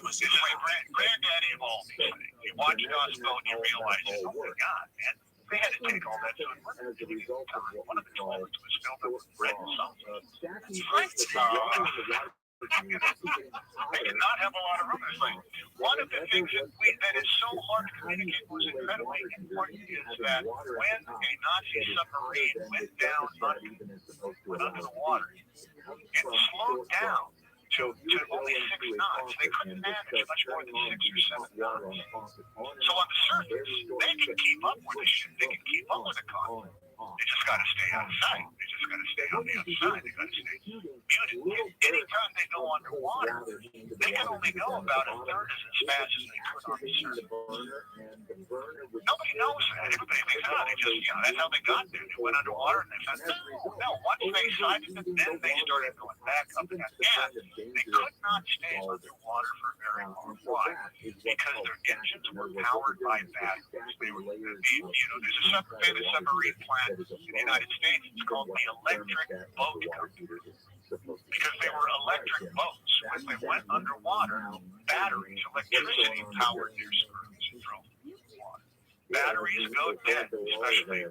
was granddaddy of all these things. You watch Das Boat and you realize, oh my God, man. They had to take all that stuff. One of the toilets was filled up with bread and salt. That's right. They did not have a lot of room. One of the things that is so hard to communicate was incredibly important is that when a Nazi submarine went down under the water, it slowed down to only 6 knots. They couldn't manage much more than 6 or 7 knots. So on the surface, they can keep up with the ship. They can keep up with the car. They just got to stay out of sight. They just got to stay on the other side. They got to stay muted. Anytime they go underwater, they can only go about a third as fast as they could on the surface. Nobody knows that. Everybody thinks, they just, that's how they got there. They went underwater and they found, no, once they sighted them, then they started going back up and they could not stay underwater for very long. Why? Because their engines were powered by batteries. They were, there's a famous submarine plant in the United States. It's called the Electric Boat Company. Because they were electric boats. When they went underwater, batteries, electricity powered their screws and drove water. Batteries go dead, especially,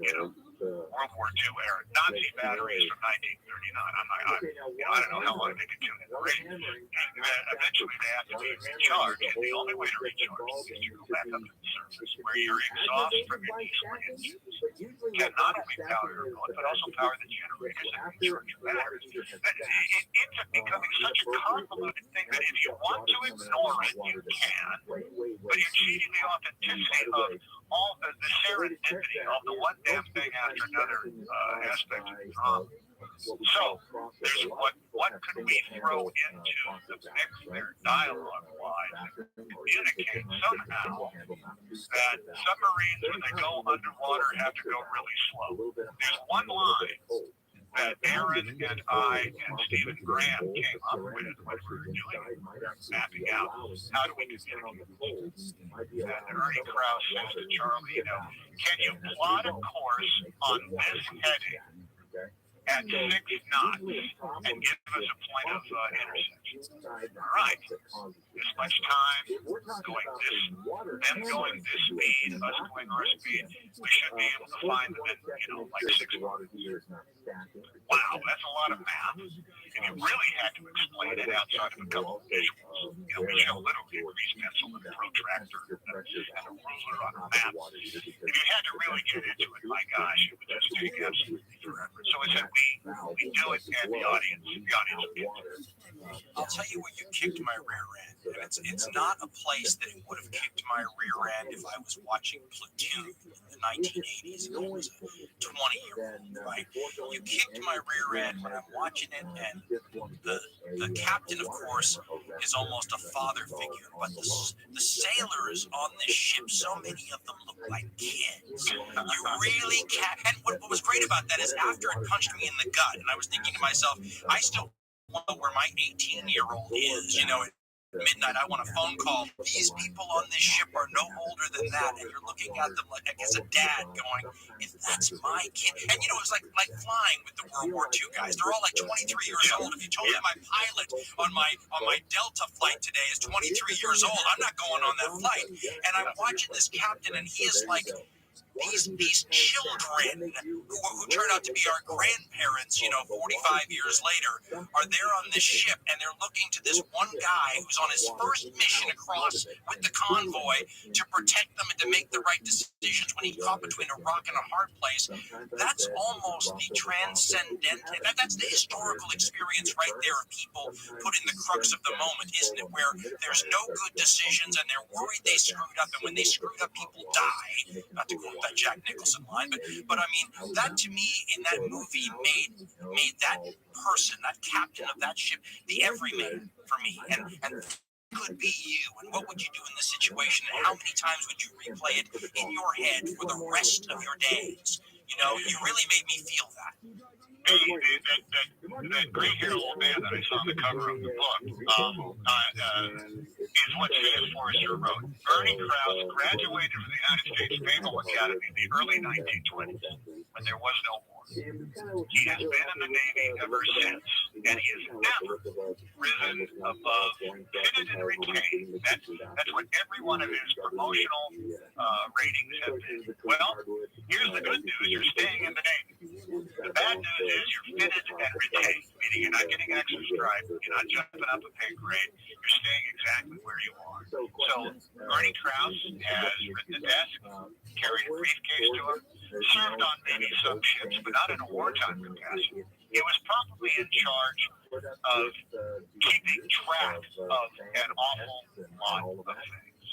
World War II era. Nazi batteries from 1939. I don't know how long they could tune in the radio. Eventually they have to be recharged. And the only way to recharge is to go back up to the surface where your exhaust from your diesel engines can not only power your boat, but also power the generators and recharge your batteries. It ends up becoming such a convoluted thing that if you want to ignore it, you can, but you're cheating the authenticity of all the serendipity of the one damn thing after another aspect of the drama. So, there's what could we throw into the mix there, dialogue-wise, communicate somehow that submarines, when they go underwater, have to go really slow. There's one line that Aaron and I and Stephen Graham came up with when we were doing mapping out how do we communicate. And Ernie Krause says to Charlie, you know, can you plot a course on this heading at 6 knots and give us a point of intersection? All right, this much time, going this, them going this speed, us going our speed, we should be able to find them in, you know, like 6 months. Wow, that's a lot of math. And you really had to explain it outside of a couple of visuals. You know, we show literally a grease pencil and a protractor and a ruler on a map. If you had to really get into it, my gosh, it would just take absolutely forever. So I said we do it, and the audience gets it. I'll tell you where you kicked my rear end. And it's not a place that it would have kicked my rear end if I was watching Platoon in the 1980s and I was a 20-year-old, right? You kicked my rear end when I'm watching it, and the captain, of course, is almost a father figure, but the sailors on this ship, so many of them look like kids. You really can't. And what was great about that is after it punched me in the gut, and I was thinking to myself, I still want to know where my 18-year-old is, you know. Midnight, I want a phone call. These people on this ship are no older than that, and you're looking at them like as a dad going, if that's my kid. And you know, it's like flying with the World War II guys. They're all like 23 years old. If you told me my pilot on my Delta flight today is 23 years old, I'm not going on that flight. And I'm watching this captain, and he is like these children who turn out to be our grandparents, you know, 45 years later, are there on this ship, and they're looking to this one guy who's on his first mission across with the convoy to protect them and to make the right decisions when he caught between a rock and a hard place. That's almost the transcendental, that's the historical experience right there of people put in the crux of the moment, isn't it? Where there's no good decisions and they're worried they screwed up, and when they screwed up, people die. Not to quote that Jack Nicholson line, but I mean, that to me in that movie made that person, that captain of that ship, the everyman for me, and could be you. And what would you do in this situation, and how many times would you replay it in your head for the rest of your days? You know, you really made me feel that. That gray-haired old man that I saw on the cover of the book is what C.S. Forrester wrote. Ernie Krause graduated from the United States Naval Academy in the early 1920s when there was no war. He has been in the Navy ever since, and he has never risen above, fitted and retained. That's what every one of his promotional ratings have been. Well, here's the good news. You're staying in the Navy. The bad news is you're fitted and retained, meaning you're not getting extra stripe, you're not jumping up a pay grade, you're staying exactly where you are. So Ernie Krause has written a desk, carried a briefcase to him, served on maybe some ships, but not in a wartime capacity. He was probably in charge of keeping track of an awful lot of things.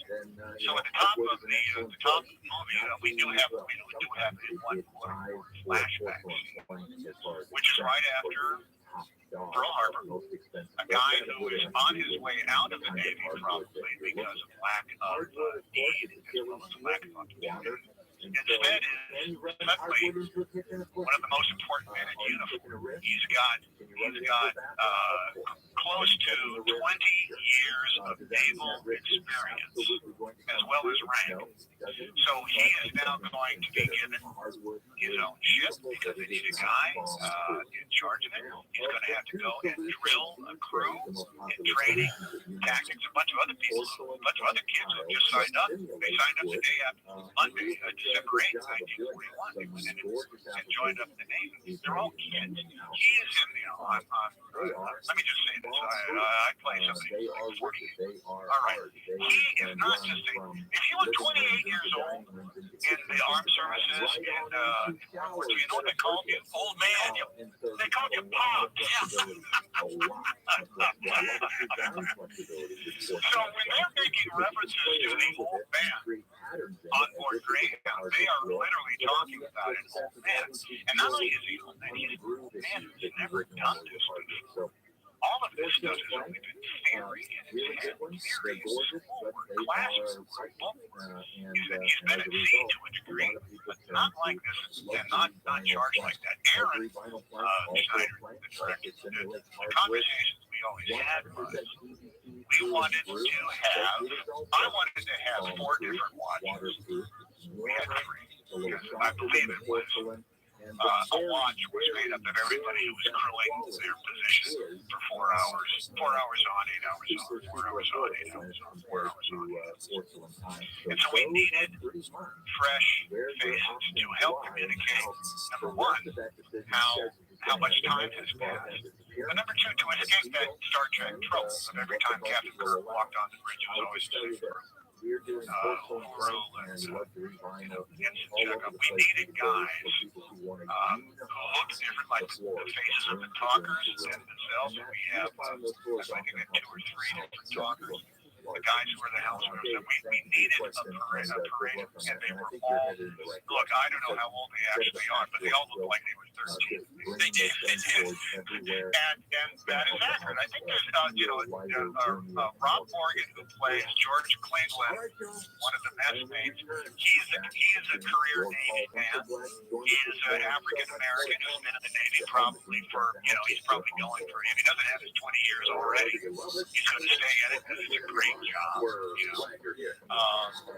So at the top of the movie, we do have in one quote flashback scene, which is right after Pearl Harbor. A guy who is on his way out of the Navy probably because of lack of need as well as lack of opportunity. Instead is suddenly one of the most important men in uniform. He's got close to 20 years of naval experience as well as rank. So he is now going to be given his own ship because they need a guy in charge of it. He's going to have to go and drill a crew in training, tactics. A bunch of other people, a bunch of other kids who just signed up. They signed up the day after Monday, December 8th, 1941. They went in and joined up the Navy. They're all kids. He is in the, let me just say this. I play somebody who's like 48. All right. He is not just a, if you were 28 years old in the armed services, and you know what they called you? Old man. They called you Pop. So when they're making references to the old man on board Greyhound, they are literally talking about an old man. And not only is he an old man, he's an old man who's never done this before. All of this stuff has only been theory, and it's had theories, schoolwork, classwork, bookwork. He's been at sea to a degree, but not like this, and not charged like that. Aaron Schneider, the director, the conversations we always had was, I wanted to have 4 different watches. We had 3. I believe it was a watch was made up of everybody who was crewing their position for 4 hours. 4 hours on, 8 hours on, 4 hours on, 8 hours on, 4 hours on, 8 hours on. And so we needed fresh faces to help communicate, number one, how much time has passed. And number 2, to escape that Star Trek trope of every time Captain Kirk walked on the bridge, it was always the same crew. We needed guys who looked different, like the faces of the talkers and the selfies. We have, I think we have 2 or 3 different talkers. The guys who were the helmsmen. We needed a parade, and they were all, look, I don't know how old they actually are, but they all look like they were 13. They did. And that is accurate. I think there's, Rob Morgan, who plays George Cleveland, one of the messmates, he is a career Navy man. He is an African American who's been in the Navy probably for, he's probably going for, if he doesn't have his 20 years already, he's going to stay in it because it's a great job.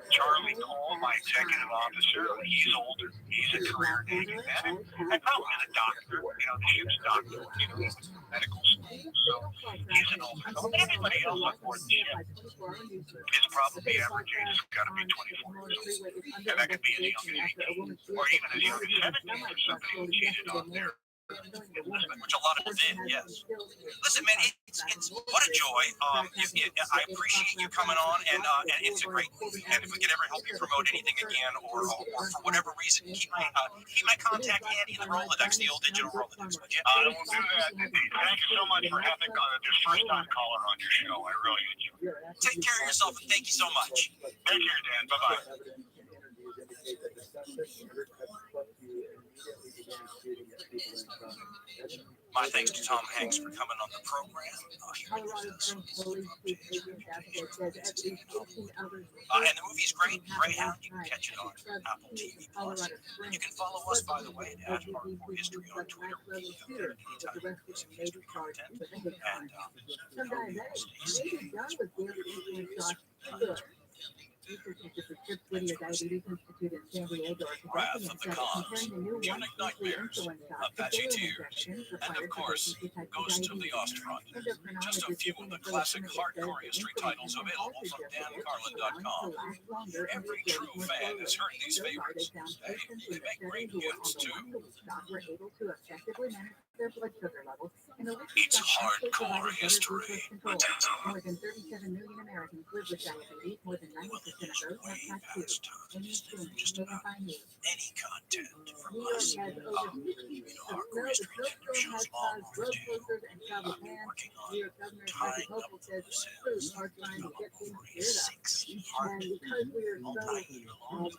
Charlie Cole, my executive officer, he's older. He's a career Navy man, and probably the doctor, the ship's doctor, he's medical school, so he's an older fellow. But everybody else on board the ship is probably average age has got to be 24 years old, and that could be as young as 18, or even as young as 17 for somebody who cheated on their. Which a lot of them did, yes. Listen, man, it's what a joy. I appreciate you coming on, and it's a great movie. And if we could ever help you promote anything again, or for whatever reason, keep my contact handy in the Rolodex, the old digital Rolodex, would you? I will do that. Thank you so much for having this first-time caller on your show. I really enjoy it. Take care of yourself, and thank you so much. Take care, Dan. Bye-bye. My thanks to Tom Hanks for coming on the program. And the movie's great. Greyhound, you can catch it on Apple TV Plus. You can follow us, by the way, at Hardcore History on Twitter. Anytime you some history content. Wrath of the Cons, Punic Nightmares, Apache Tears, and of course, Ghost of the Ostfront. Just a few of the classic hardcore history titles available from dancarlin.com. Every true fan has heard these favorites. Hey, they make great gifts too. It's hardcore history. More than 37 million Americans live with diabetes. More than 90% of those have type 2. Just about any content from us. Hardcore history shows long overdue. Working on tying up loose ends for 46 hard, multi-year-long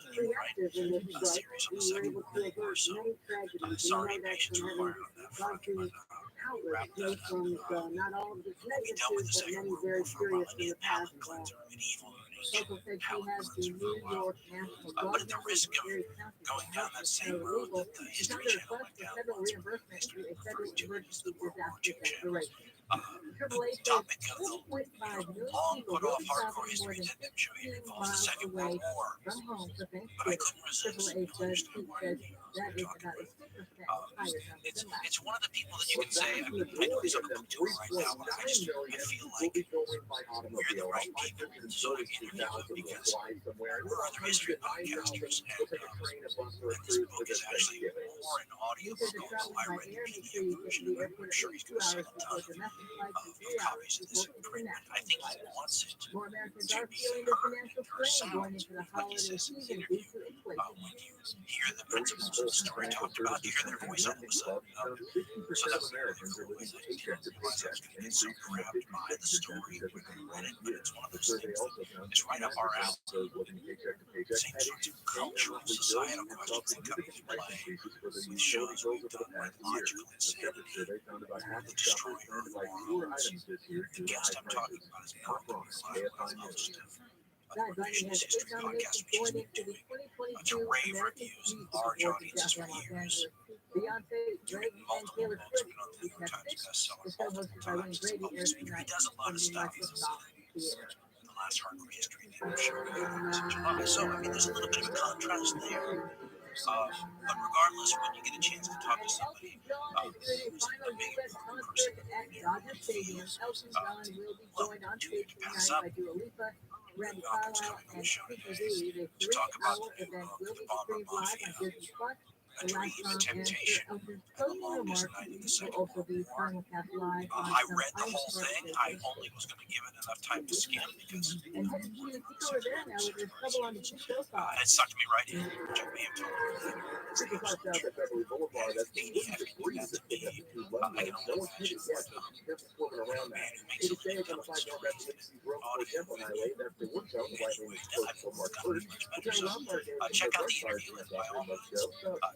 series on the second World War. So sorry, patience required on that front, but wrap that up. We dealt with the Second World War for a while, and the palate cleanser, medieval palate cleanser for a while. But at the risk of going down that same road that the History Channel went down once, or history referred to as the World War II channel. The topic of the long put off hardcore history that show you involves the Second World War. But I couldn't resist the conclusion of we're talking about. It's one of the people that you can say, I know he's on a book tour right now, but I feel like we're the right people to sort of interview him because we're other history podcasters, and this book is actually more an audio book, although I read the PDF version, and I'm sure he's going to sell a ton of copies of this in print. I think he wants it to be heard or sound, like he says in his interview. When you hear the principles of the story talked about, you hear their voice all of a sudden. So that was really cool. I just didn't realize I was going to get so grabbed by the story when I read it, but it's one of those things that is right up our alley. Same sorts of cultural, societal questions that come into play with shows we've done like Logical Insanity, The Destroyer of Morals. The guest I'm talking about is Mark, the host of the Revisionist History podcast, which he's been doing to rave reviews and large audiences for years. He's written multiple books, been on the New York Times bestseller multiple times. He's a public speaker. He does a lot of stuff. The last hardcore history that I'm sure you guys enjoy. So, I mean, there's a little bit of a contrast there. But regardless, when you get a chance to talk to somebody who's a big important person in the community and feels love too good to pass up, Malcolm's coming on the show today to talk about the new book, The Bomber Mafia, A Dream, A Temptation, and The Longest Night of the Second World War. I read the whole thing. I only was going to give it enough time to skim because it sucked me right in. Jim may have told me that. It's the absolute truth. And if Beanie had to do that to me, I can only imagine what a man who makes a living telling stories and audio with anyway, I think it's going to be much better. So check out the interview and by all means,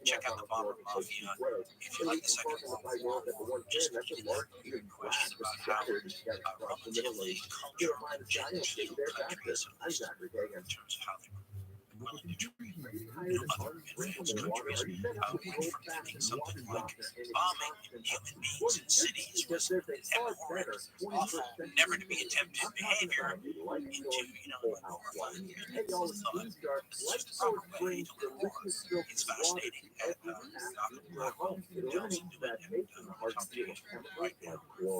check out The Bomber Mafia. If you like the Second World War, just your question about how relatively culturally genteel countries, at least in terms of how they were willing to treat other advanced countries, went from thinking something like bombing human beings in cities was abhorrent, awful, never to be attempted behavior into, glorifying the people who thought this is just the proper way to live war. It's fascinating, and Malcolm Johnson doing it, I talked to him right now. So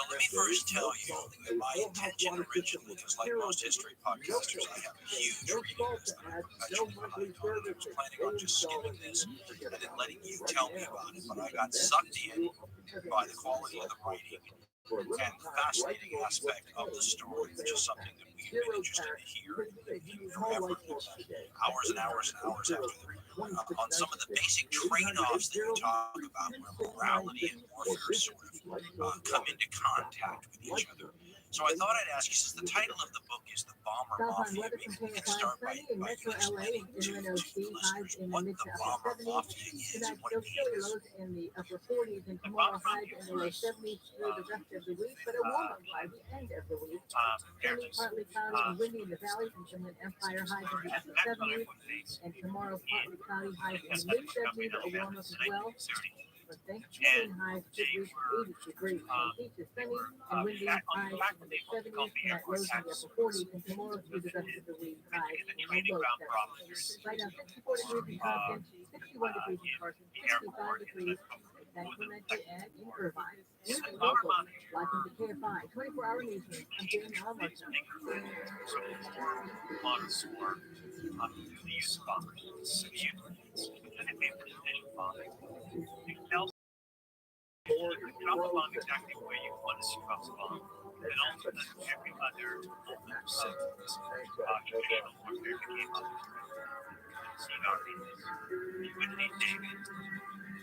let me first tell you that my intention originally was like most history podcasters, I have a huge reading list that I'm perpetually behind on, and I was planning on just skimming this and then letting you tell me about it, but I got sucked in by the quality of the writing and the fascinating aspect of the story, which is something that we've been interested to hear forever, hours and hours and hours after the on some of the basic trade-offs that you talk about where morality and warfare sort of come into contact with each other. So I thought I'd ask you, since the title of the book is The Bomber Mafia, maybe we can start by explaining to the listeners what the Bomber Mafia is and what it means. The Bomber Mafia was exactly where you want to see cross the bomb. And also that every other moment of traditional warfare became seen our leaders. You would need David.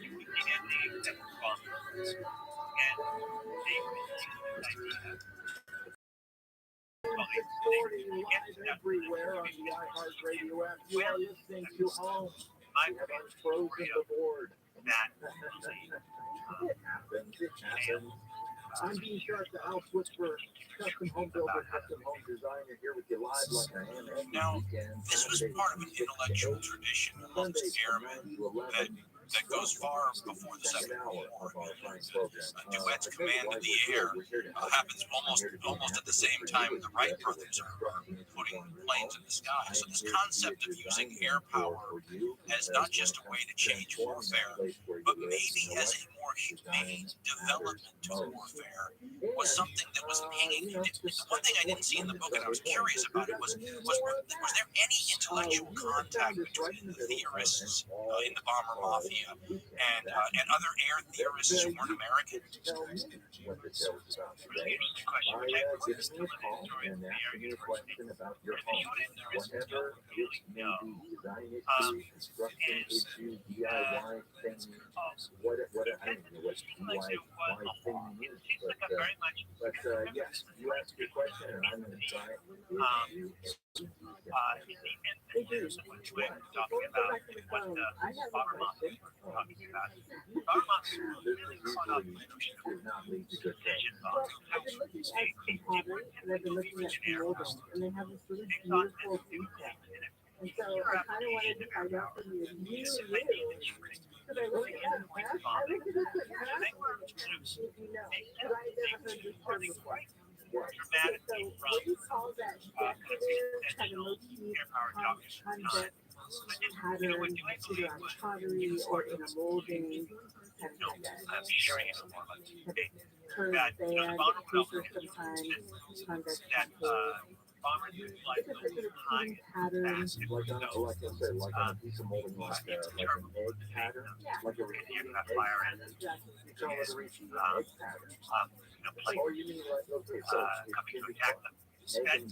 You would need Andy that responds. And they would use this idea. Everywhere on the iHeartRadio app, you are listening to Home. My story of that it happens. I'm Dean Sharp, the House Whisperer, custom home builder, custom home designer, here with you live like I am. Now, this was part of an intellectual tradition amongst airmen that that goes far before the Second World War. Duet's command of the air happens almost at the same time the Wright brothers are putting planes in the sky. So this concept of using air power as not just a way to change warfare, but maybe as a more humane development to warfare, was something that was hanging. The one thing I didn't see in the book, and I was curious about it, was there any intellectual contact between the theorists in the bomber mafia and other air theorists who weren't American? Really interesting question, which I was still an historian at the Air University. The short answer is don't really know. Is it seems like there was a whole, it seems like a very much, yes, you asked your question and I'm going to try it. In the end, there's what you were talking about, what the bomber mafia were talking about. Bomber mafia were really caught up in the notion of precision bombs. They weren't typical legionnaire bombs. They thought that they were really in it. Your application of air power just might be the cheapest. They really endpoint bombing. So they were kind of making running quite dramatically from conventional air power doctrines at the time. But then, what do I believe was sort of sharing it more like that, the bomber would also that bombers would fly high fast and would go into turbo pattern, aircraft fire and planes coming to attack them. That they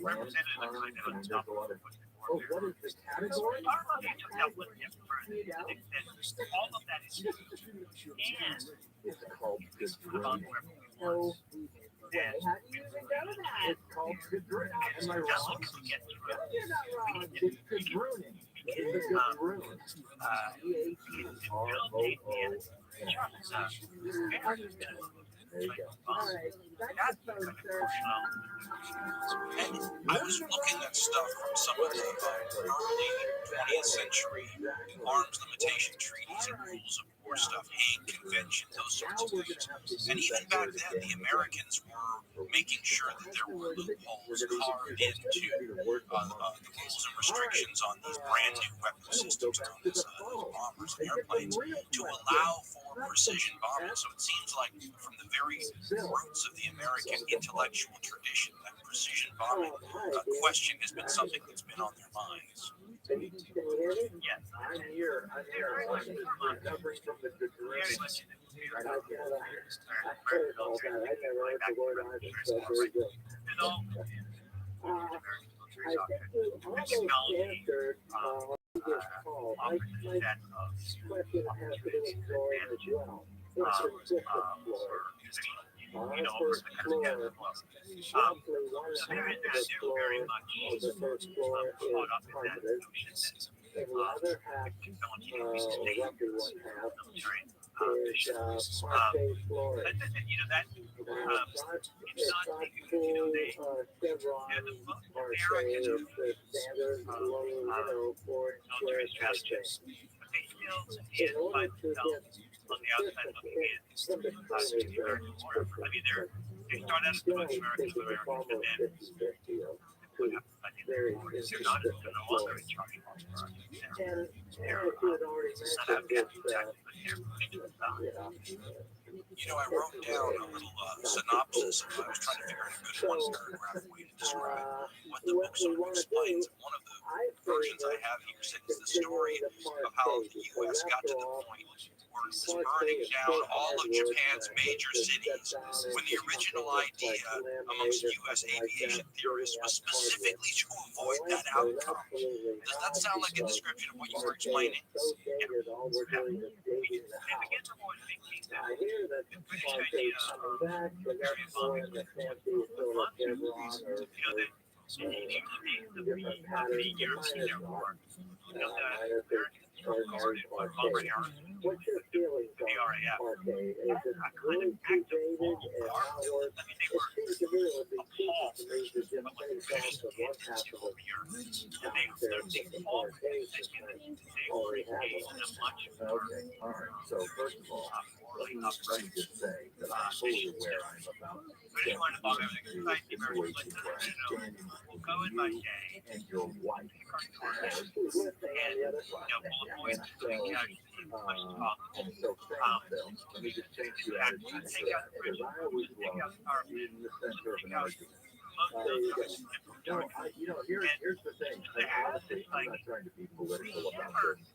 represented a kind of unstoppable warfare. So our mafia took that one step further to the extent that all of that is true, and it's about where and it's called am I wrong? And I was looking at stuff from some of the early 20th century arms limitation treaties and rules of war stuff, Hague Convention, those sorts of things. And even back then, the Americans were making sure that there were loopholes carved into the rules and restrictions on these brand new weapon systems known as bombers and airplanes to allow for precision bombing. So it seems like from the very roots of the American intellectual tradition, that precision bombing question has been something that's been on their minds. Yes, I'm here. I'm recovering from the very much in the spirit of on the outside looking in, it's very important. I mean, they start out as the most Americans, and then they're not no longer in charge of our they're set up to attack, but they're You know, I wrote down a little synopsis. I was trying to figure out a good one-paragraph way to describe what the book sort of explains. One of the versions I have here says the story of how the U.S. got to the point where it was burning down all of Japan's major cities when the original idea amongst U.S. aviation theorists was specifically to avoid that outcome. Does that sound like a description of what you were explaining? They began to avoid thinking that the British idea of area bombing was the Europeans in their war, the Americans What's your feelings on parquet? Is it really too dated? And how it seems to me it would be cheaper for me to just take off the one half of it downstairs with the parquet system already have it on. Okay, all right. So first of all, let me just say that I'm fully aware I'm about to get into a situation where I'm standing between you and your wife. And so let me just change your attitude to that, because I always love being the center of an argument. Here's the thing. Honestly, I'm not trying to be political about this.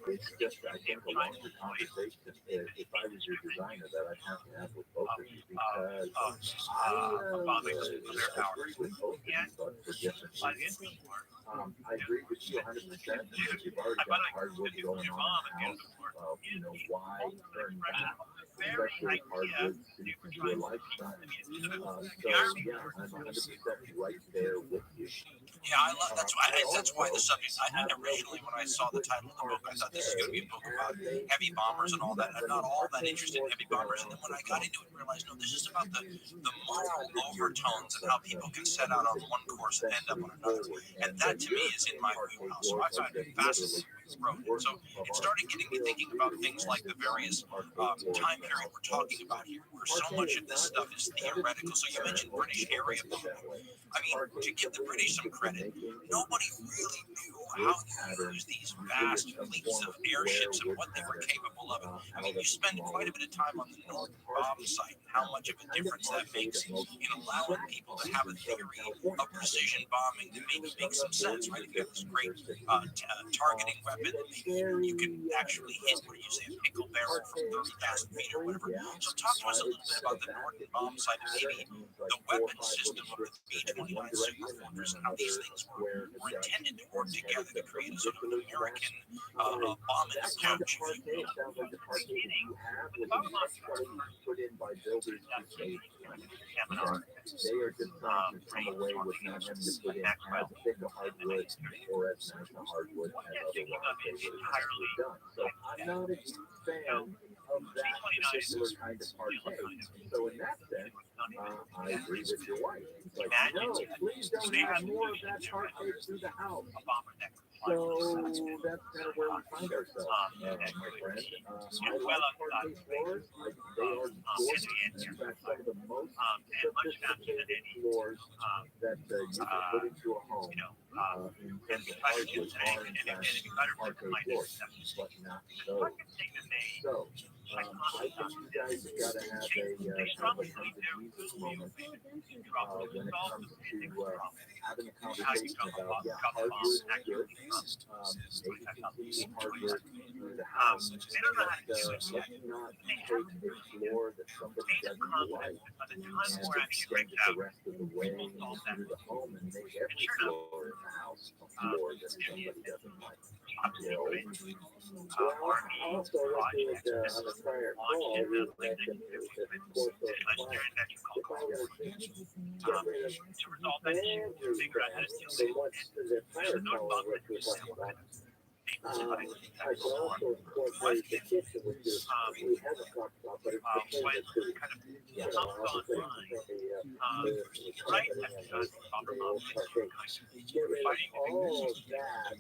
It's just, I think a longer conversation, if I was your designer, that I'd have to have with both of you, because I agree with both of you, but for different reasons. I agree with you 100%. You've already got hardwood going on in the house. Why turn back, especially hardwood suits your lifestyle? So yeah, I'm 100% right there with you. Yeah, I love that's why the subject. I originally, when I saw the title of the book, I thought this is going to be a book about heavy bombers and all that. I'm not all that interested in heavy bombers, and then when I got into it, and realized no, this is about the moral overtones and how people can set out on one course and end up on another. And that to me is in my wheelhouse. So I find it fascinating. So it started getting me thinking about things like the various time period we're talking about here, where so much of this stuff is theoretical. So you mentioned British area bombing. I mean, to give the British some credit, nobody really knew how to use these vast fleets of airships and what they were capable of. I mean, you spend quite a bit of time on the North Bomb site and how much of a difference that makes in allowing people to have a theory of precision bombing that maybe makes some sense, right? If you have this great targeting weapon, maybe you can actually hit, what do you say, a pickle barrel from 30,000 feet or whatever. So talk to us a little bit about the Norton Bomb site and maybe the weapon system of the B-29 Superfortress and how these things were intended to work together to create a sort of an American bombing approach. Put in by builders who save money. They are just trying to come away with not having to put in as thick a hardwood or as nice a hardwood as otherwise they would have done. So I'm not a huge fan of that particular kind of parquet. So in that sense, I agree with your wife. Like, no, please don't have more of that parquet through the house. So that's kind of where we find ourselves, my friend. I love parquet floors. They are gorgeous. In fact, some of the most sophisticated floors that you can put into a home in terms of hardwood are in fact parquet floors, but not those. So, I think you guys have got to have a kind of a come to Jesus moment when it comes to having a conversation about, hardwood is good. Maybe continue hardwood through the house, but let's not take a floor that somebody doesn't like and extend it the rest of the way through the home and make every floor in the house a floor that somebody doesn't like. Well, also listened on a prior call, you mentioned that of course those plants, if I were to get rid of every plant, so what's the prior call was talking about? I could also incorporate the kitchen, which is we haven't talked about, but it's the thing that could, obviously the carpeting and the old parquet. Get rid of all of that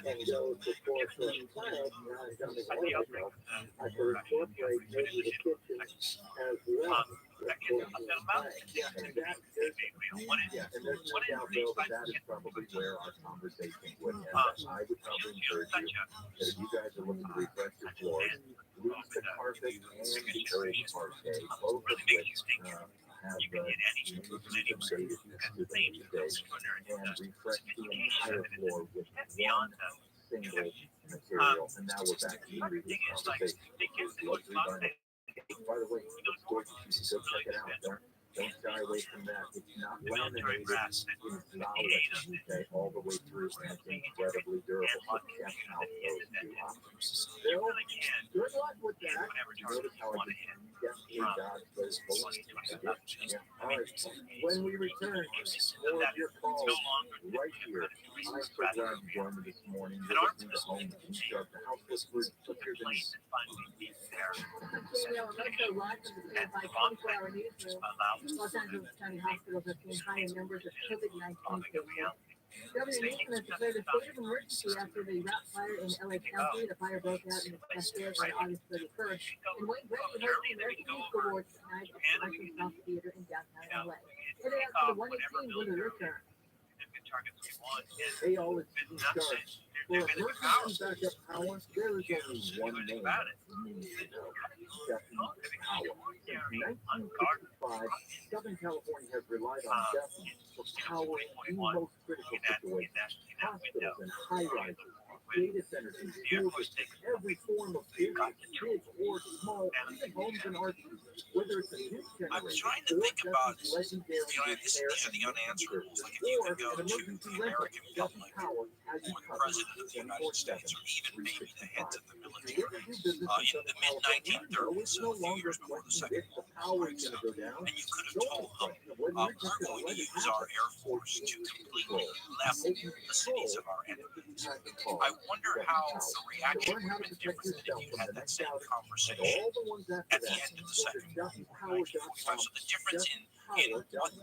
and go to porcelain tiles. Now I'm jumping ahead of myself. I could incorporate maybe the kitchen as well. And there's no doubt, Bill, that is probably where our conversation would end up. I would probably encourage you that if you guys are looking to refresh your floors, lose the carpet and the old parquet, both of which have some datedness to them today, and refresh the entire floor with one single material. And now we're back to the previous conversation. By the way, it's gorgeous. You can go check it out. Don't shy away from that. It's not laminated. It's solid, okay, all the way through, and it's incredibly durable. So check out those two options. Bill, good luck with that. Notice how I just definitely When we return, more of your calls right here. I'm so glad you joined me this morning. You're listening to Home and Stuff, the house with food cookies and Los Angeles County hospitals are seeing higher numbers of COVID-19 cases. Governor Newsom has declared a state of emergency after the route fire in LA County. The fire broke out in Pasadena on August 31st. And Wayne Brady hosted the American Music Awards tonight at the Microsoft Theater in downtown LA. Headed out to the 118 with a return. They all is in charge. For emergency backup power, there is only one name. Definitely power. Since 1965, Southern California has relied on Definitely for power in most critical situations. Hospitals and high-rises, data centers and schools, every form of business, big or small, even homes and RVs. Whether it's a new generation, I'm trying to think about these are the unanswerables. Like if you could go to the American public or the president of the United States or even maybe the heads of the military in the mid-1930s, so a few years before the Second World War, for example, and you could have told them, we're going to use our Air Force to completely level the cities of our enemies. I wonder how the reaction would have been different than if you had that same conversation at the end of the Second World War, 1945. So the difference in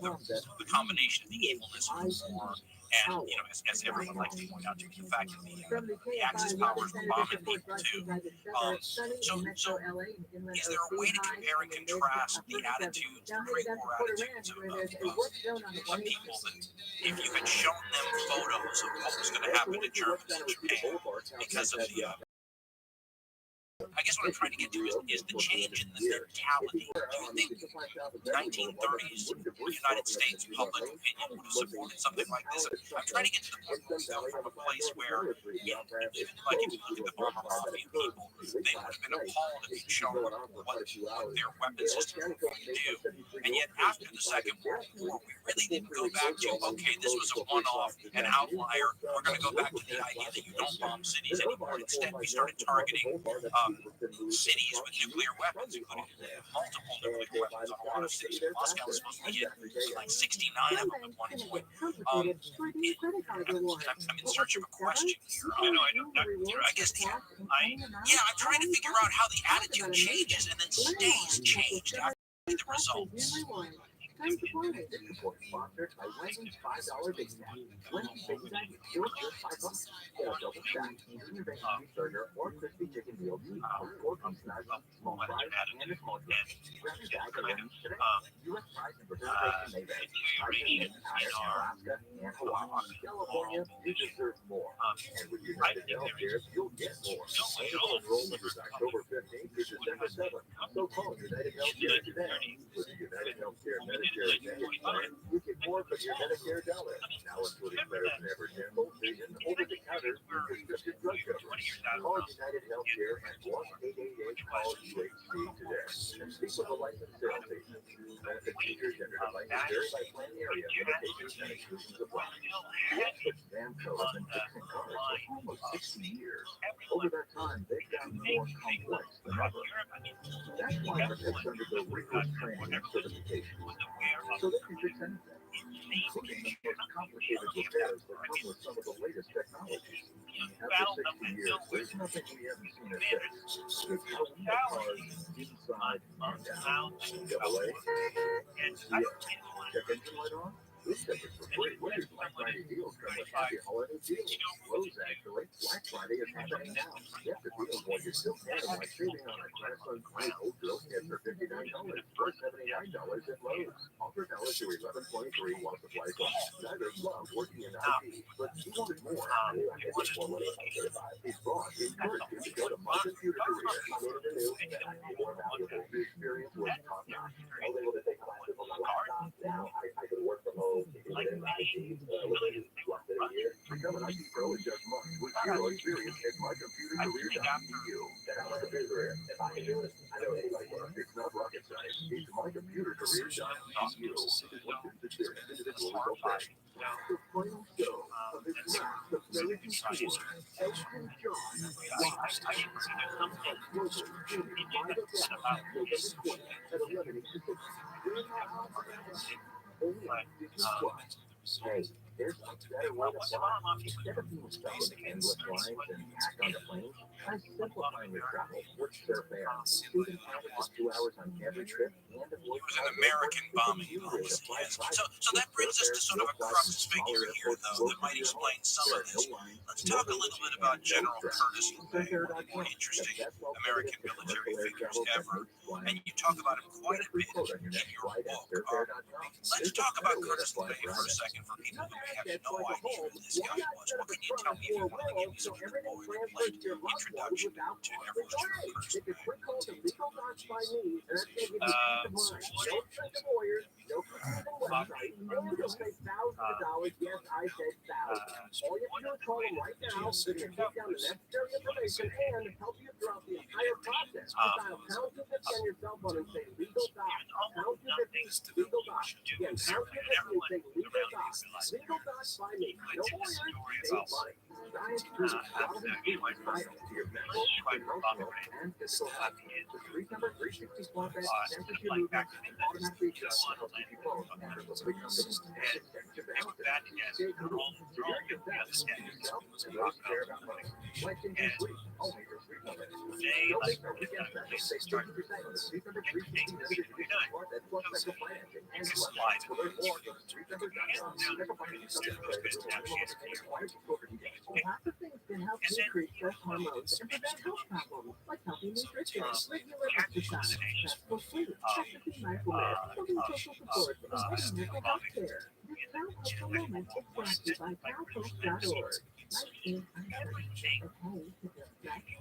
what the combination of the evilness of the war and, you know, as everyone likes to point out to me, the fact that the Axis powers were bombing people too. So is there a way to compare and contrast the attitudes, the Great War attitudes of people that if you had shown them photos of what was going to happen to Germans in Japan because of the I guess what I'm trying to get to is the change in the mentality. Do you think 1930s United States public opinion would have supported something like this? I'm trying to get to the point where we go from a place where, yeah, even like if you look at the bomber mafia people, they would have been appalled if you'd shown what their weapon system were going to do. And yet after the Second World War, we really didn't go back to, okay, this was a one-off, an outlier. We're going to go back to the idea that you don't bomb cities anymore. Instead, we started targeting cities with nuclear weapons, including multiple nuclear weapons on a lot of cities. Moscow was supposed to get like 69 of them at one point. I'm in search of a question here. I guess I'm trying to figure out how the attitude changes and then stays changed after the results. Time to play. This report is sponsored by Wegmans $5 Big Mac. 20 Big Mac deals for $5. Get a double stack, junior bacon cheeseburger, or crispy chicken meal, or piece nuggets, small fries, and a small drink. Grab your bag of lunch today. U.S. fries and participation may vary. Pricing in Alaska and Hawaii. California, you deserve more. And with United Healthcare, you'll get more. Annual enrollment is October 15th through December 7th. So call United Healthcare today. With the United Healthcare Medicare Advantage plan, you get more for your Medicare dollars. Now including better than ever dental, vision, over-the-counter, and prescription drug coverage. Call United Healthcare at 1-888-CALL-UHC today. And speak with a licensed sales agent. Benefit features and devices vary by plan area, limitations, and exclusions apply. Exam codes and fixing cars for almost 60 years. Over that time, they've gotten more complex than ever. That's why Protect's undergo rigorous training and certification. So they can fix anything, including the most complicated repairs that come with some of the latest technology. After 60 years, there's nothing we haven't seen or fixed. It's how we make cars inside and out. AA? Yes. Check engine light on? This stuff is for free. What is Black Friday deals come with happy holiday deals? Lowe's actually. Black Friday is happening now. Get the deals while you're still can like saving on a Grandson Crystal drill kit for $59 or $79 at Lowe's. Offer valid through 11/23 while supplies last. Diners love working in IT, but you wanted more. It's brought in first to go to My Computer Career. Created anew and more valuable. The experience was top notch. I was able to take classes on my laptop. Now I can work from home. Become an IT pro in just months with zero experience at mycomputercareer.edu. And I'm like a career. If I can do it, I know anybody can. It's not rocket science. It's mycomputercareer.edu. This is what students experience individually so fast. The final show of this class of American schools, Elton John Hey, there's a better way to fly. Instead of being stuck with endless lines and packed on the plane, try simplifying your travel with Surfair. Student averages 2 hours on every trip and avoid It was an American bombing policy. Yes. So that brings us to sort of a crux figure here, though, that might explain some of this. Let's talk a little bit about General Curtis LeMay, one of the more interesting American military figures ever. And you talk about him quite a bit in your book. Let's talk about Curtis LeMay for a second for people who may have no idea who this guy was. What can you tell me if you want to give me sort of the boilerplate introduction to Air Force General Curtis Lots of things can help decrease stress hormones and prevent health problems like healthy nutrition, regular exercise, restful sleep, practicing mindfulness, building social support, and getting mental health care. This self-helpful moment is brought to you by calfolk.org.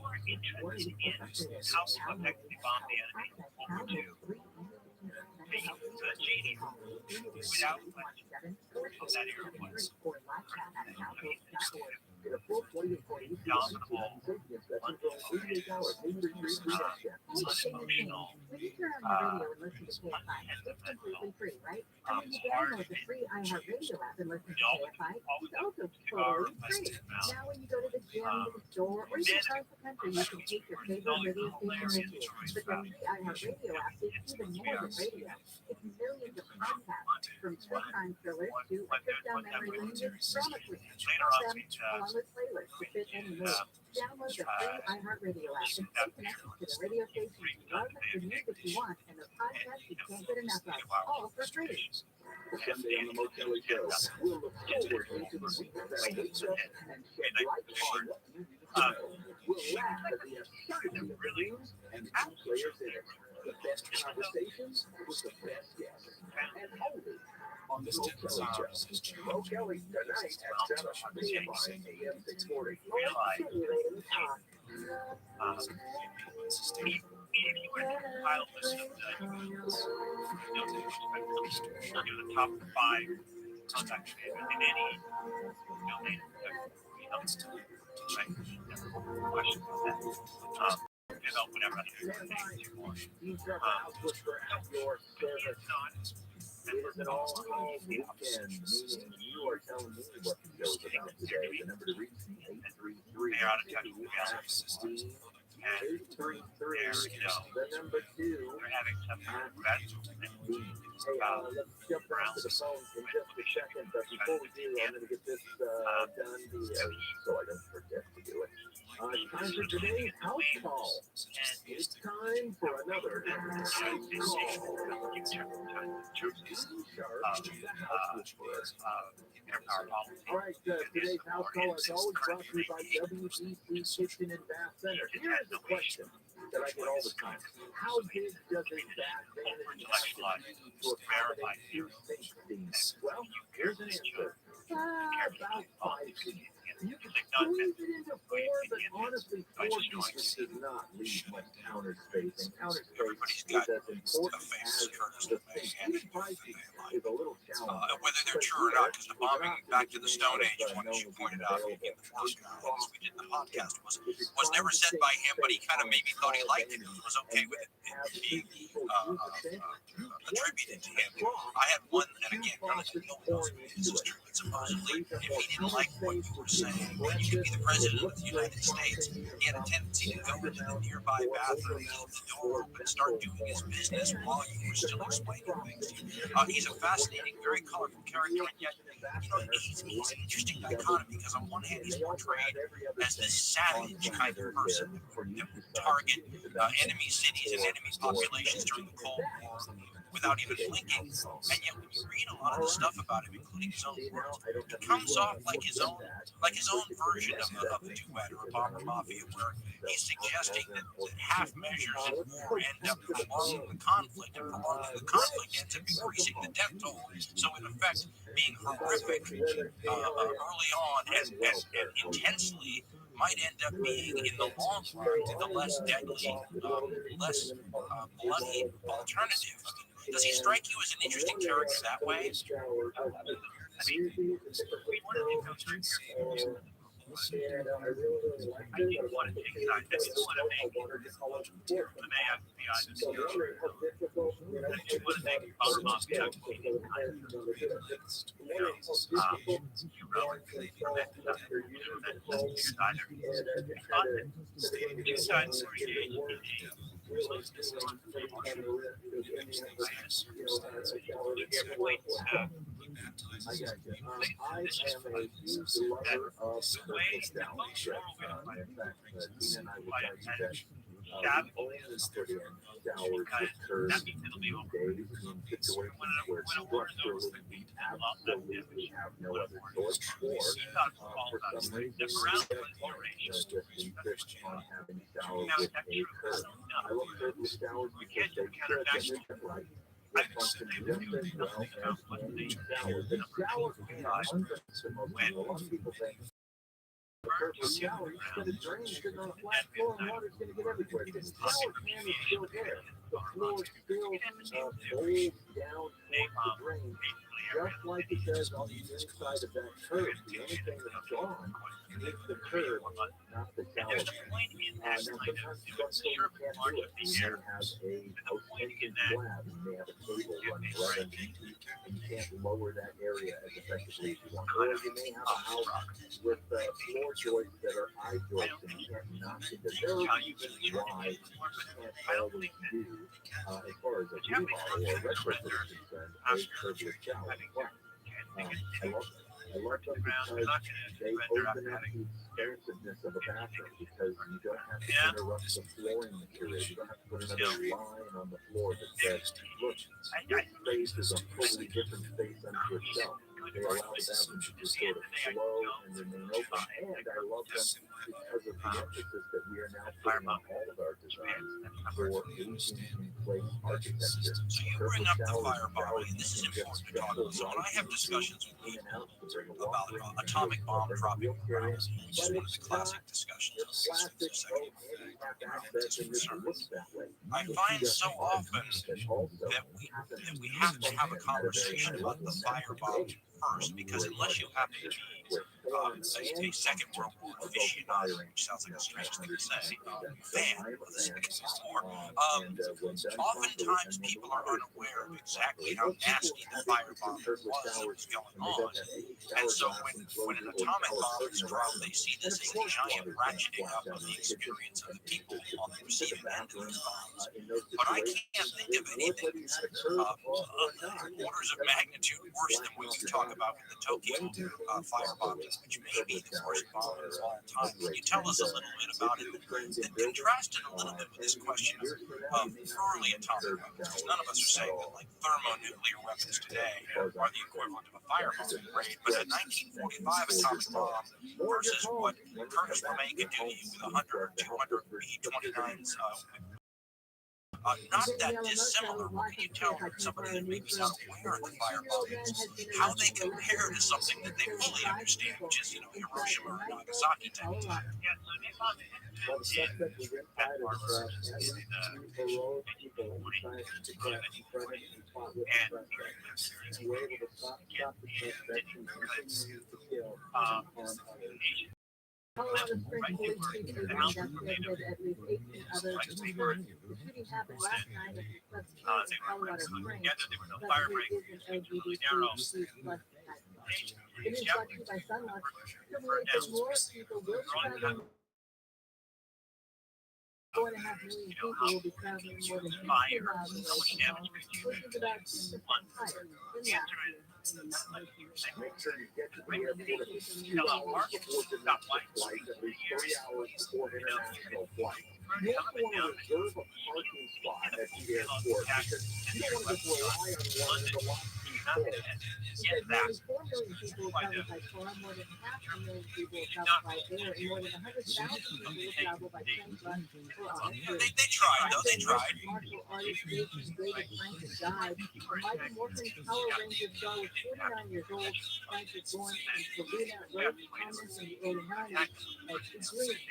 Life is uncertain, but hey, to feel stressed, worried, or frustrated, download the Calfolk 3 without or live chat at calfolk.org. Get a full 20-40 when you turn on your radio and listen to KFI, it's completely free, right? And when you download the free iHeartRadio app and listen to KFI, it's also totally free. Now when you go to the gym, to the store, or even across the country, you can take your favorite radio station with you. But the free iHeartRadio app is even more than radio. It's millions of podcasts, from true-crime thrillers to a trip down memory lane with drama queens, along with playlists to fit any mood. Download the free iHeartRadio app and stay connected to the radio station you love, the music you want, and the podcast you can't get enough of, all for free. Sunday on the Mo Kelly Show, we'll look forward into the week that awaits us and shed light on what you need to know. We'll laugh at the absurdity of the news and the key players in it. The best conversations with the best guests. And only on the Mo Kelly Show. Mo Kelly tonight at 7 on KFI AM 640. If you were to compile this of the the top 5 contacts in any domain else to check question about that. Develop whatever name you want. It is an all weekend, meaning you are telling me what the show is about today. The number to reach me, 833 the number 2. They're having some gradual Let's jump back to the phones in just a second, but before we do, I'm going to get this done so I don't forget to do it. It's time for today's house call. It's time for another house All right, today's house call is always brought to you by WBC Kitchen and Bath Center. Here's the question that I get all the time. How big does a bath vanity have to be to accommodate 2 sink steams? Well, here's an answer. About 5 feet. You can squeeze it into 4, but honestly, 4 pieces does not leave much counter space. And counter space is as important as the sink. Even pricing is a little challenging. Whether they're true or not, because the bombing back to the Stone Age, one as you pointed out in the first as we did in the podcast, was never said by him, but he kind of maybe thought he liked it. He was okay with it being attributed to him. I had one, and again, none of no one knows if this is true, but supposedly, if he didn't like what you were saying, and you could be the president of the United States, he had a tendency to go into the nearby bathroom, leave the door open, start doing his business while you were still explaining things to you. He's a fascinating, very colorful character, and yet, he's an interesting dichotomy because on one hand, he's portrayed as this savage kind of person that would target enemy cities and enemy populations during the Cold War without even blinking. And yet, when you read a lot of the stuff about him, including his own words, it comes off like his own version of a duet or a bomber mafia, where he's suggesting that half measures in war end up prolonging the conflict, and prolonging the conflict ends up increasing the death toll. So, in effect, being horrific early on and intensely might end up being, in the long run, the less deadly, less bloody alternative. Does he strike you as an interesting character that way? I mean, one of the concerns here I think one of the things I just want to make the may have to be I just want to make our mom be able to be two sides were engaged Just like it does on the inside of that curve. The only thing that's gone is the curve, not the calorie. Now, sometimes structurally you can't do it. You may have a post-tension slab, you may have a cable running right underneath you, and you can't lower that area as effectively as you want. Or you may have a house with floor joists that are eye joists, and you can't knock into those. Why you can't always do, as far as a remodel or a retrofit is concerned, a curbless shower. I love them because they open up the expansiveness of a bathroom, because you don't have to interrupt the flooring material. You don't have to put another line on the floor that says, look, this space is a totally different space unto itself. They allow the bathroom to just sort of flow and remain open. And I love them because of the emphasis that we are now putting on all of our designs for aging-in-place architecture. So you bring up the firebomb, and this is important to talk about. So when I have discussions with people about atomic bomb dropping around, this is one of the classic discussions of the second I find so often that we have to have a conversation about the firebomb first, because unless you happen to be a Second World War aficionado, which sounds like a strange thing to say, fan of the Second World War, oftentimes people are unaware of exactly how nasty the firebomb was that was going on. And so when an atomic bomb is dropped, they see this as a giant ratcheting up of the experience of the people on the receiving end of these bombs. But I can't think of anything orders of magnitude worse than what you talk about with the Tokyo firebombs, which may be the worst bomb of all time. Can you tell us a little bit about it, and contrast it a little bit with this question of early atomic weapons? Because none of us are saying that like thermonuclear weapons today are the equivalent of a firebomb grade, but a 1945 atomic bomb versus what Curtis LeMay could do to you with 100 or 200 B-29s. Not that dissimilar. What can you tell somebody that maybe not aware of the firebombs, how they compare to something that they fully understand, which is, Hiroshima or Nagasaki type of time? Well, the suspect was inside of below people inside the credit and fought with the suspect. And were able to stop the suspect from continuing to kill on Colorado Springs police chief Adrian Garcia said at least 18 others were hurt. The shooting happened last night at the Club in Colorado Springs. But it is an LGBTQ plus type. The news brought to you by Sunluck. Estimates that more people will be traveling. 4.5 million people will be traveling more than 50 miles away from home, which is about 10% higher than last year. Make sure you get to the airport at least 2 hours before domestic flights, at least 3 hours before international flights. You also want to reserve a parking spot at the airport because you don't want to just rely on one and the lot be full. Nearly 4 million people will travel by car, more than 500,000 people will travel by air, and more than 100,000 people will travel by train, bus, or on a cruise. They tried, though. They tried. Martial artist Jason David Francis died. Michael Morton's Power Ranger star was 49 years old. Frank was born in Salina, Rhode Island in the early 90s as the Greek.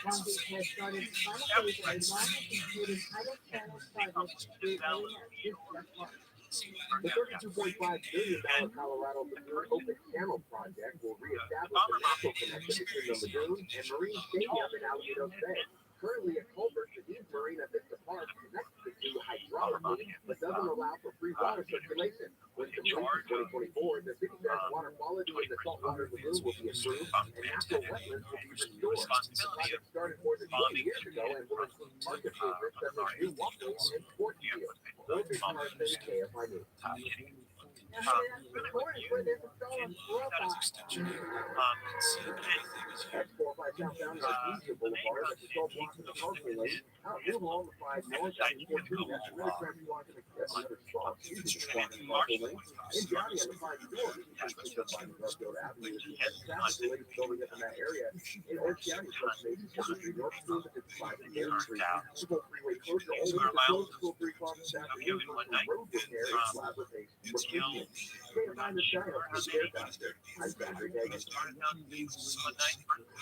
Long Beach has started the final phase of a long-anticipated tidal channel project through Salina this month. The $32.5 billion Colorado Lagoon Open Channel project will reestablish the natural connection between the lagoon and Marine Stadium in Alameda Bay. Currently, a culvert beneath Marina Vista Park connects the two hydraulically, but doesn't allow for free water circulation. When complete in 2024, the city says water quality in the saltwater lagoon will be improved and natural wetlands will be restored. The project started more than 20 years ago and will include park improvements such as new walkways and sports fields. More big cars than KFI News. Now, Florida, where there's a stolen robot. X45 southbound Artesia Boulevard at the 12 block of the parking lane. Out Newhall on the 5 north at 14. That's really trying to walk in another spot. Using the block of the parking lane. In Johnny on the 5 north. You can see the 5 Northfield Avenue. And traffic delays building up in that area. In Orange County, First Nation, 73 North Street at 55 Main Street. Full freeway closure. Only the close full 3 o'clock this afternoon. Road repair and slab replacement. KFI the China. Faster. I'm Patrick Hagan.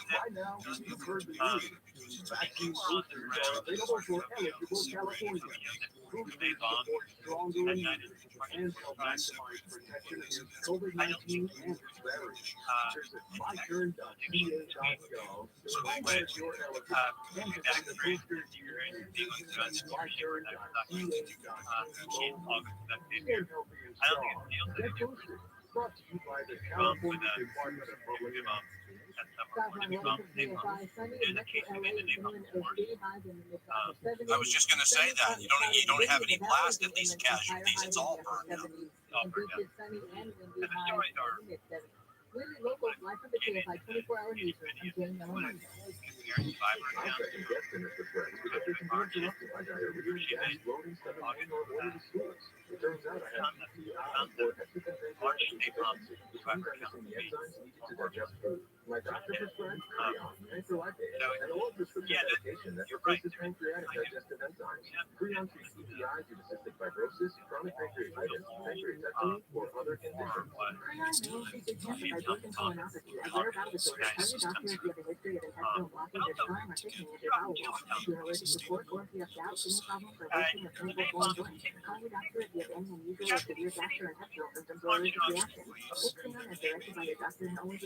By now, you've heard the news. Vaccine boosters are available for eligible Californians. Boosters support stronger immunity and help maximize protection against COVID-19 and its variants. Visit myturn.ca.gov to find out if you're eligible and to find the boosters you're in. myturn.ca.gov. Stay healthy and strong. Get boosted. Brought to you by the California Department of Public Health. I was just gonna say that you don't have any blast at these casualties. It's all burned out. Really local, live from the KFI 24-hour news. I'm Jane Yellowman. I'm second guessing at the friends because they can be interrupted by diarrhea, gas, bloating, stomach pain, or order to stools. It turns out I have PCI, or exocrine pancreatitis deficiency, which means I'm missing the enzymes needed to digest food. My doctor prescribed Creon, pancreatic, and a low prescription medication that replaces pancreatic digestive enzymes. Creon treats UTIs due to cystic fibrosis, chronic pancreatitis, pancreatectomy, or other conditions.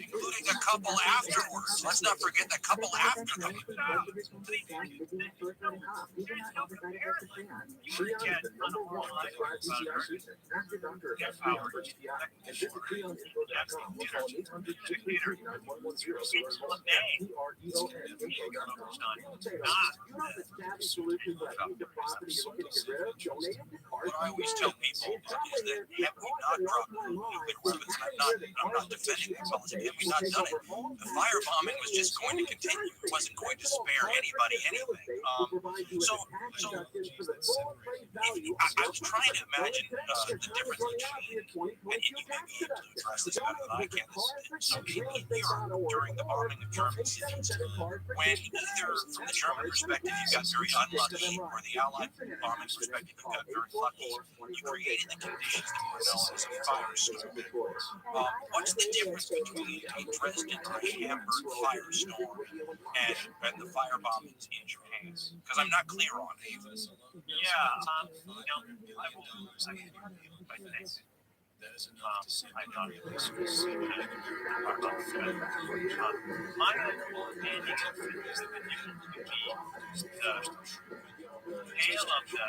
Including a couple afterwards. Let's not forget the couple after them. Creon is the number one prescribed UTI treatment. Ask your doctor about Creon for UTI and visit creoninfo.com or call 800-633-9110 to learn more. TREON.info.com. You know the savvy solution for a piece of property you're looking to get rid of? Donate it to Cars. What I always tell people is that have we not dropped nuclear weapons, I'm not defending the cause, have we not done it? The firebombing was just going to continue. It wasn't going to spare anybody anyway. So I was trying to imagine the difference between, and you may be able to address this better than I can. So in Europe, during the bombing of German cities, when either from the German perspective you got very unlucky, or the Allied bombing perspective you got very lucky, you created the conditions that were known as a firestorm. What's the difference between a Dresden or a Hamburg firestorm and the firebombings in Japan? Because I'm not clear on it. Yeah, I will say by this. I thought it was my understanding of the conditions would be the tail of the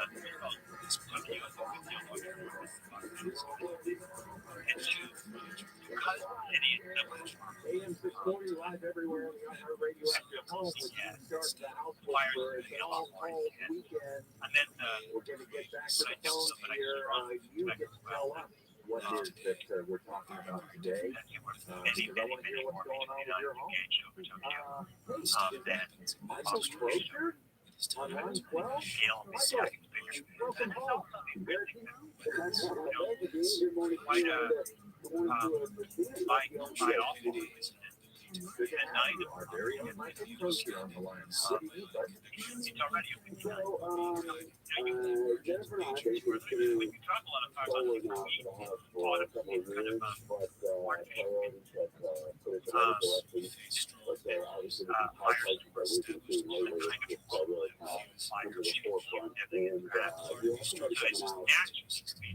and to cut any AM 640 live everywhere on the iHeartRadio app. Your home with start the house for all weekend. and then We're going to get back to the phones here. You get to tell us what it is that we're talking about today. Because I want to hear what's going on with your home. Michael Crozier on line 12. Michael, welcome home. Good night. Our very own Michael Crozier on the line. What do you do, bud? Jennifer and I basically we can talk a lot of times on the house for a couple of years, but priorities have put us in other directions. But obviously, the high prices that we can see lately is really come to the forefront. And we also know coming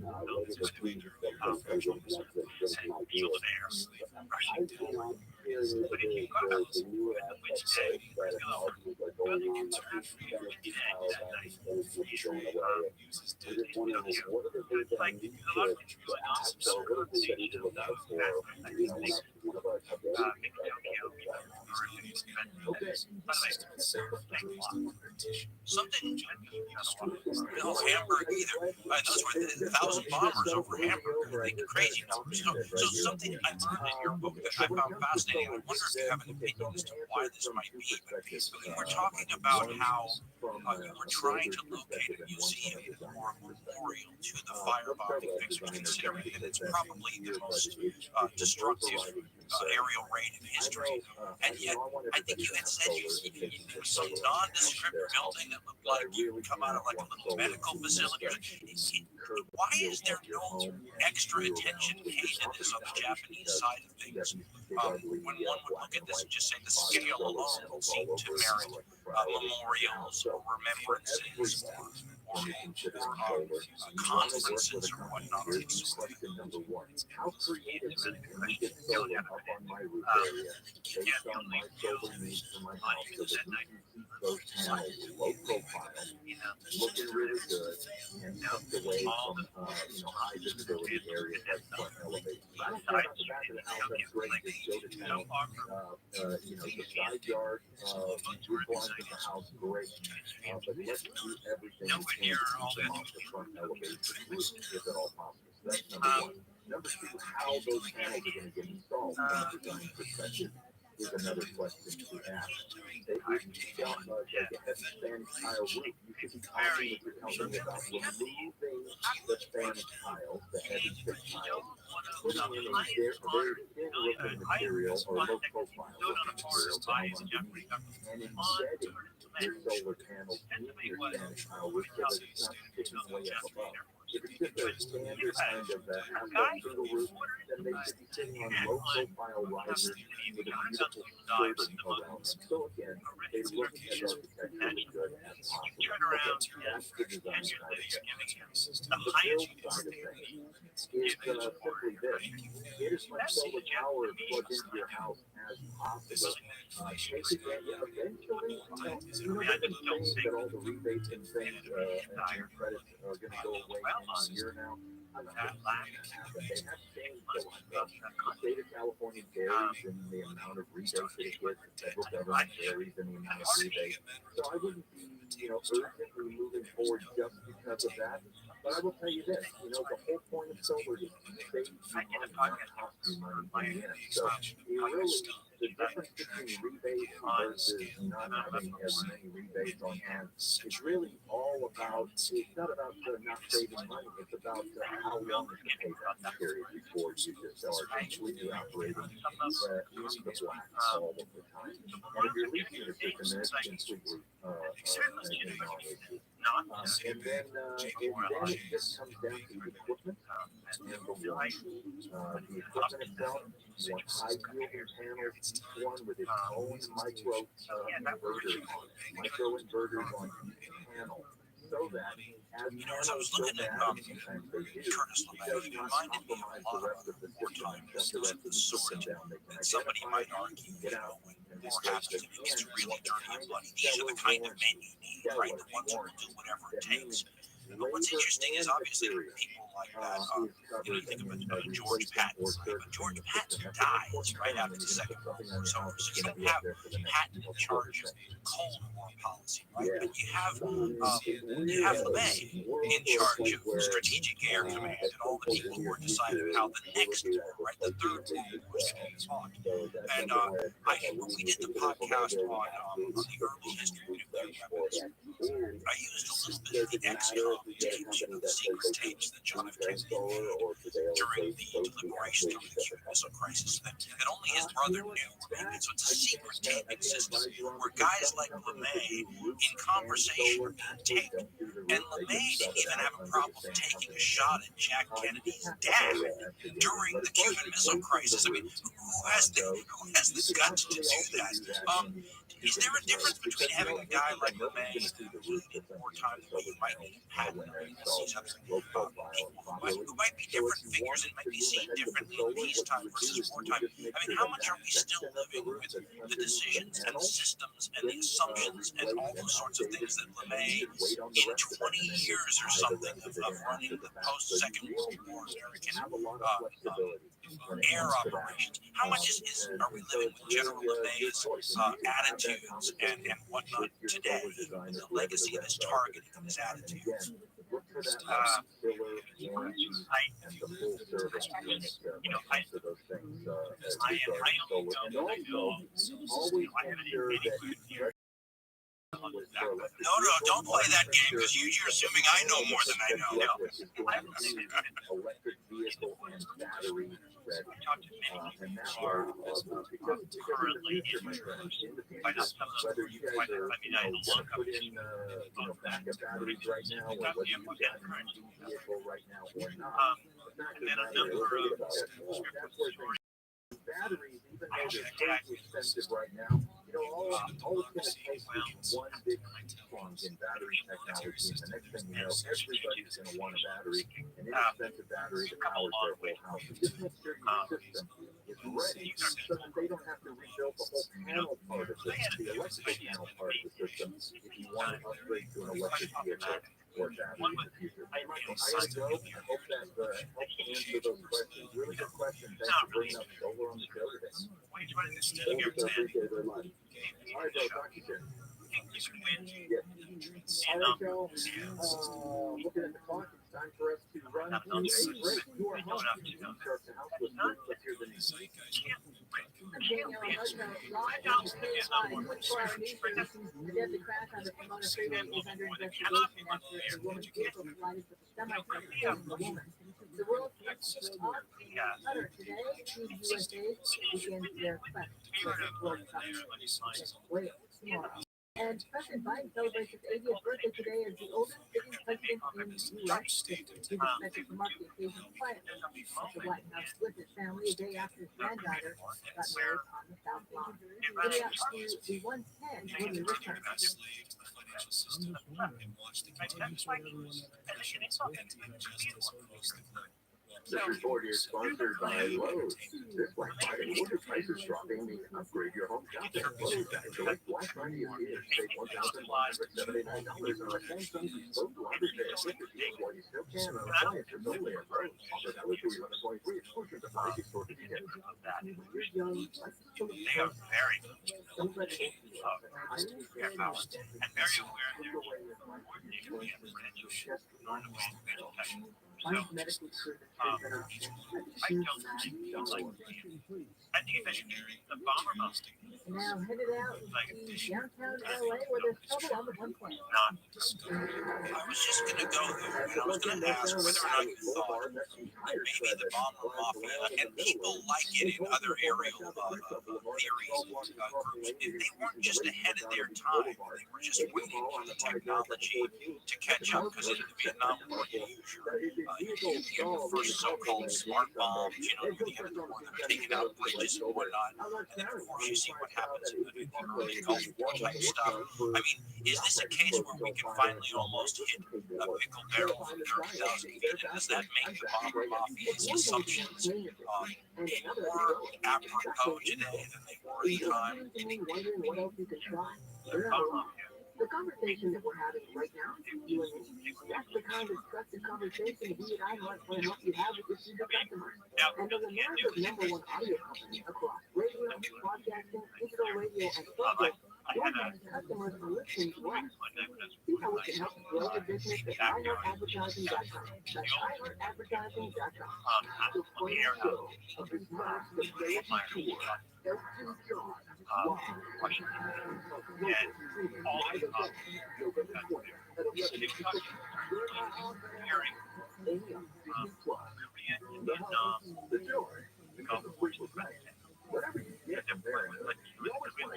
out later this week that we're going to get an idea. I've been out here in the days where the new aspects that are going on, like these benefits, how that is going away. I'm just wondering, what are the things that I need to ask, or what are the things I need to look out for, whenever I come in? Okay. Something, no Hamburg either. Those were 1,000 bombers over Hamburg. Like crazy numbers. So something I learned in your book that I found fascinating. I wonder if you have an opinion as to why this might be. But you were talking about how you were trying to locate a museum or a memorial to the firebombing victims, considering that it's probably the most destructive aerial raid in history. And yet, I think you had said there was some nondescript building that looked like you would come out of like a little medical facility. Why is there no extra attention paid to this on the Japanese side of things? When one would look at this and just say the scale alone would seem to merit memorials or remembrances or conferences or whatnot. Question number one: how creative can we get solar up on my roof area based on my solar needs for my house so that you can keep those panels low profile, looking really good, and tucked away from high visibility areas like front elevators? I don't care about the back of the house. That's great. Just show the panel. The side yard, roof lines of the house, great. But let's do everything we can to keep them off the front elevation roof, if at all possible. So that's number one. Number two, how those panels are going to get installed from a design perspective is another question to ask. If you've got like a heavy Spanish tile roof, you should be talking with your company about removing the Spanish tiles, the heavy thick tiles, putting in a very thin roofing material or low profile roofing material down underneath, and embedding your solar panels in your Spanish tile roof so that it's not sticking way up above. If it's just a standard kind of half single roof, then they should be sitting on low profile risers with a beautiful skirting around them. So again, they look as architecturally good as possible. That's the design side of things. The build side of things is simply this: get as much solar power plugged into your house as possible. Take advantage eventually. They've been saying that all the rebates and things and credits are going to go away in a year now. I don't think that's happened. They have changed a lot. The state of California varies in the amount of rebates that it gets. The federal government varies in the amount of rebates. So I wouldn't be, urgently moving forward just because of that. But I will tell you this, the whole point of solar is to save you money, not cost you money in the end. So really, the difference between rebates versus not having as many rebates on hand is really all about, it's not about not saving money, it's about how long is the payback period before you just are completely operating in the black all of the time. And if you're leasing a system, then it's completely a non-issue. And then it just comes down to the equipment and the warranty. The equipment itself, you want high yielding panels, each one with its own micro inverters on each panel, so that You know, as I was looking at Curtis LeMay, he reminded me of a lot of other wartime mysteries of the sort that somebody might argue, you know, when war happens and it gets really dirty and bloody, these are the kind of men you need, right? The ones who will do whatever it takes. But what's interesting is obviously people like that, you know, you think of George Patton, right? But George Patton dies right after the Second World War is over. So you don't have Patton in charge of Cold War policy, right? But you have LeMay in charge of Strategic Air Command and all the people who are deciding how the next war, right, the Third World War is going to be fought. And when we did the podcast on the early history of nuclear weapons, I used a little bit of the XCOM tapes, you know, the secret tapes that John F. Kennedy made during the deliberations on the Cuban Missile Crisis that only his brother knew. Right? So it's a secret taping system where guys like LeMay in conversation are being taped. And LeMay didn't even have a problem taking a shot at Jack Kennedy's dad during the Cuban Missile Crisis. I mean, who has the guts to do that? Is there a difference between having a guy like LeMay in wartime the way you might need Patton or these other people who might be different figures and might be seen differently in peacetime versus wartime? I mean, how much are we still living with the decisions and the systems and the assumptions and all those sorts of things that LeMay, in 20 years or something of running the post-Second World War American air operations, how much are we living with General LeMay's attitudes and whatnot today, and the legacy of his targeting and his attitudes? No, don't play that game because you're assuming I know more than I know. Electric vehicle and battery ready. And that are currently whether you guys are put in backup batteries right now, or whether you got an EV vehicle right now or not. And then a number of batteries, even though they're expensive right now, all it's going to take is one big plunge in battery technology, and the next thing you know, everybody's going to want a battery, an inexpensive battery that powers their whole house. Just make sure your system is ready, so that they don't have to rebuild the whole panel part of the electrical panel part of the system if you want to upgrade to an electric vehicle or battery in the future. I go. I hope that helps answer those questions. Really good question. Thanks for bringing up solar on the show today. Appreciate their life. All right, bro. Talk to you soon. All right, y'all. Looking at the clock, it's time for us to run a break. You are home. Start the house with let's hear the news. The world today, USA begins their quest for the World Cup. And President Biden celebrates his 80th birthday today as the oldest sitting president in the U.S. He's expected to mark the occasion quietly at the White House with his family a day after his granddaughter got married on the South Lawn. Leading up to the 110 when he returns. This report is sponsored by Lowe's. This Black Friday, winter prices dropping means upgrade your home shop at Lowe's. Select Black Friday is here. Save $1,179 on a Samsung bespoke laundry bed with the deal while you still can on appliances only at Lowe's. Offer valid through 11/23. Exclusions apply. See store for details. They are very and very aware of their coordinated with credentials. Find medically proven better. I think if anything, the bomber must Now headed out to downtown LA where there's trouble on the 120. not. I was just going to go there, and I was going to ask whether or not you thought that maybe the bomber mafia and people like it in other aerial theories groups, they weren't just ahead of their time. They were just waiting for the technology to catch up because in the Vietnam War, you use your You have your first so-called smart bombs, you know, the end of the war that are taking out bridges and whatnot. And then, of course, you see what happens in the early Gulf War type stuff. I mean, is this a case where we can finally almost hit a pickle barrel from 30,000 feet? And does that make the bomber mafia's assumptions more apropos today than they were at the time? The conversation that we're having right now, you and me, that's the kind of structured conversation we and I want to help you have with your future customers. And as America's #1 audio company across radio, podcasting, digital radio, and social, your customers are listening to us. See how we can help grow your business at iHeartAdvertising.com. That's iHeartAdvertising.com. The point of the smart stability tour. And all of the hearing in Vietnam, the Gulf War was by sharing the that beer. And they were like, you want to take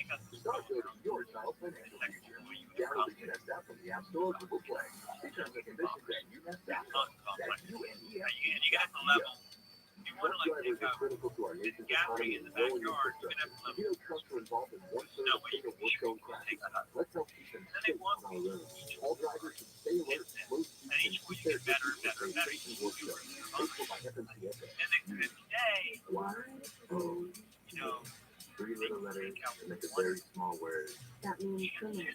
us to the you got the level. You want to like take a gathering in the backyard, you can have a level. No way you can take that up. And then they want each one you get better and better and better. And today, you know, Three little letters make a very small word. That means TRUMAN,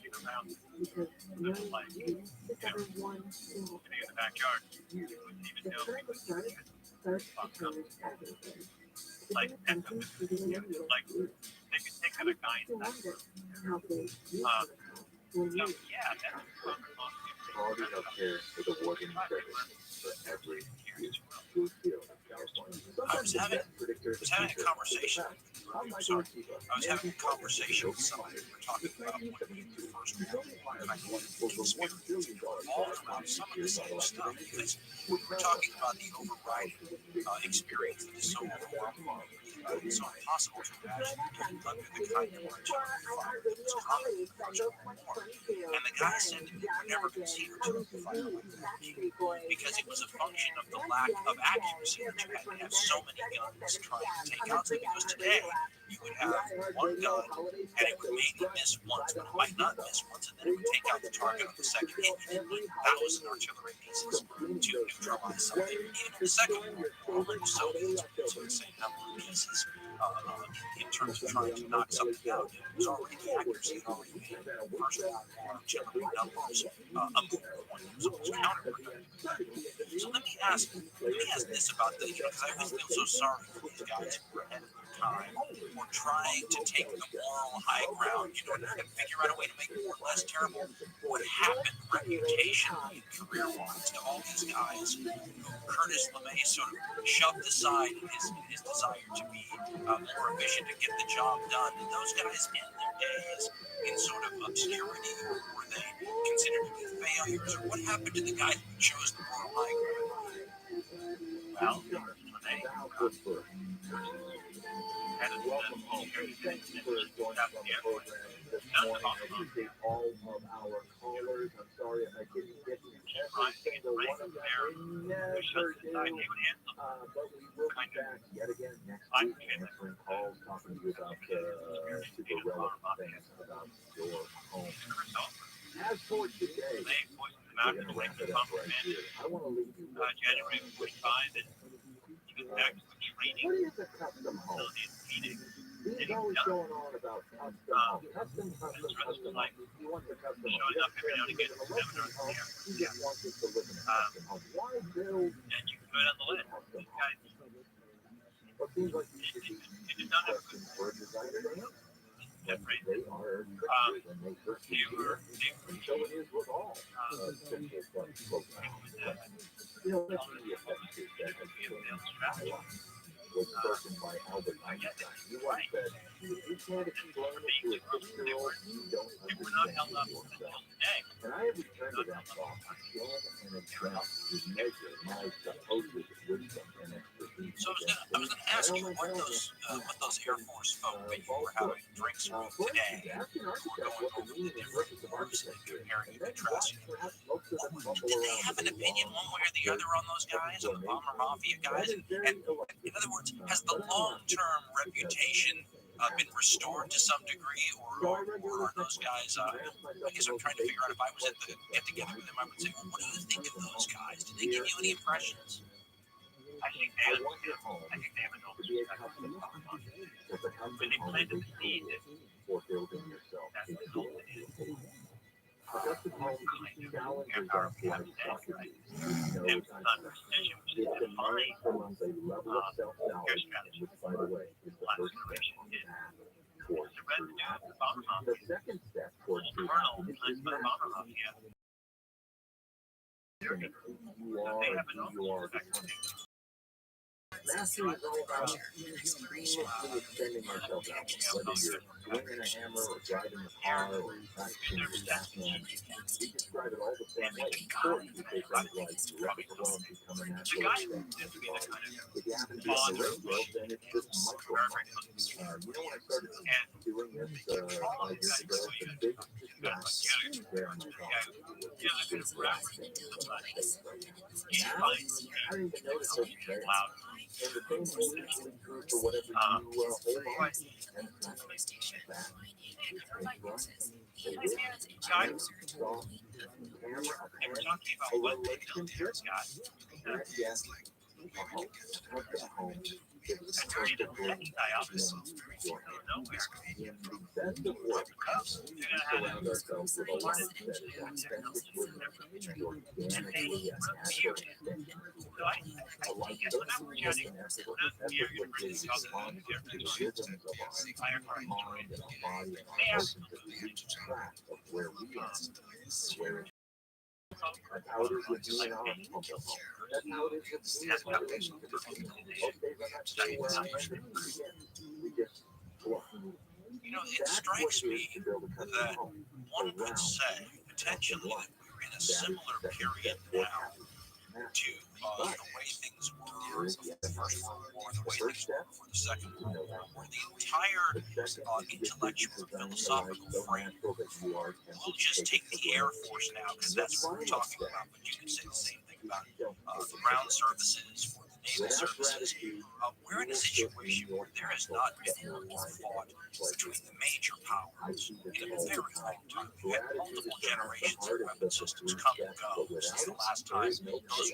because one single in the backyard, the critical started first occurs everything. like they could take other kinds of how they use yeah, that's quality healthcare for the working for every I was having a conversation. I was having a conversation with somebody. We were talking about one of the first experiences involved around some of the same stuff, because we were talking about the overriding experience that is so overwhelming. It's so impossible to imagine under the kind of fire that was common in the first World War. And the guy said that he would never consider to fire because it was a function of the lack of accuracy that you had to have so many guns trying to take out something. Because today you would have one gun and it would maybe miss once, but it might not miss once, and then it would take out the target on the second hit. You need 1,000 artillery pieces to neutralize something. Even in the Second World War, the Soviets were using the same number of pieces in terms of trying to knock something out. It was already the accuracy had already made the First World War generally numbers a moot point, so it was counterproductive. So let me ask this about the, because I always feel so sorry for these guys who are ahead of their time, or trying to take the moral high ground, and figure out a way to make war less terrible. What happened reputationally and career-wise to all these guys who Curtis LeMay sort of shoved aside in his desire to be more efficient to get the job done? Did those guys end their days in sort of obscurity, or were they considered to be failures, or what happened to the guy who chose the moral high ground? well, LeMay and welcome home. Thank you for joining us on the program this morning. I appreciate all of our callers. I'm sorry if I didn't get to every single one of them. We never do, but we will be back yet again next week answering calls, talking to you about super relevant things about your home. As for today, we're going to wrap it up right here. I want to leave you with January 45, and he was back to the training what is a custom home? facility in Phoenix. He's always going on about custom home. Custom home. He wants a custom home. Showing up every now and again, seminars Home. there. He just wants us to live in a custom home. Why build And you can go down the list. custom These guys, home? What seems like you should be they did not have good questions for a designer to answer. different. They are tricksters and they hurt They you. were And so it is with all simple programs. You know, let's be effective. That has changed my life. not held up until today. So I was gonna ask you what those Air Force folk that you were having drinks with today, who were going over the different wars and comparing and contrasting. Did they have an opinion one way or the other on those guys, on the bomber mafia guys? And in other words, has the long-term reputation been restored to some degree, or are those guys? I guess I'm trying to figure out if I was at the get-together with them, I would say, well, what do you think of those guys? Did they give you any impressions? I think they have an open spectrum. When they plant the seed, that's what the goal is. Air power plant today, right? And on precision, which is defined air strategy. Last generation is the residue of the bomber mafia. Kernel plants by the bomber mafia. So they have an open spectrum. Mastery is all about extending myself out. Whether you're swinging a hammer or driving a car or practicing your Batman, we describe it all the same way. Sport, you say things like rapid love become a natural extension of life. If you happen to be on the radio, then it's just micro. You know, when I started doing this 5 years ago, the big success there in my thoughts was now, I don't even notice it very loud. And the same thing is really true for whatever you hold on to. And we're talking about what they built here, Scott. Yes, a home. It's the next guy out in nowhere. in the best of work. We surround ourselves with a lot of that is authentic with organically and natural extension. A life built with an effortlessly responds to the rhythms of our mind and our body and our emotions as we lose track of where we are, where that's how it is with me and our home. That's how it is with me and my relationship. Most days I'm not sure where I'm going to begin. We just flow. You know, it strikes me that one could say potentially that we're in a similar period now to the way things were the First World War, the way things were before the Second World War, where the entire intellectual philosophical frame, we'll just take the Air Force now because that's what we're talking about, but you can say the same thing about the ground services, for the naval services. We're in a situation where there has not been a fought between the major powers in a very long time. We had multiple generations of weapon systems come and go since the last time those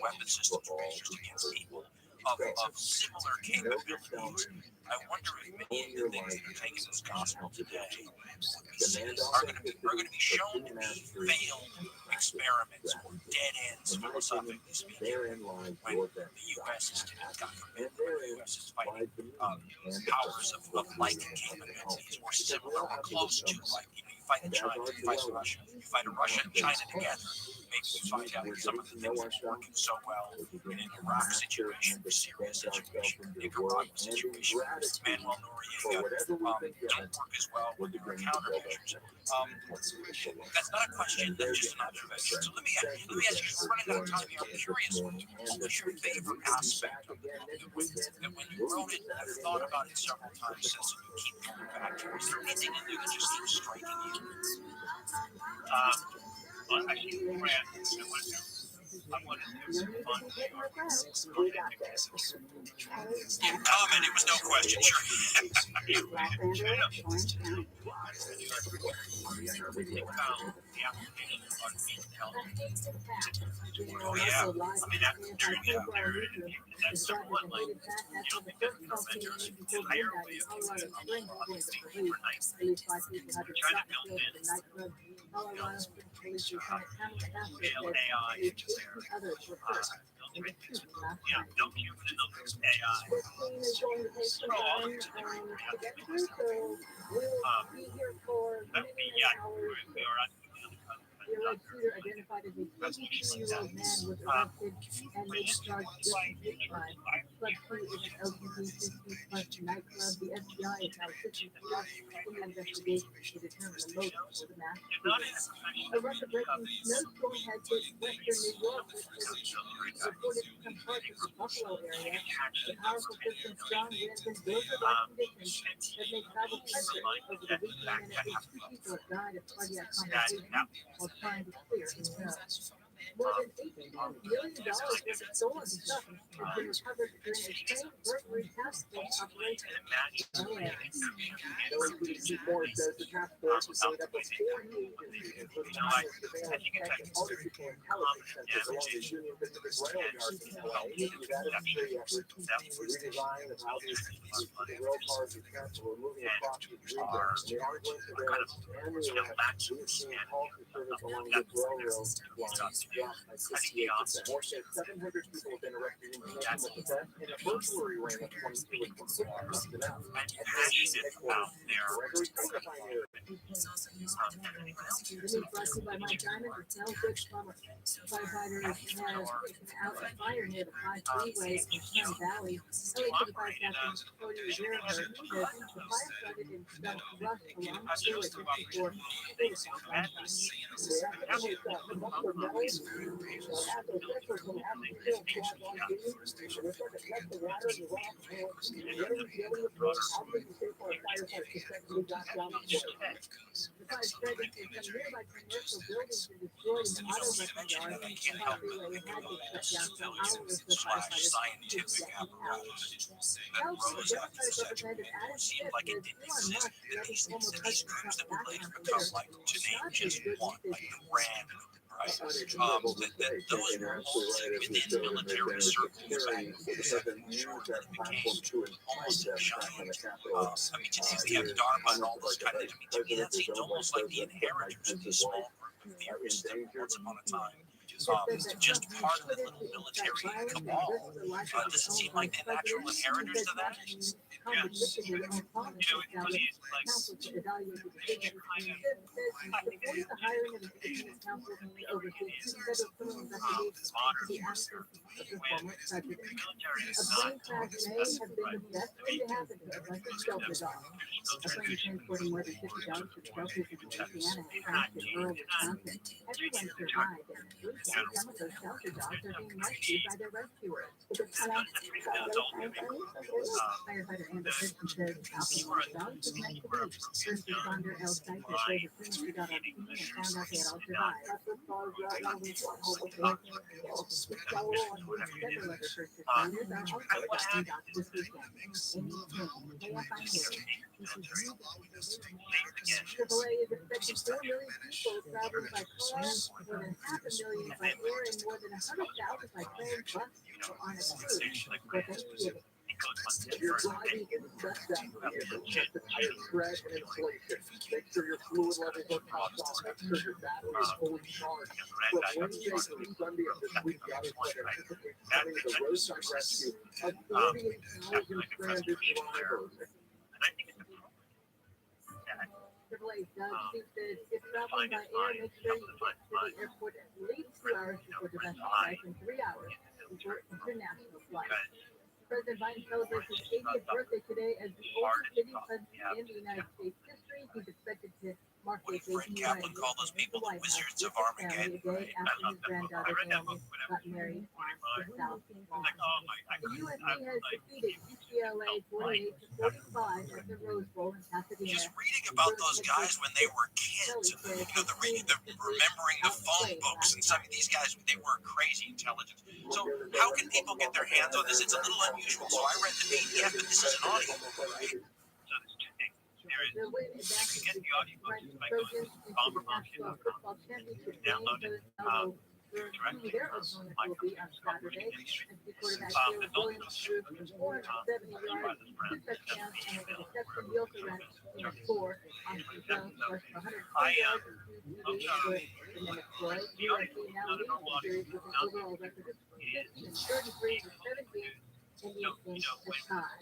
weapon systems were used against people of similar capabilities. I wonder if many of the things that are taken as gospel today are going to be shown to be failed experiments or dead ends, philosophically speaking, when the U.S. is, God forbid, the U.S. is fighting powers of like capabilities or similar or close to like. You fight China, you fight Russia, you fight Russia and China together. Maybe you find out some of the things that are working so well in an Iraq situation, a Syria situation, Nicaragua situation, Manuel Noriega don't work as well when there are countermeasures. That's not a question, that's just an observation. So let me ask you, we're running out of time here. I'm curious, what was your favorite aspect of the book? That when you wrote it, you thought about it several times since, and you keep coming back to it. Is there anything in there that just keeps striking you? I wanted to do fun. You comment, it was no question, sure. Oh yeah. I mean, after doing out there, that's number one, like, because inventors did higher way of using overnight. We're trying to build in scale AI into there. No human in the AI. So all of it's in there. That would be, yeah, we are on the other The alleged shooter, identified as a 22-year-old man, was arrested and may be charged with hate crime. Club 2 is an LGBTQ+ nightclub. The FBI is now assisting police in the investigation to determine the motive for the mass shooting. A record-breaking snowstorm has hit western New York, which is reported to some parts of the Buffalo area. The powerful system, strong winds, and blizzard-like conditions have made travel treacherous over the weekend, and at least 2 people have died of cardiac complications while trying to clear the snow. More than $18 million worth of stolen stuff has been recovered during a train burglary task force operation in LA. LAPD report says the task force is made up of 4 new agencies, including surveillance tech and artificial intelligence centers along the Union Pacific Rail yard in LA. We've added 3 efforts. The redesign of how these rail cars are transferred are moving across the region. And the ongoing surveillance and the arrest, we have seen calls for service along the railroad line dropped by 68%. More than 700 people have been arrested in connection with the theft, and a burglary ring of 22 and 26 busted out. Gregory Picoftheday. The news brought to you by Mike Diamond with Sell Good Plumber. Firefighters have taken out a fire near the 5 freeway in Sun Valley. LA 35 Captain Cody Rivera says the fire started in Sun Rush along Highway 54 The fire spread into some nearby commercial buildings and destroyed an auto wrecking yard. The freeway had been shut down for hours for firefighters to get out. Democratic Representative Adam Schiff says Elon Musk letting former President Trump back on Twitter not as good business. Those roles within military circles became almost giant. I mean, today we have DARPA and all those kind of things. I mean, to me, that seems almost like the inheritors of these small group theorists that once upon a time just part of the little military cabal. Does it seem like the natural inheritors to that? Transporting more than 50 dogs for shelters in Louisiana and crashed in rural Wisconsin. Everyone survived, and some of those shelter dogs are being rescued by their rescuers. Firefighter Amber Christian says Alpha dogs was meant to be. First responder El Cypher says as soon as he got on scene and found out they had all survived. Several other first responders are also rescuing dogs this weekend. KFI News. AAA is expecting 4 million people traveling by car, more than 500,000 by air, and more than 100,000 by train, bus, or on a cruise for Thanksgiving. If you're driving in sundown, check the tire tread and inflation. Make sure your fluid levels are topped off. Make sure your battery is fully charged. From Wednesday through Sunday of this week, the Autoshed anticipates having the roadside rescue of 48,000 stranded drivers. AAA Doug Steve says if traveling by air, make sure you get to the airport at least 2 hours before domestic flights and 3 hours before international flights. President Biden celebrates his 80th birthday today as the oldest sitting president in the United States history. He's expected to mark the occasion by the White House with his family a day after his granddaughter Naomi got married in South Carolina. The USA has defeated UCLA 48-45 at the Rose Bowl in Pasadena. Just reading about those guys when they were kids, and, remembering the phone books and some of these guys, they were crazy intelligent. So how can people get their hands on this? It's a little unusual. So I read the PDF, but this is an audio book, right? The women advancing the French Trojans into the National Football Championship game. Who their opponent will be on Saturday. And the quarterback Caleb Williams threw 470 yards, 2 touchdowns, and an interception. He also ran in a score. Austin Jones rushed for 120 yards and 2 TDs for the men of Troy. USC now leads the series with an overall record of 50-33 with 7 games ending in a tie.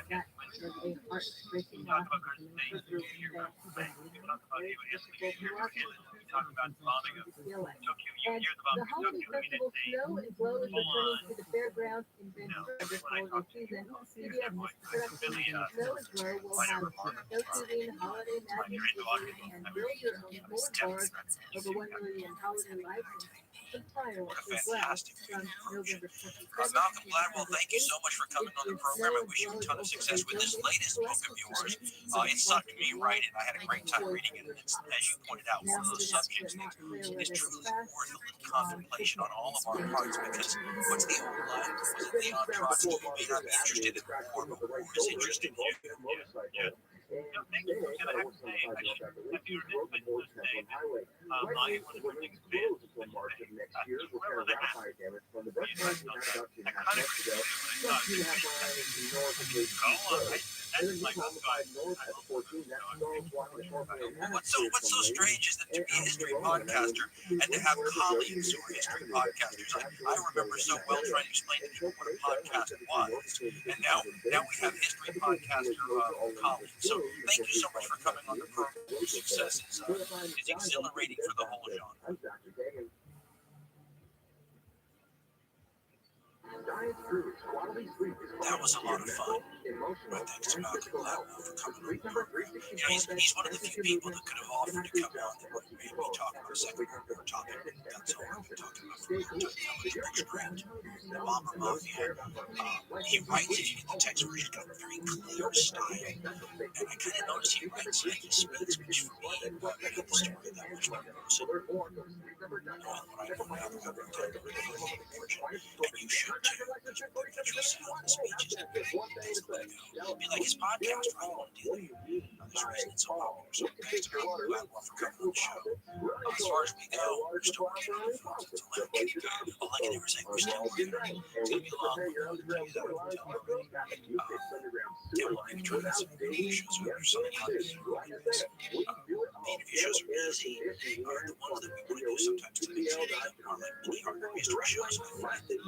That a heart racing talk loss about of Christian State, the you talk about you instigating your you talk about bombing of Tokyo. You And hear the the bombing of holiday Tokyo. I mean, festival it's Snow and Glow is returning to the fairgrounds in you know, Vancouver this when I holiday talk to season. you, CBS production Snow and Glow will have snow tubing, holiday magic, and build your own colored bars, over 1 million holiday lights, and some fireworks What a as well fantastic from approach. November 27th Malcolm to Gladwell, December thank you 8th. so much for coming on the program. I wish you a ton of success with this latest book of yours. It sucked me right in. I had a great time reading it. And it's, as you pointed out, one of those subjects that is truly worth a little contemplation on all of our parts. Because what's the old line? Was it Leon Trotsky? You may not be interested in war, but war is interesting you. thank you for gonna have to say, if you're listening to this day, I want to bring expand whoever they have. I kind of agree with what I thought. That's like What's so strange is that to be a history podcaster and to have colleagues who are history podcasters, I remember so well trying to explain to people what a podcast was, and now we have history podcaster colleagues. So thank you so much for coming on the program. Your success is exhilarating for the whole genre. That was a lot of fun. My thanks to Malcolm Gladwell for coming on the program. You know, he's one of the few people that could have offered to come on that wouldn't make me talk about a Second World War topic. That's all we've been talking about for wartime television. Looks great. The Bomber Mafia. He writes, if you get the text version, got a very clear style. And I kind of notice he writes like he speaks, which for me made the story that much more gruesome. When I know now the government had to rid of the origin, and you should too, but you put extra sound in the speeches to that's the way to go. Be like his podcast, right? I want to do that. There's a reason it's so popular. So thanks to Malcolm Gladwell for coming on the show. As far as we go, we're still working on it, folks. It's a landscape. But like I never say, we're still working on it. It's going to be a long road. I can tell you that I can tell already. Yeah, we'll maybe try out some interview shows with some of the others. Interview shows are easy. The ones that we want to do sometimes to make sure are like mini hard history shows. And I find that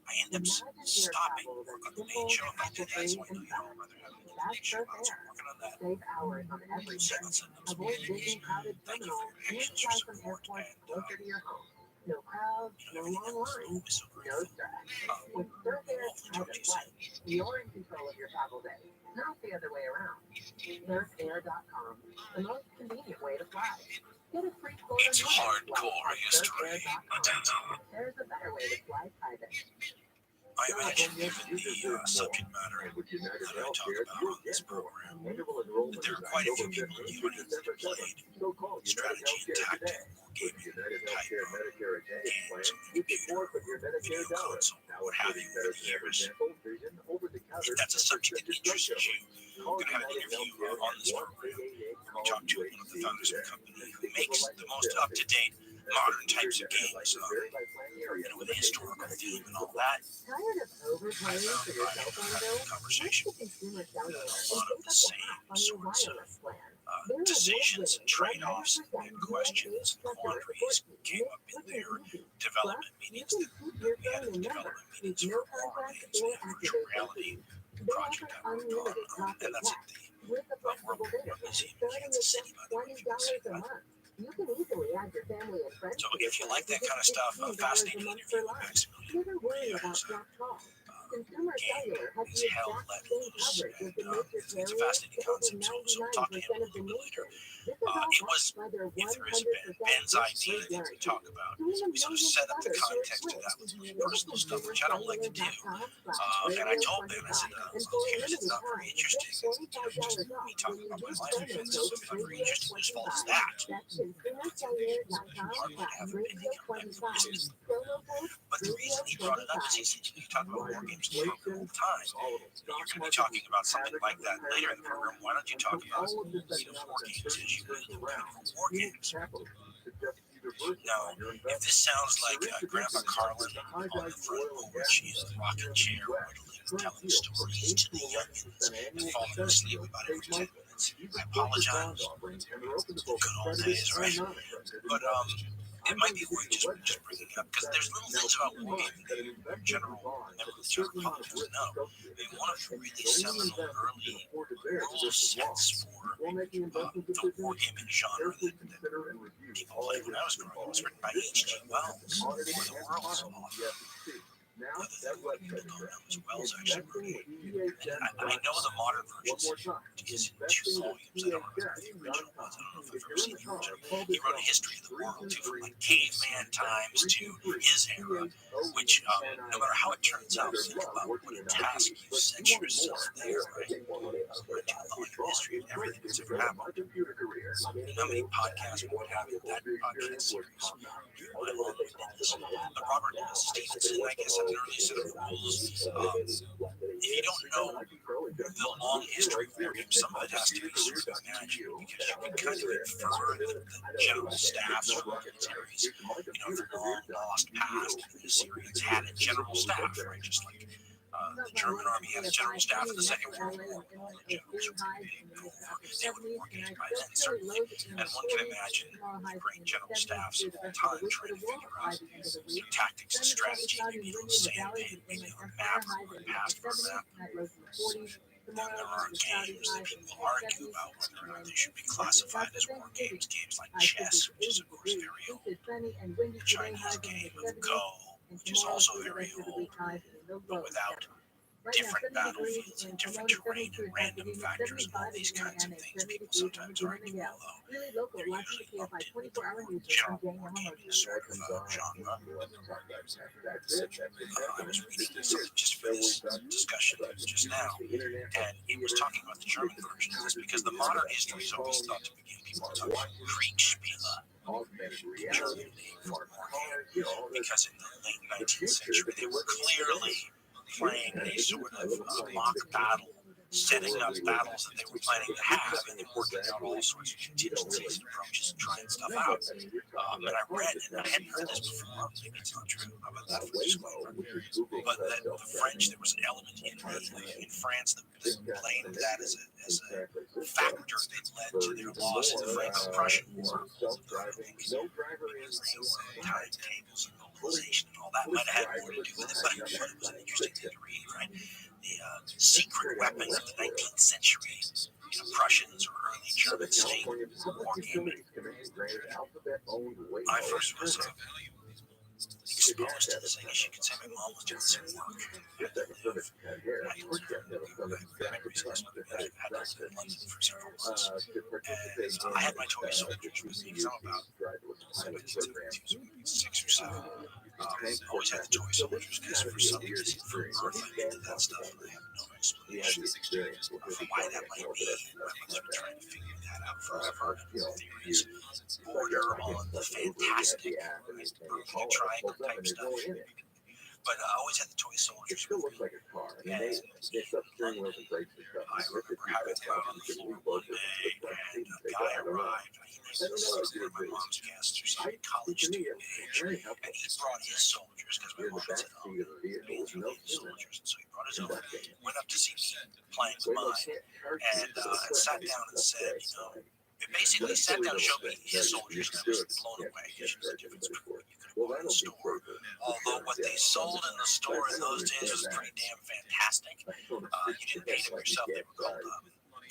I end up stopping work on the main show if I do that. So I know you'd all rather have me do the main show. So I'm working on that. Save hours on every Send trip. them some Avoid interviews. busy crowded Thank you for terminals. your patience, Fly your from support, airports and closer to your home. No crowds, no everything long else. lines, Always so no grateful. stress. With Surf Air's private flights, you're in control of your travel day, not the other way around. SurfAir.com, the most convenient way to fly. Get a free quote It's hardcore history. There's a better way to fly private. I imagine, given the subject matter that I talk about on this program, that there are quite a few people in the audience that have played strategy and tactic, or gaming type games on the computer, or video console, or what have you over the years. If that's a subject that interests you, we're going to have an interview on this program where we talk to one of the founders of a company who makes the most up-to-date modern types of games, with a historical theme and all that. Tired of overpaying for your cell phone bill? Conversation. Consumer Cellular A lot of the same on your sorts of wireless plan. decisions and trade-offs and questions and quandaries came up in their development meetings that we had in the development meetings for our games and virtual reality project I worked on, and that's at the World War Museum in Kansas City, by the way, if you can see that. You can easily add your family and friends. So if you like that kind of stuff, fascinating interview with Maximilian Never worry Maria, about who's Black Talk. a Consumer Cellular has is the hell exact let same loose, coverage and as the major it's a carriers fascinating to over concept. So we'll talk to him a 99% of the little bit later. nation. This is all It was, backed by their if there is a 100% Ben's idea risk-free that we talk about. guarantee. We sort of set up the context to that with really personal stuff, which I don't like to do. And I told Ben, I said, okay, it's not very interesting. Just me talking about my life events is not very interesting. As far as that, it's hard to have an opinion on that business. But the reason he brought it up is he said, you talk about war games all the time. You're going to be talking about something like that later in the program. Why don't you talk about war games as you would in war games? Now, if this sounds like Grandpa Carlin on the front porch in the rocking chair, whittling, telling stories to the youngins and falling asleep about every 10 minutes, I apologize. Good old days, right? But it might be worth just bringing it up because there's little things about wargaming that in general never the general public has to know. I mean, one of the really seminal early rule sets for the wargaming genre that people played when I was growing up was written by H.G. Wells for the World's author. Other than what people don't know is Wells actually wrote it. And I know the modern version is in 2 volumes. I don't remember what the original was. I don't know if I've ever seen the original. He wrote a history of the world too, from like caveman times to his era, which no matter how it turns out, think about what a task you set yourself there, right? Writing a volume history of everything that's ever happened. And how many podcasts we would have in that podcast series. But Robert Stevenson, I guess, had an early set of rules. If you don't know the long history of wargaming, some of it has to be sort of imagined because you can kind of infer that the general staffs from the series, the long lost past, the Assyrians had a general staff, right? Just like the German army had a general staff in the Second World War. All the generals were pretty big over. They were organized by then, certainly. And one can imagine great general staffs of all time trying to figure out tactics and strategy, maybe a little sandpaper, maybe a map or a path for a map. And there are games that people argue about whether or not they should be classified as war games. Games like chess, which is of course very old. The Chinese game of Go, which is also very old, but without different battlefields and different terrain and random factors and all these kinds of things. People sometimes argue, although they're usually lumped into the general wargaming sort of genre. I was reading something just for this discussion just now, and it was talking about the German version of this because the modern history is always thought to begin. People talk about Kriegsspiele, the German name for wargame, because in the late 19th century they were clearly playing a sort of mock battle, setting up battles that they were planning to have, and then working out all sorts of contingencies and approaches and trying stuff out. But I read, and I hadn't heard this before, maybe it's not true, how about that for disclaimer, but that the French, there was an element in France that blamed that as a factor that led to their loss in the Franco-Prussian War. Timetables and mobilization and all that might have had more to do with it, but it was an interesting thing to read, right? The secret weapon of the 19th century, Prussians or early German state wargaming. I first was exposed to this. I guess you could say my mom was doing some work. I had to live. I had memories of this, but I had to live in London for several months. And I had my toy soldiers with me because I'm about 6 or 7. Always had the toy soldiers because for some reason from birth I'm into that stuff and I have no explanation for why that might be. My mother's been trying to figure that out forever, and theories border on the fantastic, Bermuda Triangle type stuff. But I always had the toy soldiers with me. And I remember having to go out on the floor one day, and a guy arrived. He was one of my mom's guests or something, college student age, and he brought his soldiers because my mom said, "Oh, these are the soldiers." And so he brought his own. Went up to see me playing with mine, and sat down and said, it basically sat down and showed me his soldiers, and I was blown away. Because the difference between what you could have bought in the store, although what they sold in the store in those days was pretty damn fantastic. You didn't paint them yourself; they were called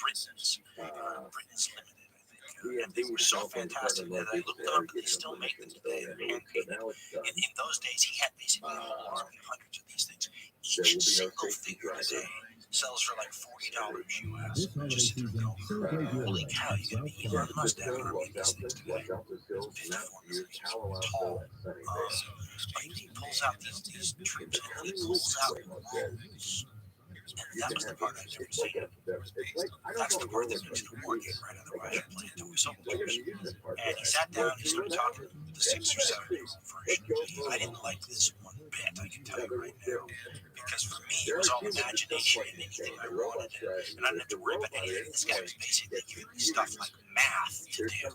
Britons, Britons Limited, I think. And they were so fantastic that I looked them up, and they still make them today. They're hand painted. In those days, he had basically a whole army of hundreds of these things. Each single figure today sells for like $40 US. Just sit there and go, holy cow, you gotta be Elon Musk to have an army of these things today. 54 million tall. He pulls out these troops, and he pulls out rules. And that was the part I'd never seen. That's the part that makes it a war game, right? Otherwise, you're playing toy soldiers. And he sat down, he started talking with the 6 or 7 year old version. I didn't like this one bit, I can tell you right now. Because for me, it was all imagination and anything I wanted. And I didn't have to worry about anything. This guy was basically giving me stuff like math to do.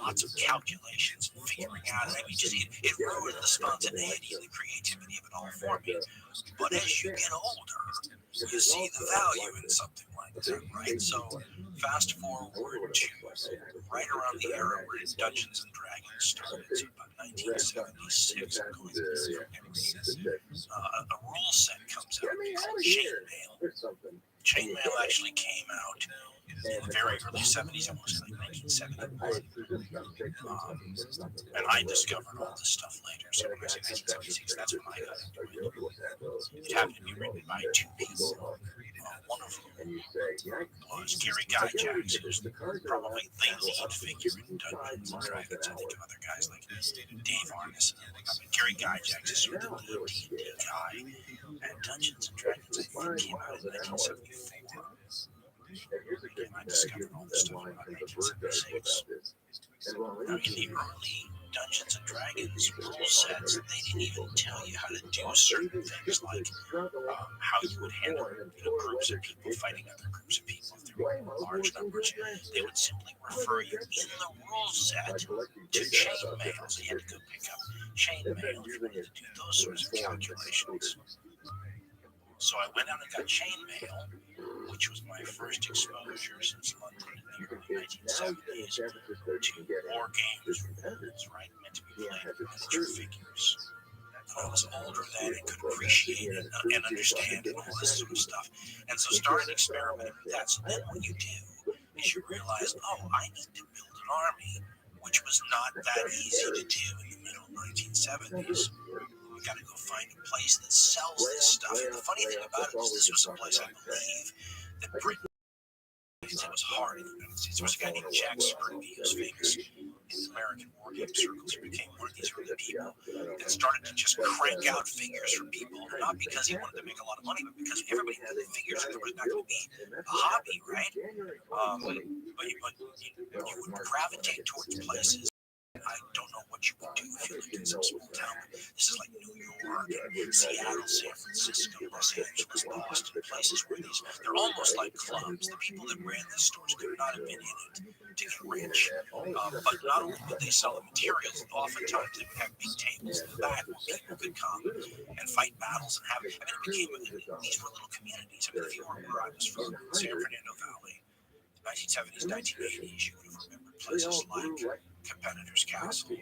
Lots of calculations and figuring out. I mean, it ruined the spontaneity and the creativity of it all for me. But as you get older, you see the value in something like that, right? So Fast forward to right around the era where Dungeons and Dragons started, so about 1976, going through a rule set comes out called chainmail. Chainmail actually came out in the very early 70s, I want to say like 1971. And I discovered all this stuff later. So when I say 1976, that's when I got into it. It happened to be written by two people. One of them was Gary Gygax, who's probably the lead figure in Dungeons and Dragons. I think of other guys like Dave Arneson. Gary Gygax is sort of the lead D&D guy. And Dungeons and Dragons, I think, came out in 1974. And I discovered all this stuff about 1976. Now, in the early Dungeons and Dragons rule sets, they didn't even tell you how to do certain things, like how you would handle groups of people fighting other groups of people if there were large numbers. They would simply refer you in the rule set to chainmail. So you had to go pick up chainmail if you wanted to do those sorts of calculations. So I went out and got chainmail, which was my first exposure since London in the early 1970s to war games rules, right? Meant to be played with miniature figures. And I was older then and could appreciate it and understand and all this sort of stuff. And so started experimenting with that. So then what you do is you realize, oh, I need to build an army, which was not that easy to do in the middle 1970s. We got to go find a place that sells this stuff. And the funny thing about it is this was a place, I believe, that Britain, because it was hard in the United States. There was a guy named Jack Spurby who was famous in American war game circles, who became one of these early people that started to just crank out figures for people, not because he wanted to make a lot of money, but because everybody knew that figures were not going to be a hobby, right? But you would gravitate towards places. I don't know what you would do if you lived in some small town. This is like New York, Seattle, San Francisco, Los Angeles, Boston, places where they're almost like clubs. The people that ran these stores could not have been in it to get rich. But not only would they sell the materials, oftentimes they would have big tables in the back where people could come and fight battles and have it. I mean, these were little communities. I mean, if you were where I was from, San Fernando Valley, 1970s, 1980s, you would have remembered places like Competitor's Castle,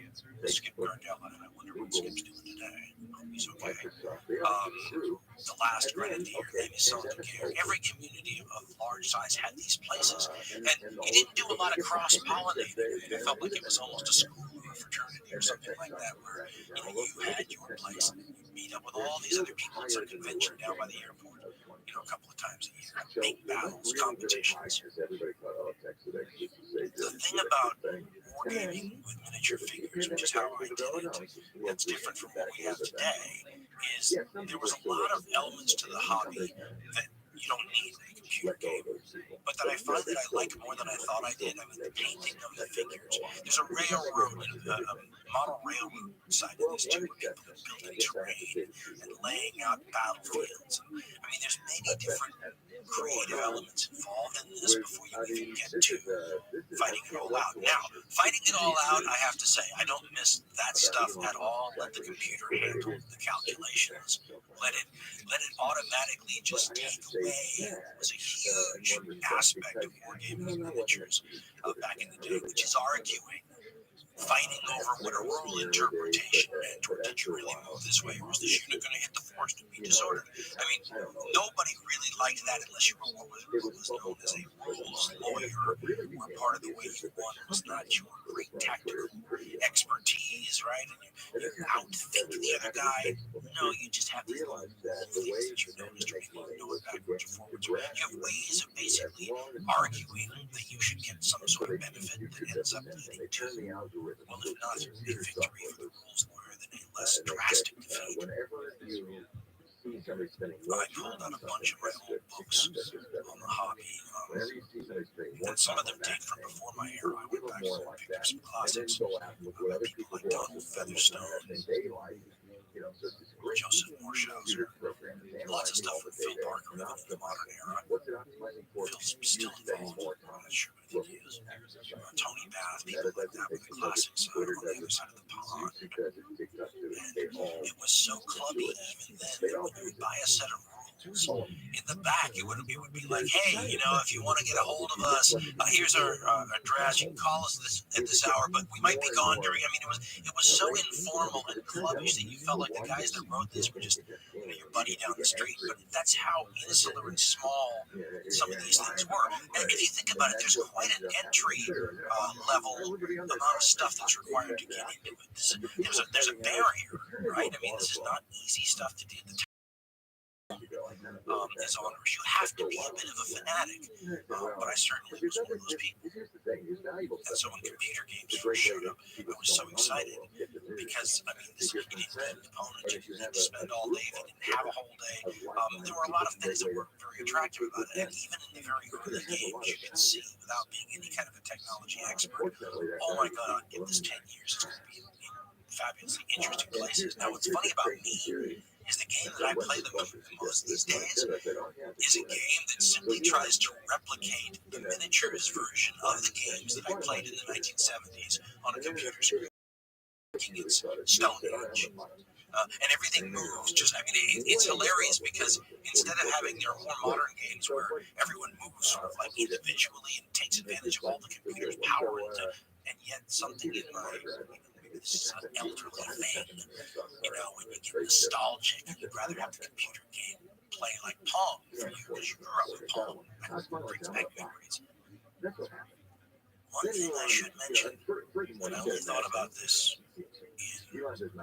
Skip Gardella, and I wonder what Skip's doing today. I hope he's okay. The Last Grenadier, maybe Saltgare. Every community of large size had these places, and you didn't do a lot of cross-pollinating. It felt like it was almost a school or a fraternity or something like that, where you had your place and you meet up with all these other people at some convention down by the airport. A couple of times a year, big battles, competitions. The thing about wargaming with miniature figures, which is how I did it, that's different from what we have today, is there was a lot of elements to the hobby that you don't need in a computer game, but that I find that I like more than I thought I did. I mean, the painting of the figures. There's a railroad, a model railroad side of this too, where people are building terrain and laying out battlefields. I mean, there's many different creative elements involved in this before you even get to fighting it all out. Now, fighting it all out, I have to say, I don't miss that stuff at all. Let the computer handle the calculations. Let it automatically just take away. It was a huge aspect of wargaming with miniatures back in the day, which is arguing. Fighting over what a rule interpretation meant, or did you really move this way, or was this unit going to hit the forest and be disordered? I mean, nobody really liked that unless you were what was known as a rules lawyer, where part of the way you won was not your great tactical expertise, right? And you outthink the other guy. No, you just have these little things that you know, Mr. People, you know it backwards or forwards. You have ways of basically arguing that you should get some sort of benefit that ends up leading to, well, if not a victory for the rules lawyer, then a less drastic defeat. I pulled out a bunch of my old books on the hobby, and some of them date from before my era. I went back and picked up some classics about people like Donald Featherstone, Joseph Morshauser, lots of stuff from Phil Parker in the modern era. Phil's still involved, I'm not sure what he is. Tony Bath, people like that with the classics on the other side of the pond. And it was so clubby even then that when you would buy a set of rules, In the back, it would be like, hey, if you want to get a hold of us, here's our address. You can call us at this hour, but we might be gone during. I mean, it was so informal and clubbish that you felt like the guys that wrote this were just your buddy down the street. But that's how insular and small some of these things were. And if you think about it, there's quite an entry level amount of stuff that's required to get into it. There's a barrier, right? I mean, this is not easy stuff to do. Is owners. You have to be a bit of a fanatic, but I certainly was one of those people. And so when computer games first showed up, I was so excited because, I mean, you didn't need an opponent, you didn't need to spend all day, if you didn't have a whole day. There were a lot of things that were very attractive about it, and even in the very early games, you could see, without being any kind of a technology expert, oh my God, I'll give this 10 years, it's going to be in fabulously interesting places. Now, what's funny about me is the game that I play the most these days is a game that simply tries to replicate the miniatures version of the games that I played in the 1970s on a computer screen. It's Stone Age. And everything moves. It's hilarious because instead of having their more modern games where everyone moves sort of like individually and takes advantage of all the computer's power, and yet something in my this is an elderly thing, when you get nostalgic and you'd rather have the computer game play like Pong for you because you grew up with Pong. That brings back memories. One thing I should mention, when I only thought about this in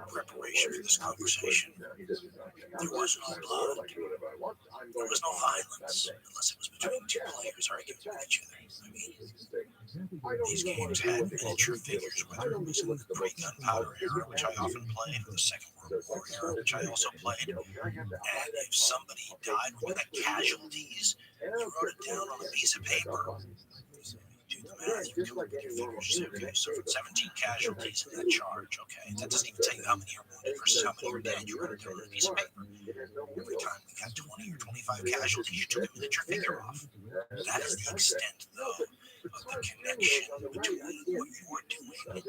preparation for this conversation, there was no blood, there was no violence, unless it was between two players arguing with each other. I mean, these games had miniature figures, whether it was in the pre-gunpowder era, which I often played, or the Second World War era, which I also played, and if somebody died, when we got casualties, you wrote it down on a piece of paper. Do the math, you come up with your figures, you say, okay, so for 17 casualties in that charge, okay, that doesn't even tell you how many are wounded versus how many are dead, you wrote it down on a piece of paper. Every time we got 20 or 25 casualties, you took a miniature figure off. That is the extent, though, of the connection between what you're doing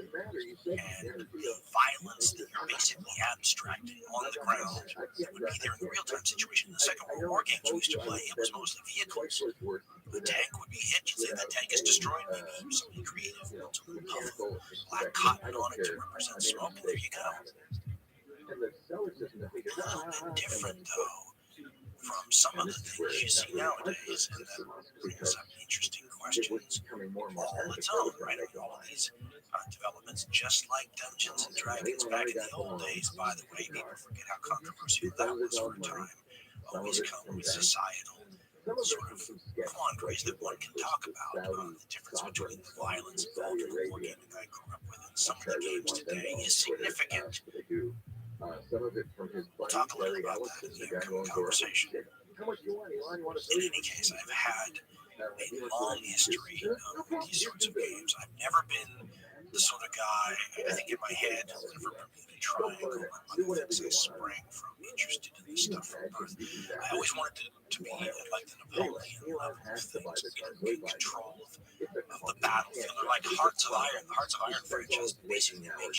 and the violence that you're basically abstracting on the ground that would be there in the real-time situation. In the Second World War games we used to play, it was mostly vehicles. A tank would be hit, you'd say that tank is destroyed, maybe something creative, puts a little puff of black cotton on it to represent smoke, and there you go. A little bit different, though, from some of the things you see nowadays, and that brings up interesting questions all its own, right? All of these developments, just like Dungeons and Dragons back in the old days, by the way, people forget how controversial that was for a time, always come with societal sort of quandaries that one can talk about. The difference between the violence involved in the wargaming I grew up with and some of the games today is significant. We'll talk a little about that in the upcoming conversation. In any case, I've had a long history of these sorts of games. I've never been the sort of guy, I think in my head, for Bermuda Triangle, my mother thinks I sprang from interested in this stuff from birth. I always wanted to be like the Napoleon level of things, get control of the battlefield. They're like Hearts of Iron. The Hearts of Iron franchise basically makes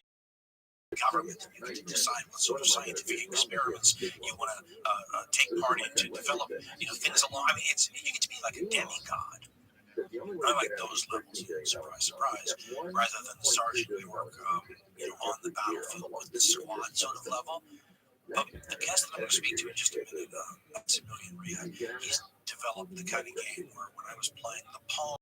government, and you get to decide what sort of scientific experiments you want to take part in to develop, things along. I mean, you get to be like a demigod. I like those levels, surprise, surprise, rather than the Sergeant York, on the battlefield with the squad sort of level. But the guest that I'm going to speak to in just a minute, Maximilian Rehab, he's developed the kind of game where when I was playing the Palm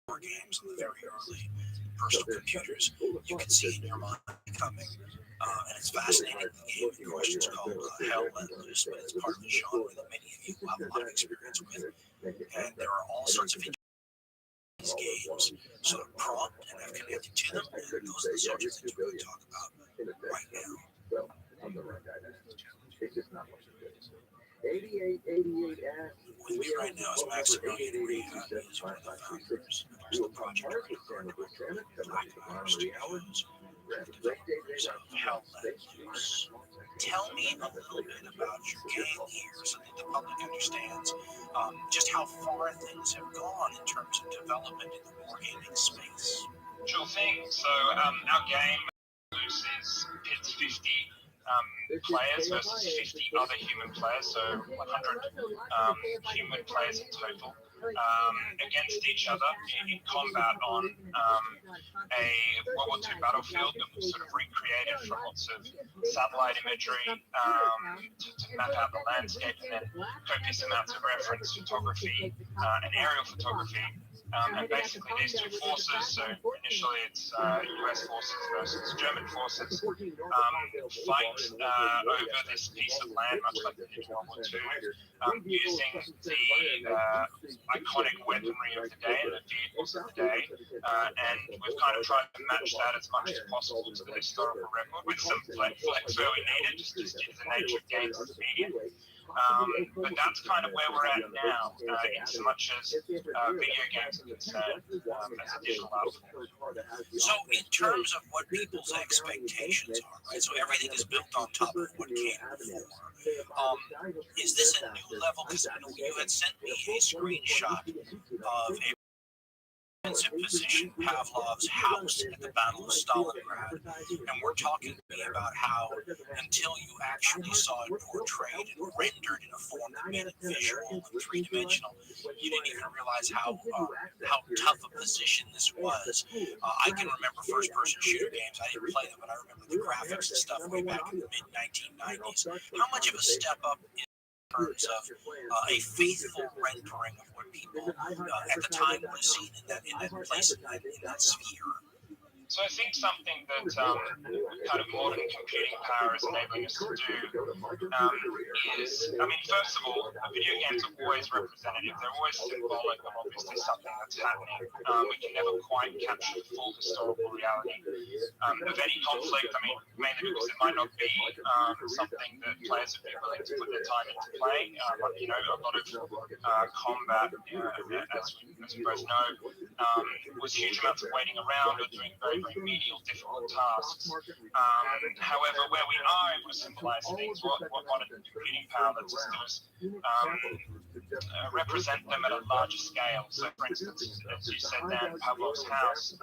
War games on the very early personal computers, you can see in your mind coming. And it's fascinating. The game in question is called Hell Let Loose, but it's part of a genre that many of you have a lot of experience with. And there are all sorts of these games sort of prompt and have connected to them, and those are the sorts of things we're going to talk about right now. With me right now is Maximilian Rehab. He's one of the founders of the project director of Black Matter Studios, developers of Hell Let Loose. Tell me a little bit about your game here so that the public understands just how far things have gone in terms of development in the wargaming space. Sure thing. So our game Loose is Pits 50. players versus 50 other human players, so 100 human players in total, against each other in combat on a World War II battlefield that was sort of recreated from lots of satellite imagery to map out the landscape, and then copious amounts of reference photography and aerial photography. And basically these two forces, so initially it's US forces versus German forces, fight over this piece of land, much like they did in World War II, using the iconic weaponry of the day and the vehicles of the day. And we've kind of tried to match that as much as possible to the historical record with some flex where we need it, just due to the nature of games as media. But that's kind of where we're at now, in so much as video games are concerned, as a digital art form. So in terms of what people's expectations are, right? So everything is built on top of what came before. Is this a new level? Because you had sent me a screenshot of a position Pavlov's house at the Battle of Stalingrad, and we're talking to me about how until you actually saw it portrayed and rendered in a form that made it visual and three-dimensional, you didn't even realize how tough a position this was. I can remember first-person shooter games. I didn't play them, but I remember the graphics and stuff way back in the mid-1990s. How much of a step up terms of a faithful rendering of what people at the time would have seen in that place, in that sphere. So I think something that kind of modern computing power is enabling us to do is, I mean, first of all, video games are always representative. They're always symbolic of obviously something that's happening. We can never quite capture the full historical reality of any conflict. I mean, mainly because it might not be something that players would be willing to put their time into playing. But, you know, a lot of combat, as we both know, was huge amounts of waiting around or doing very remedial, difficult tasks. However, where we are able to symbolize things, what modern computing power lets us do is represent them at a larger scale. So, for instance, as you said, Dan, Pavlov's house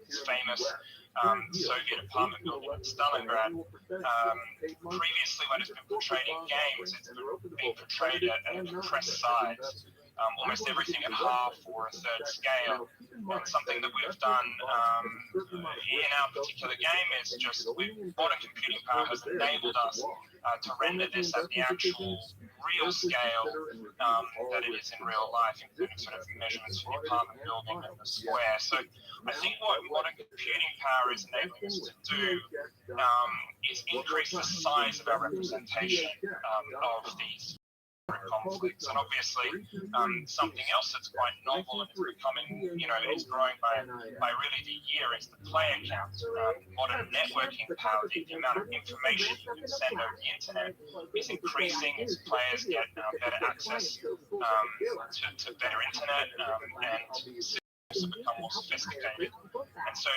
is famous. Soviet apartment building in Stalingrad. Previously, when it's been portrayed in games, it's been portrayed at a compressed size. Almost everything at half or a third scale. And something that we've done in our particular game is just modern computing power has enabled us to render this at the actual real scale that it is in real life, including sort of measurements for the apartment building and the square. So I think what modern computing power is enabling us to do is increase the size of our representation of these conflicts. And obviously something else that's quite novel and is becoming, you know, it's growing by really the year is the player count. Modern networking power, the amount of information you can send over the internet is increasing as players get better access to better internet and to become more sophisticated. And so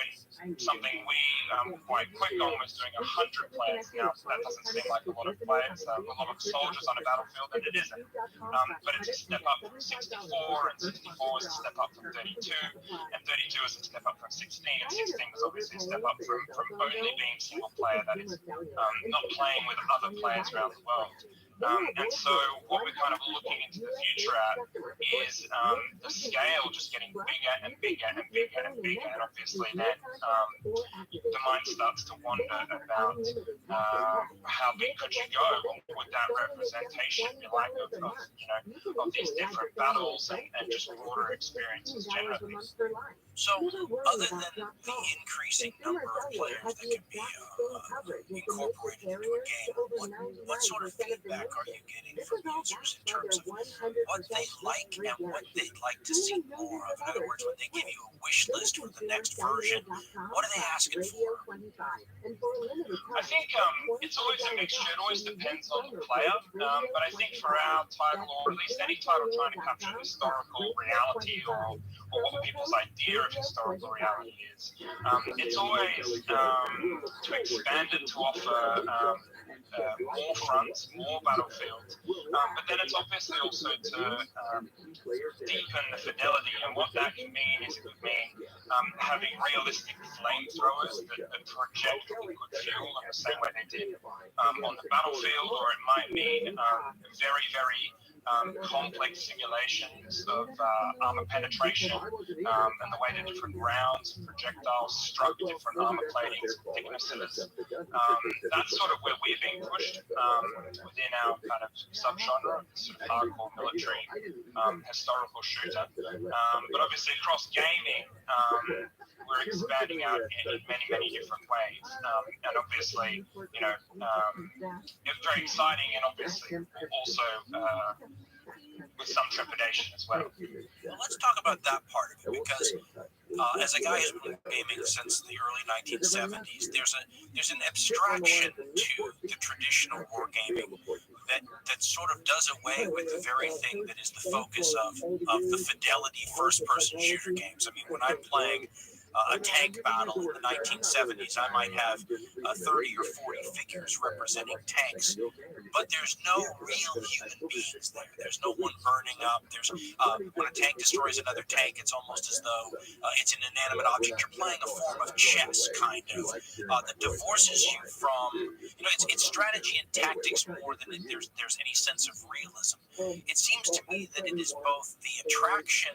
something we quite quick on was doing 100 players now. So that doesn't seem like a lot of players, a lot of soldiers on a battlefield, and it isn't. But it's a step up from 64, and 64 is a step up from 32, and 32 is a step up from 16, and 16 is obviously a step up from only being single player, that is not playing with other players around the world. And so what we're kind of looking into the future at is the scale just getting bigger and bigger and bigger and bigger, and obviously then the mind starts to wonder about how big could you go? Would that representation be like of these different battles and just broader experiences generally? So, other than the increasing number of players that can be incorporated into a game, what sort of feedback are you getting from users in terms of what they like and what they'd like to see more of? In other words, when they give you a wish list for the next version, what are they asking for? I think it's always a mixture. It always depends on the player. But I think for our title, or at least any title trying to capture historical reality or what people's idea of historical reality is, it's always to expand it to offer more fronts, more battlefields, but then it's obviously also to deepen the fidelity, and what that can mean is it could mean having realistic flamethrowers that project liquid fuel in the same way they did on the battlefield, or it might mean very, very complex simulations of armor penetration and the way that different rounds and projectiles struck different armor platings, thicknesses. That's sort of where we're being pushed within our kind of subgenre, sort of hardcore military historical shooter. But obviously across gaming, we're expanding out in many, many different ways. And obviously, you know, it's very exciting, and obviously also with some trepidation as well. Well, let's talk about that part of it, because as a guy who's been gaming since the early 1970s, there's an abstraction to the traditional wargaming that sort of does away with the very thing that is the focus of the fidelity first-person shooter games. I mean, when I'm playing a tank battle in the 1970s, I might have 30 or 40 figures representing tanks, but there's no real human beings there. There's no one burning up. There's when a tank destroys another tank, it's almost as though it's an inanimate object. You're playing a form of chess, kind of, that divorces you from, you know, it's strategy and tactics more than there's any sense of realism. It seems to me that it is both the attraction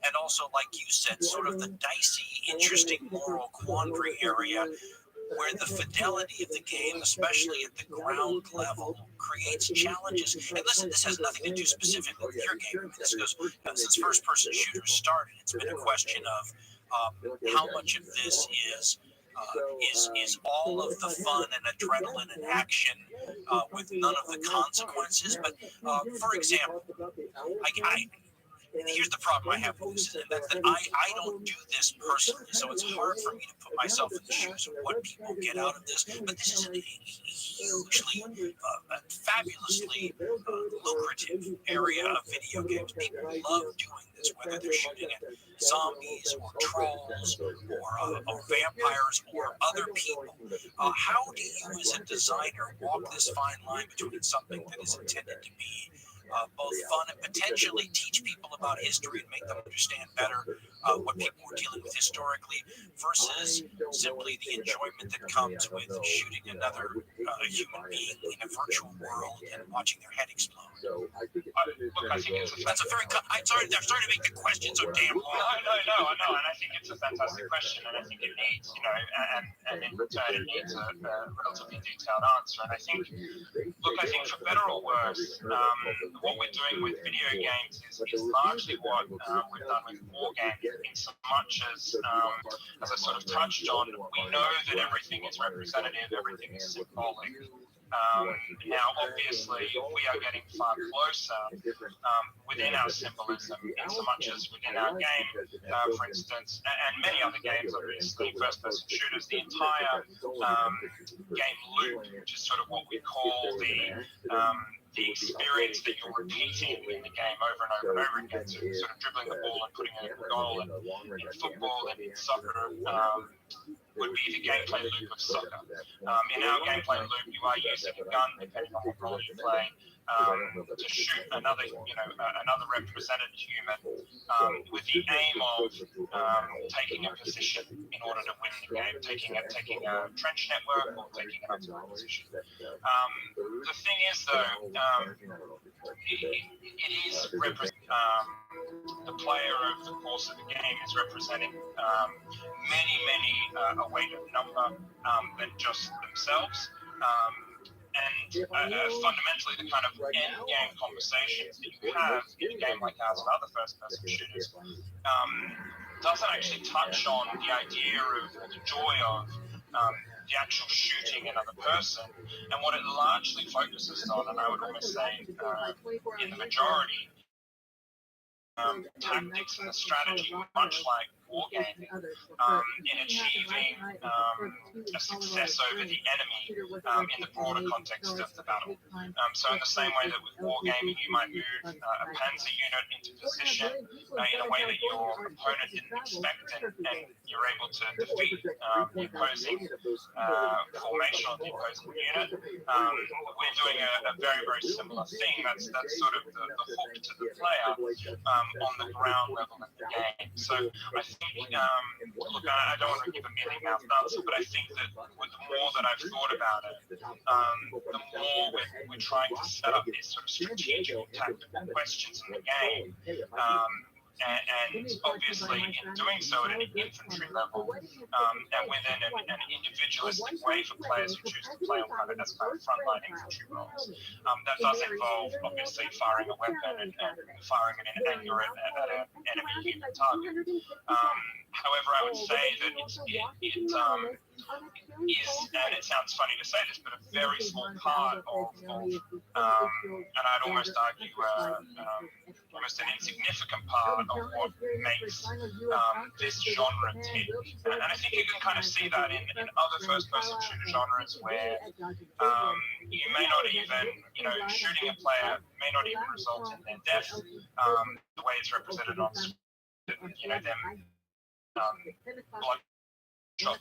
and also, like you said, sort of the dicey, interesting moral quandary area where the fidelity of the game, especially at the ground level, creates challenges. And listen, this has nothing to do specifically with your game. I mean, this goes since first-person shooters started. It's been a question of how much of this is all of the fun and adrenaline and action with none of the consequences. But for example, here's the problem I have with this, and that's that I don't do this personally, so it's hard for me to put myself in the shoes of what people get out of this. But this is a hugely, fabulously lucrative area of video games. People love doing this, whether they're shooting at zombies or trolls or vampires or other people. How do you, as a designer, walk this fine line between something that is intended to be both fun and potentially teach people about history and make them understand better what people were dealing with historically, versus simply the enjoyment that comes with shooting another human being in a virtual world and watching their head explode? Look, I think that's a very. I'm sorry to make the question so damn long. No, I know, and I think it's a fantastic question, and I think it needs, you know, and in return it needs a relatively detailed answer. And I think for better or worse, what we're doing with video games is largely what we've done with war games, in so much as I sort of touched on, we know that everything is representative, everything is symbolic. Now, obviously, we are getting far closer within our symbolism, in so much as within our game, for instance, and many other games, obviously, first-person shooters, the entire game loop, which is sort of what we call the experience that you're repeating in the game over and over and over again, so sort of dribbling the ball and putting it in the goal, and in football and in soccer, would be the gameplay loop of soccer. In our gameplay loop, you are using a gun, depending on what role you play, to shoot another represented human, with the aim of taking a position in order to win the game, taking a trench network or taking an optimal position. The thing is, though, it is the player over the course of the game is representing many a weighted number than just themselves. And fundamentally, the kind of end-game conversations that you have in a game like ours and other first-person shooters doesn't actually touch on the idea of the joy of the actual shooting another person. And what it largely focuses on, and I would almost say in the majority, tactics and the strategy, much like wargaming in achieving a success over the enemy in the broader context of the battle. So in the same way that with wargaming you might move a panzer unit into position in a way that your opponent didn't expect, and you're able to defeat the opposing formation or the opposing unit, we're doing a very, very similar thing. That's sort of the hook to the player on the ground level in the game. So I think, look, I don't want to give a mealy-mouthed answer, but I think that with the more that I've thought about it, the more we're trying to set up these sort of strategic tactical questions in the game. And obviously, in doing so at an infantry level, and within an individualistic way for players who choose to play on kind of as kind of frontline infantry roles, that does involve obviously firing a weapon and firing an anger at an enemy human target. However, I would say that it is, and it sounds funny to say this, but a very small part of and I'd almost argue almost an insignificant part of what makes this genre tick. And I think you can kind of see that in other first-person shooter genres where you may not even, shooting a player may not even result in their death the way it's represented on screen, them blood